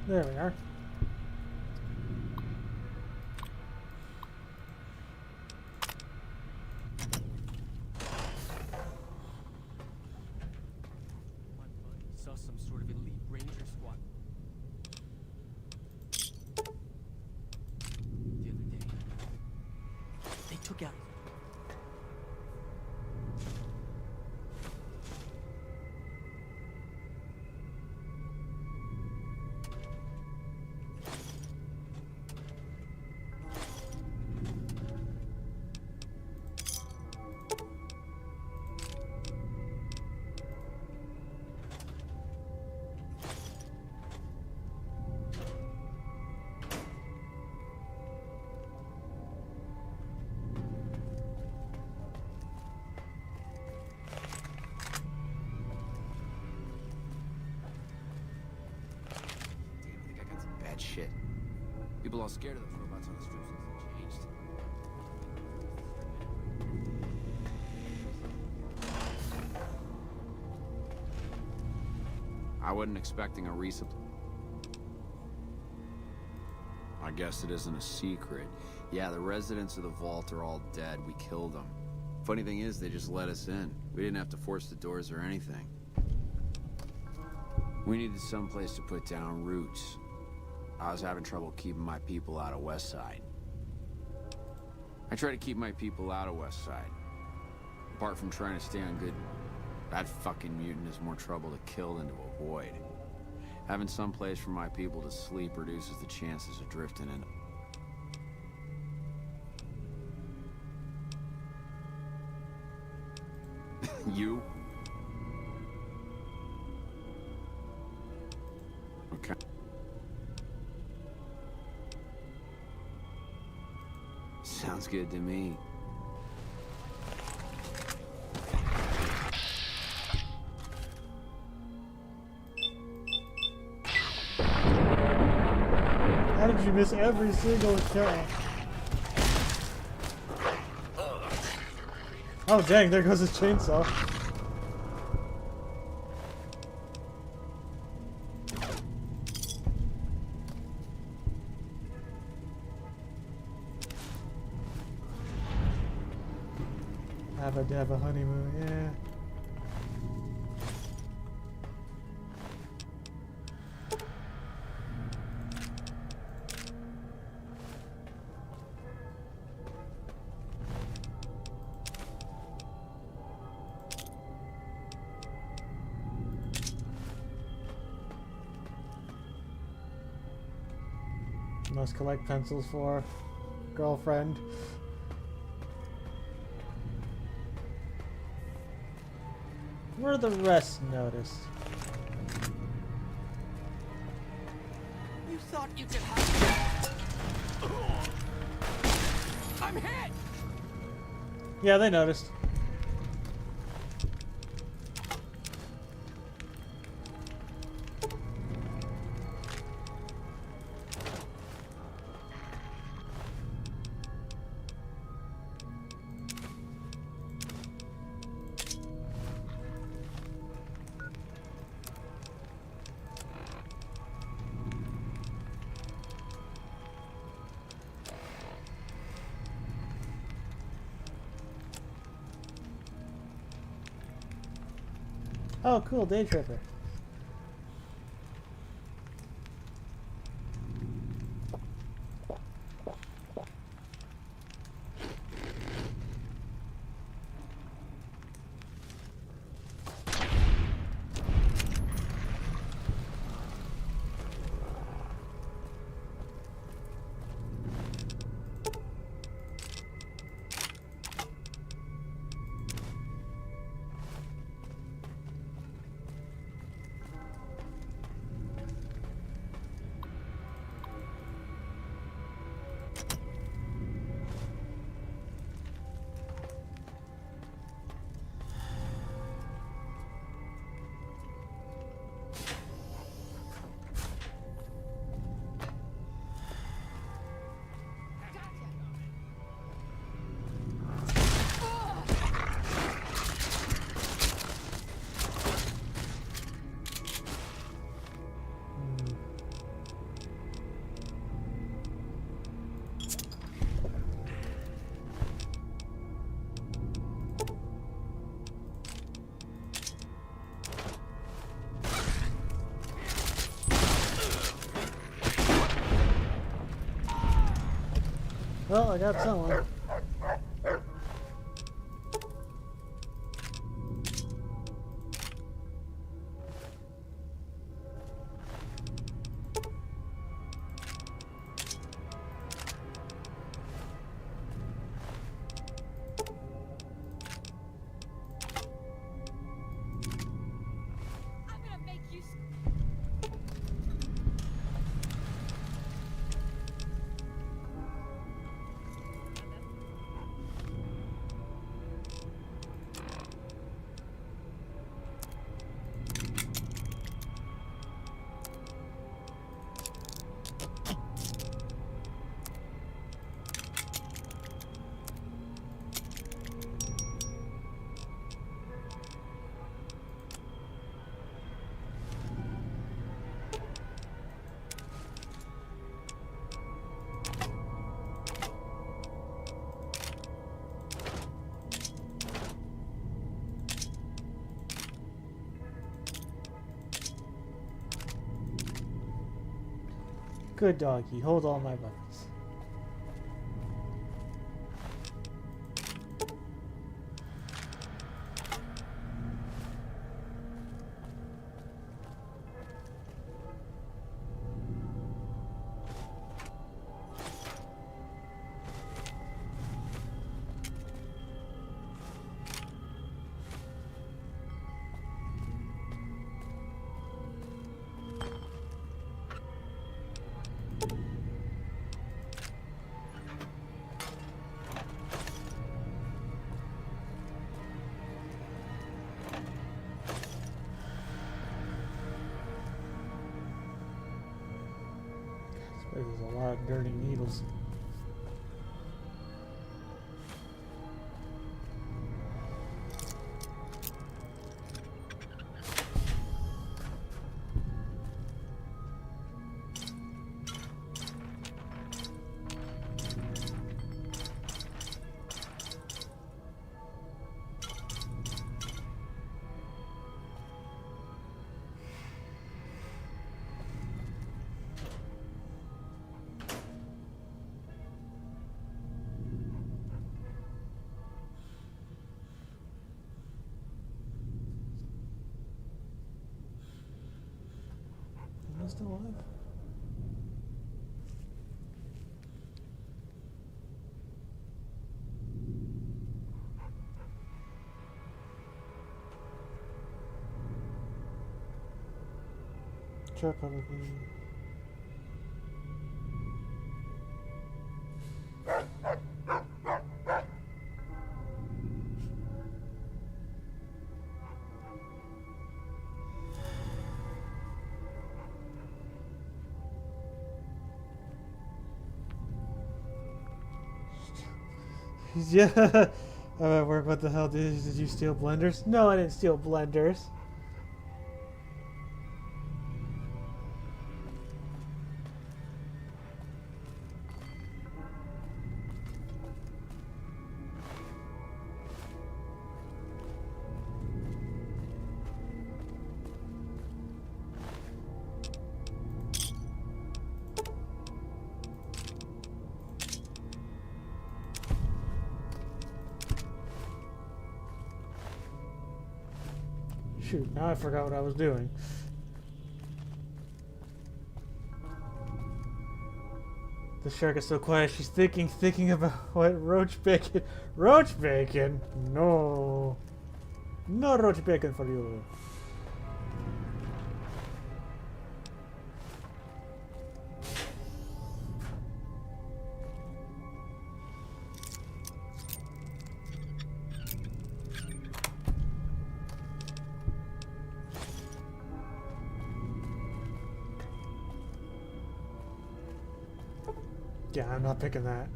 S1: There we are.
S14: Saw some sort of elite ranger squad. The other day, they took out.
S18: Shit. People all scared of those robots on the strip since they changed. I wasn't expecting a resupply. I guess it isn't a secret. Yeah, the residents of the vault are all dead. We killed them. Funny thing is, they just let us in. We didn't have to force the doors or anything. We needed someplace to put down roots. I was having trouble keeping my people out of Westside. I try to keep my people out of Westside. Apart from trying to stay on good
S6: That fucking mutant is more trouble to kill than to avoid. Having some place for my people to sleep reduces the chances of drifting into... You? Okay. Sounds good to me.
S1: How did you miss every single shot? Oh dang, there goes his chainsaw. Have a honeymoon, yeah. Must collect pencils for girlfriend. What are the rest noticed?
S9: You thought you could have... I'm hit!
S1: Yeah, they noticed. Oh, cool, Day Tripper. Well, I got someone. Good doggy, hold all my buttons. There's a lot of dirty needles. Am I still alive? Try publicly. Yeah. Work. What the hell did you steal blenders? No, I didn't steal blenders. Shoot, now I forgot what I was doing. The shark is so quiet, she's thinking about what roach bacon. Roach bacon? No. No roach bacon for you. Yeah, I'm not picking that.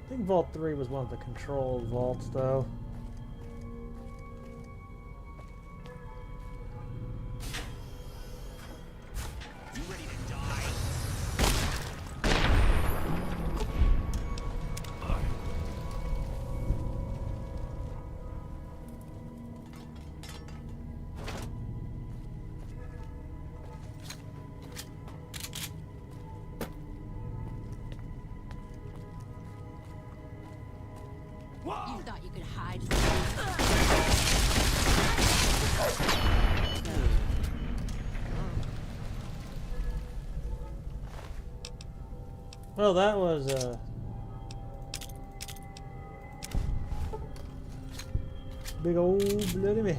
S1: I think Vault 3 was one of the control vaults, though.
S9: You ready to die?
S2: You thought you could hide
S1: Well, that was big old bloody mess.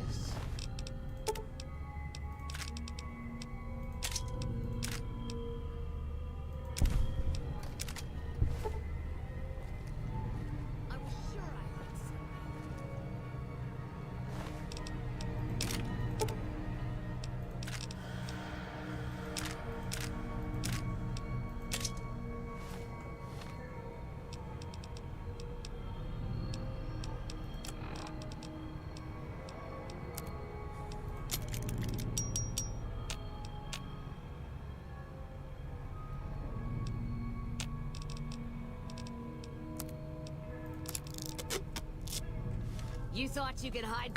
S2: You thought you could hide.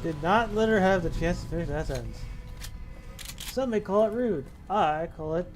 S1: Did not let her have the chance to finish that sentence. Some may call it rude. I call it...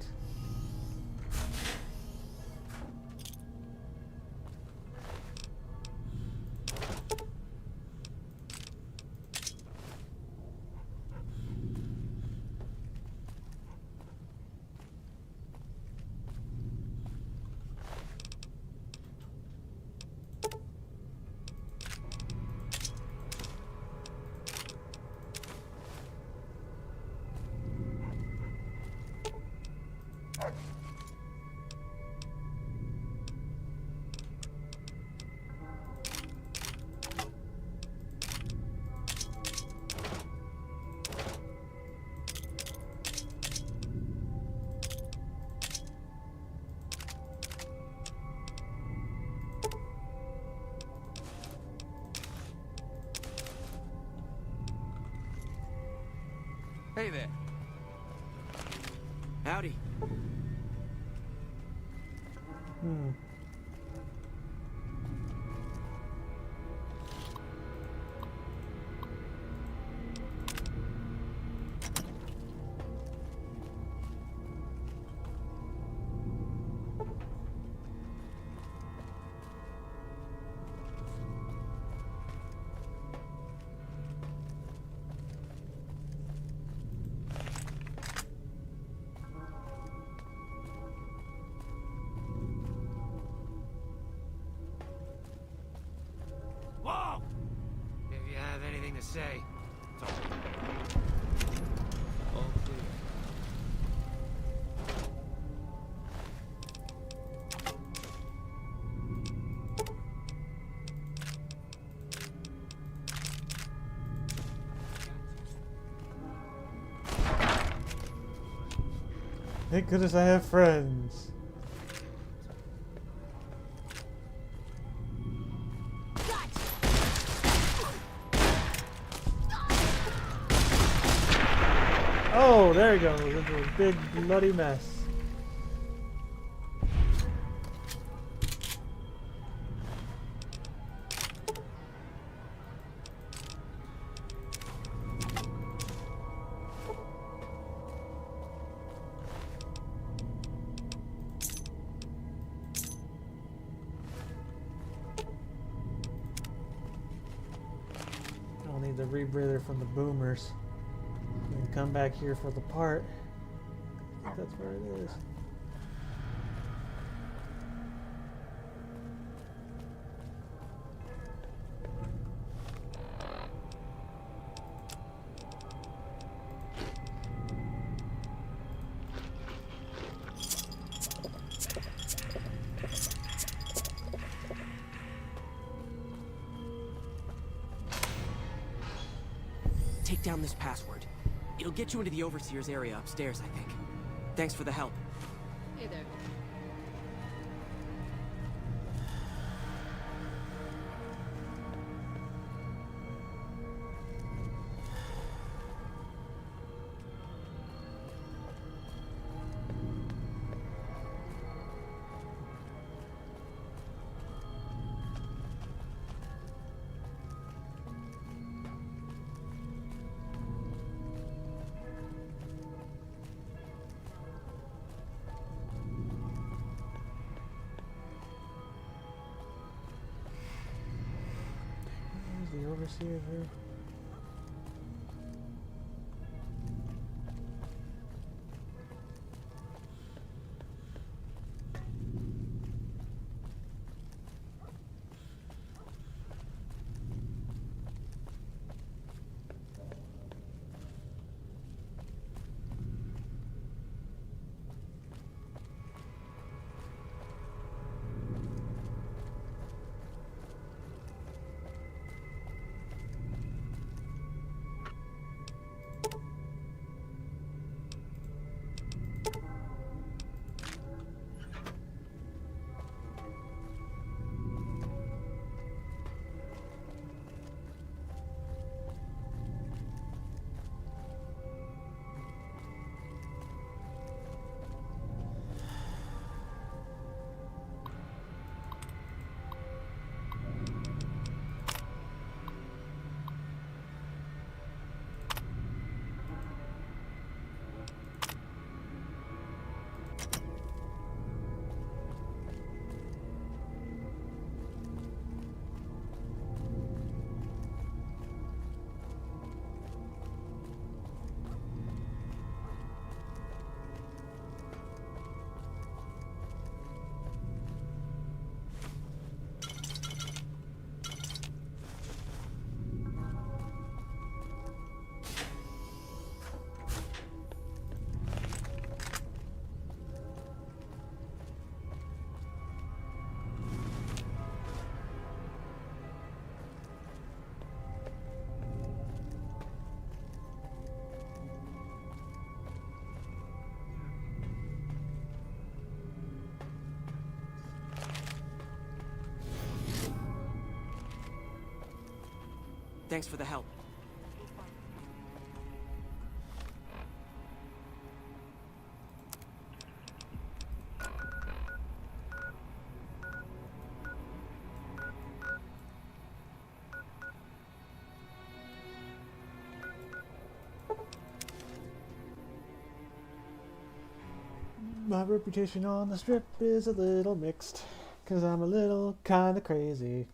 S14: Hey there.
S5: Howdy.
S4: Whoa! If you have anything to say, talk. All clear.
S1: Thank goodness I have friends. Oh, there he goes into a big bloody mess. I'll need the rebreather from the boomers. And come back here for the part. I think that's where it is.
S5: Take down this password. It'll get you into the Overseer's area upstairs, I think. Thanks for the help.
S2: Hey there.
S1: Where's the overseer here?
S5: Thanks for the help.
S1: My reputation on the strip is a little mixed, 'cause I'm a little kinda crazy.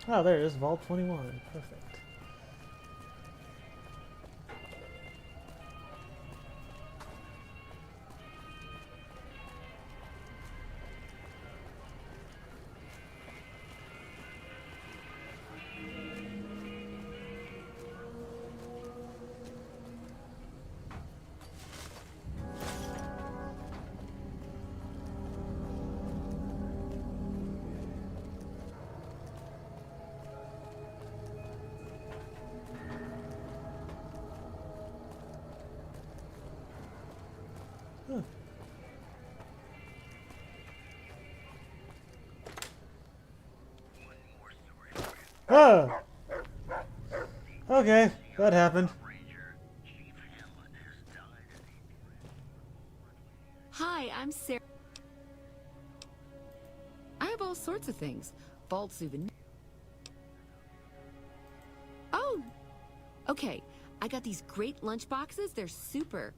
S1: Oh, there it is, Vault 21. Perfect. Oh! Okay, that happened.
S2: Hi, I'm Sarah. I have all sorts of things. Vault souvenir. Oh! Okay, I got these great lunch boxes. They're super.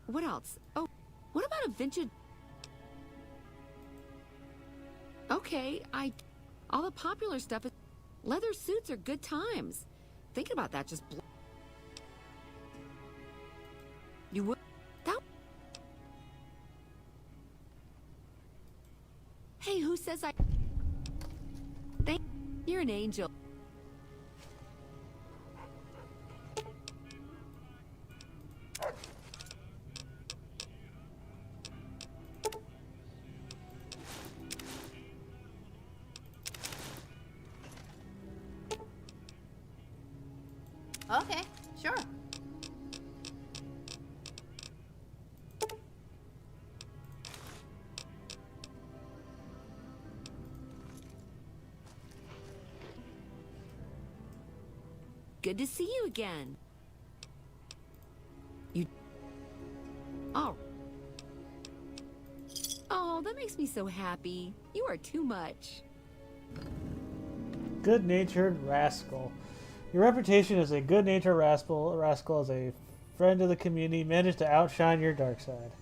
S2: What else? Oh, what about a vintage... Okay, all the popular stuff is... Leather suits are good times. Thinking about that just... You would... That... Hey, who says I... You're an angel.
S3: Okay, sure.
S2: Good to see you again. Oh, that makes me so happy. You are too much.
S1: Good-natured rascal. Your reputation as a good-natured rascal as a friend of the community managed to outshine your dark side.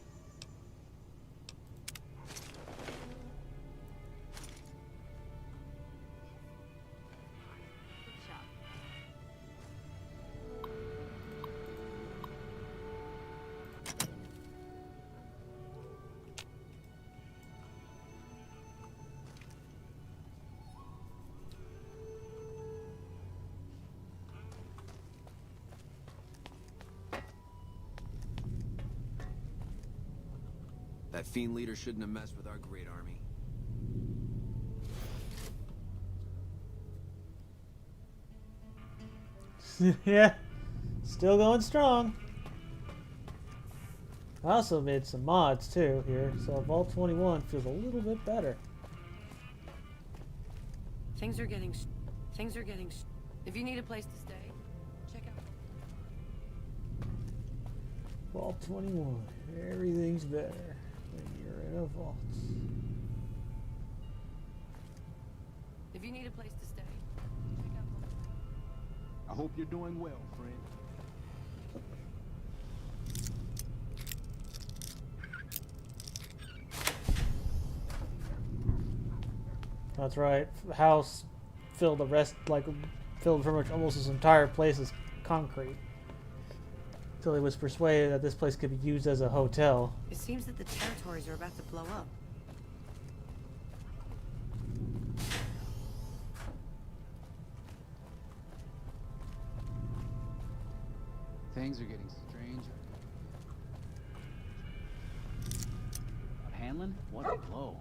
S6: That fiend leader shouldn't have messed with our great army.
S1: Yeah, still going strong. I also made some mods too here, so Vault 21 feels a little bit better.
S11: Things are getting... If you need a place to stay, check out...
S1: Vault 21, everything's better when you're in a vault.
S11: If you need a place to stay, check out...
S22: I hope you're doing well, friend.
S1: That's right. The house filled filled pretty much almost this entire place as concrete. Until he was persuaded that this place could be used as a hotel.
S11: It seems that the territories are about to blow up.
S7: Things are getting stranger. Hanlon? What a blow.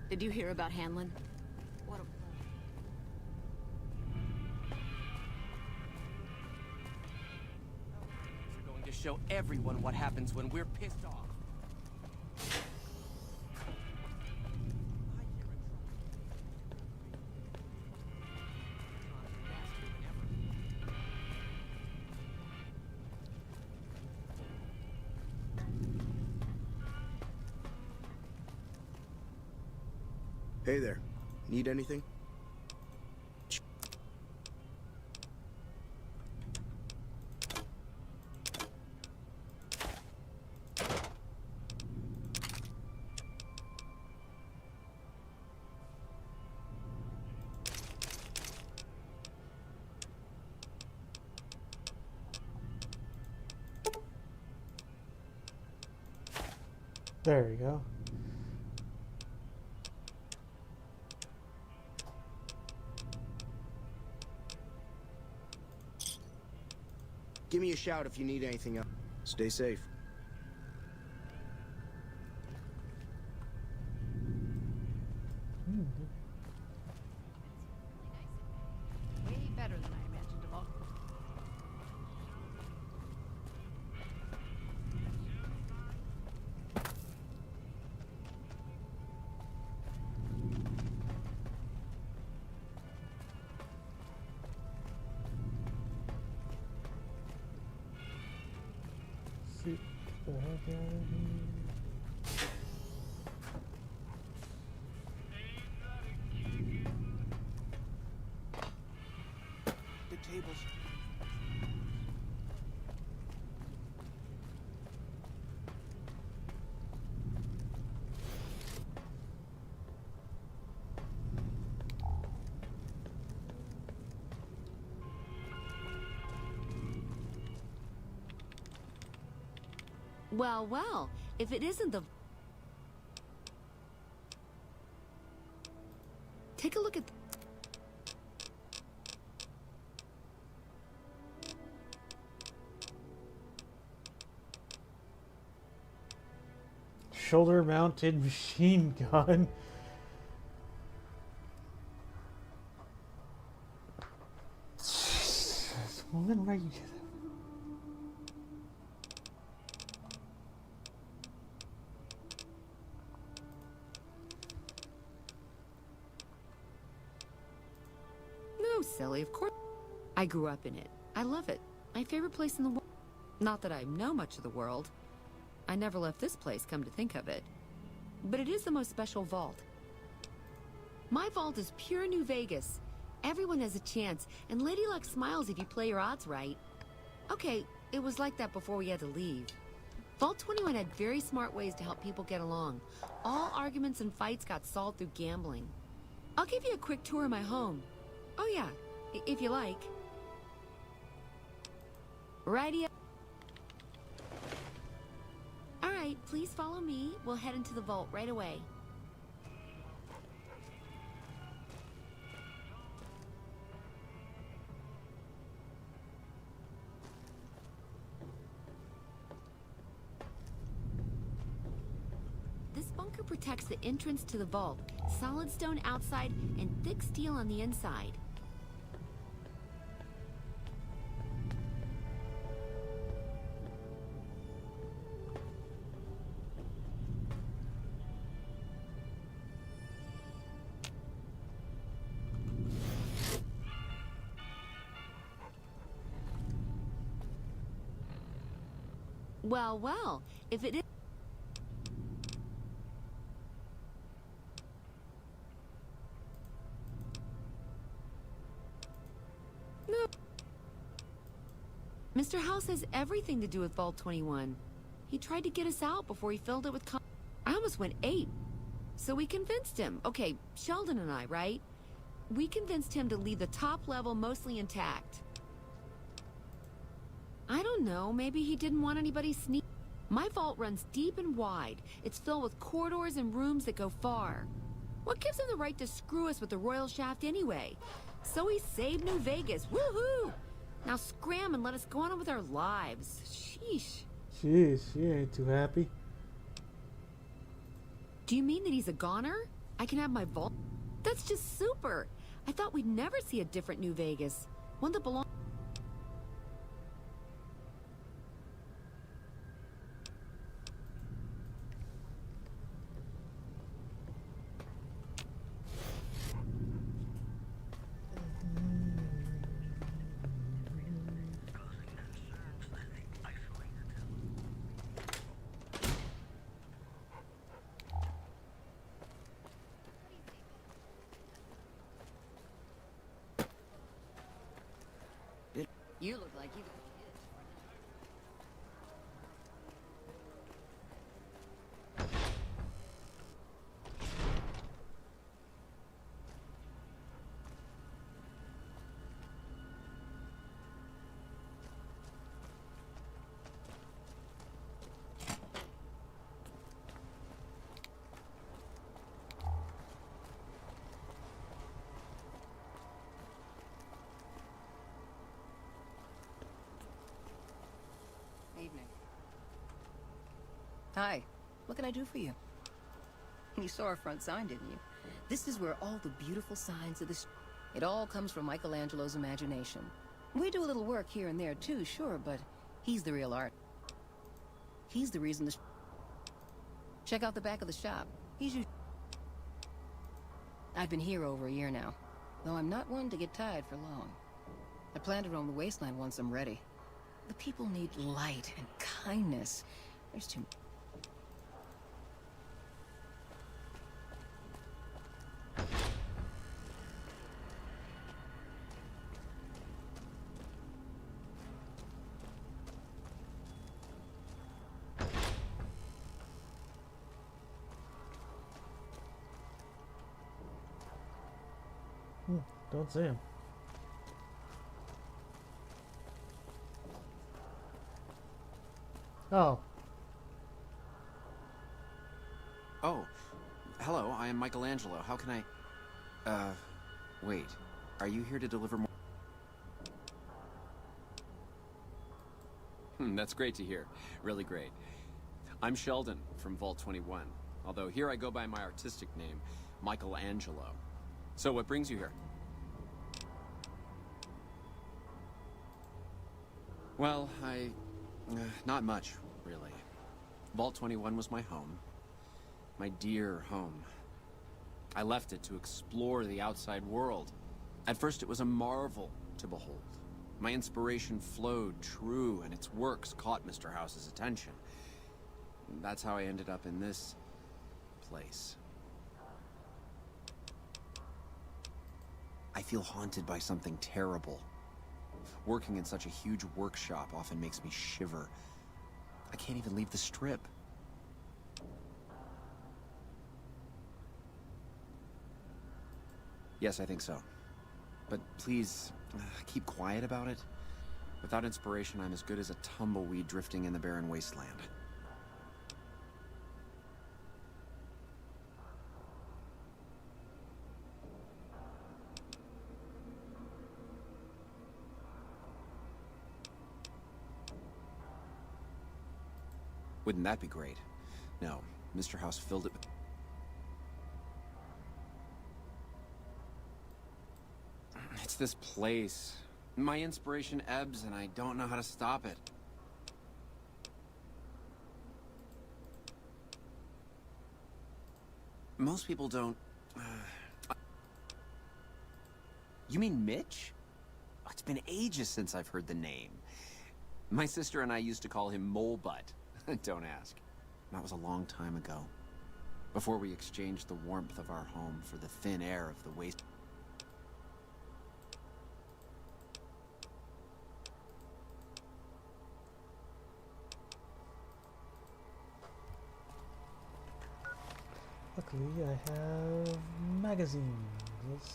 S2: Did you hear about Hanlon? What a...
S5: You're going to show everyone what happens when we're pissed off.
S20: Hey there. Need anything?
S1: There we go.
S20: Give me a shout if you need anything else. Stay safe.
S13: Way better than I imagined of all.
S1: Get the heck out of here.
S22: The tables.
S2: Well, well, if it isn't the... Take a look at...
S1: Shoulder-mounted machine gun. Jesus, when were you...
S2: No, silly, of course. I grew up in it. I love it. My favorite place in the world. Not that I know much of the world. I never left this place, come to think of it. But it is the most special vault. My vault is pure New Vegas. Everyone has a chance, and Lady Luck smiles if you play your odds right. Okay, it was like that before we had to leave. Vault 21 had very smart ways to help people get along. All arguments and fights got solved through gambling. I'll give you a quick tour of my home. Oh yeah, if you like. Righty. Alright, please follow me. We'll head into the vault right away. This bunker protects the entrance to the vault. Solid stone outside and thick steel on the inside. Well, well, if it is... No. Mr. House has everything to do with Vault 21. He tried to get us out before he filled it with I almost went ape. So we convinced him. Okay, Sheldon and I, right? We convinced him to leave the top level mostly intact. I don't know, maybe he didn't want anybody sneak. My vault runs deep and wide. It's filled with corridors and rooms that go far. What gives him the right to screw us with the royal shaft anyway? So he saved New Vegas. Woohoo! Now scram and let us go on with our lives. Sheesh.
S1: Jeez, she ain't too happy.
S2: Do you mean that he's a goner? I can have my vault. That's just super. I thought we'd never see a different New Vegas. One that belongs. You look like you got
S11: Evening. Hi. What can I do for you? You saw our front sign, didn't you? This is where all the beautiful signs of this... It all comes from Michelangelo's imagination. We do a little work here and there too, sure, but he's the real art. He's the reason this... Check out the back of the shop. I've been here over a year now, though I'm not one to get tired for long. I plan to roam the wasteland once I'm ready. The people need light and kindness. There's too...
S1: Don't see him. Oh.
S18: Oh. Hello, I am Michelangelo. How can I... wait. Are you here to deliver more... That's great to hear. Really great. I'm Sheldon from Vault 21. Although here I go by my artistic name, Michelangelo. So what brings you here? Well, not much, really. Vault 21 was my home. My dear home. I left it to explore the outside world. At first it was a marvel to behold. My inspiration flowed true, and its works caught Mr. House's attention. That's how I ended up in this place. I feel haunted by something terrible. Working in such a huge workshop often makes me shiver. I can't even leave the strip. Yes, I think so. But please, keep quiet about it. Without inspiration, I'm as good as a tumbleweed drifting in the barren wasteland. Wouldn't that be great? No, Mr. House filled it with... It's this place. My inspiration ebbs and I don't know how to stop it. Most people don't... You mean Mitch? Oh, it's been ages since I've heard the name. My sister and I used to call him Mole Butt. Don't ask. That was a long time ago. Before we exchanged the warmth of our home for the thin air of the waste.
S1: Luckily, I have magazines. Let's see.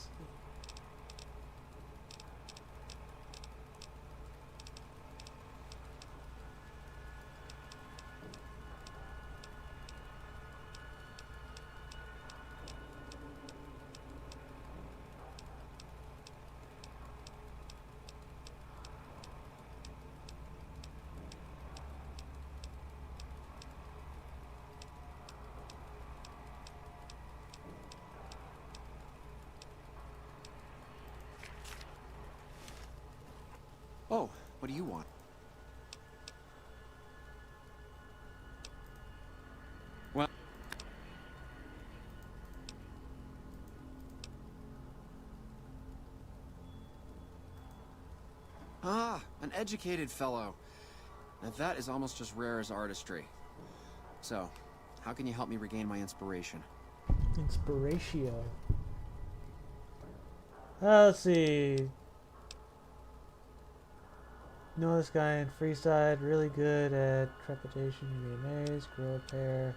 S18: do you want? Well... Ah, an educated fellow. Now that is almost as rare as artistry. So, how can you help me regain my inspiration?
S1: Inspiratio. Let's see. Know this guy in Freeside, really good at trepidation, you'd be amazed, grow a pair.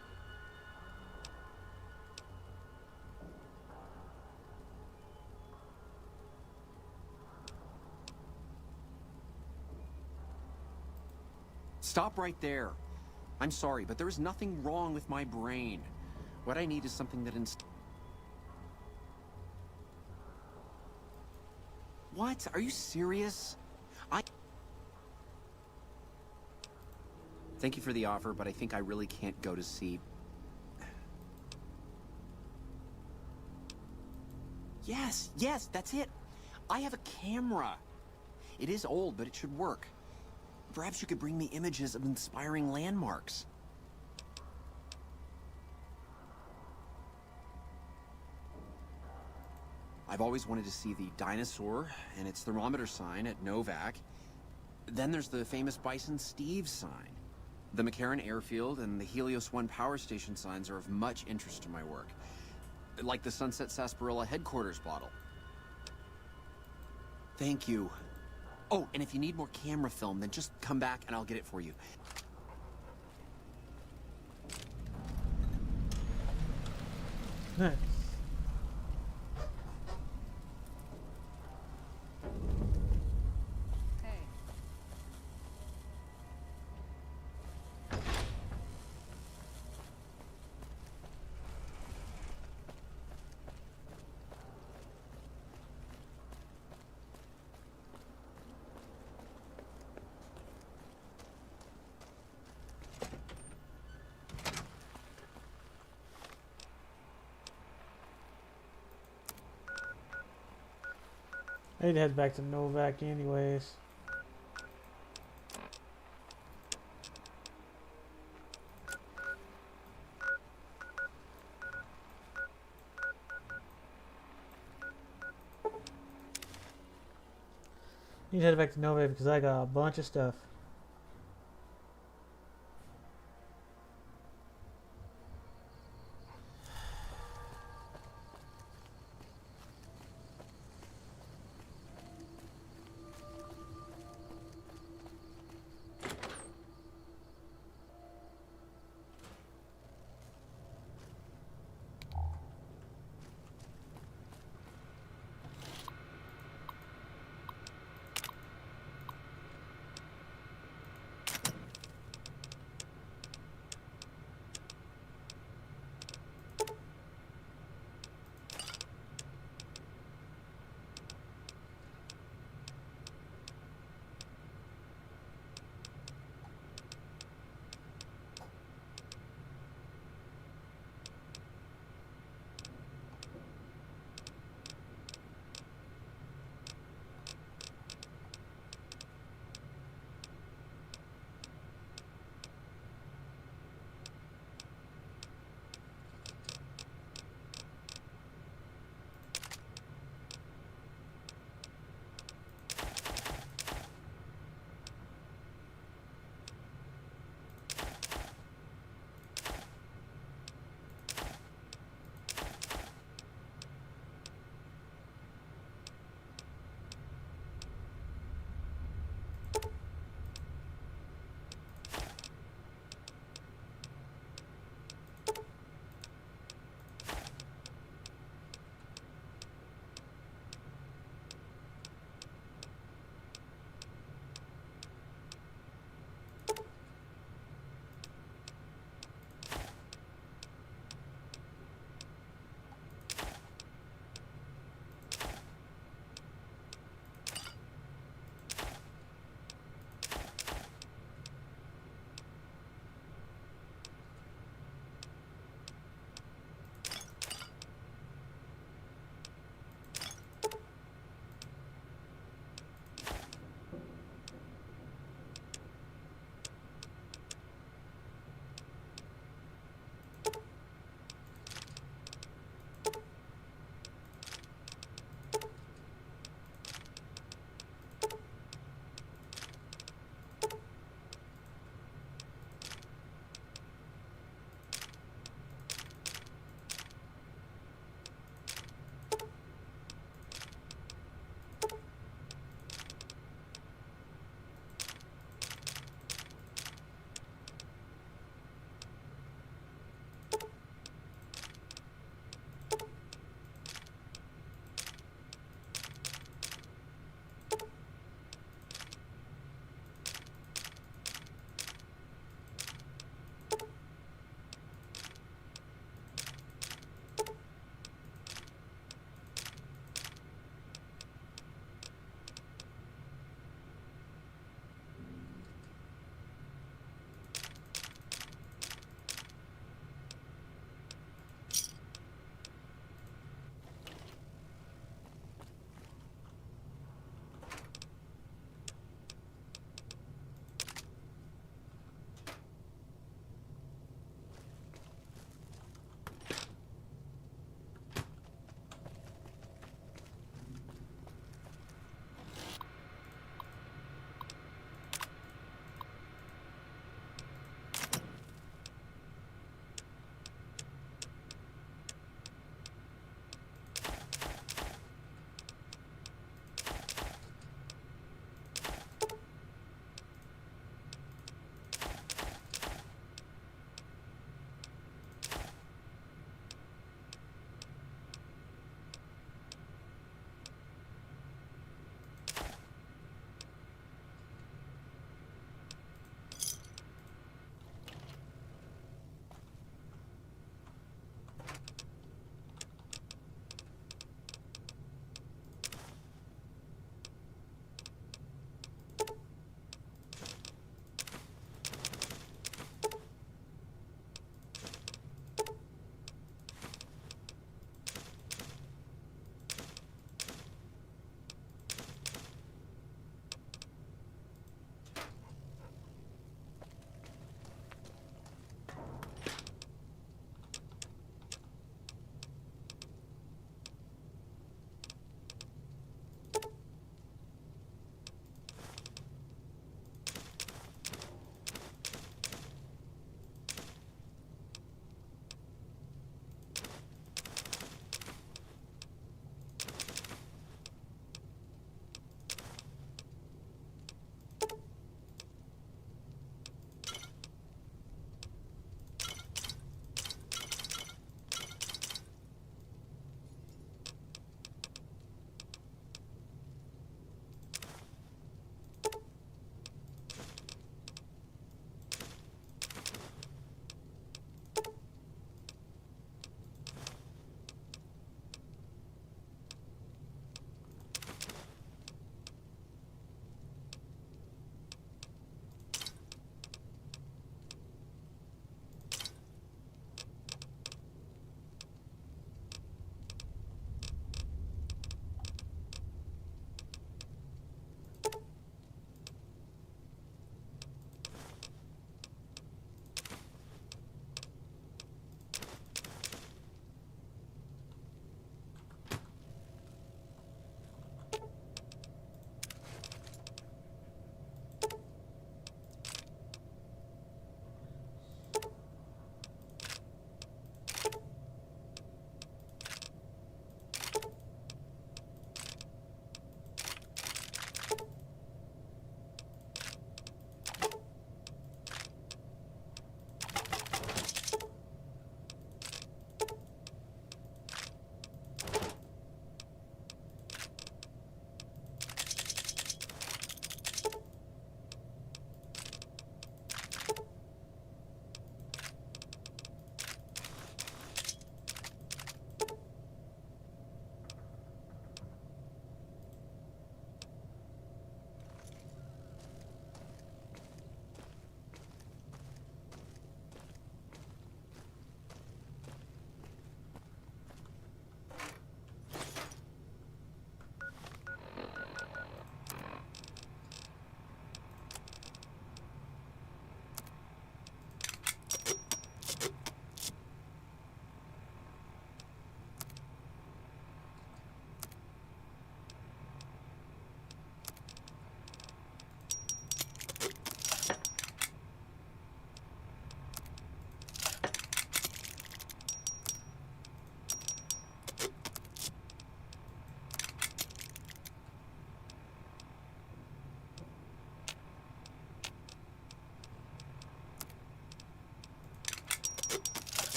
S18: Stop right there. I'm sorry, but there is nothing wrong with my brain. What I need is something that What? Are you serious? Thank you for the offer, but I think I really can't go to see... Yes, that's it. I have a camera. It is old, but it should work. Perhaps you could bring me images of inspiring landmarks. I've always wanted to see the dinosaur and its thermometer sign at Novac. Then there's the famous Bison Steve sign. The McCarran Airfield and the Helios 1 power station signs are of much interest to my work. Like the Sunset Sarsaparilla headquarters bottle. Thank you. Oh, and if you need more camera film, then just come back and I'll get it for you.
S1: Nice. I need to head back to Novac anyways. Need to head back to Novac because I got a bunch of stuff.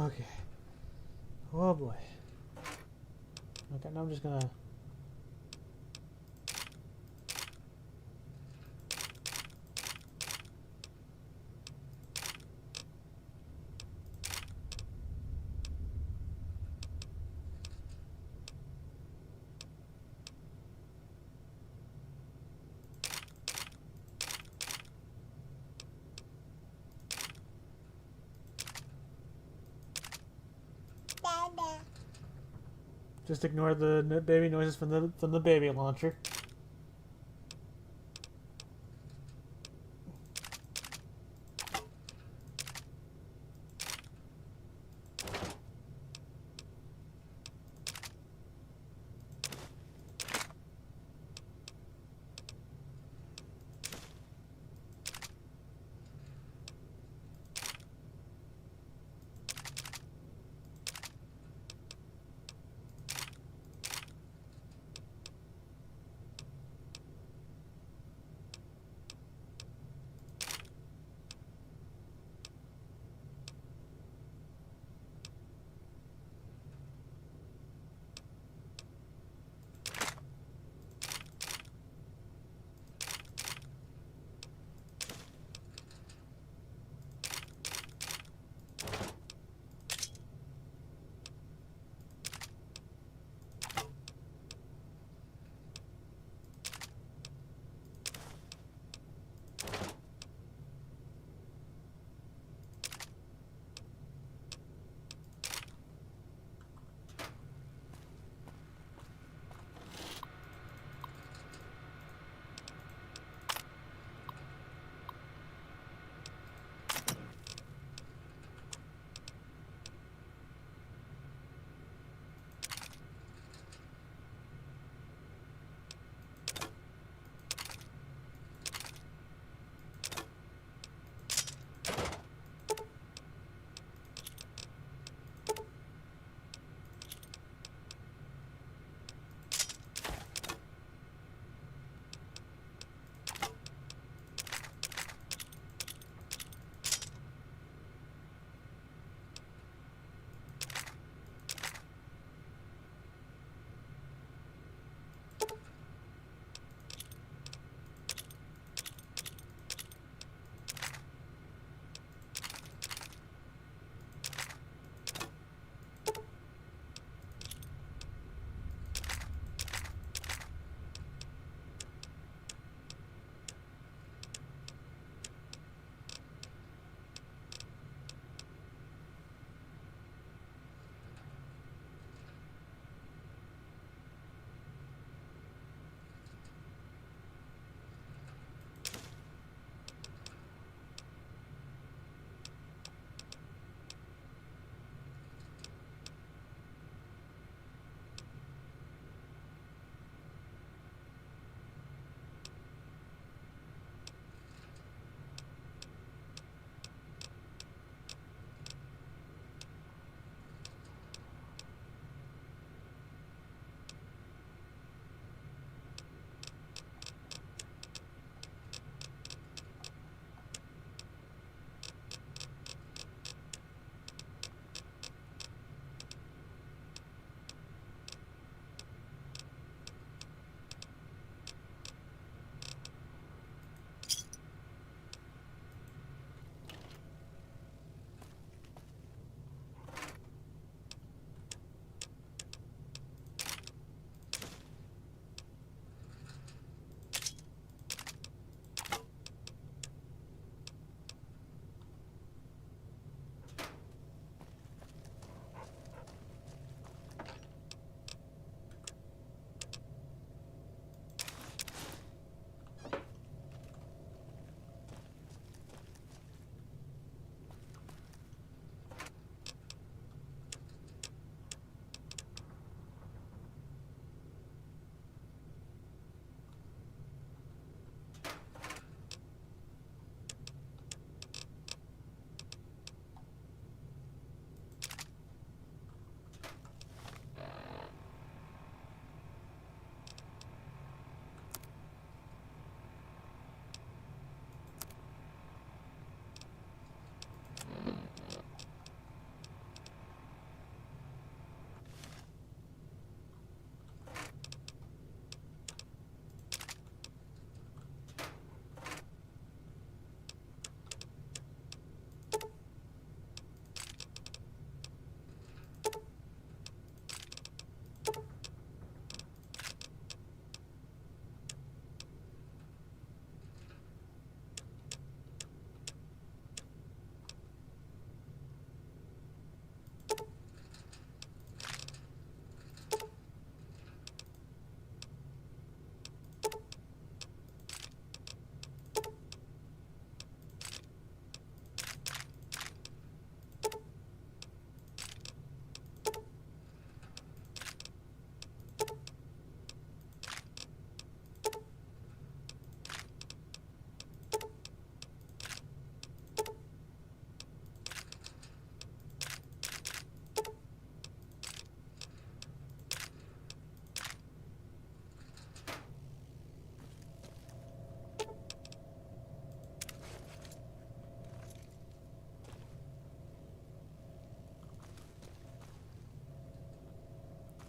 S1: Okay. Oh boy. Okay, now I'm just gonna... Just ignore the baby noises from the baby launcher.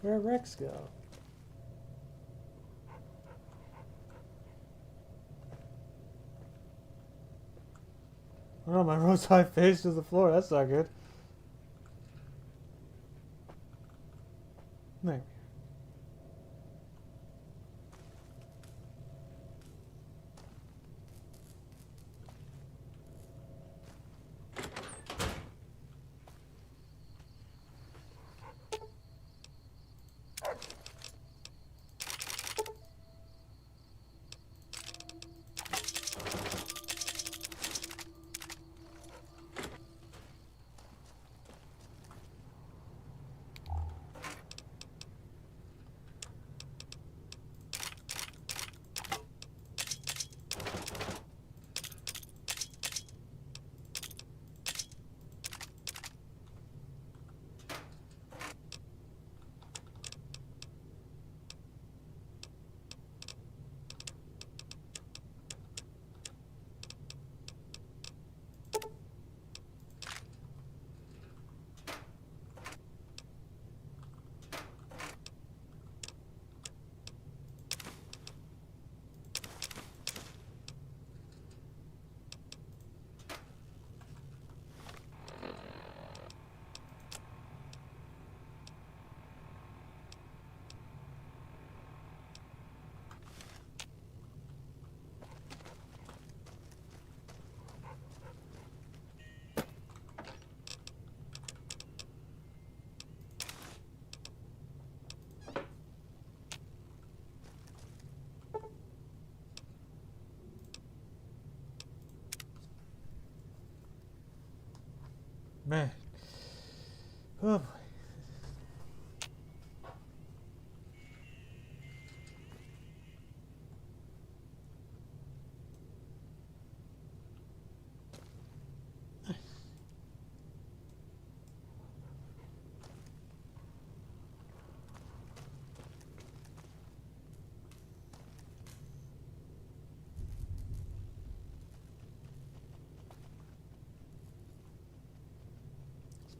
S1: Where'd Rex go? Oh, my roadside face to the floor. That's not good. There. Man. Oh boy.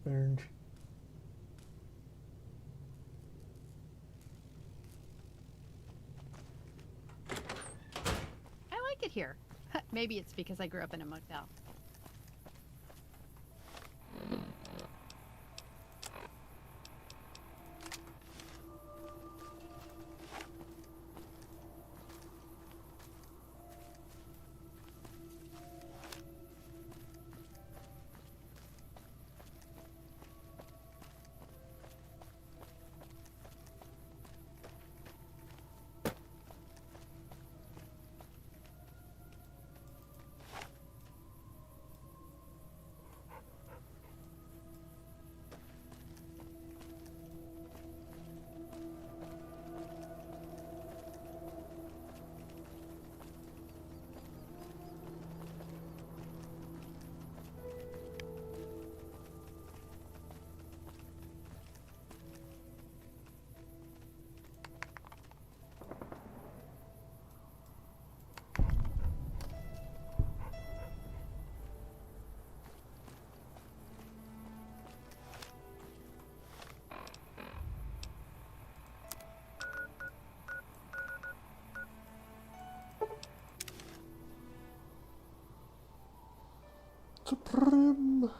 S1: Burned.
S3: I like it here. Maybe it's because I grew up in a motel.
S1: Supreme.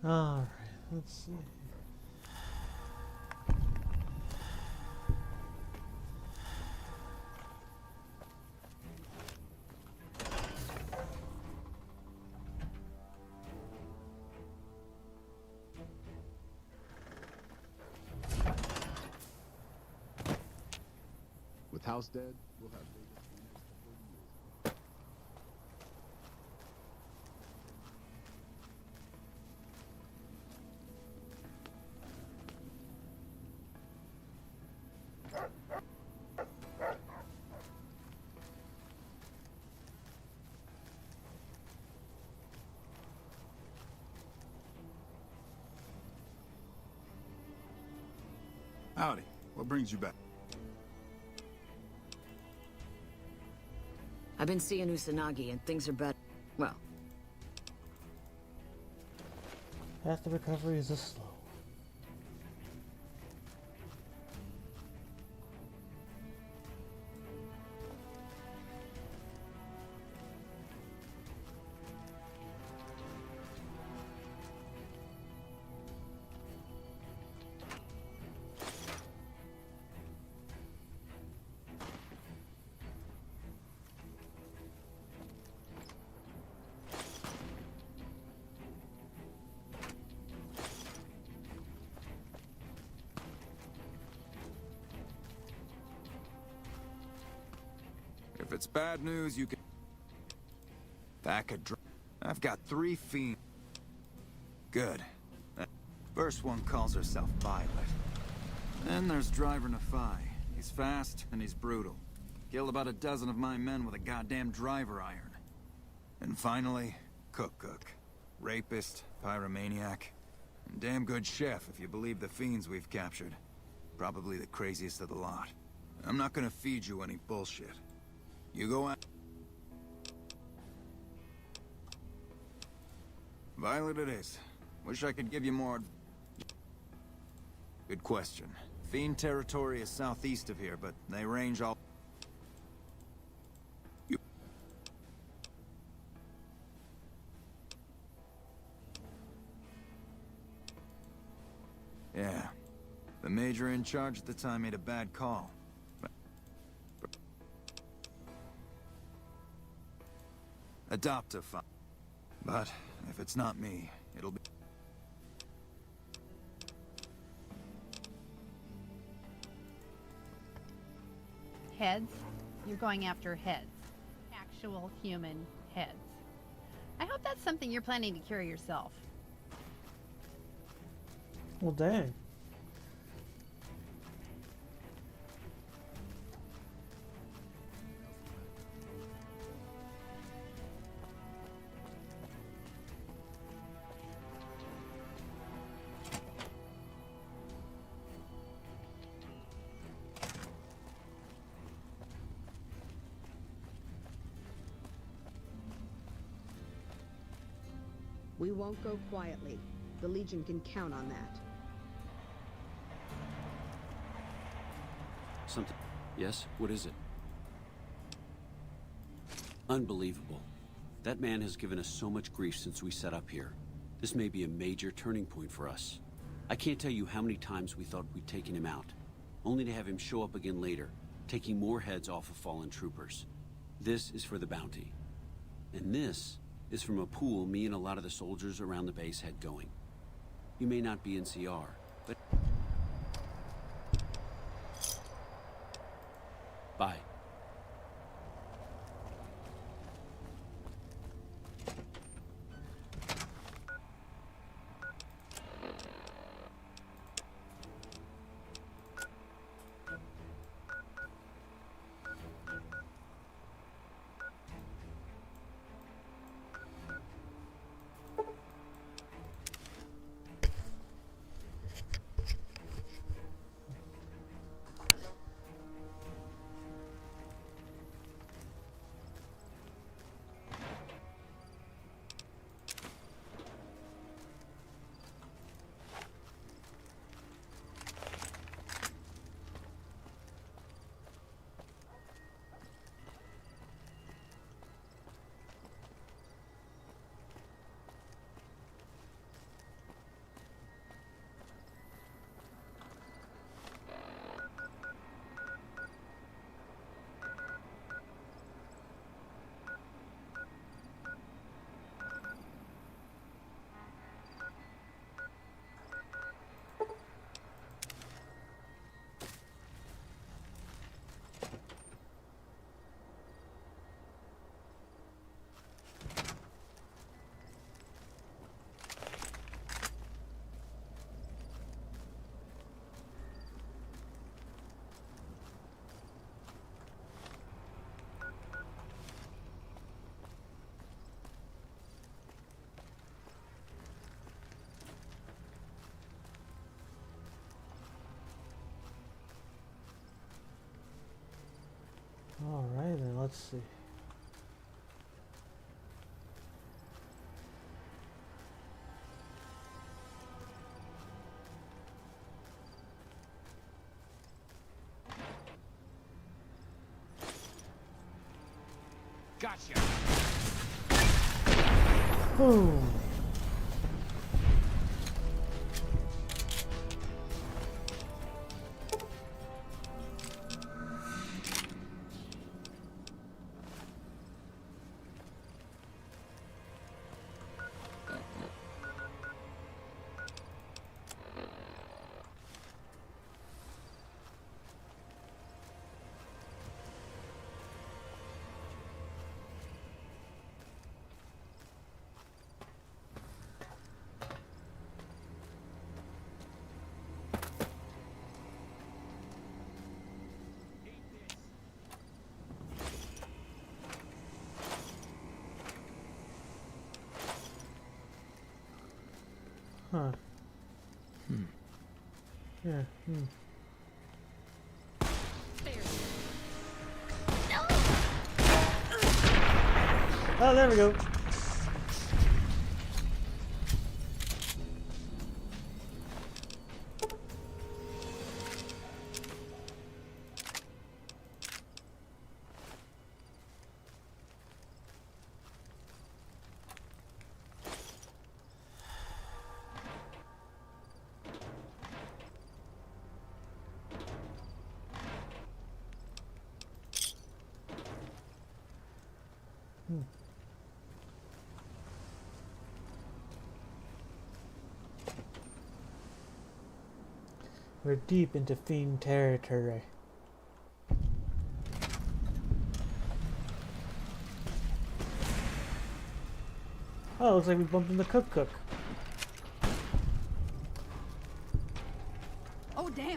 S1: Alright, let's see.
S16: With House dead, we'll have Howdy. What brings you back?
S8: I've been seeing Usanagi, and things are better. Well,
S1: Path to recovery is a slow.
S19: If it's bad news, you can... That could dr... I've got 3 fiends. Good. First one calls herself Violet. Then there's Driver Nefai. He's fast, and he's brutal. Killed about a dozen of my men with a goddamn driver iron. And finally, Cook. Rapist, pyromaniac, and damn good chef if you believe the fiends we've captured. Probably the craziest of the lot. I'm not gonna feed you any bullshit. You go out. Violet it is. Wish I could give you more. Good question. Fiend territory is southeast of here, but they range all... Yeah. The major in charge at the time made a bad call. Adopt a fine. But if it's not me, it'll be...
S3: Heads? You're going after heads. Actual human heads. I hope that's something you're planning to cure yourself.
S1: Well, dang.
S10: We won't go quietly. The Legion can count on that.
S12: Something... Yes? What is it? Unbelievable. That man has given us so much grief since we set up here. This may be a major turning point for us. I can't tell you how many times we thought we'd taken him out, only to have him show up again later, taking more heads off of fallen troopers. This is for the bounty. And this is from a pool me and a lot of the soldiers around the base had going. You may not be in CR, but... Bye.
S1: let's see.
S4: Gotcha.
S1: Boom. Huh. Yeah. Oh, there we go. We're deep into Fiend territory. Oh, looks like we bumped into Cook.
S13: Oh, damn.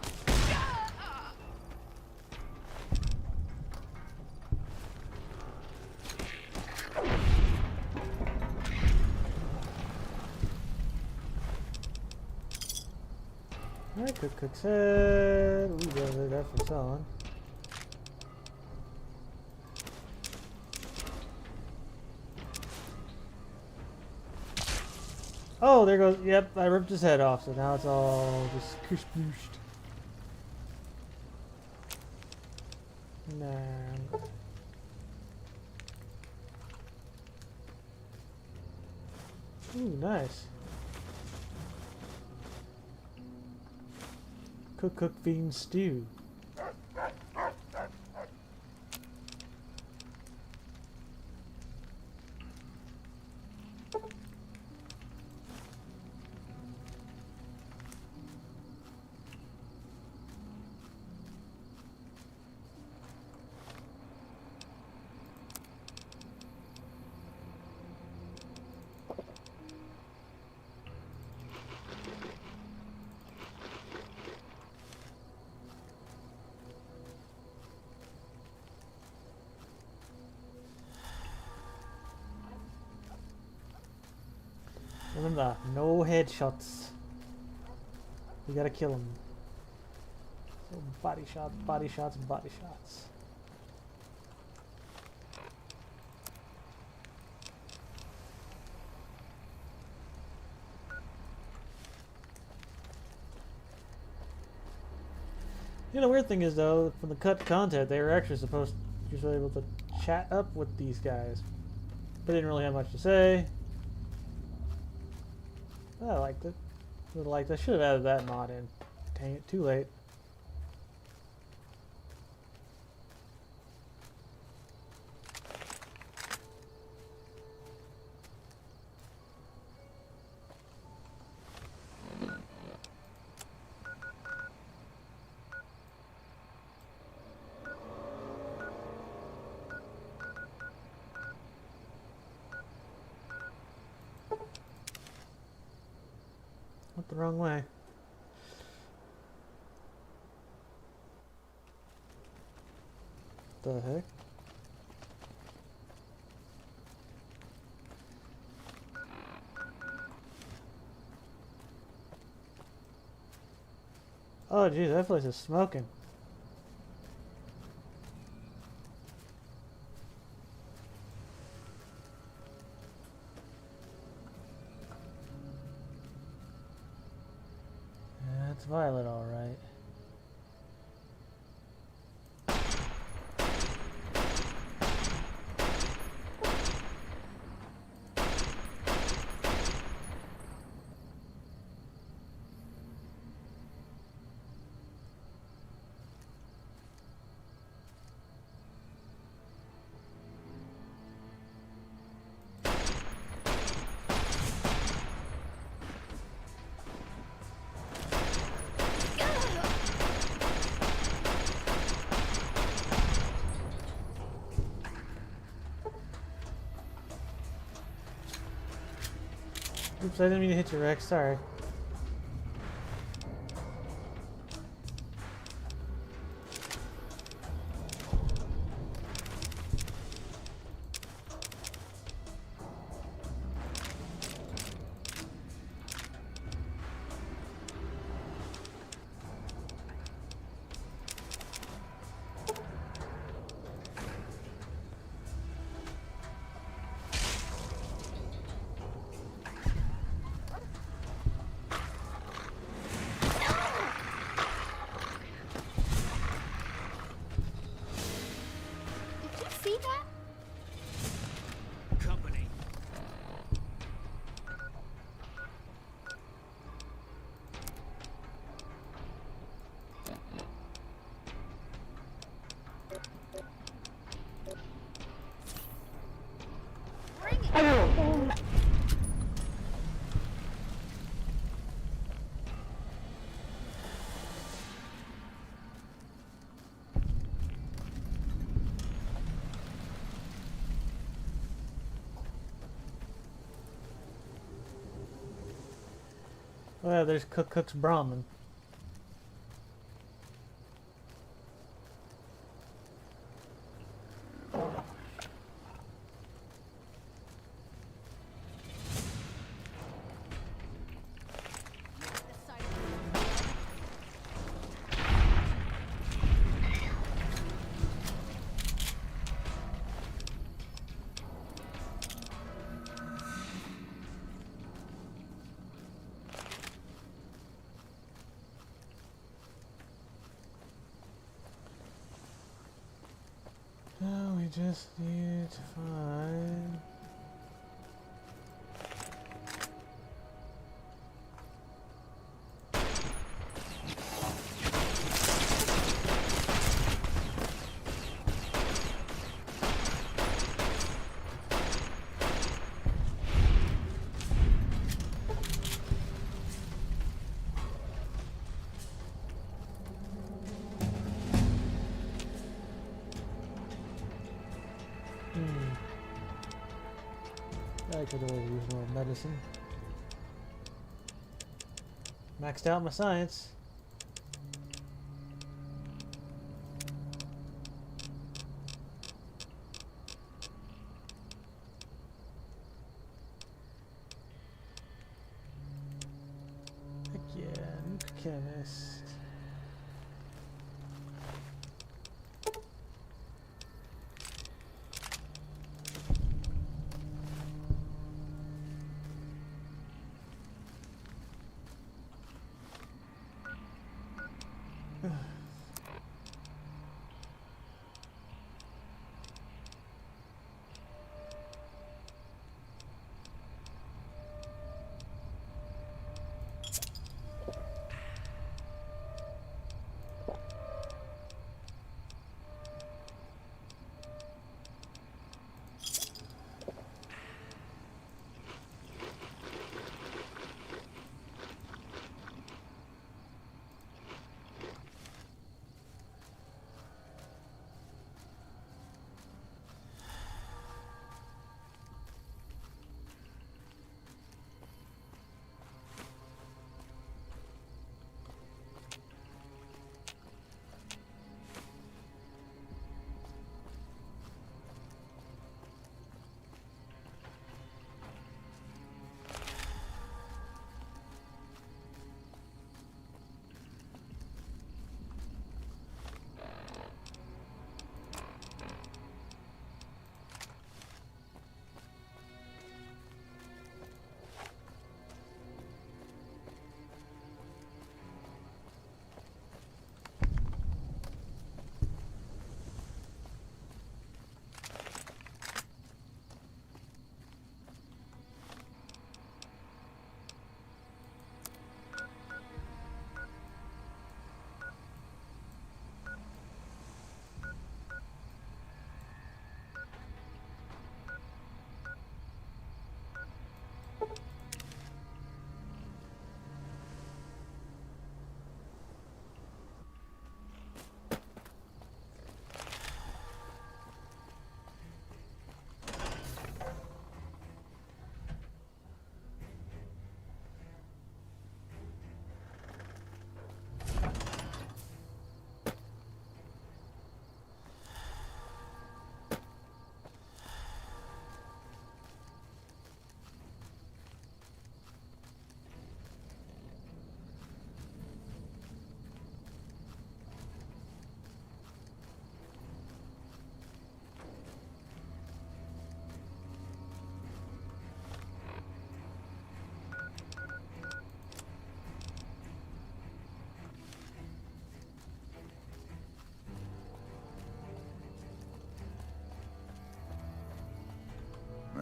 S1: Alright, Cook said we got that for selling. Oh, there goes. Yep, I ripped his head off, so now it's all just kush-booshed. Nah. Ooh, nice. Cook Fiend stew. Remember, no headshots. We gotta kill him. So body shots, body shots, body shots. You know, the weird thing is though, from the cut content, they were actually supposed to be able to chat up with these guys. But they didn't really have much to say. I liked it. I liked it. I should have added that mod in. Dang it, too late. Went the wrong way. The heck? Oh geez, that place is smoking. It's Violet, all right. Oops, I didn't mean to hit you, Rex. Sorry.
S3: Did you see that?
S4: Company.
S3: Bring it.
S1: Well, there's Cook's Brahmin. Now we just need to find... I could always use more medicine. Maxed out my science. Again, chemist.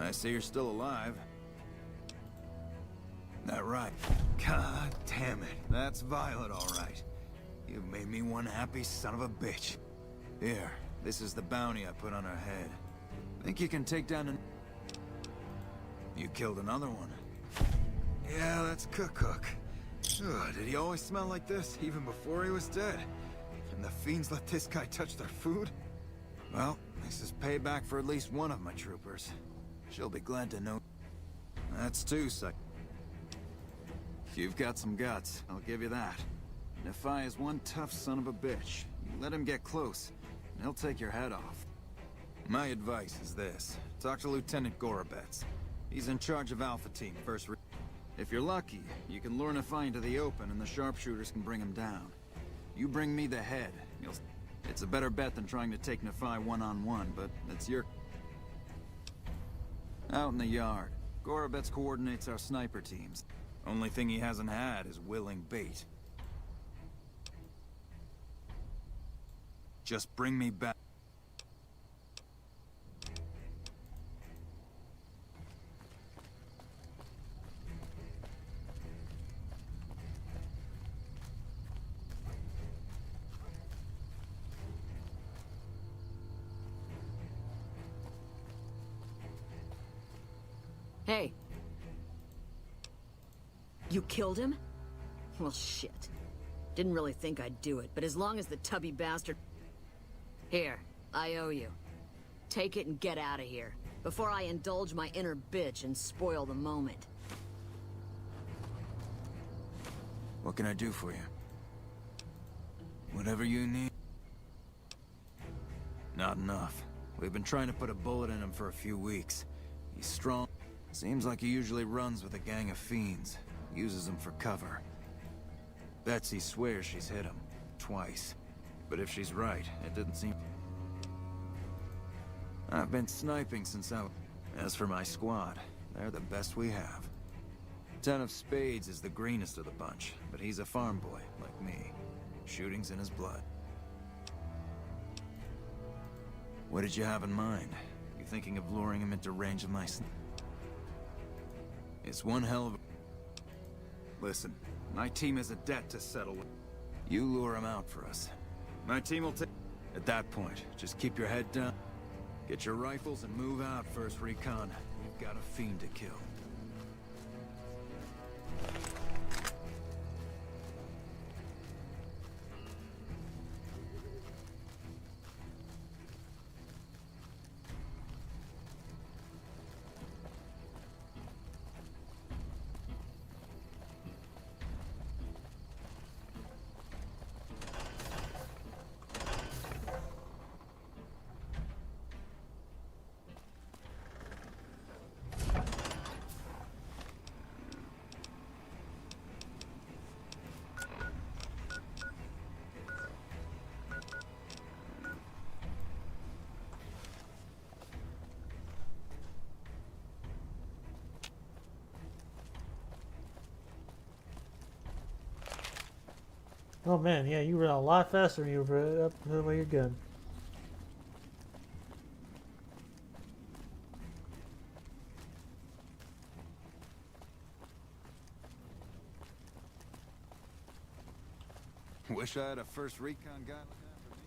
S19: I see you're still alive. That right. God damn it. That's Violet, all right. You made me one happy son of a bitch. Here, this is the bounty I put on her head. Think you can take down an... You killed another one. Yeah, that's Cook. Ugh, did he always smell like this, even before he was dead? And the fiends let this guy touch their food? Well, this is payback for at least one of my troopers. She'll be glad to know. That's two, Suck. You've got some guts, I'll give you that. Nephi is one tough son of a bitch. You let him get close, and he'll take your head off. My advice is this. Talk to Lieutenant Gorobets. He's in charge of Alpha Team, If you're lucky, you can lure Nephi into the open and the sharpshooters can bring him down. You bring me the head. It's a better bet than trying to take Nephi one-on-one, but that's your... Out in the yard, Gorobets coordinates our sniper teams. Only thing he hasn't had is willing bait. Just bring me back.
S8: Hey. You killed him? Well, shit. Didn't really think I'd do it, but as long as the tubby bastard... Here, I owe you. Take it and get out of here, before I indulge my inner bitch and spoil the moment.
S19: What can I do for you? Whatever you need. Not enough. We've been trying to put a bullet in him for a few weeks. He's strong. Seems like he usually runs with a gang of fiends. Uses them for cover. Betsy swears she's hit him. Twice. But if she's right, it didn't seem... I've been sniping since I... As for my squad, they're the best we have. Ten of Spades is the greenest of the bunch, but he's a farm boy, like me. Shooting's in his blood. What did you have in mind? You thinking of luring him into range of my... It's one hell of a... Listen, my team has a debt to settle with. You lure him out for us. My team will take... At that point, just keep your head down. Get your rifles and move out, First Recon. We've got a fiend to kill.
S1: Oh man, yeah, you run a lot faster when you run up the way you're good.
S19: Wish I had a First Recon guy like that for me.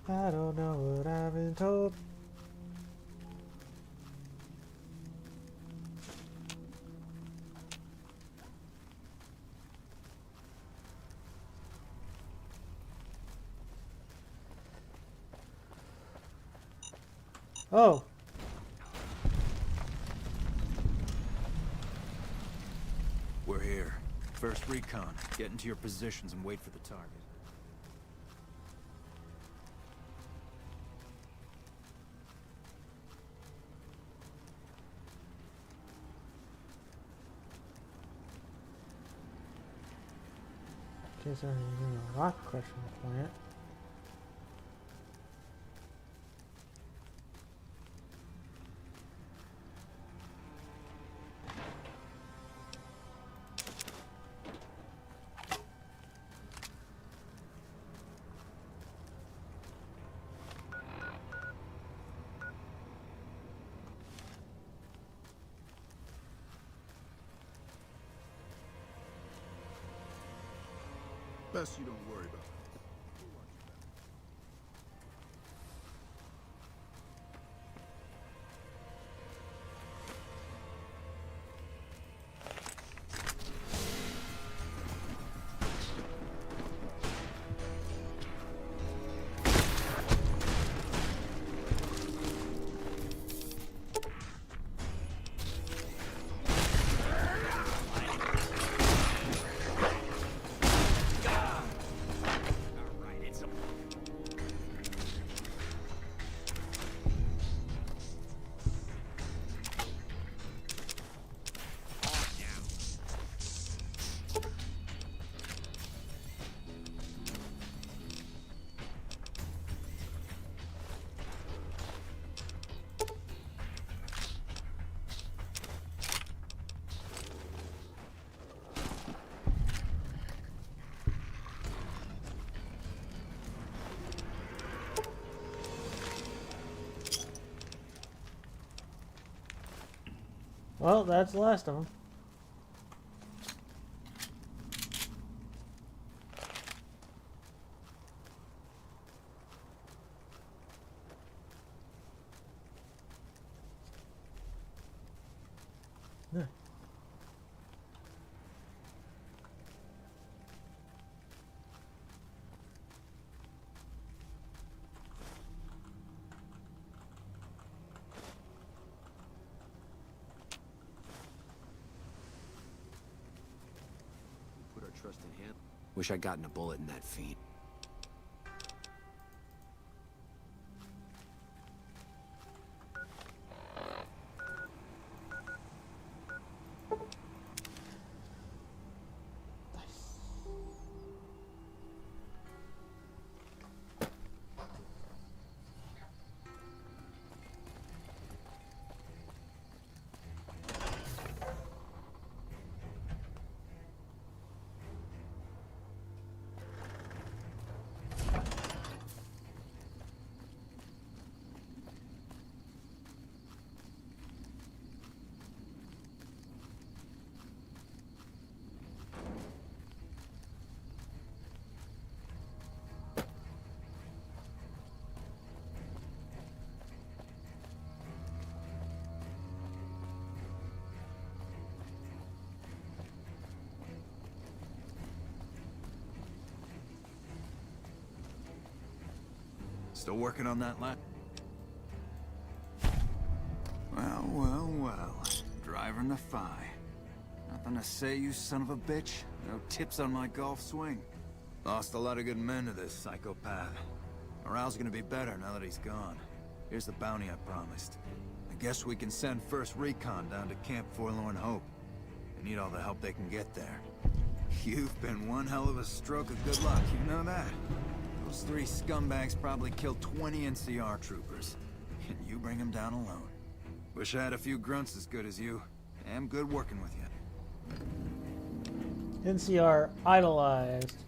S1: I don't know what I've been told. Oh.
S19: We're here. First recon. Get into your positions and wait for the target.
S1: In case I'm using a rock crushing plant.
S16: Best you don't worry about it.
S1: Well, that's the last of them. Yeah.
S6: Put our trust in him. Wish I'd gotten a bullet in that fiend.
S19: Still working on that lap? Well, well, well. Driving the Phi. Nothing to say, you son of a bitch? No tips on my golf swing? Lost a lot of good men to this psychopath. Morale's gonna be better now that he's gone. Here's the bounty I promised. I guess we can send first recon down to Camp Forlorn Hope. They need all the help they can get there. You've been one hell of a stroke of good luck, you know that? Those three scumbags probably killed 20 NCR troopers. And you bring them down alone. Wish I had a few grunts as good as you. Am good working with you.
S1: NCR idolized.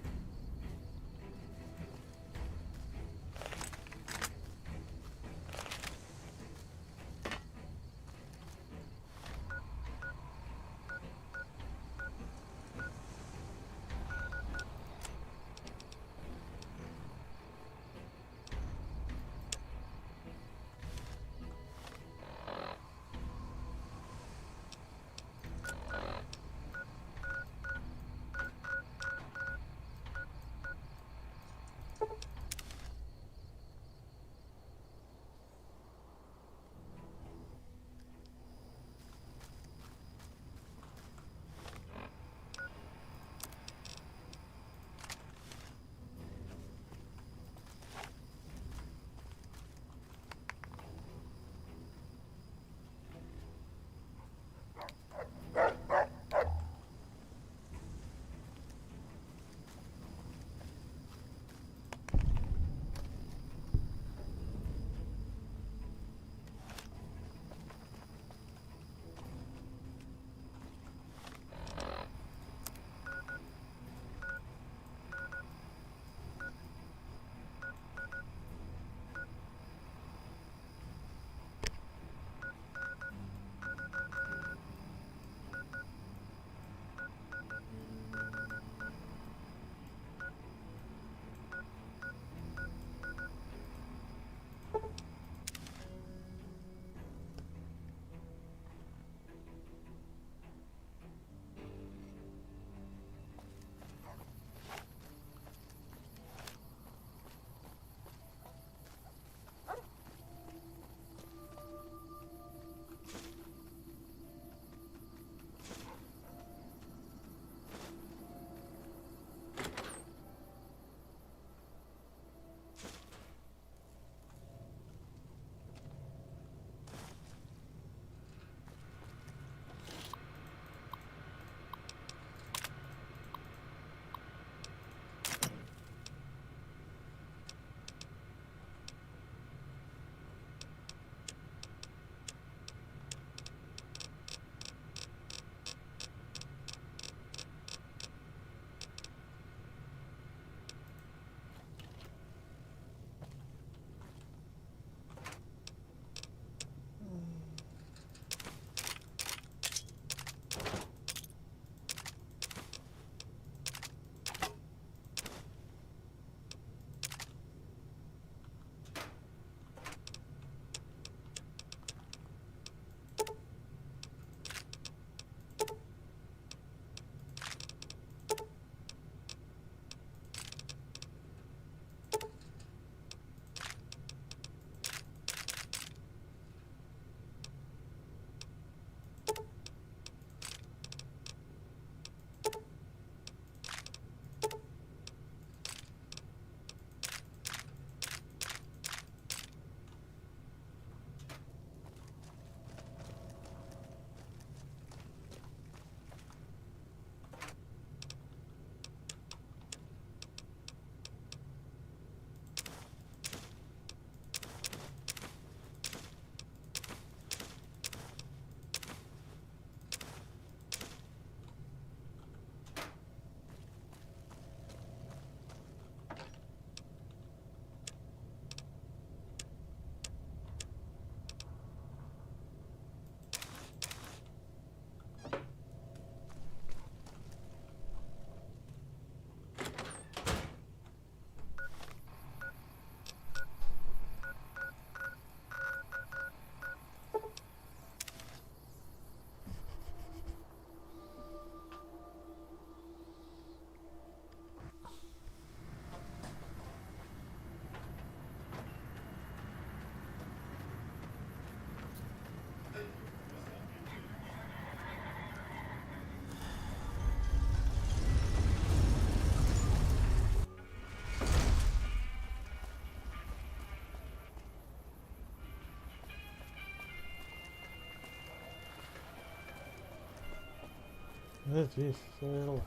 S1: Oh, jeez. So there's a lot.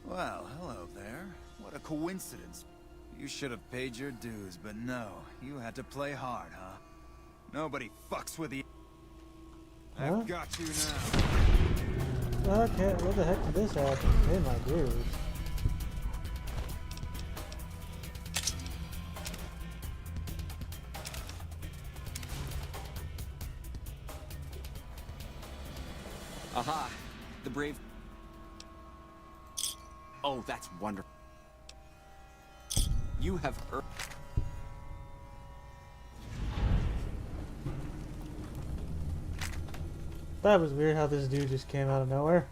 S19: Well, hello there. What a coincidence. You should have paid your dues, but no. You had to play hard, huh? Nobody fucks with you.
S1: Huh?
S19: I've got you now.
S1: Okay, what the heck did this happen? Pay my dues.
S18: Aha! The brave... Oh, that's wonderful. You have earned...
S1: That was weird how this dude just came out of nowhere.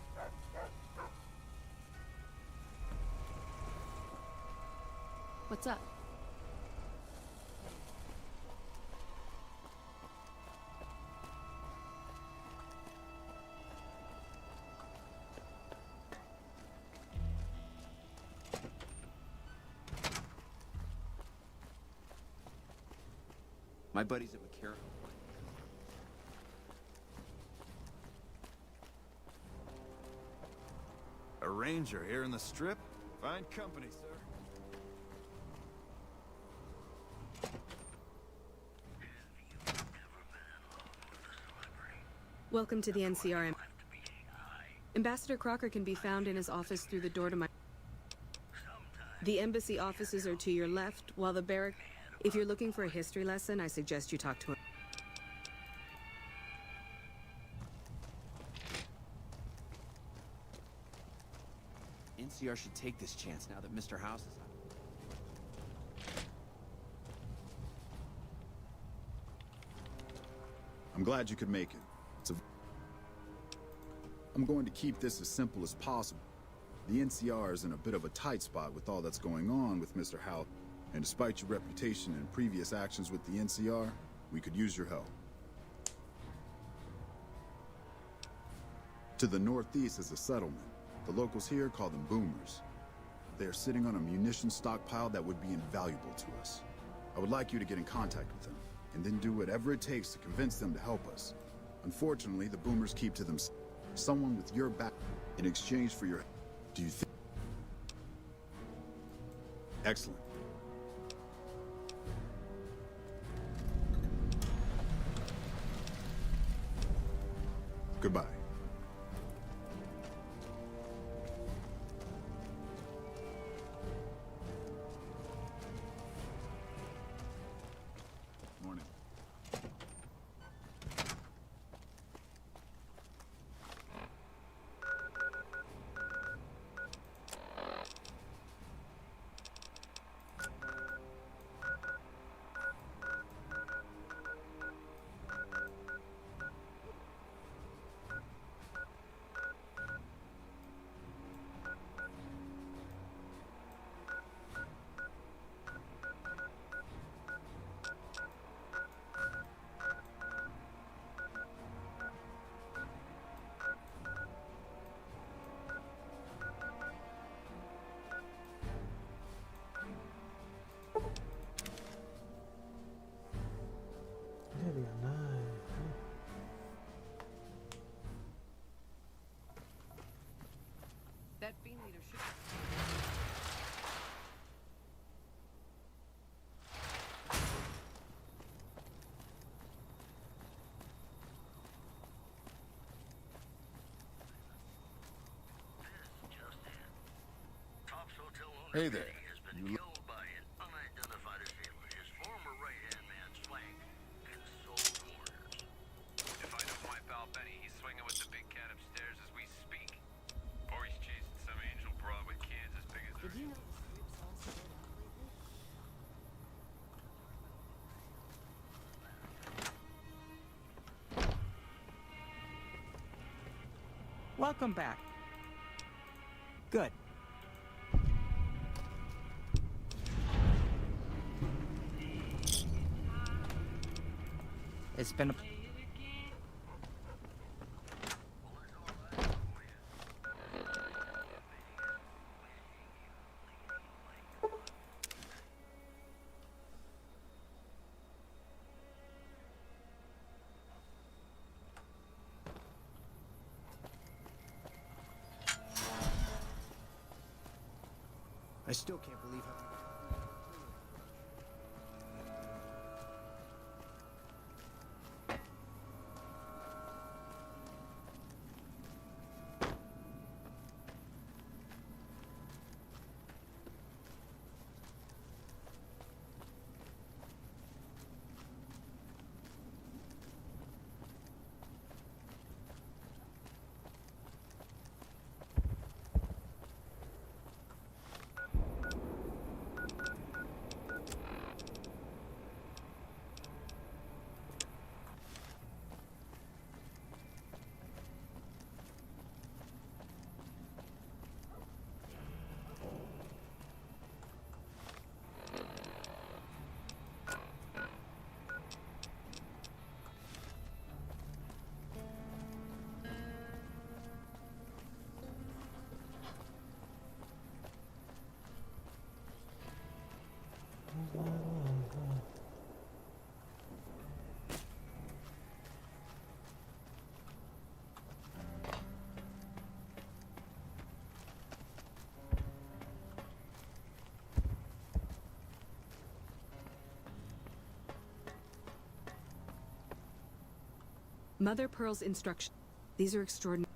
S2: What's up?
S18: My buddies at McCarran.
S19: A ranger here in the strip? Fine company, sir.
S10: Welcome to the NCR. Ambassador Crocker can be found in his office through the door to my... The embassy offices are to your left, while the barrack... If you're looking for a history lesson, I suggest you talk to him.
S18: NCR should take this chance now that Mr. House is out.
S16: I'm glad you could make it. I'm going to keep this as simple as possible. The NCR is in a bit of a tight spot with all that's going on with Mr. House, and despite your reputation and previous actions with the NCR, we could use your help. To the northeast is a settlement. The locals here call them boomers. They are sitting on a munition stockpile that would be invaluable to us. I would like you to get in contact with them, and then do whatever it takes to convince them to help us. Unfortunately, the boomers keep to themselves. Someone with your back in exchange for your... Do you think... Excellent. Goodbye. Morning.
S17: Hey there. You
S21: If I don't wipe out Benny, he's swinging with the big cat upstairs as we speak. Or he's chasing some angel broad with kids as big as her.
S5: Welcome back. Good. It's been a...
S20: I still can't believe how...
S10: Mother Pearl's instructions. These are extraordinary.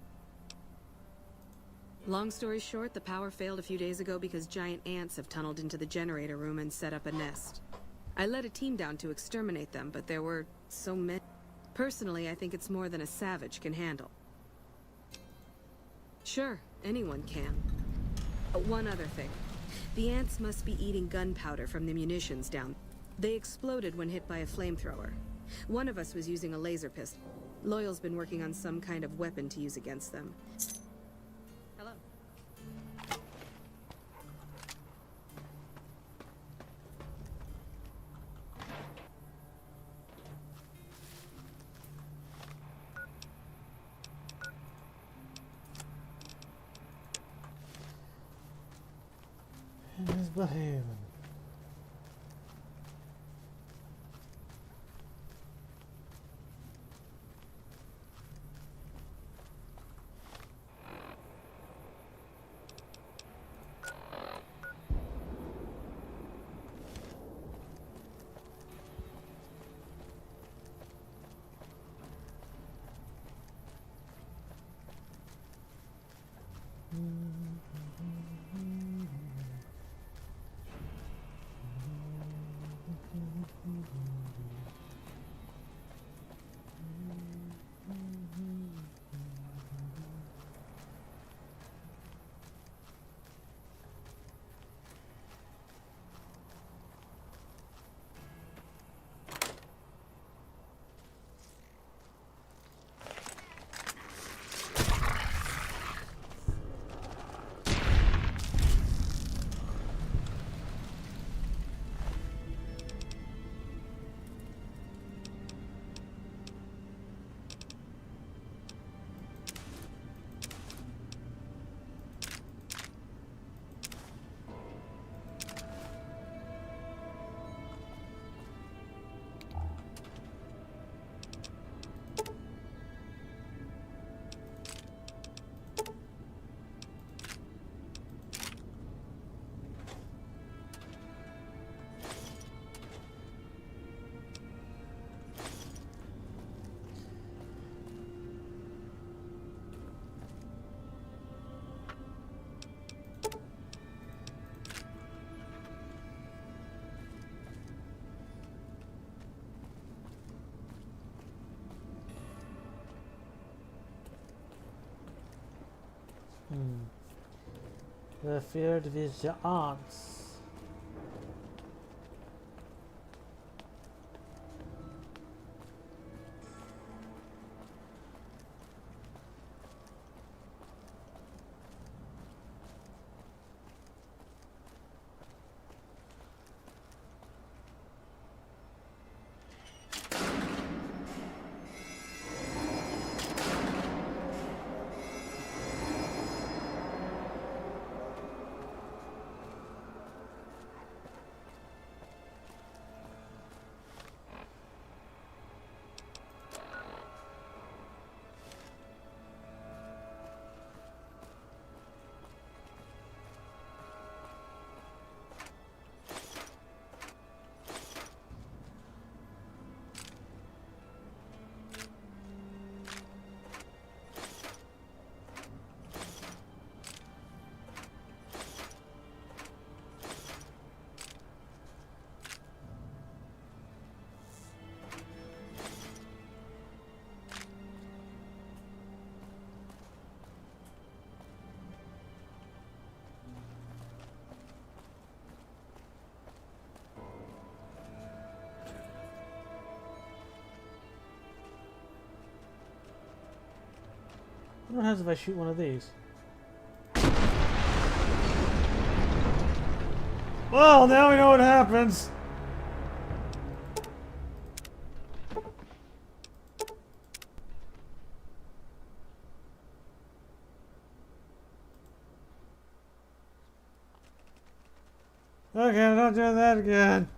S10: Long story short, the power failed a few days ago because giant ants have tunneled into the generator room and set up a nest. I led a team down to exterminate them, but there were so many. Personally, I think it's more than a savage can handle. Sure, anyone can. But one other thing. The ants must be eating gunpowder from the munitions down. They exploded when hit by a flamethrower. One of us was using a laser pistol. Loyal's been working on some kind of weapon to use against them. Hello.
S1: Misbehaving. The feared vigilance. What happens if I shoot one of these? Well, now we know what happens. Okay, I'm not doing that again.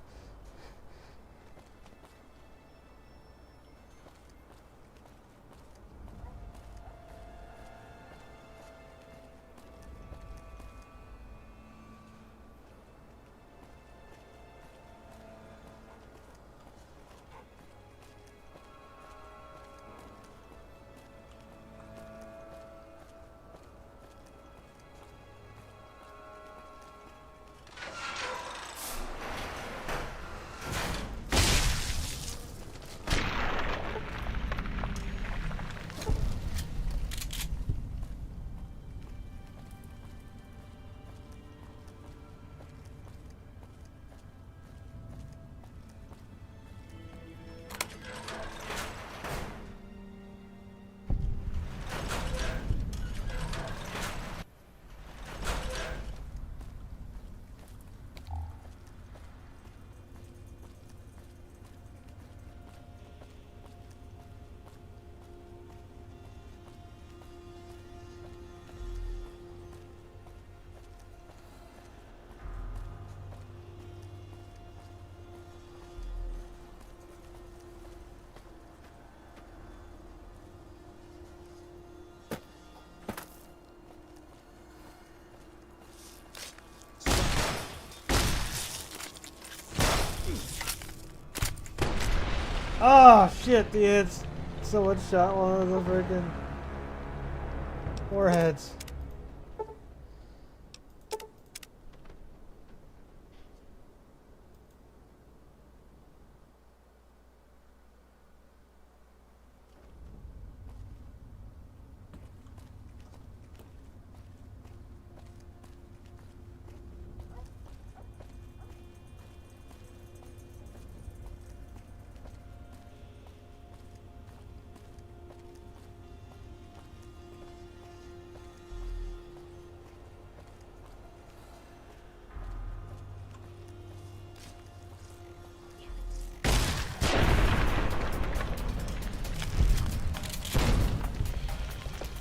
S1: Oh shit, dudes. Someone shot one of the freaking warheads.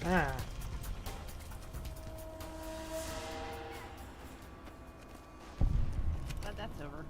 S1: Ah.
S9: But that's over.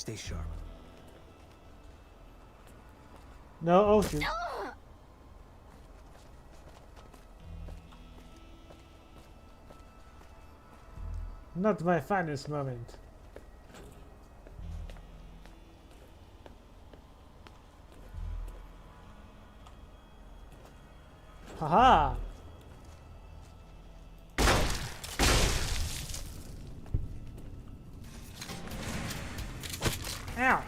S20: Stay sharp.
S1: No, oh shoot. Not my finest moment. Haha! Ow!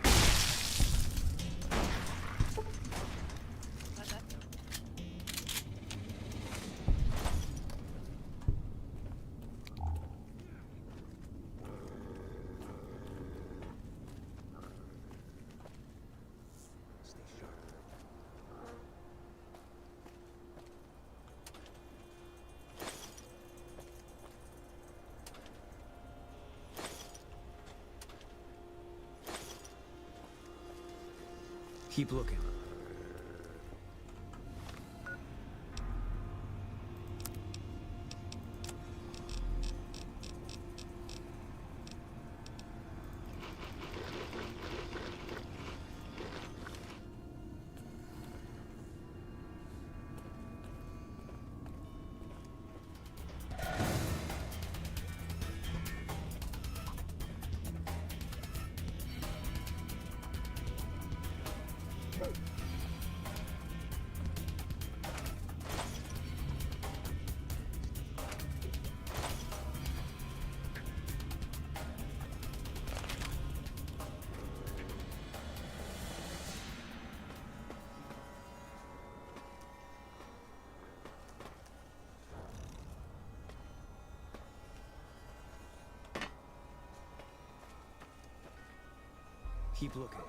S20: Keep looking. Keep looking.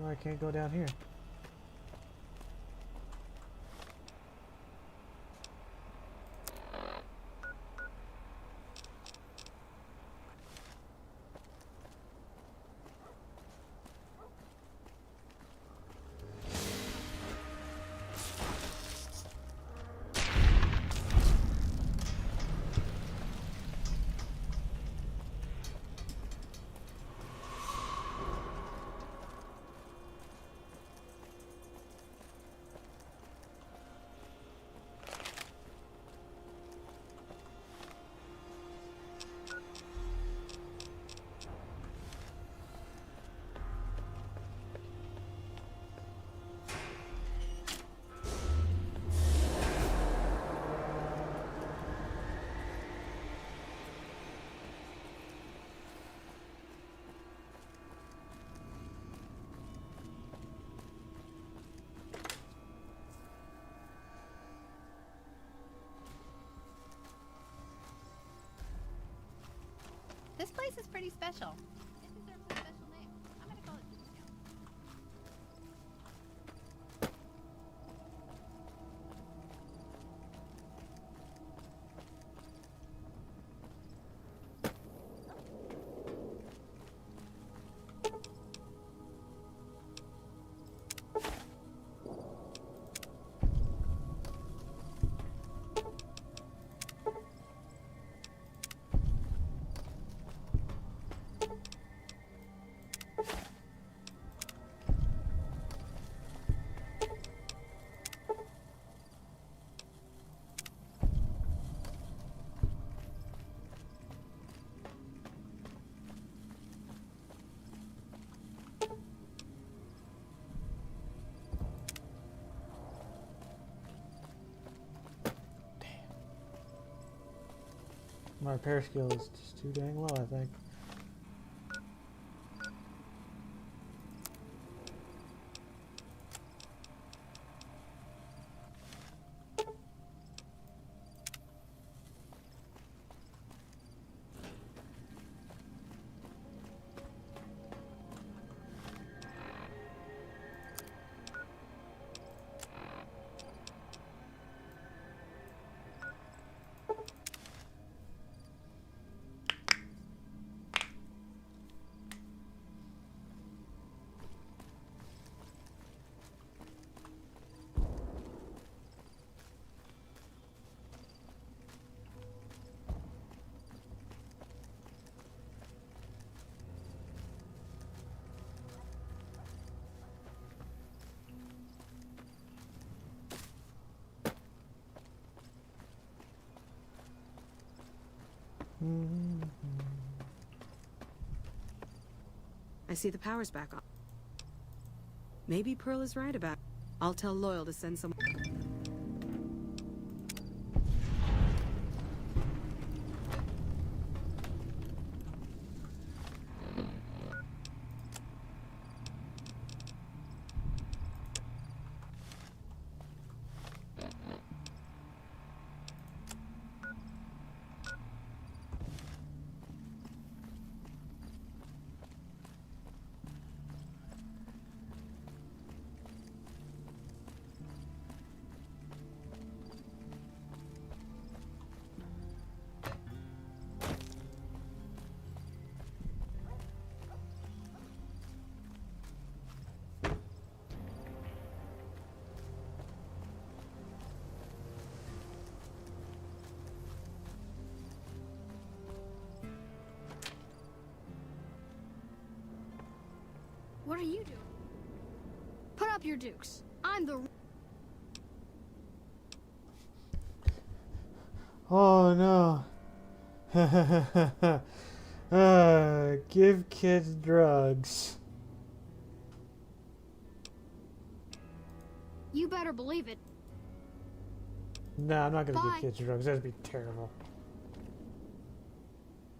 S1: I can't go down here.
S3: This place is pretty special. It deserves a special name. I'm gonna call it Tombstone.
S1: My repair skill is just too dang low, I think.
S10: I see the power's back on. Maybe Pearl is right about it. I'll tell Loyal to send someone.
S9: What are you doing? Put up your dukes. I'm the...
S1: Oh no. Give kids drugs.
S9: You better believe it.
S1: No, I'm not gonna
S9: Bye.
S1: give kids drugs. That'd be terrible.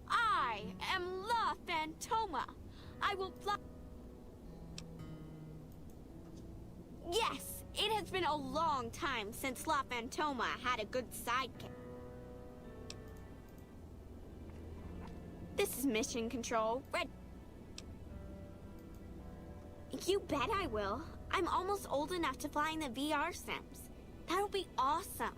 S15: I am La Phantoma. I will fly. Yes, it has been a long time since La Phantoma had a good sidekick. This is Mission Control. Red. You bet I will. I'm almost old enough to fly in the VR sims. That'll be awesome.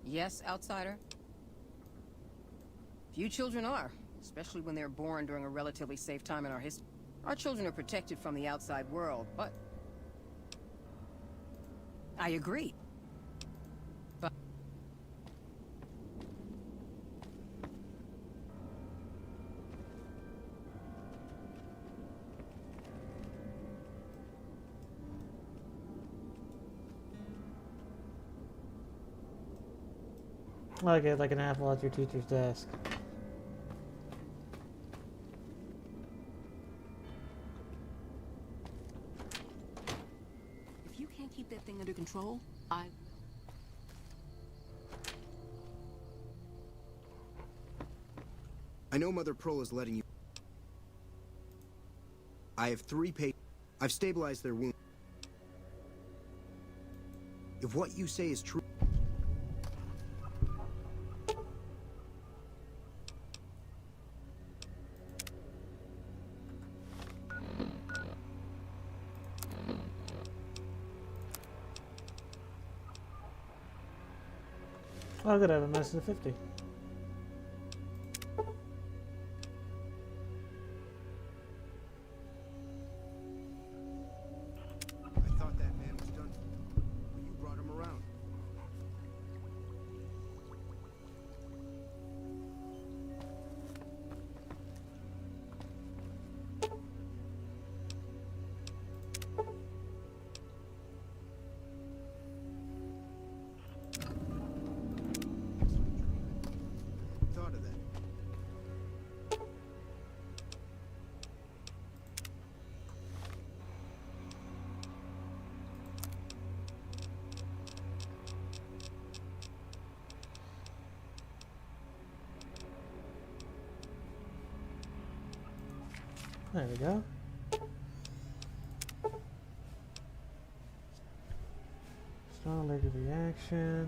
S11: Yes, outsider? Few children are, especially when they're born during a relatively safe time in our history. Our children are protected from the outside world, but... I agree. But...
S1: Okay, like an apple at your teacher's desk.
S11: If you can't keep that thing under control,
S20: I know Mother Pearl is letting you... I have 3 patients. I've stabilized their wound. If what you say is true...
S1: Oh, good, I have a medicine 50.
S20: I thought that man was done. But you brought him around. Thought of that.
S1: There we go. Strong allergic reaction.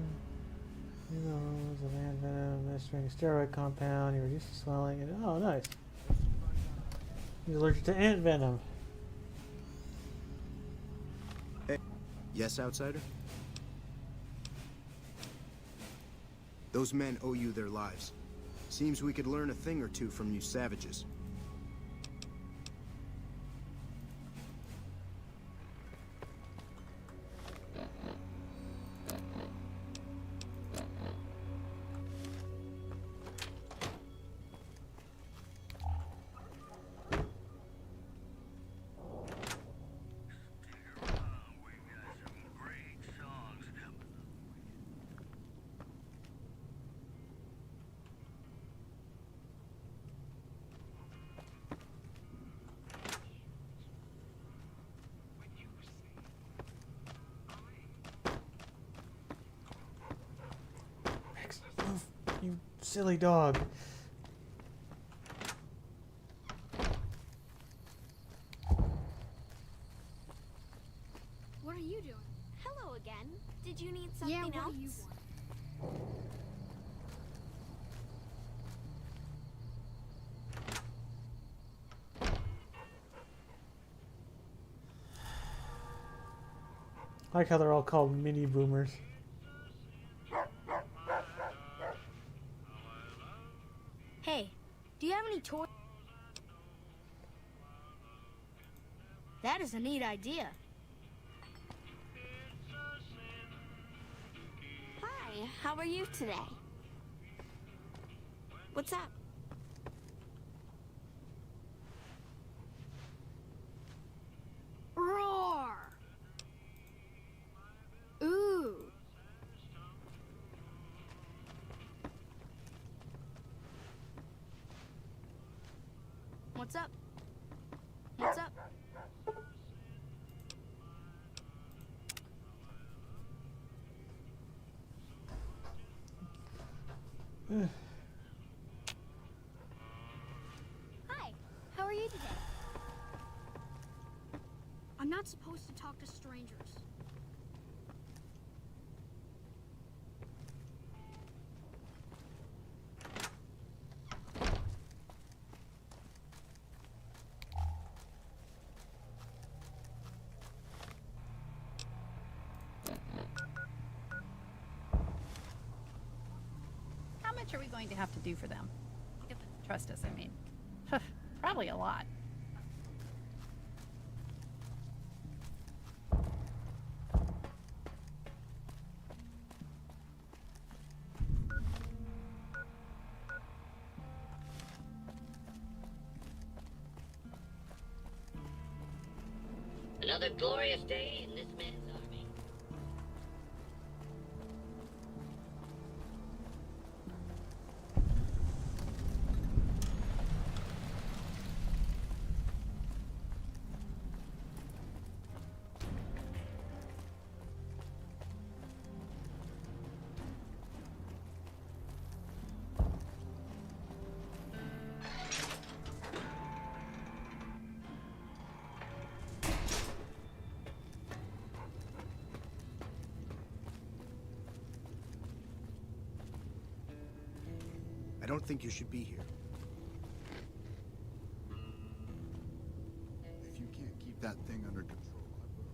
S1: You know, of ant venom, administering steroid compound, you reduce the swelling, and oh, nice. He's allergic to ant venom.
S20: Hey. Yes, outsider? Those men owe you their lives. Seems we could learn a thing or two from you savages.
S1: You silly dog.
S9: What are you doing?
S15: Hello again. Did you need something
S9: Yeah, what
S15: else?
S9: do you want?
S1: I like how they're all called mini boomers.
S9: Hey, do you have any toys? That is a neat idea.
S15: Hi, how are you today? What's up?
S9: Roar! Ooh. What's up? What's up? Hi, how are you today? I'm not supposed to talk to strangers.
S3: How much are we going to have to do for them? Get them to trust us, I mean. Probably a lot.
S7: Another glorious day in this man's army.
S20: I don't think you should be here.
S16: If you can't keep that thing under control, I will.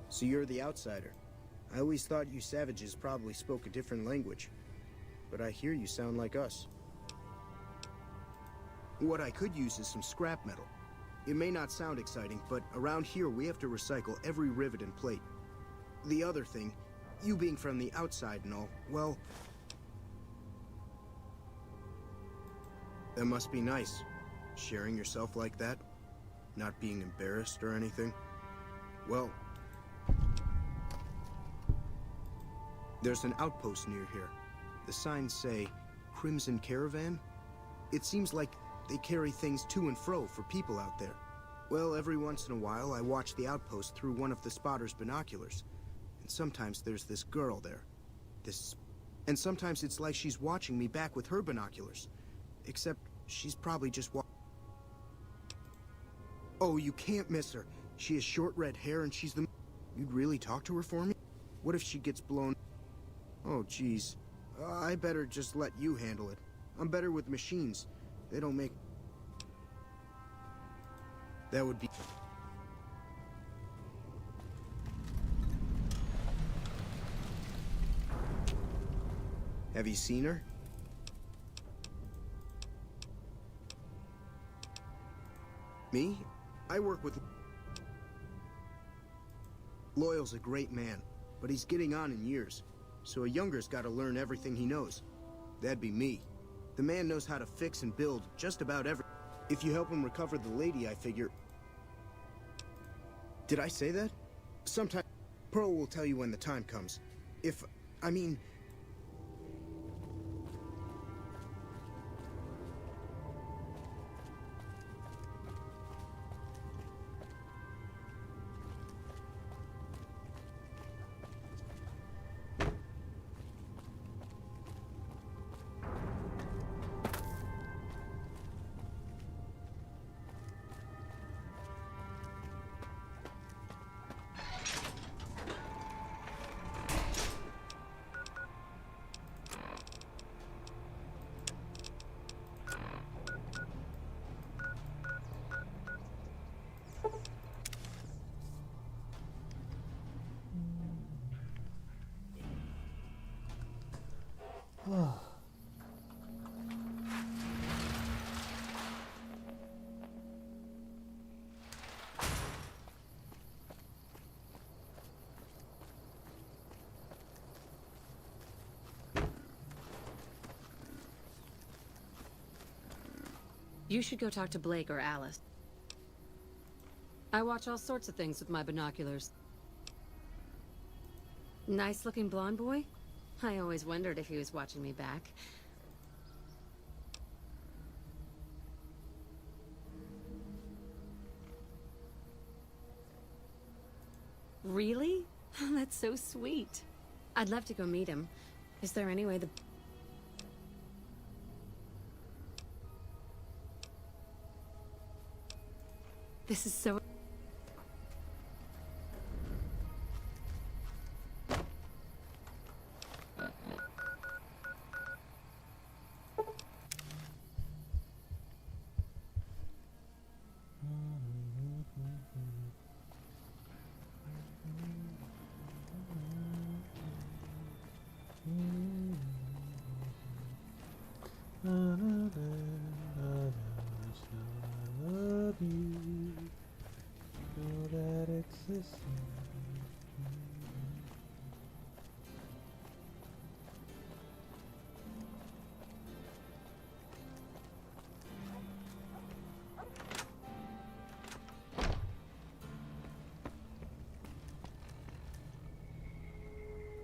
S20: So you're the outsider. I always thought you savages probably spoke a different language. But I hear you sound like us. What I could use is some scrap metal. It may not sound exciting, but around here we have to recycle every rivet and plate. The other thing, you being from the outside and all, well... that must be nice. Sharing yourself like that. Not being embarrassed or anything. Well... there's an outpost near here. The signs say, Crimson Caravan? It seems like they carry things to and fro for people out there. Well, every once in a while, I watch the outpost through one of the spotter's binoculars. And sometimes there's this girl there. And sometimes it's like she's watching me back with her binoculars. Except she's probably just Oh, you can't miss her. She has short red hair and she's the... You'd really talk to her for me? What if she gets blown... Oh, geez. I better just let you handle it. I'm better with machines. They don't make... That would be... Have you seen her? Me? I work with... Loyal's a great man, but he's getting on in years, so a younger's gotta learn everything he knows. That'd be me. The man knows how to fix and build just about everything. If you help him recover the lady, I figure... Did I say that? Sometime... Pearl will tell you when the time comes. I mean...
S2: You should go talk to Blake or Alice. I watch all sorts of things with my binoculars. Nice-looking blonde boy? I always wondered if he was watching me back. Really? That's so sweet. I'd love to go meet him. Is there any way the... This is so...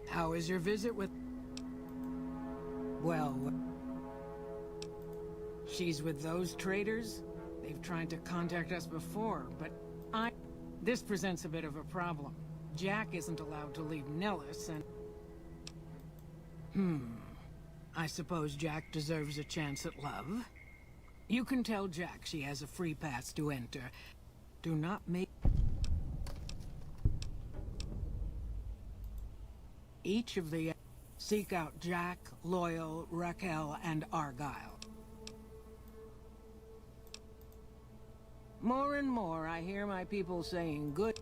S14: How is your visit with... Well... She's with those traitors? They've tried to contact us before, but This presents a bit of a problem. Jack isn't allowed to leave Nellis, and... I suppose Jack deserves a chance at love. You can tell Jack she has a free pass to enter. Do not make... Each of the... Seek out Jack, Loyal, Raquel, and Argyle. More and more, I hear my people saying good...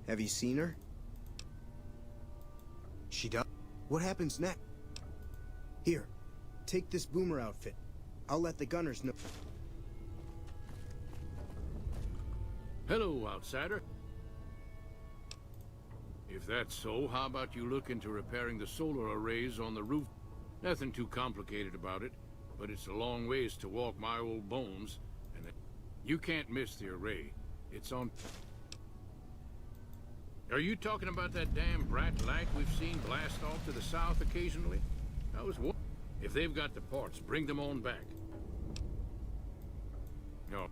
S20: Have you seen her? She does. What happens next? Here, take this boomer outfit. I'll let the gunners know.
S12: Hello, outsider. If that's so, how about you look into repairing the solar arrays on the roof? Nothing too complicated about it, but it's a long ways to walk my old bones, and you can't miss the array. It's on... Are you talking about that damn brat light we've seen blast off to the south occasionally? If they've got the parts, bring them on back. No.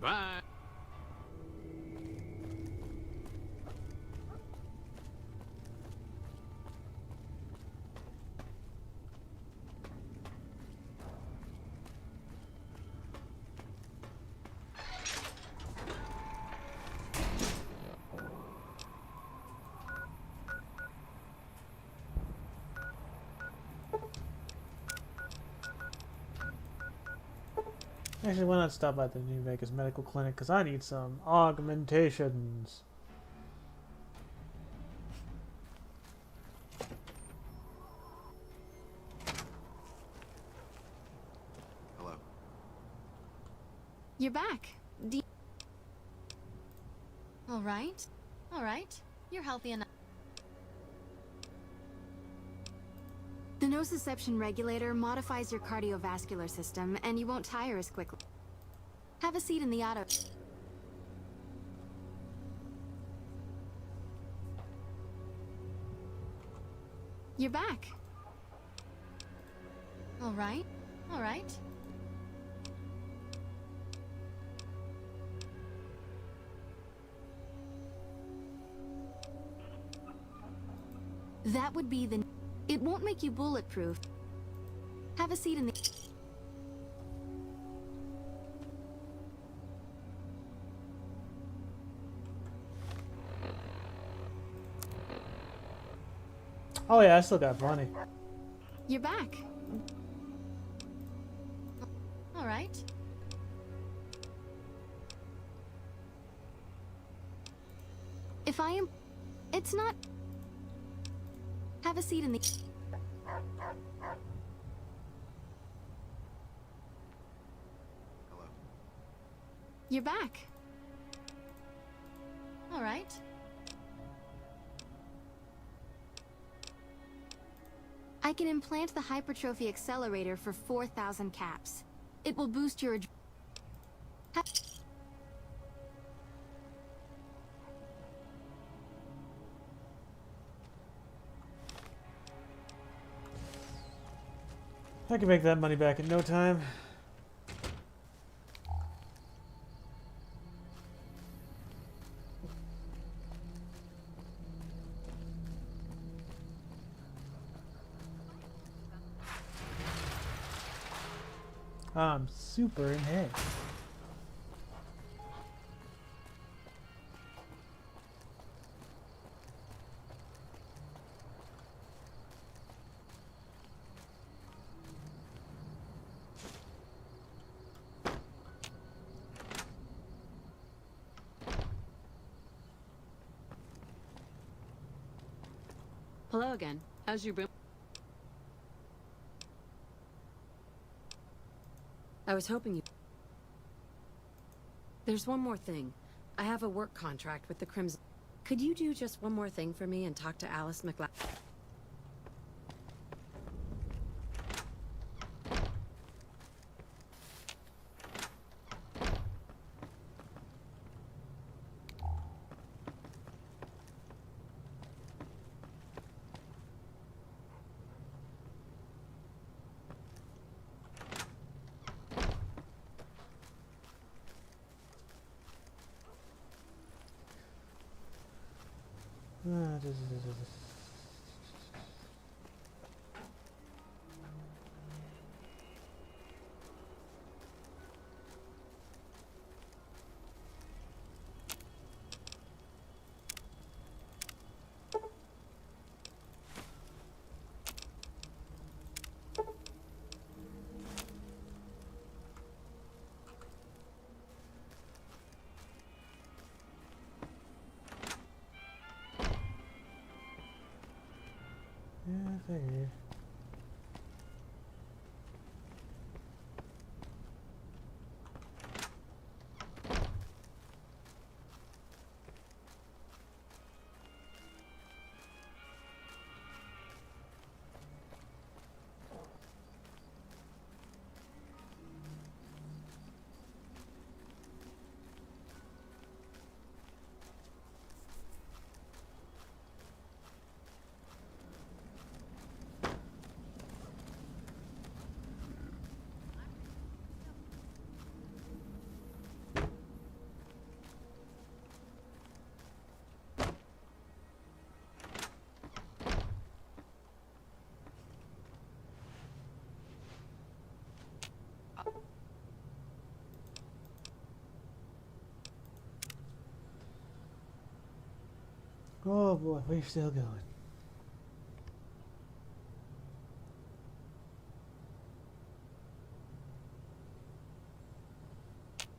S12: Bye.
S1: Actually, why not stop at the New Vegas Medical Clinic? Because I need some augmentations.
S6: Hello.
S9: You're back. All right. All right. You're healthy enough. The nociception regulator modifies your cardiovascular system, and you won't tire as quickly. Have a seat in the auto. You're back. All right. All right. That would be the... It won't make you bulletproof. Have a seat in the...
S1: Oh yeah, I still got plenty.
S9: You're back. All right. If I am... It's not... Have a seat in the...
S6: Hello.
S9: You're back. All right. I can implant the hypertrophy accelerator for 4,000 caps. It will boost your...
S1: I can make that money back in no time. I'm super enhanced.
S10: Hello again. How's your boom? I was hoping you... There's one more thing. I have a work contract with the Crimson... Could you do just one more thing for me and talk to Alice McLeod?
S1: Yeah, I figured. Oh boy, we're still going.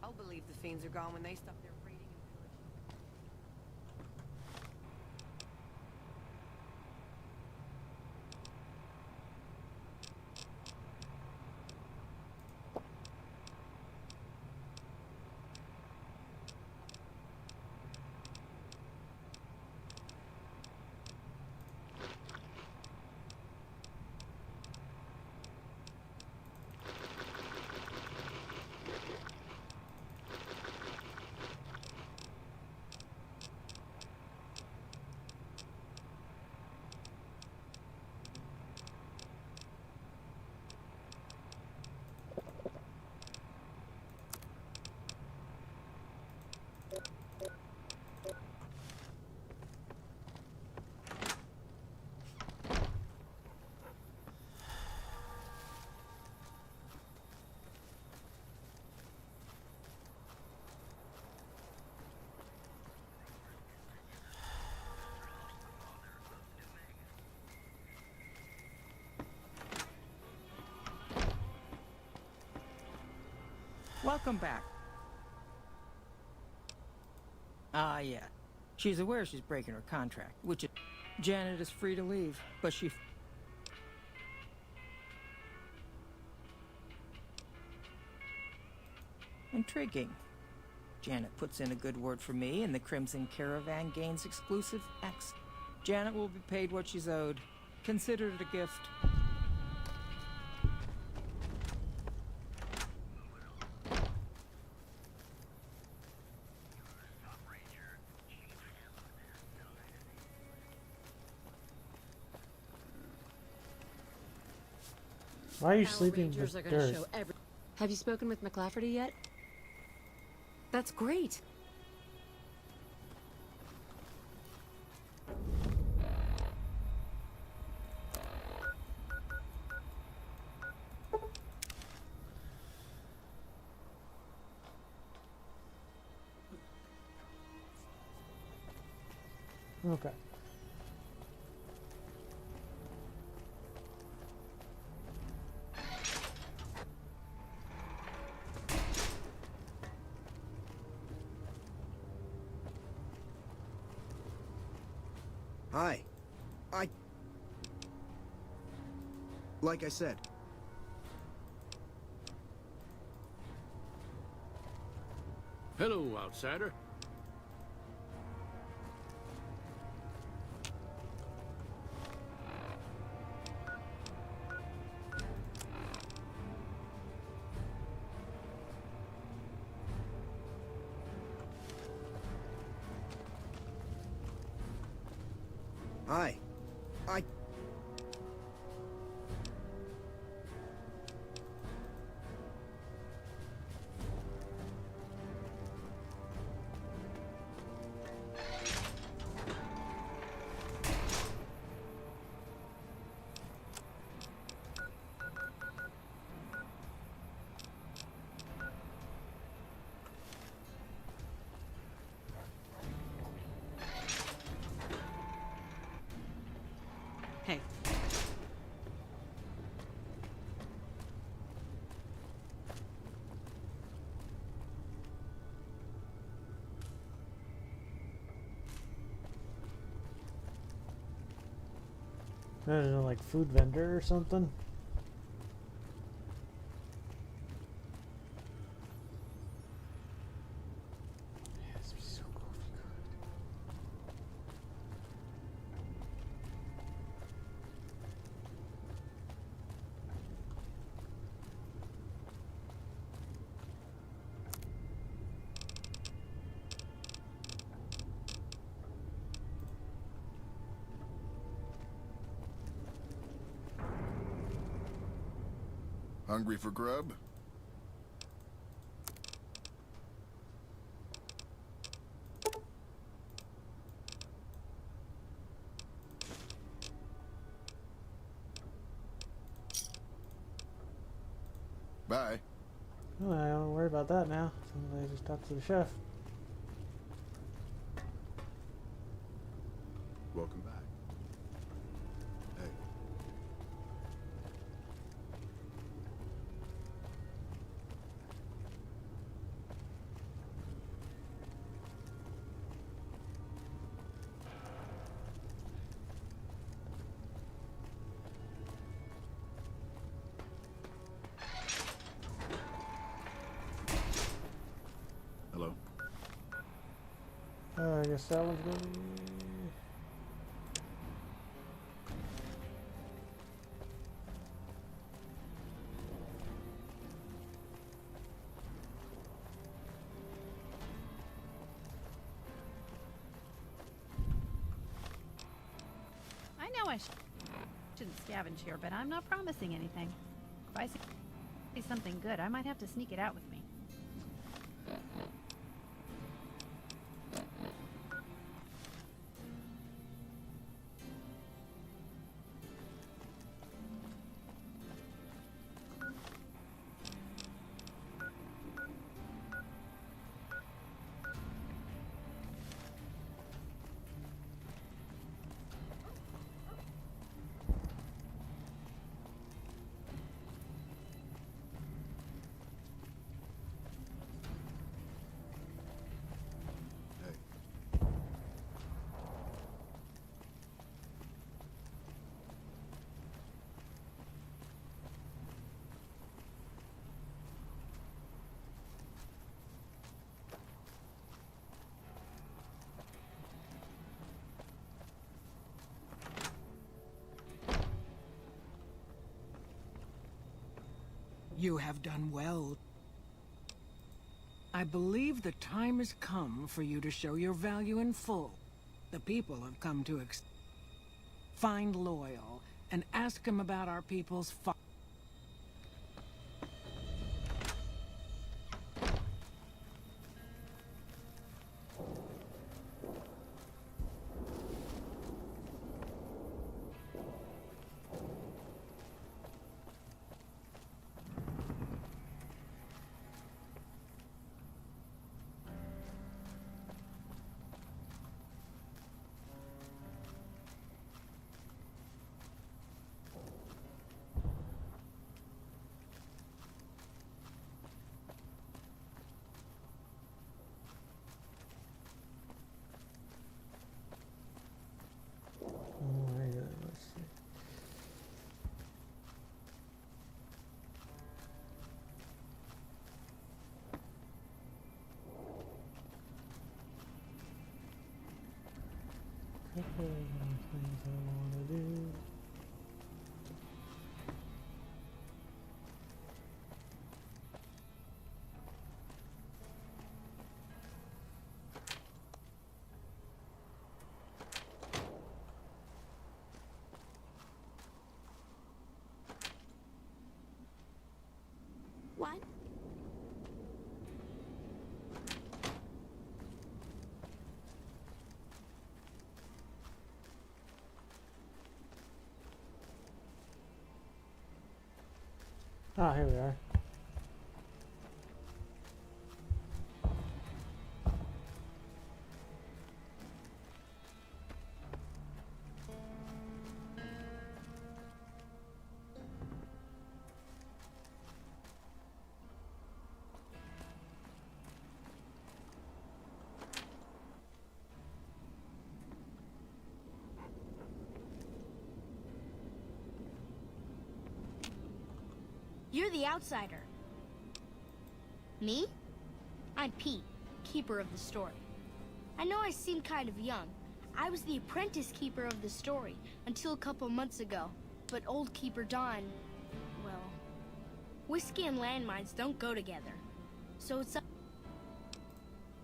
S11: I'll believe the fiends are gone when they stop their raiding and pillaging.
S14: Welcome back. Ah, yeah. She's aware she's breaking her contract, which is... Janet is free to leave, but she... Intriguing. Janet puts in a good word for me, and the Crimson Caravan gains exclusive access. Janet will be paid what she's owed. Consider it a gift.
S1: Why are you
S8: Our
S1: sleeping
S8: Rangers
S1: with
S8: are gonna
S1: dirt?
S8: show Have you spoken with McLafferty yet? That's great.
S1: Okay.
S20: Hi. Like I said.
S12: Hello, outsider.
S20: Hi.
S10: Hey.
S1: I don't know, like food vendor or something. Yes, it'd be so cool if you
S17: Hungry for grub? Bye.
S1: Oh, I don't worry about that now. Somebody just talk to the chef.
S16: Welcome back. Hey. Hello.
S1: I guess that one's gonna be...
S3: I know I shouldn't scavenge here, but I'm not promising anything. If I see something good, I might have to sneak it out with me.
S13: You have done well. I believe the time has come for you to show your value in full. The people have come to find Loyal and ask him about our people's
S1: Let's see. Couple of things I want to do.
S15: What?
S1: Ah, here we are.
S4: You're the outsider. Me? I'm Pete, keeper of the story. I know I seem kind of young. I was the apprentice keeper of the story until a couple months ago. But old Keeper Don, well, whiskey and landmines don't go together. So it's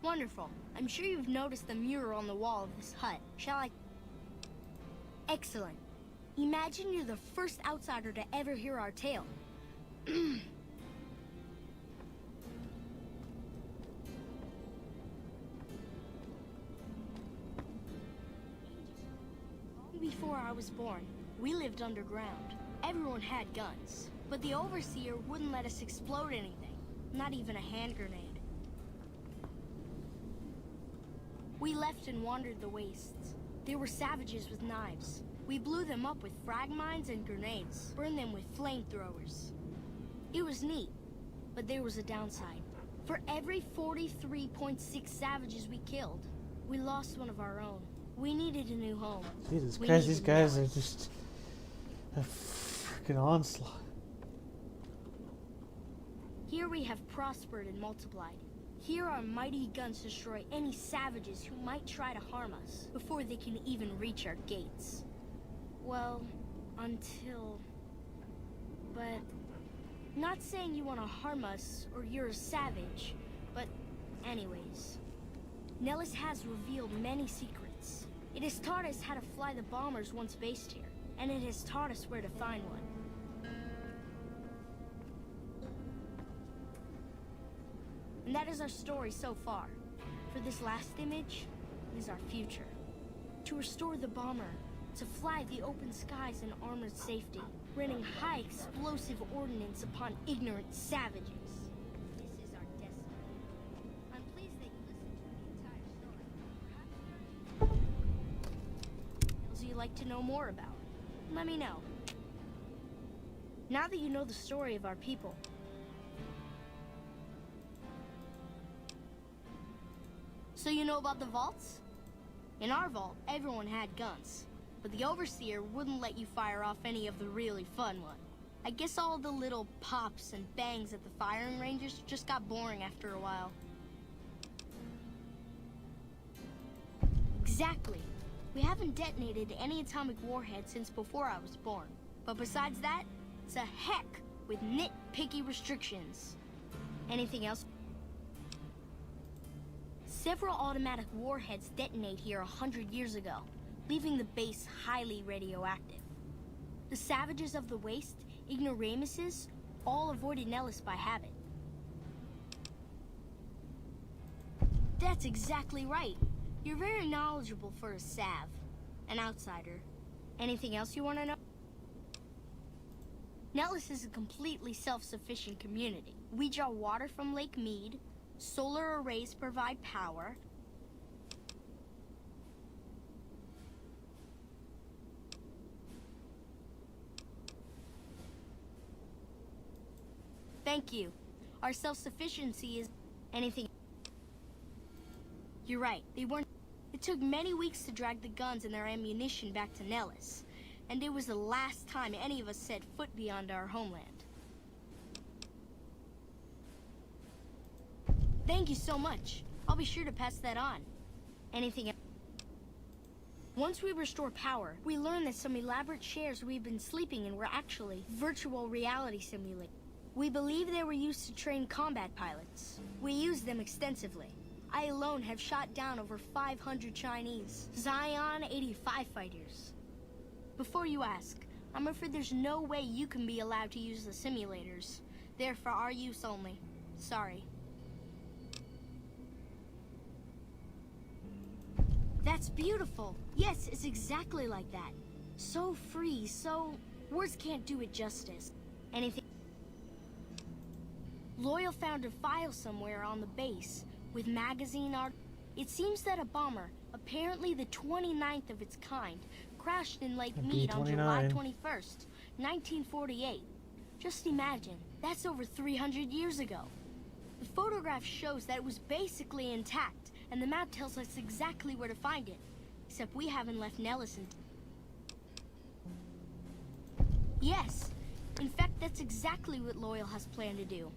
S4: wonderful. I'm sure you've noticed the mural on the wall of this hut. Shall I? Excellent. Imagine you're the first outsider to ever hear our tale. Before I was born, we lived underground. Everyone had guns, but the Overseer wouldn't let us explode anything, not even a hand grenade. We left and wandered the wastes. There were savages with knives. We blew them up with frag mines and grenades, burned them with flamethrowers. It was neat, but there was a downside. For every 43.6 savages we killed, we lost one of our own. We needed a new home.
S1: Jesus
S4: We
S1: Christ, these
S4: needed
S1: guys are
S4: Nellis.
S1: just a freaking onslaught.
S4: Here we have prospered and multiplied. Here our mighty guns destroy any savages who might try to harm us before they can even reach our gates. Well, until... But... Not saying you want to harm us or you're a savage, but anyways. Nellis has revealed many secrets. It has taught us how to fly the bombers once based here, and it has taught us where to find one. And that is our story so far. For this last image is our future. To restore the bomber, to fly the open skies in armored safety, raining high explosive ordnance upon ignorant savages. This is our destiny. I'm pleased that you listened to the entire story. Perhaps you'd like to know more about? Let me know. Now that you know the story of our people, so you know about the vaults? In our vault, everyone had guns, but the Overseer wouldn't let you fire off any of the really fun ones. I guess all the little pops and bangs at the firing ranges just got boring after a while. Exactly. We haven't detonated any atomic warhead since before I was born. But besides that, it's a heck with nitpicky restrictions. Anything else? Several automatic warheads detonate here 100 years ago, leaving the base highly radioactive. The savages of the waste, ignoramuses, all avoided Nellis by habit. That's exactly right. You're very knowledgeable for a Sav, an outsider. Anything else you want to know? Nellis is a completely self-sufficient community. We draw water from Lake Mead. Solar arrays provide power. Thank you. Our self-sufficiency is anything. You're right, they weren't. It took many weeks to drag the guns and their ammunition back to Nellis, and it was the last time any of us set foot beyond our homeland. Thank you so much. I'll be sure to pass that on. Anything else? Once we restore power, we learned that some elaborate chairs we've been sleeping in were actually virtual reality simulators. We believe they were used to train combat pilots. We use them extensively. I alone have shot down over 500 Chinese Zion 85 fighters. Before you ask, I'm afraid there's no way you can be allowed to use the simulators. They're for our use only. Sorry. That's beautiful. Yes, it's exactly like that. So free, so... words can't do it justice. Anything... Loyal found a file somewhere on the base with magazine art. It seems that a bomber, apparently the 29th of its kind, crashed in Lake Mead on July 21st, 1948. Just imagine, that's over 300 years ago. The photograph shows that it was basically intact, and the map tells us exactly where to find it. Except we haven't left Nellis in... Yes. In fact, That's exactly what Loyal has planned to do.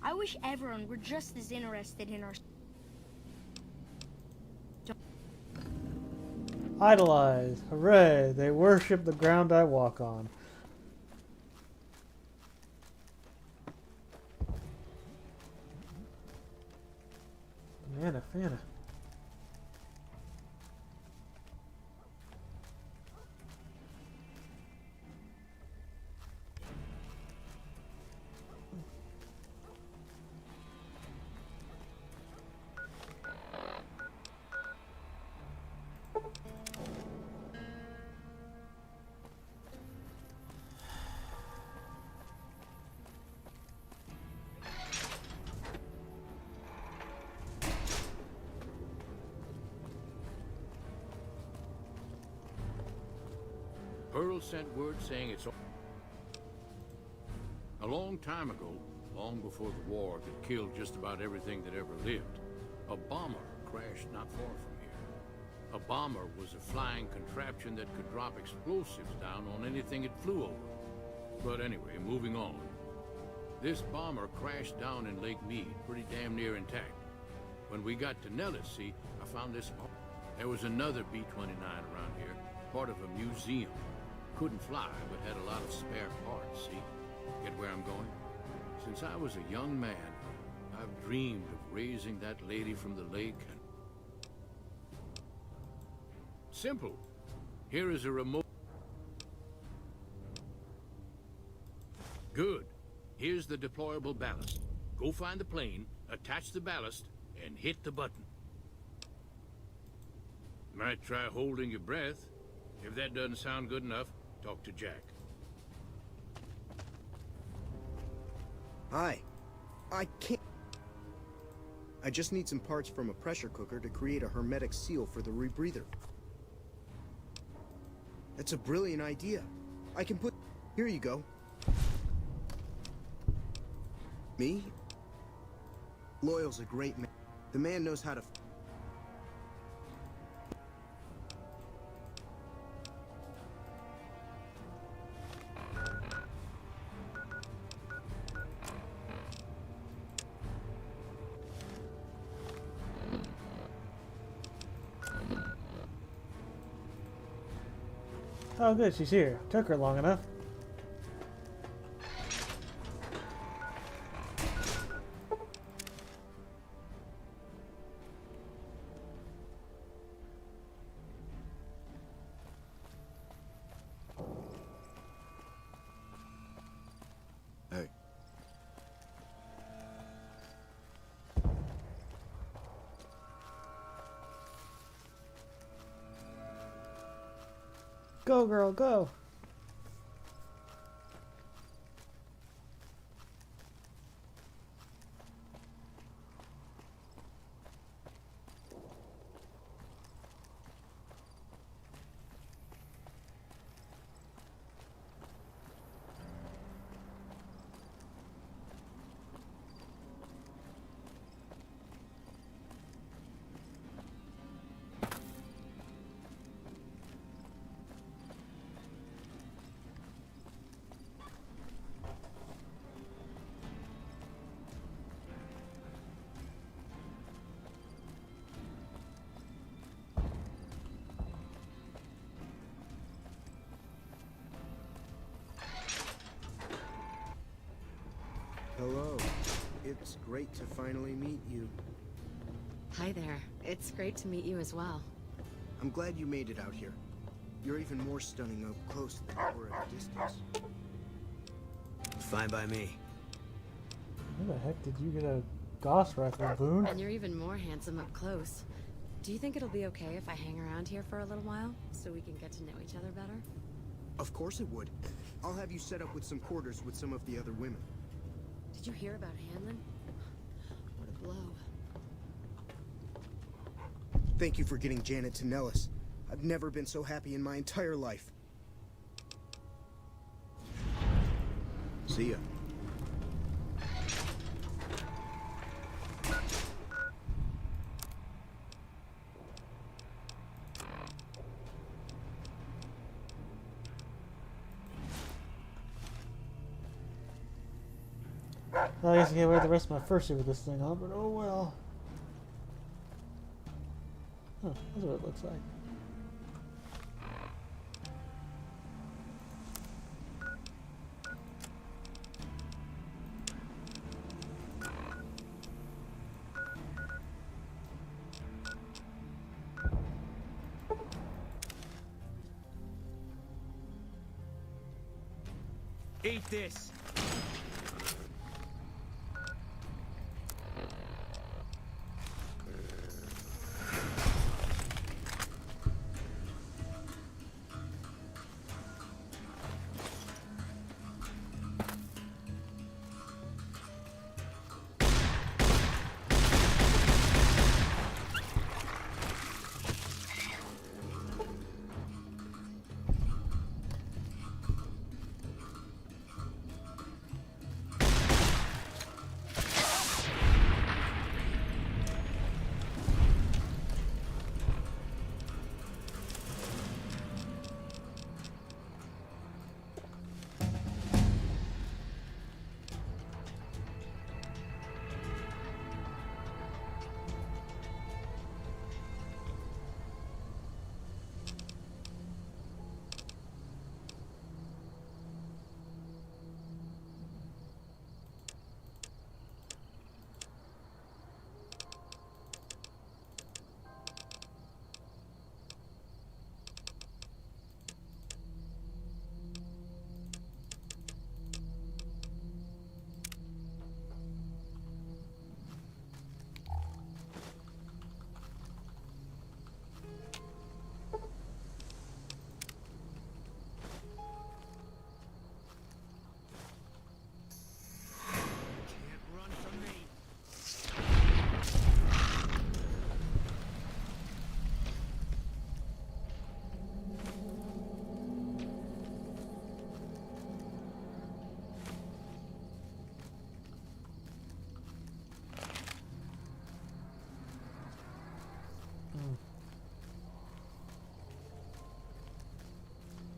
S4: I wish everyone were just as interested in our...
S1: Idolize. Hooray. They worship the ground I walk on. Banana Fanta.
S12: Pearl sent word saying it's... A long time ago, long before the war that killed just about everything that ever lived, a bomber crashed not far from here. A bomber was a flying contraption that could drop explosives down on anything it flew over. But anyway, moving on. This bomber crashed down in Lake Mead, pretty damn near intact. When we got to Nellis, see, I found this... There was another B-29 around here, part of a museum. Couldn't fly, but had a lot of spare parts, see? Get where I'm going? Since I was a young man, I've dreamed of raising that lady from the lake and... Simple. Here is a remote... Good. Here's the deployable ballast. Go find the plane, attach the ballast, and hit the button. Might try holding your breath. If that doesn't sound good enough, talk to Jack.
S20: Hi. I can't... I just need some parts from a pressure cooker to create a hermetic seal for the rebreather. That's a brilliant idea. I can put... Here you go. Me? Loyal's a great man. The man knows how to...
S1: Oh good, she's here. Took her long enough.
S16: Hey.
S1: Go girl, go.
S20: Hello. It's great to finally meet you.
S9: Hi there. It's great to meet you as well.
S20: I'm glad you made it out here. You're even more stunning up close than you were at a distance.
S5: Fine by me.
S1: Where the heck did you get a Gauss rifle, Boone?
S9: And you're even more handsome up close. Do you think it'll be okay if I hang around here for a little while, so we can get to know each other better?
S20: Of course it would. I'll have you set up with some quarters with some of the other women.
S9: Did you hear about Hanlon? What a blow.
S20: Thank you for getting Janet to Nellis. I've never been so happy in my entire life. See ya.
S1: I guess I can't wear the rest of my first year with this thing on, but oh well. Huh, that's what it looks like.
S5: Eat this.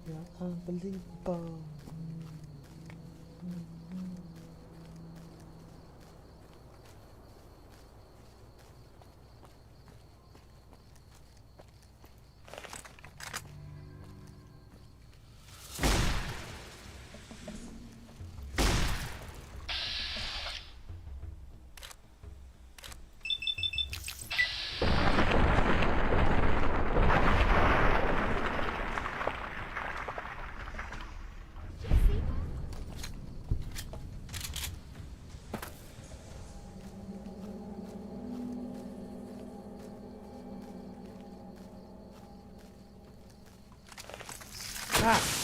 S1: You're unbelievable. Ah!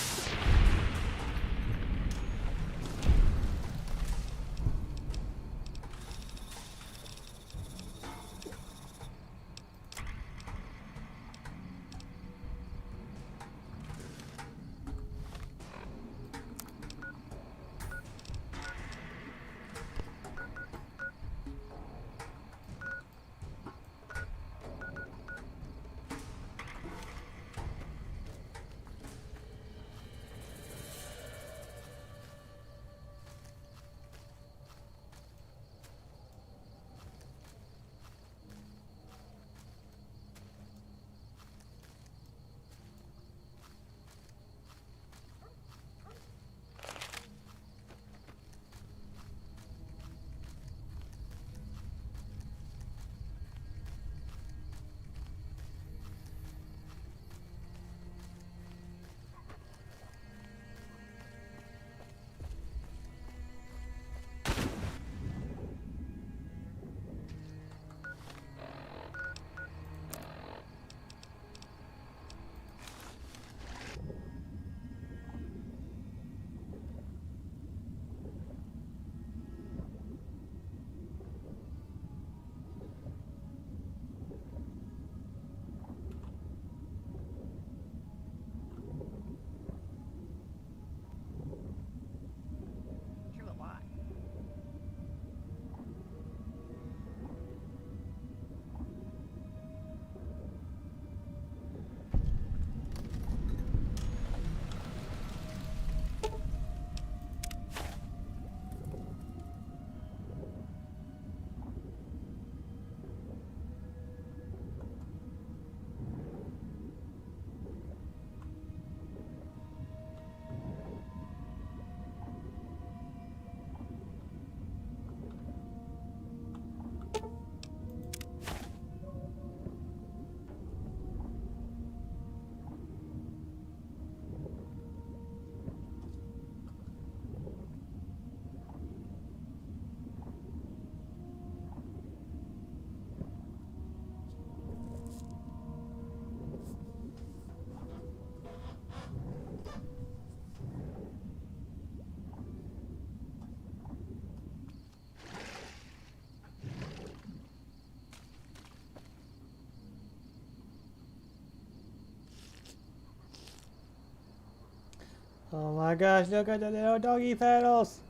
S1: Oh my gosh, look at the little doggy paddles.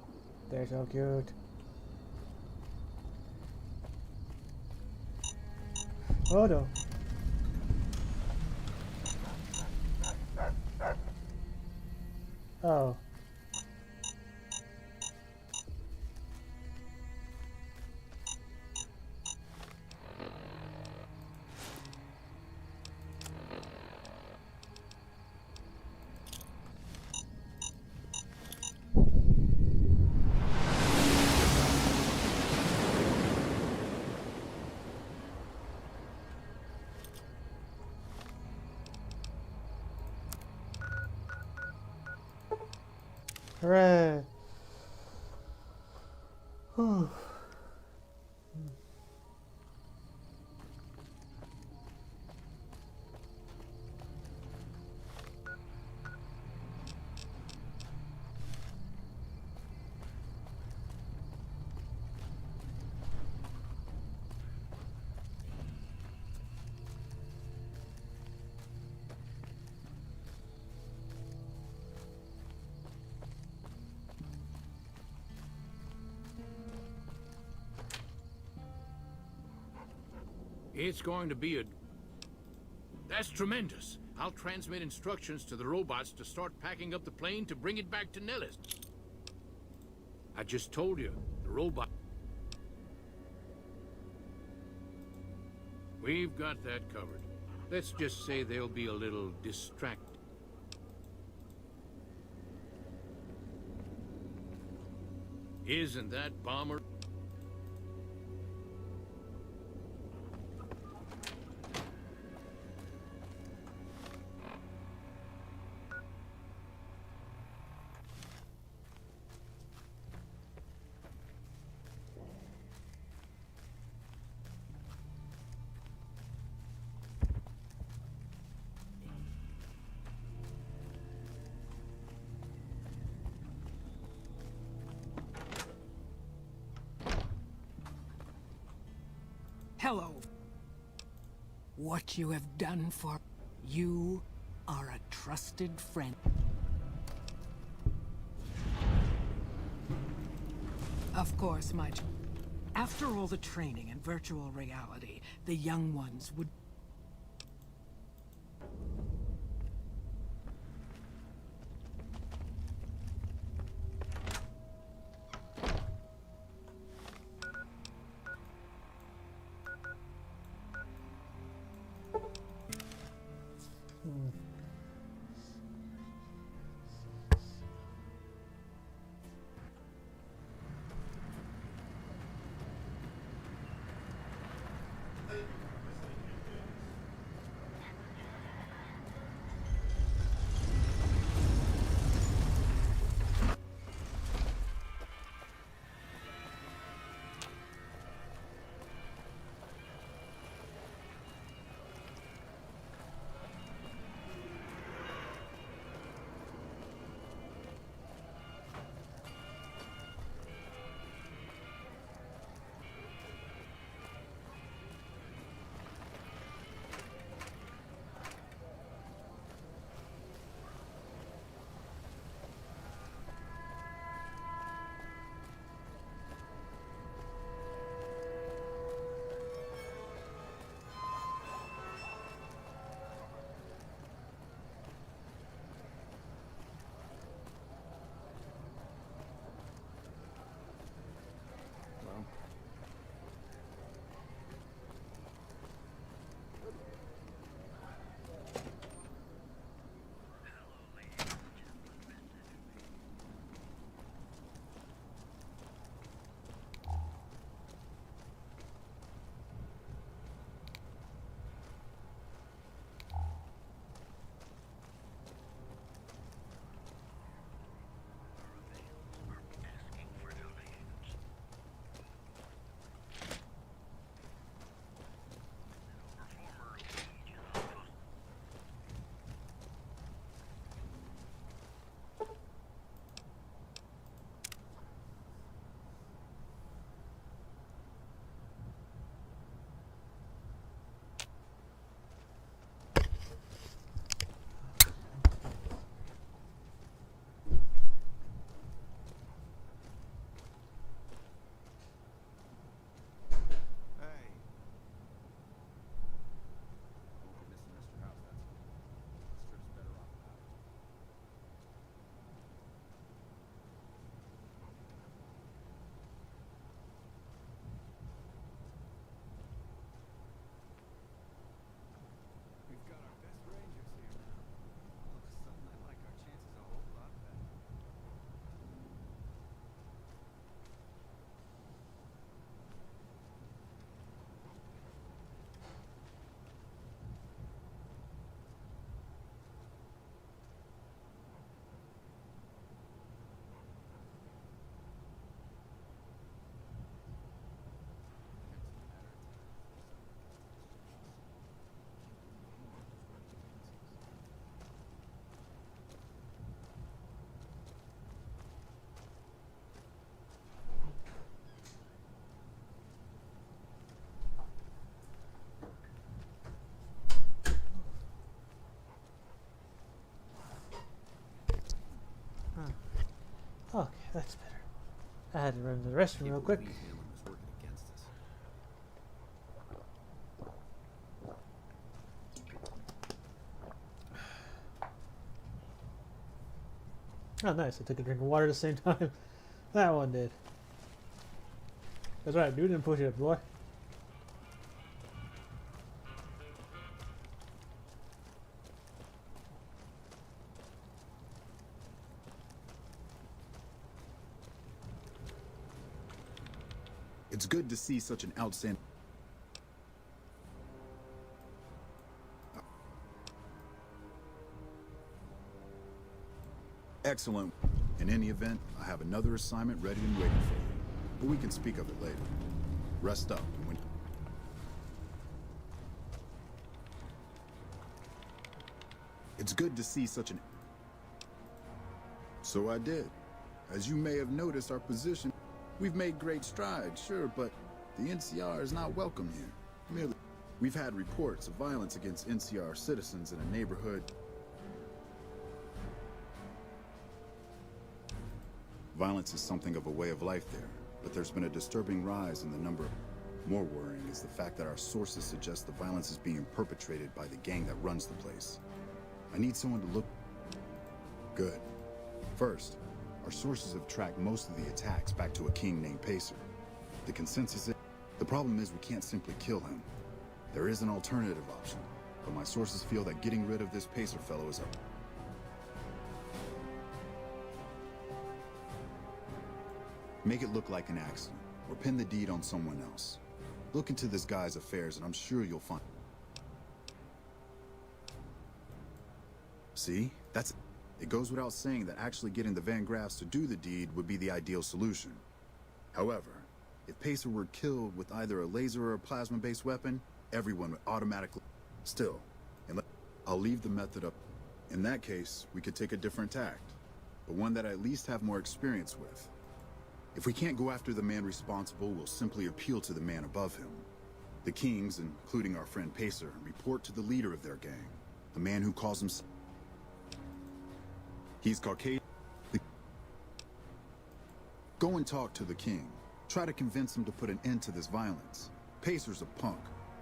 S1: They're so cute. Oh no. Oh. Hooray. Whew.
S12: It's going to be a... That's tremendous. I'll transmit instructions to the robots to start packing up the plane to bring it back to Nellis. I just told you, the robot... We've got that covered. Let's just say they'll be a little distracted. Isn't that bomber...
S13: Hello. What you have done for... You are a trusted friend. Of course, after all the training in virtual reality, the young ones would...
S1: Okay, that's better. I had to run to the restroom real quick. Oh, nice. I took a drink of water at the same time. That one did. That's right, dude. Didn't push it up, boy.
S16: It's good to see such an outstanding... Excellent. In any event, I have another assignment ready and waiting for you. But we can speak of it later. Rest up. It's good to see such an... So I did. As you may have noticed, our position... We've made great strides, sure, but the NCR is not welcome here. Merely... We've had reports of violence against NCR citizens in a neighborhood... Violence is something of a way of life there, but there's been a disturbing rise in the number. More worrying is the fact that our sources suggest the violence is being perpetrated by the gang that runs the place. I need someone to look... Good. First, our sources have tracked most of the attacks back to a king named Pacer. The consensus is... The problem is we can't simply kill him. There is an alternative option, but my sources feel that getting rid of this Pacer fellow is a... Make it look like an accident, or pin the deed on someone else. Look into this guy's affairs and I'm sure you'll find... See? That's... It goes without saying that actually getting the Van Graffs to do the deed would be the ideal solution. However, if Pacer were killed with either a laser or a plasma-based weapon, everyone would automatically... Still, I'll leave the method up. In that case, we could take a different tact, but one that I at least have more experience with. If we can't go after the man responsible, we'll simply appeal to the man above him. The Kings, including our friend Pacer, report to the leader of their gang, the man who calls himself... He's Caucasian. Go and talk to the king. Try to convince him to put an end to this violence. Pacer's a punk,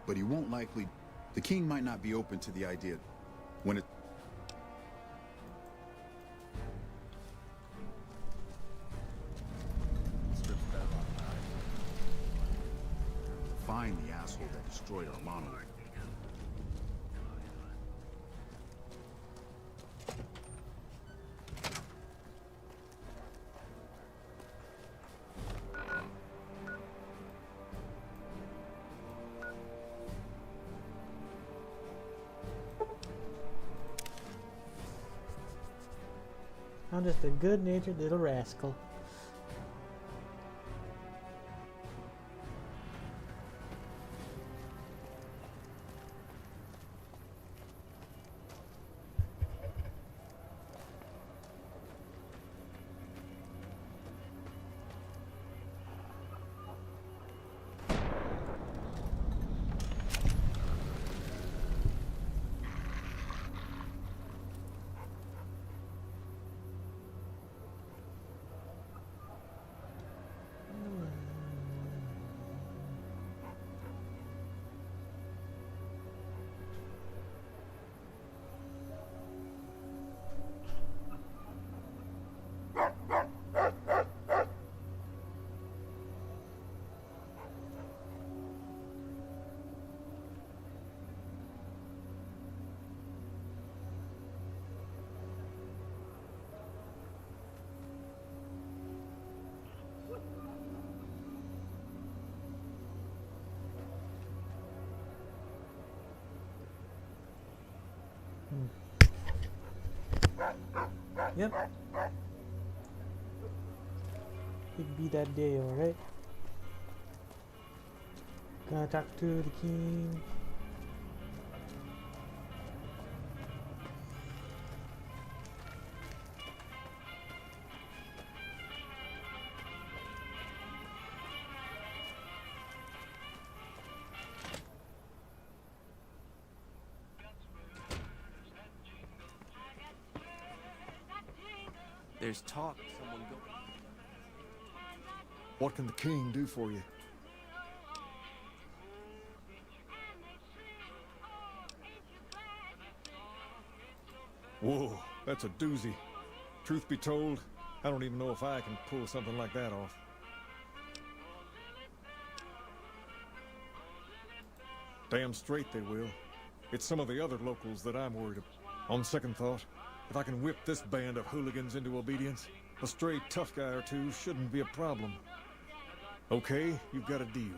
S16: but he won't likely... The king might not be open to the idea when it... Find the asshole that destroyed our monolith.
S1: I'm just a good-natured little rascal. Yep. It'd be that day, alright? Gotta talk to the king.
S19: There's talk of someone going...
S22: What can the king do for you? Whoa, that's a doozy. Truth be told, I don't even know if I can pull something like that off. Damn straight they will. It's some of the other locals that I'm worried about. On second thought, if I can whip this band of hooligans into obedience, a stray tough guy or two shouldn't be a problem. Okay, you've got a deal.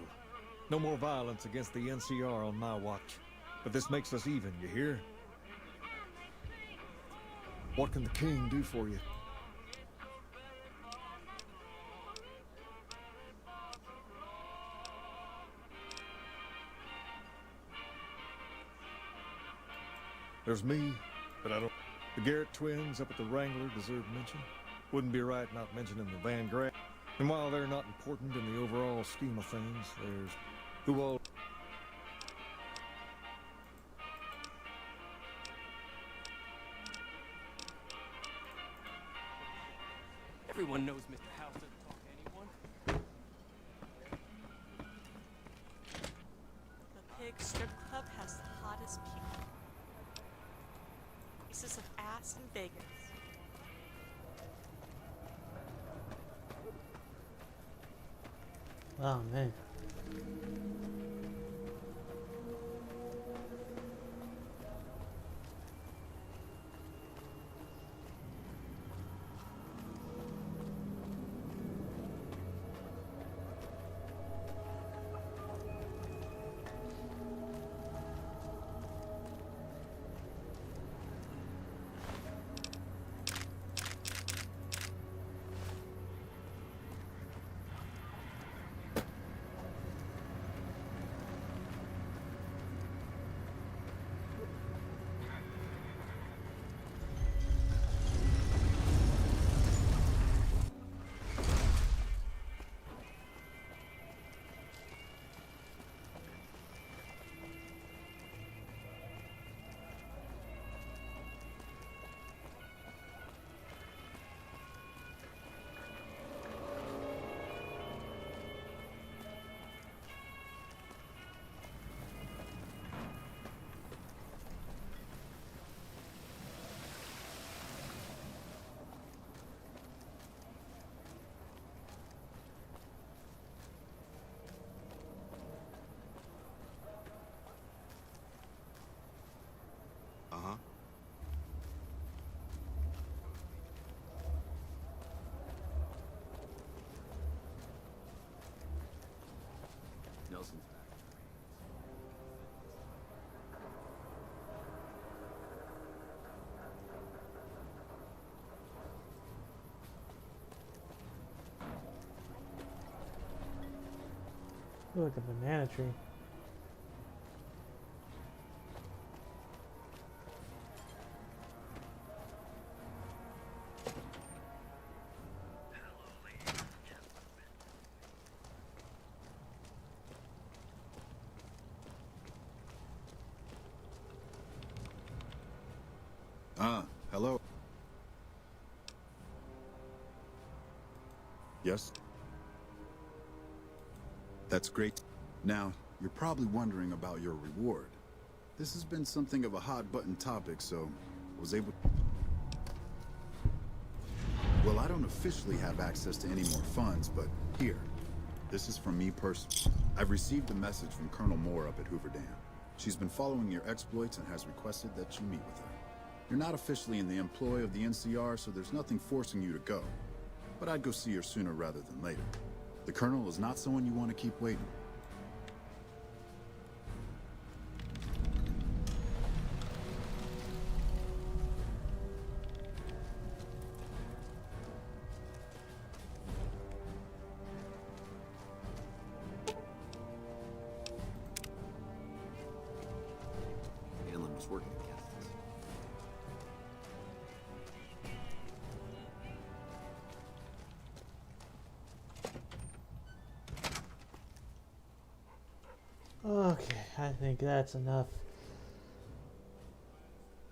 S22: No more violence against the NCR on my watch. But this makes us even, you hear? What can the king do for you? There's me, but I don't... The Garrett twins up at the Wrangler deserve mention. Wouldn't be right not mentioning the Van Graff. And while they're not important in the overall scheme of things, there's who all...
S19: Everyone knows Mr. House doesn't talk to anyone.
S23: The Pig Strip Club has the hottest people. Pieces of ass in Vegas.
S1: Oh man.
S19: Uh-huh.
S6: Nelson's back.
S1: Look at the banana tree.
S16: Hello? Yes? That's great. Now, you're probably wondering about your reward. This has been something of a hot-button topic, so I was able... Well, I don't officially have access to any more funds, but here. This is from me personally. I've received a message from Colonel Moore up at Hoover Dam. She's been following your exploits and has requested that you meet with her. You're not officially in the employ of the NCR, so there's nothing forcing you to go. But I'd go see her sooner rather than later. The Colonel is not someone you want to keep waiting.
S6: Hanlon was working against us.
S1: Okay, I think that's enough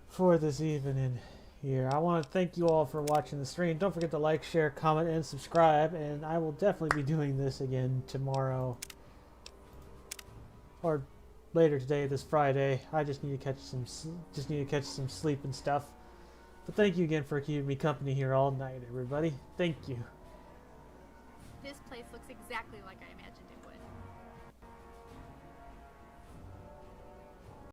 S1: for this evening. here. I want to thank you all for watching the stream. Don't forget to like, share, comment, and subscribe. And I will definitely be doing this again tomorrow. Or later today, this Friday. I just need to catch some sleep and stuff. But thank you again for keeping me company here all night, everybody. Thank you.
S3: This place looks exactly like I imagined it would.